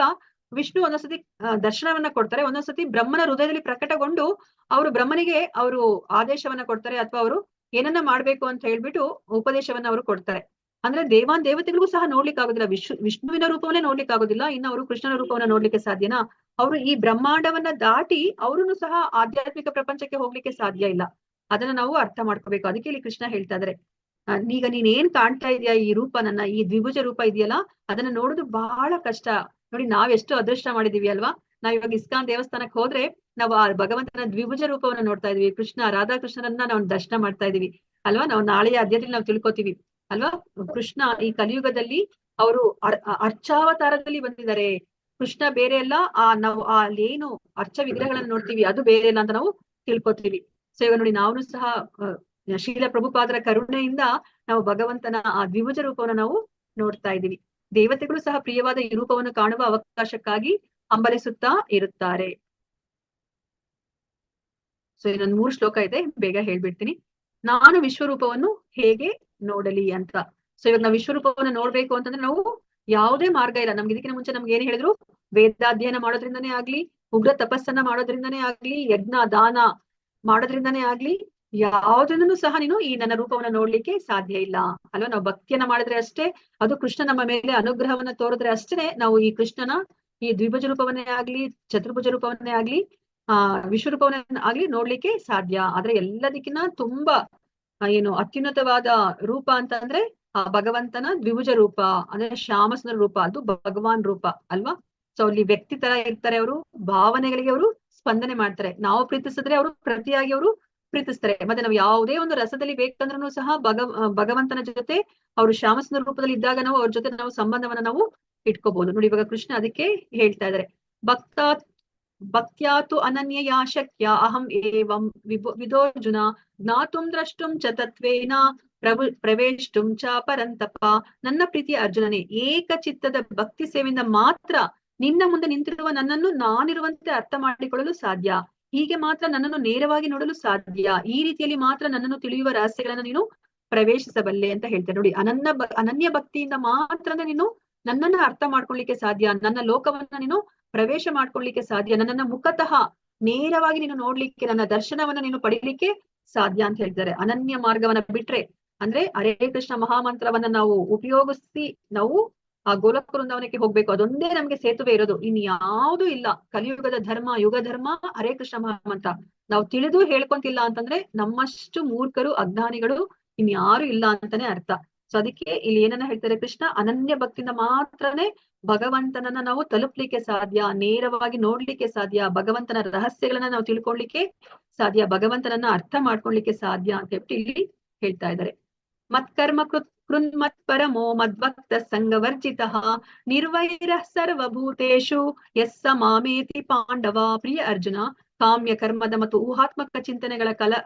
ವಿಷ್ಣು ಒಂದೊಂದ್ಸತಿ ದರ್ಶನವನ್ನ ಕೊಡ್ತಾರೆ, ಒಂದೊಂದ್ಸತಿ ಬ್ರಹ್ಮನ ಹೃದಯದಲ್ಲಿ ಪ್ರಕಟಗೊಂಡು ಅವರು ಬ್ರಹ್ಮನಿಗೆ ಅವರು ಆದೇಶವನ್ನ ಕೊಡ್ತಾರೆ, ಅಥವಾ ಅವರು ಏನನ್ನ ಮಾಡ್ಬೇಕು ಅಂತ ಹೇಳ್ಬಿಟ್ಟು ಉಪದೇಶವನ್ನ ಅವರು ಕೊಡ್ತಾರೆ. ಅಂದ್ರೆ ದೇವತೆಗಳಿಗೂ ಸಹ ನೋಡ್ಲಿಕ್ಕೆ ಆಗೋದಿಲ್ಲ, ವಿಷ್ಣುವಿನ ರೂಪವನ್ನೇ ನೋಡ್ಲಿಕ್ಕೆ ಆಗೋದಿಲ್ಲ, ಇನ್ನು ಅವರು ಕೃಷ್ಣನ ರೂಪವನ್ನ ನೋಡ್ಲಿಕ್ಕೆ ಸಾಧ್ಯನಾ? ಅವರು ಈ ಬ್ರಹ್ಮಾಂಡವನ್ನ ದಾಟಿ ಅವರೂ ಸಹ ಆಧ್ಯಾತ್ಮಿಕ ಪ್ರಪಂಚಕ್ಕೆ ಹೋಗ್ಲಿಕ್ಕೆ ಸಾಧ್ಯ ಇಲ್ಲ. ಅದನ್ನ ನಾವು ಅರ್ಥ ಮಾಡ್ಕೋಬೇಕು. ಅದಕ್ಕೆ ಇಲ್ಲಿ ಕೃಷ್ಣ ಹೇಳ್ತಾ ಇದಾರೆ, ಈಗ ನೀನ್ ಏನ್ ಕಾಣ್ತಾ ಇದೀಯಾ, ಈ ರೂಪ, ನನ್ನ ಈ ದ್ವಿಭುಜ ರೂಪ ಇದೆಯಲ್ಲ, ಅದನ್ನ ನೋಡುದು ಬಹಳ ಕಷ್ಟ. ನೋಡಿ, ನಾವೆಷ್ಟು ಅದೃಷ್ಟ ಮಾಡಿದೀವಿ ಅಲ್ವಾ. ನಾವ್ ಇವಾಗ ಇಸ್ಕಾನ್ ದೇವಸ್ಥಾನಕ್ಕೆ ಹೋದ್ರೆ ನಾವು ಆ ಭಗವಂತನ ದ್ವಿಭುಜ ರೂಪವನ್ನ ನೋಡ್ತಾ ಇದೀವಿ. ರಾಧಾಕೃಷ್ಣರನ್ನ ನಾವು ದರ್ಶನ ಮಾಡ್ತಾ ಇದೀವಿ ಅಲ್ವಾ. ನಾವು ನಾಳೆಯ ಅಧ್ಯಾಯದಲ್ಲಿ ನಾವು ತಿಳ್ಕೊತೀವಿ ಅಲ್ವಾ. ಕೃಷ್ಣ ಈ ಕಲಿಯುಗದಲ್ಲಿ ಅವರು ಅರ್ಚಾವತಾರದಲ್ಲಿ ಬಂದಿದ್ದಾರೆ. ಕೃಷ್ಣ ಬೇರೆ ಅಲ್ಲ, ನಾವು ಅಲ್ಲೇನು ಅರ್ಚ ವಿಗ್ರಹಗಳನ್ನ ನೋಡ್ತೀವಿ ಅದು ಬೇರೆ ಇಲ್ಲ ಅಂತ ನಾವು ತಿಳ್ಕೊತೀವಿ. ಸೊ ಇವಾಗ ನೋಡಿ, ನಾವು ಸಹ ಶ್ರೀಲ ಪ್ರಭುಪಾದರ ಕರುಣೆಯಿಂದ ನಾವು ಭಗವಂತನ ಆ ದ್ವಿಭುಜ ರೂಪವನ್ನು ನಾವು ನೋಡ್ತಾ ಇದ್ದೀವಿ. ದೇವತೆಗಳು ಸಹ ಪ್ರಿಯವಾದ ಈ ರೂಪವನ್ನು ಕಾಣುವ ಅವಕಾಶಕ್ಕಾಗಿ ಹಂಬಲಿಸುತ್ತಾ ಇರುತ್ತಾರೆ. ಸೊ ಇನ್ನೊಂದು 3 ಶ್ಲೋಕ ಇದೆ, ಬೇಗ ಹೇಳ್ಬಿಡ್ತೀನಿ. ನಾನು ವಿಶ್ವರೂಪವನ್ನು ಹೇಗೆ ನೋಡಲಿ ಅಂತ. ಸೊ ಇವಾಗ ನಾವು ವಿಶ್ವರೂಪವನ್ನು ನೋಡ್ಬೇಕು ಅಂತಂದ್ರೆ ನಾವು ಯಾವುದೇ ಮಾರ್ಗ ಇಲ್ಲ ನಮ್ಗೆ. ಇದಕ್ಕಿಂತ ಮುಂಚೆ ನಮ್ಗೆ ಏನ್ ಹೇಳಿದ್ರು, ವೇದಾಧ್ಯಯನ ಮಾಡೋದ್ರಿಂದನೇ ಆಗ್ಲಿ, ಉಗ್ರ ತಪಸ್ಸನ್ನ ಮಾಡೋದ್ರಿಂದನೇ ಆಗ್ಲಿ, ಯಜ್ಞ ದಾನ ಮಾಡೋದ್ರಿಂದನೇ ಆಗ್ಲಿ, ಯಾವುದನ್ನು ಸಹ ನೀನು ಈ ನನ್ನ ರೂಪವನ್ನ ನೋಡ್ಲಿಕ್ಕೆ ಸಾಧ್ಯ ಇಲ್ಲ ಅಲ್ವಾ. ನಾವು ಭಕ್ತಿಯನ್ನ ಮಾಡಿದ್ರೆ ಅಷ್ಟೇ, ಅದು ಕೃಷ್ಣ ನಮ್ಮ ಮೇಲೆ ಅನುಗ್ರಹವನ್ನ ತೋರಿದ್ರೆ ಅಷ್ಟೇ ನಾವು ಈ ಕೃಷ್ಣನ ಈ ದ್ವಿಭುಜ ರೂಪವನ್ನೇ ಆಗ್ಲಿ, ಚತುರ್ಭುಜ ರೂಪವನ್ನೇ ಆಗ್ಲಿ, ವಿಶ್ವರೂಪವನ್ನೇ ಆಗ್ಲಿ ನೋಡ್ಲಿಕ್ಕೆ ಸಾಧ್ಯ. ಆದ್ರೆ ಎಲ್ಲದಕ್ಕಿಂತ ತುಂಬಾ ಏನು ಅತ್ಯುನ್ನತವಾದ ರೂಪ ಅಂತಂದ್ರೆ ಆ ಭಗವಂತನ ದ್ವಿಭುಜ ರೂಪ, ಅಂದ್ರೆ ಶ್ಯಾಮಸುಂದರ ರೂಪ, ಅದು ಭಗವಾನ್ ರೂಪ ಅಲ್ವಾ. ಸೊ ಅಲ್ಲಿ ವ್ಯಕ್ತಿ ತರ ಇರ್ತಾರೆ ಅವರು, ಭಾವನೆಗಳಿಗೆ ಅವರು ಸ್ಪಂದನೆ ಮಾಡ್ತಾರೆ. ನಾವು ಪ್ರೀತಿಸಿದ್ರೆ ಅವರು ಪ್ರತಿಯಾಗಿ ಅವರು ಪ್ರೀತಿಸ್ತಾರೆ. ಮತ್ತೆ ನಾವು ಯಾವುದೇ ಒಂದು ರಸದಲ್ಲಿ ಬೇಕಂದ್ರೂ ಸಹ ಭಗವಂತನ ಜೊತೆ ಅವರು ಶ್ಯಾಮಸುಂದರ ರೂಪದಲ್ಲಿ ಇದ್ದಾಗ ನಾವು ಅವ್ರ ಜೊತೆ ನಾವು ಸಂಬಂಧವನ್ನ ನಾವು ಇಟ್ಕೋಬಹುದು. ನೋಡಿ ಇವಾಗ ಕೃಷ್ಣ ಅದಕ್ಕೆ ಹೇಳ್ತಾ ಇದ್ದಾರೆ, ಭಕ್ತ್ಯಾತು ಅನನ್ಯಯಾ ಶಕ್ಯ ಅಹಂ ಏವಂ ವಿದೋರ್ಜುನ ಜ್ಞಾತುಂ ದ್ರಷ್ಟುಂ ಚ ತತ್ವೇನ ಪ್ರವೇಷ್ಟುಂ ಚ ಪರಂತಪ. ನನ್ನ ಪ್ರೀತಿಯ ಅರ್ಜುನನೇ, ಏಕಚಿತ್ತದ ಭಕ್ತಿ ಸೇವೆಯಿಂದ ಮಾತ್ರ ನಿನ್ನ ಮುಂದೆ ನಿಂತಿರುವ ನನ್ನನ್ನು ನಾನಿರುವಂತೆ ಅರ್ಥ ಮಾಡಿಕೊಳ್ಳಲು ಸಾಧ್ಯ. ಹೀಗೆ ಮಾತ್ರ ನನ್ನನ್ನು ನೇರವಾಗಿ ನೋಡಲು ಸಾಧ್ಯ. ಈ ರೀತಿಯಲ್ಲಿ ಮಾತ್ರ ನನ್ನನ್ನು ತಿಳಿಯುವ ರಹಸ್ಯಗಳನ್ನ ನೀನು ಪ್ರವೇಶಿಸಬಲ್ಲೆ ಅಂತ ಹೇಳ್ತೇನೆ. ನೋಡಿ, ಅನನ್ಯ ಭಕ್ತಿಯಿಂದ ಮಾತ್ರ ನೀನು ನನ್ನನ್ನ ಅರ್ಥ ಮಾಡ್ಕೊಳ್ಳಿಕ್ಕೆ ಸಾಧ್ಯ, ನನ್ನ ಲೋಕವನ್ನ ನೀನು ಪ್ರವೇಶ ಮಾಡ್ಕೊಳ್ಳಿಕ್ಕೆ ಸಾಧ್ಯ, ನನ್ನನ್ನ ಮುಖತಃ ನೇರವಾಗಿ ನೀನು ನೋಡ್ಲಿಕ್ಕೆ, ನನ್ನ ದರ್ಶನವನ್ನ ನೀನು ಪಡಿಲಿಕ್ಕೆ ಸಾಧ್ಯ ಅಂತ ಹೇಳ್ತಾರೆ. ಅನನ್ಯ ಮಾರ್ಗವನ್ನ ಬಿಟ್ರೆ ಅಂದ್ರೆ ಹರೇ ಕೃಷ್ಣ ಮಹಾಮಂತ್ರವನ್ನ ನಾವು ಉಪಯೋಗಿಸಿ ನಾವು ಆ ಗೋಲಕ ವೃಂದಾವನಕ್ಕೆ ಹೋಗ್ಬೇಕು. ಅದೊಂದೇ ನಮ್ಗೆ ಸೇತುವೆ ಇರೋದು, ಇನ್ ಯಾವುದು ಇಲ್ಲ. ಕಲಿಯುಗದ ಧರ್ಮ, ಯುಗ ಧರ್ಮ ಹರೇ ಕೃಷ್ಣ ಮಹಾಮಂತ್ರ. ನಾವು ತಿಳಿದು ಹೇಳ್ಕೊಂತಿಲ್ಲ ಅಂತಂದ್ರೆ ನಮ್ಮಷ್ಟು ಮೂರ್ಖರು, ಅಜ್ಞಾನಿಗಳು ಇನ್ಯಾರು ಇಲ್ಲ ಅಂತಾನೆ ಅರ್ಥ. ಸೊ ಅದಕ್ಕೆ ಇಲ್ಲಿ ಏನನ್ನ ಹೇಳ್ತಾರೆ ಕೃಷ್ಣ, ಅನನ್ಯ ಭಕ್ತಿಯಿಂದ ಮಾತ್ರನೇ ಭಗವಂತನನ್ನ ನಾವು ತಲುಪ್ಲಿಕ್ಕೆ ಸಾಧ್ಯ, ನೇರವಾಗಿ ನೋಡ್ಲಿಕ್ಕೆ ಸಾಧ್ಯ, ಭಗವಂತನ ರಹಸ್ಯಗಳನ್ನ ನಾವು ತಿಳ್ಕೊಳ್ಲಿಕ್ಕೆ ಸಾಧ್ಯ, ಭಗವಂತನನ್ನ ಅರ್ಥ ಮಾಡ್ಕೊಳ್ಲಿಕ್ಕೆ ಸಾಧ್ಯ ಅಂತ ಹೇಳ್ಬಿಟ್ಟು ಇಲ್ಲಿ ಹೇಳ್ತಾ ಇದ್ದಾರೆ. ಮತ್ಕರ್ಮ ಕೃನ್ಮತ್ ಪರಮೋ ಮದ್ಭಕ್ತ ಸಂಗವರ್ಜಿತ ನಿರ್ವೈರ ಸರ್ವಭೂತೇಶು ಯಸ್ಸ ಮಾಮೇತಿ ಪಾಂಡವ. ಪ್ರಿಯ ಅರ್ಜುನ, ಕಾಮ್ಯ ಕರ್ಮದ ಮತ್ತು ಊಹಾತ್ಮಕ ಚಿಂತನೆಗಳ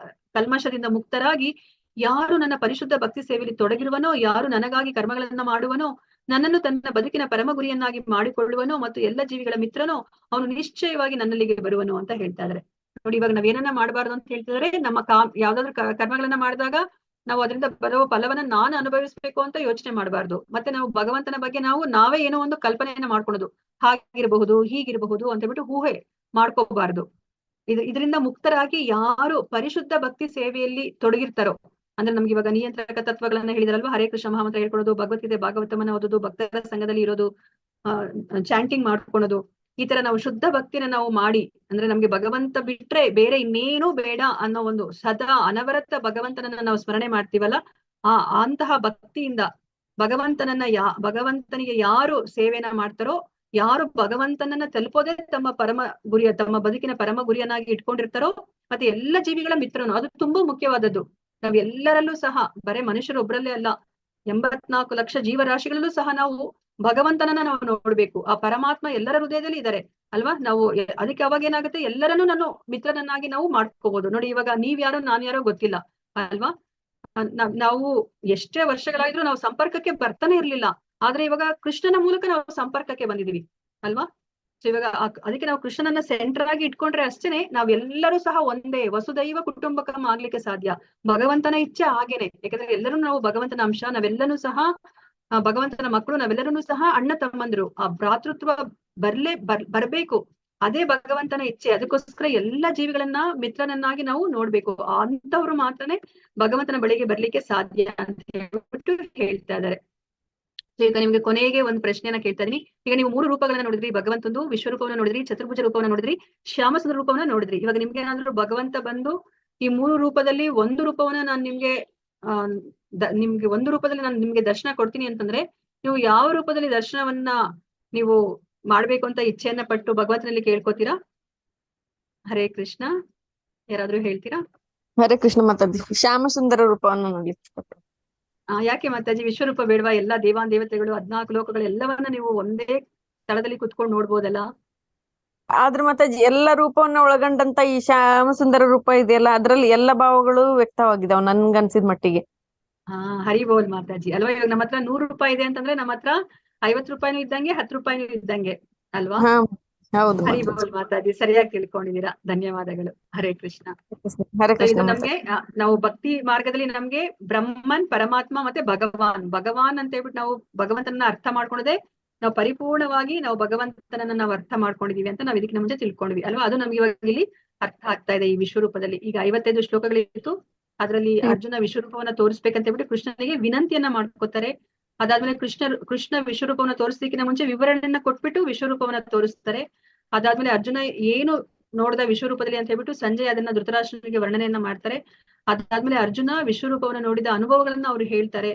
ಕಲ್ಮಶದಿಂದ ಮುಕ್ತರಾಗಿ ಯಾರು ನನ್ನ ಪರಿಶುದ್ಧ ಭಕ್ತಿ ಸೇವೆಯಲ್ಲಿ ತೊಡಗಿರುವನೋ, ಯಾರು ನನಗಾಗಿ ಕರ್ಮಗಳನ್ನ ಮಾಡುವನೋ, ನನ್ನನ್ನು ತನ್ನ ಬದುಕಿನ ಪರಮ ಗುರಿಯನ್ನಾಗಿ ಮಾಡಿಕೊಳ್ಳುವನೋ ಮತ್ತು ಎಲ್ಲ ಜೀವಿಗಳ ಮಿತ್ರನೋ, ಅವನು ನಿಶ್ಚಯವಾಗಿ ನನ್ನಲ್ಲಿಗೆ ಬರುವನು ಅಂತ ಹೇಳ್ತಾ ಇದ್ದಾರೆ. ನೋಡಿ, ಇವಾಗ ನಾವೇನನ್ನ ಮಾಡಬಾರ್ದು ಅಂತ ಹೇಳ್ತಿದ್ರೆ, ನಮ್ಮ ಯಾವ್ದಾದ್ರು ಕರ್ಮಗಳನ್ನ ಮಾಡಿದಾಗ ನಾವು ಅದರಿಂದ ಬರುವ ಫಲವನ್ನ ನಾನು ಅನುಭವಿಸ್ಬೇಕು ಅಂತ ಯೋಚನೆ ಮಾಡಬಾರ್ದು. ಮತ್ತೆ ನಾವು ಭಗವಂತನ ಬಗ್ಗೆ ನಾವೇ ಏನೋ ಒಂದು ಕಲ್ಪನೆಯನ್ನ ಮಾಡ್ಕೊಳೋದು, ಹಾಗಿರಬಹುದು ಹೀಗಿರಬಹುದು ಅಂತ ಹೇಳ್ಬಿಟ್ಟು ಊಹೆ ಮಾಡ್ಕೋಬಾರ್ದು. ಇದರಿಂದ ಮುಕ್ತರಾಗಿ ಯಾರು ಪರಿಶುದ್ಧ ಭಕ್ತಿ ಸೇವೆಯಲ್ಲಿ ತೊಡಗಿರ್ತಾರೋ, ಅಂದ್ರೆ ನಮ್ಗೆ ಇವಾಗ ನಿಯಂತ್ರಕ ತತ್ವಗಳನ್ನ ಹೇಳಿದ್ರಲ್ವಾ, ಹರೇ ಕೃಷ್ಣ ಮಹಾಮಂತ್ರ ಹೇಳ್ಕೊಳ್ಳೋದು, ಭಗವದ್ಗೀತೆ ಭಾಗವತವನ್ನ ಓದೋದು, ಭಕ್ತರ ಸಂಘದಲ್ಲಿ ಇರೋದು, ಚಾಂಟಿಂಗ್ ಮಾಡ್ಕೊಳ್ಳೋದು, ಈ ತರ ನಾವು ಶುದ್ಧ ಭಕ್ತಿನ ನಾವು ಮಾಡಿ, ಅಂದ್ರೆ ನಮ್ಗೆ ಭಗವಂತ ಬಿಟ್ರೆ ಬೇರೆ ಇನ್ನೇನೂ ಬೇಡ ಅನ್ನೋ ಒಂದು ಸದಾ ಅನವರತ ಭಗವಂತನನ್ನ ನಾವು ಸ್ಮರಣೆ ಮಾಡ್ತೀವಲ್ಲ, ಅಂತಹ ಭಕ್ತಿಯಿಂದ ಭಗವಂತನಿಗೆ ಯಾರು ಸೇವೆನ ಮಾಡ್ತಾರೋ, ಯಾರು ಭಗವಂತನನ್ನ ತಲುಪೋದೇ ತಮ್ಮ ಪರಮ ಗುರಿಯ, ತಮ್ಮ ಬದುಕಿನ ಪರಮ ಗುರಿಯನ್ನಾಗಿ ಇಟ್ಕೊಂಡಿರ್ತಾರೋ, ಮತ್ತೆ ಎಲ್ಲ ಜೀವಿಗಳ ಮಿತ್ರನು, ಅದು ತುಂಬಾ ಮುಖ್ಯವಾದದ್ದು. ನಾವ್ ಎಲ್ಲರಲ್ಲೂ ಸಹ, ಬರೇ ಮನುಷ್ಯರು ಒಬ್ರಲ್ಲೇ ಅಲ್ಲ, 84 ಲಕ್ಷ ಜೀವರಾಶಿಗಳಲ್ಲೂ ಸಹ ನಾವು ಭಗವಂತನನ್ನ ನಾವು ನೋಡ್ಬೇಕು. ಆ ಪರಮಾತ್ಮ ಎಲ್ಲರ ಹೃದಯದಲ್ಲಿ ಇದ್ದಾರೆ ಅಲ್ವಾ. ನಾವು ಅದಕ್ಕೆ ಅವಾಗ ಏನಾಗುತ್ತೆ, ಎಲ್ಲರನ್ನೂ ನಾನು ಮಿತ್ರನನ್ನಾಗಿ ನಾವು ಮಾಡ್ಕೋಬಹುದು. ನೋಡಿ, ಇವಾಗ ನೀವ್ ಯಾರೋ ನಾನ್ ಯಾರೋ ಗೊತ್ತಿಲ್ಲ ಅಲ್ವಾ, ನಾವು ಎಷ್ಟೇ ವರ್ಷಗಳಾದ್ರೂ ನಾವು ಸಂಪರ್ಕಕ್ಕೆ ಬರ್ತಾನೆ ಇರ್ಲಿಲ್ಲ. ಆದ್ರೆ ಇವಾಗ ಕೃಷ್ಣನ ಮೂಲಕ ನಾವು ಸಂಪರ್ಕಕ್ಕೆ ಬಂದಿದೀವಿ ಅಲ್ವಾ. ಸೊ ಇವಾಗ ಅದಕ್ಕೆ ನಾವು ಕೃಷ್ಣನನ್ನ ಸೆಂಟರ್ ಆಗಿ ಇಟ್ಕೊಂಡ್ರೆ ಅಷ್ಟೇನೆ ನಾವೆಲ್ಲರೂ ಸಹ ಒಂದೇ ವಸುದೈವ ಕುಟುಂಬಕಂ ಆಗ್ಲಿಕ್ಕೆ ಸಾಧ್ಯ. ಭಗವಂತನ ಇಚ್ಛೆ ಹಾಗೇನೆ, ಯಾಕಂದ್ರೆ ಎಲ್ಲರೂ ನಾವು ಭಗವಂತನ ಅಂಶ, ನಾವೆಲ್ಲರೂ ಸಹ ಭಗವಂತನ ಮಕ್ಕಳು, ನಾವೆಲ್ಲರೂ ಸಹ ಅಣ್ಣ ತಮ್ಮಂದ್ರು. ಆ ಭ್ರಾತೃತ್ವ ಬರ್ಬೇಕು, ಅದೇ ಭಗವಂತನ ಇಚ್ಛೆ. ಅದಕ್ಕೋಸ್ಕರ ಎಲ್ಲ ಜೀವಿಗಳನ್ನ ಮಿತ್ರನನ್ನಾಗಿ ನಾವು ನೋಡ್ಬೇಕು. ಅಂತವ್ರು ಮಾತ್ರನೇ ಭಗವಂತನ ಬಳಿಗೆ ಬರ್ಲಿಕ್ಕೆ ಸಾಧ್ಯ ಅಂತ ಹೇಳ್ಬಿಟ್ಟು ಹೇಳ್ತಾ ಇದ್ದಾರೆ. ಈಗ ನಿಮ್ಗೆ ಕೊನೆಗೆ ಒಂದು ಪ್ರಶ್ನೆಯನ್ನ ಕೇಳ್ತಾ ಇದೀನಿ. ಈಗ ನೀವು 3 ರೂಪಗಳನ್ನ ನೋಡಿದ್ರಿ, ಭಗವಂತಂದು ವಿಶ್ವರೂಪವನ್ನ ನೋಡಿದ್ರಿ, ಚತುರ್ಭುಜ ರೂಪವನ್ನ ನೋಡಿದ್ರಿ, ಶ್ಯಾಮಸುಂದರ ರೂಪವನ್ನ ನೋಡಿದ್ರಿ. ಇವಾಗ ನಿಮ್ಗೆ ಏನಾದ್ರು ಭಗವಂತ ಬಂದು ಈ 3 ರೂಪದಲ್ಲಿ ಒಂದು ರೂಪವನ್ನ ನಾನು ನಿಮ್ಗೆ ಒಂದು ರೂಪದಲ್ಲಿ ನಾನು ನಿಮ್ಗೆ ದರ್ಶನ ಕೊಡ್ತೀನಿ ಅಂತಂದ್ರೆ, ನೀವು ಯಾವ ರೂಪದಲ್ಲಿ ದರ್ಶನವನ್ನ ನೀವು ಮಾಡ್ಬೇಕು ಅಂತ ಇಚ್ಛೆಯನ್ನ ಪಟ್ಟು ಭಗವಂತನಲ್ಲಿ ಕೇಳ್ಕೊತೀರಾ? ಹರೇ ಕೃಷ್ಣ, ಯಾರಾದ್ರೂ ಹೇಳ್ತೀರಾ? ಹರೇ ಕೃಷ್ಣ ಮಾತಾಜಿ, ಶ್ಯಾಮ ಸುಂದರ ರೂಪವನ್ನು ನೋಡ್ಲಿಕ್ಕೆ. ಯಾಕೆ ಮಾತಾಜಿ, ವಿಶ್ವರೂಪ ಬೇಡವಾ? ಎಲ್ಲಾ ದೇವಾನ್ ದೇವತೆಗಳು 14 ಲೋಕಗಳು ಎಲ್ಲವನ್ನ ನೀವು ಒಂದೇ ಸ್ಥಳದಲ್ಲಿ ಕುತ್ಕೊಂಡು ನೋಡ್ಬೋದಲ್ಲ? ಆದ್ರೆ ಮಾತಾಜಿ, ಎಲ್ಲ ರೂಪವನ್ನ ಒಳಗೊಂಡಂತ ಈ ಶ್ಯಾಮ ಸುಂದರ ರೂಪ ಇದೆಯಲ್ಲ, ಅದ್ರಲ್ಲಿ ಎಲ್ಲ ಭಾವಗಳು ವ್ಯಕ್ತವಾಗಿದಾವ ನನ್ಗನ್ಸಿದ ಮಟ್ಟಿಗೆ. ಹರಿ ಬೋಲ್ ಮಾತಾಜಿ ಅಲ್ವಾ. ಇವಾಗ ನಮ್ಮ ಹತ್ರ 100 ರೂಪಾಯಿ ಇದೆ ಅಂತಂದ್ರೆ ನಮ್ಮ ಹತ್ರ 50 ರೂಪಾಯಿನೂ ಇದ್ದಂಗೆ, 10 ರೂಪಾಯಿನೂ ಇದ್ದಂಗೆ ಅಲ್ವಾ? ಹೌದು ಹರಿ ಬೋಲ್ ಮಾತಾಜಿ, ಸರಿಯಾಗಿ ತಿಳ್ಕೊಂಡಿದ್ದೀರಾ, ಧನ್ಯವಾದಗಳು. ಹರೇ ಕೃಷ್ಣ. ಹರೇ ಕೃಷ್ಣ. ಇದು ನಮ್ಗೆ ನಾವು ಭಕ್ತಿ ಮಾರ್ಗದಲ್ಲಿ ನಮ್ಗೆ ಬ್ರಹ್ಮನ್, ಪರಮಾತ್ಮ ಮತ್ತೆ ಭಗವಾನ್ ಅಂತ ಹೇಳ್ಬಿಟ್ಟು ನಾವು ಭಗವಂತನನ್ನ ಅರ್ಥ ಮಾಡ್ಕೊಳ್ಳೋದೇ ನಾವು ಪರಿಪೂರ್ಣವಾಗಿ ನಾವು ಭಗವಂತನನ್ನ ನಾವು ಅರ್ಥ ಮಾಡ್ಕೊಂಡಿದೀವಿ ಅಂತ ನಾವು ಇದಕ್ಕೆ ಮುಂಚೆ ತಿಳ್ಕೊಂಡ್ವಿ ಅಲ್ವಾ. ಅದು ನಮ್ಗೆ ಇವಾಗ ಇಲ್ಲಿ ಅರ್ಥ ಆಗ್ತಾ ಇದೆ ಈ ವಿಶ್ವರೂಪದಲ್ಲಿ. ಈಗ 55 ಶ್ಲೋಕಗಳಿತ್ತು. ಅದರಲ್ಲಿ ಅರ್ಜುನ ವಿಶ್ವರೂಪವನ್ನ ತೋರಿಸ್ಬೇಕಂತ ಹೇಳ್ಬಿಟ್ಟು ಕೃಷ್ಣನಿಗೆ ವಿನಂತಿಯನ್ನ ಮಾಡ್ಕೋತಾರೆ. ಅದಾದ್ಮೇಲೆ ಕೃಷ್ಣ ವಿಶ್ವರೂಪವನ್ನ ತೋರಿಸ್ಲಿಕ್ಕಿಂತ ಮುಂಚೆ ವಿವರಣೆಯನ್ನ ಕೊಟ್ಬಿಟ್ಟು ವಿಶ್ವರೂಪವನ್ನ ತೋರಿಸ್ತಾರೆ. ಅದಾದ್ಮೇಲೆ ಅರ್ಜುನ ಏನು ನೋಡ್ದ ವಿಶ್ವರೂಪದಲ್ಲಿ ಅಂತ ಹೇಳ್ಬಿಟ್ಟು ಸಂಜಯ್ ಅದನ್ನ ಧೃತರಾಷ್ಟ್ರನಿಗೆ ವರ್ಣನೆಯನ್ನ ಮಾಡ್ತಾರೆ. ಅದಾದ್ಮೇಲೆ ಅರ್ಜುನ ವಿಶ್ವರೂಪವನ್ನ ನೋಡಿದ ಅನುಭವಗಳನ್ನ ಅವ್ರು ಹೇಳ್ತಾರೆ.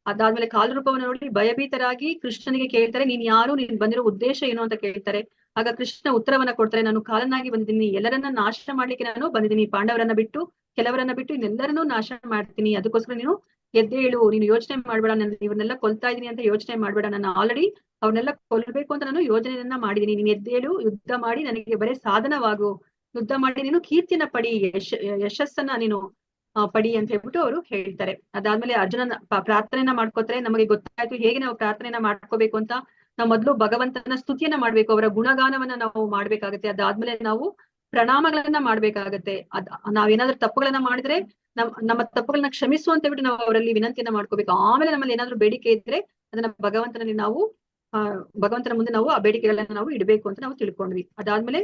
ಅದಾದ್ಮೇಲೆ ಕಾಲರೂಪವನ್ನ ನೋಡಿ ಭಯಭೀತರಾಗಿ ಕೃಷ್ಣನಿಗೆ ಕೇಳ್ತಾರೆ, ನೀನ್ ಯಾರು, ನೀನ್ ಬಂದಿರೋ ಉದ್ದೇಶ ಏನು ಅಂತ ಕೇಳ್ತಾರೆ. ಆಗ ಕೃಷ್ಣ ಉತ್ತರವನ್ನ ಕೊಡ್ತಾರೆ, ನಾನು ಕಾಲನಾಗಿ ಬಂದಿದ್ದೀನಿ, ಎಲ್ಲರನ್ನ ನಾಶ ಮಾಡ್ಲಿಕ್ಕೆ ನಾನು ಬಂದಿದ್ದೀನಿ, ಪಾಂಡವರನ್ನ ಬಿಟ್ಟು ಕೆಲವರನ್ನ ಬಿಟ್ಟು ಇನ್ನೆಲ್ಲರನ್ನೂ ನಾಶ ಮಾಡ್ತೀನಿ, ಅದಕ್ಕೋಸ್ಕರ ನೀನು ಎದ್ದೇಳು, ನೀನು ಯೋಚನೆ ಮಾಡ್ಬೇಡ, ನಾನು ಇವನ್ನೆಲ್ಲ ಕೊಲ್ತಾ ಇದೀನಿ ಅಂತ ಯೋಚನೆ ಮಾಡ್ಬೇಡ, ನಾನು ಆಲ್ರೆಡಿ ಅವ್ರನ್ನೆಲ್ಲ ಕೊಲ್ಬೇಕು ಅಂತ ನಾನು ಯೋಜನೆಯನ್ನ ಮಾಡಿದೀನಿ, ನೀನ್ ಎದ್ದೇಳು, ಯುದ್ಧ ಮಾಡಿ ನನಗೆ ಬರೀ ಸಾಧನವಾಗು, ಯುದ್ಧ ಮಾಡಿ ನೀನು ಕೀರ್ತಿನ ಪಡಿ, ಯಶಸ್ಸನ್ನ ನೀನು ಪಡಿ ಅಂತ ಹೇಳ್ಬಿಟ್ಟು ಅವರು ಹೇಳ್ತಾರೆ. ಅದಾದ್ಮೇಲೆ ಅರ್ಜುನನ ಪ್ರಾರ್ಥನೆಯನ್ನ ಮಾಡ್ಕೋತಾರೆ. ನಮಗೆ ಗೊತ್ತಾಯ್ತು ಹೇಗೆ ನಾವು ಪ್ರಾರ್ಥನೆಯನ್ನ ಮಾಡ್ಕೋಬೇಕು ಅಂತ. ನಾವು ಮೊದಲು ಭಗವಂತನ ಸ್ತುತಿಯನ್ನ ಮಾಡ್ಬೇಕು, ಅವರ ಗುಣಗಾನವನ್ನ ನಾವು ಮಾಡ್ಬೇಕಾಗತ್ತೆ. ಅದಾದ್ಮೇಲೆ ನಾವು ಪ್ರಣಾಮಗಳನ್ನ ಮಾಡ್ಬೇಕಾಗತ್ತೆ. ನಾವೇನಾದ್ರೂ ತಪ್ಪುಗಳನ್ನ ಮಾಡಿದ್ರೆ ನಮ್ಮ ತಪ್ಪುಗಳನ್ನ ಕ್ಷಮಿಸು ಅಂತ ಹೇಳ್ಬಿಟ್ಟು ನಾವು ಅವರಲ್ಲಿ ವಿನಂತಿಯನ್ನ ಮಾಡ್ಕೋಬೇಕು. ಆಮೇಲೆ ನಮ್ಮಲ್ಲಿ ಏನಾದ್ರೂ ಬೇಡಿಕೆ ಇದ್ರೆ ಅದನ್ನ ಭಗವಂತನಲ್ಲಿ ನಾವು ಭಗವಂತನ ಮುಂದೆ ನಾವು ಆ ಬೇಡಿಕೆಗಳನ್ನ ನಾವು ಇಡಬೇಕು ಅಂತ ನಾವು ತಿಳ್ಕೊಂಡ್ವಿ. ಅದಾದ್ಮೇಲೆ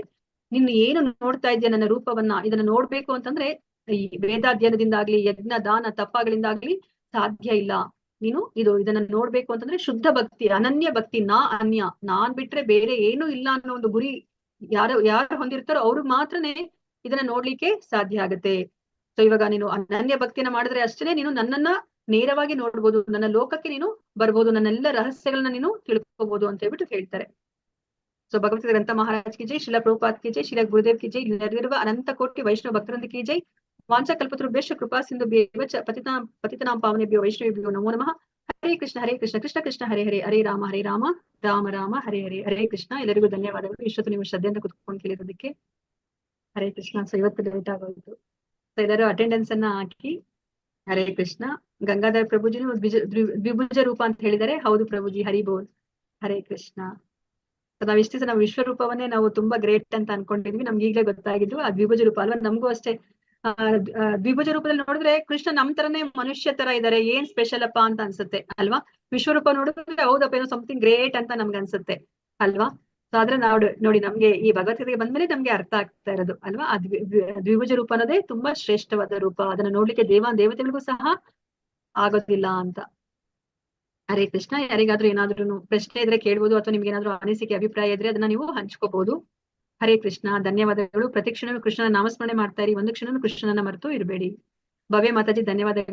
ನೀನು ಏನು ನೋಡ್ತಾ ಇದೆಯಾ ನನ್ನ ರೂಪವನ್ನ, ಇದನ್ನ ನೋಡ್ಬೇಕು ಅಂತಂದ್ರೆ ಈ ವೇದಾಧ್ಯಯನದಿಂದಾಗ್ಲಿ ಯಜ್ಞ ದಾನ ತಪಗಳಿಂದಾಗ್ಲಿ ಸಾಧ್ಯ ಇಲ್ಲ. ನೀನು ಇದನ್ನ ನೋಡ್ಬೇಕು ಅಂತಂದ್ರೆ ಶುದ್ಧ ಭಕ್ತಿ, ಅನನ್ಯ ಭಕ್ತಿ, ಅನ್ಯ, ನಾನ್ ಬಿಟ್ರೆ ಬೇರೆ ಏನು ಇಲ್ಲ ಅನ್ನೋ ಒಂದು ಗುರಿ ಯಾರು ಹೊಂದಿರ್ತಾರೋ ಅವ್ರಿಗೆ ಮಾತ್ರನೇ ಇದನ್ನ ನೋಡ್ಲಿಕ್ಕೆ ಸಾಧ್ಯ ಆಗತ್ತೆ. ಸೊ ಇವಾಗ ನೀನು ಅನನ್ಯ ಭಕ್ತಿಯನ್ನ ಮಾಡಿದ್ರೆ ಅಷ್ಟೇ ನೀನು ನನ್ನನ್ನ ನೇರವಾಗಿ ನೋಡ್ಬೋದು, ನನ್ನ ಲೋಕಕ್ಕೆ ನೀನು ಬರ್ಬೋದು, ನನ್ನೆಲ್ಲ ರಹಸ್ಯಗಳನ್ನ ನೀನು ತಿಳ್ಕೋಬಹುದು ಅಂತ ಹೇಳ್ಬಿಟ್ಟು ಹೇಳ್ತಾರೆ. ಸೊ ಭಗವದ್ಗೀತಾ ಗ್ರಂಥ ಮಹಾರಾಜ್ ಕಿ ಜೈ, ಶಿಲ ಪ್ರಭುಪಾದ್ ಕಿ ಜೈ, ಶಿಲ ಗುರುದೇವ್ ಕಿ ಜೈ, ನೆರೆದಿರುವ ಅನಂತ ಕೋಟಿ ವೈಷ್ಣವ ಭಕ್ತರಿಂದ ಕಿ ಜೈ. ವಾಂಚಾ ಕಲ್ಪತರುಭ್ಯಶ್ಚ ಕೃಪಾ ಸಿಂಧು ಪತಿತಾಂ ಪಾವನೇಭ್ಯೋ ವೈಷ್ಣವೇಭ್ಯೋ ನಮೋ ನಮಃ. ಹರೇ ಕೃಷ್ಣ ಕೃಷ್ಣ ಕೃಷ್ಣ ಹರೇ ಹರೇ, ಹರೇ ರಾಮ ರಾಮ ರಾಮ ಹರೇ ಹರೇ. ಹರೇ ಕೃಷ್ಣ. ಎಲ್ಲರಿಗೂ ಧನ್ಯವಾದಗಳು ಇಷ್ಟೊತ್ತು ನೀವು ಶ್ರದ್ಧೆಯಿಂದ ಕುತ್ಕೊಂಡು ಕೇಳಿರೋದಕ್ಕೆ. ಹರೇ ಕೃಷ್ಣ. ಸೊ ಇವತ್ತು ಲೇಟ್ ಆಗೋಯ್ತು. ಸೊ ಎಲ್ಲರೂ ಅಟೆಂಡೆನ್ಸ್ ಅನ್ನ ಹಾಕಿ. ಹರೇ ಕೃಷ್ಣ. ಗಂಗಾಧರ್ ಪ್ರಭುಜಿನು ದ್ವಿಭುಜ ರೂಪ ಅಂತ ಹೇಳಿದ್ದಾರೆ. ಹೌದು ಪ್ರಭುಜಿ, ಹರಿ ಬೋಲ್. ಹರೇ ಕೃಷ್ಣ. ನಾವ್ ಇಷ್ಟು ನಾವು ವಿಶ್ವರೂಪವನ್ನೇ ನಾವು ತುಂಬಾ ಗ್ರೇಟ್ ಅಂತ ಅನ್ಕೊಂಡಿದ್ವಿ, ನಮ್ಗೆ ಈಗಲೇ ಗೊತ್ತಾಗಿದ್ದು ಆ ದ್ವಿಭುಜ ರೂಪ ಅಲ್ವಾ. ನಮಗೂ ಅಷ್ಟೇ ದ್ವಿಭುಜ ರೂಪದಲ್ಲಿ ನೋಡಿದ್ರೆ ಕೃಷ್ಣ ನಮ್ ತರನೇ ಮನುಷ್ಯ ತರ ಇದಾರೆ, ಏನ್ ಸ್ಪೆಷಲ್ ಅಪ್ಪ ಅಂತ ಅನ್ಸುತ್ತೆ ಅಲ್ವಾ. ವಿಶ್ವರೂಪ ನೋಡಿದ್ರೆ ಹೌದಪ್ಪ ಏನೋ ಸಮಥಿಂಗ್ ಗ್ರೇಟ್ ಅಂತ ನಮ್ಗೆ ಅನ್ಸುತ್ತೆ ಅಲ್ವಾ. ಸೊ ಆದ್ರೆ ನೋಡಿ ನಮ್ಗೆ ಈ ಭಗವದ್ಗೀತೆಗೆ ಬಂದ್ಮೇಲೆ ನಮ್ಗೆ ಅರ್ಥ ಆಗ್ತಾ ಇರೋದು ಅಲ್ವಾ, ಆ ದ್ವಿಭುಜ ರೂಪ ಅನ್ನೋದೇ ತುಂಬಾ ಶ್ರೇಷ್ಠವಾದ ರೂಪ, ಅದನ್ನ ನೋಡ್ಲಿಕ್ಕೆ ದೇವತೆಗಳಿಗೂ ಸಹ ಆಗೋದಿಲ್ಲ ಅಂತ. ಹರೇ ಕೃಷ್ಣ. ಯಾರಿಗಾದ್ರೂ ಏನಾದ್ರೂ ಪ್ರಶ್ನೆ ಇದ್ರೆ ಕೇಳ್ಬೋದು, ಅಥವಾ ನಿಮ್ಗೆ ಏನಾದ್ರೂ ಅನಿಸಿಕೆ ಅಭಿಪ್ರಾಯ ಇದ್ರೆ ಅದನ್ನ ನೀವು ಹಂಚ್ಕೋಬಹುದು. ಹರೇ ಕೃಷ್ಣ. ಧನ್ಯವಾದಗಳು. ಪ್ರತಿ ಕ್ಷಣನೂ ಕೃಷ್ಣನ ನಾಮಸ್ಮರಣೆ ಮಾಡ್ತಾ ಇರಿ, ಒಂದು ಕ್ಷಣನೂ ಕೃಷ್ಣನನ್ನ ಮರೆತು ಇರಬೇಡಿ. ಭವ್ಯ ಮಾತಾಜಿ ಧನ್ಯವಾದಗಳು.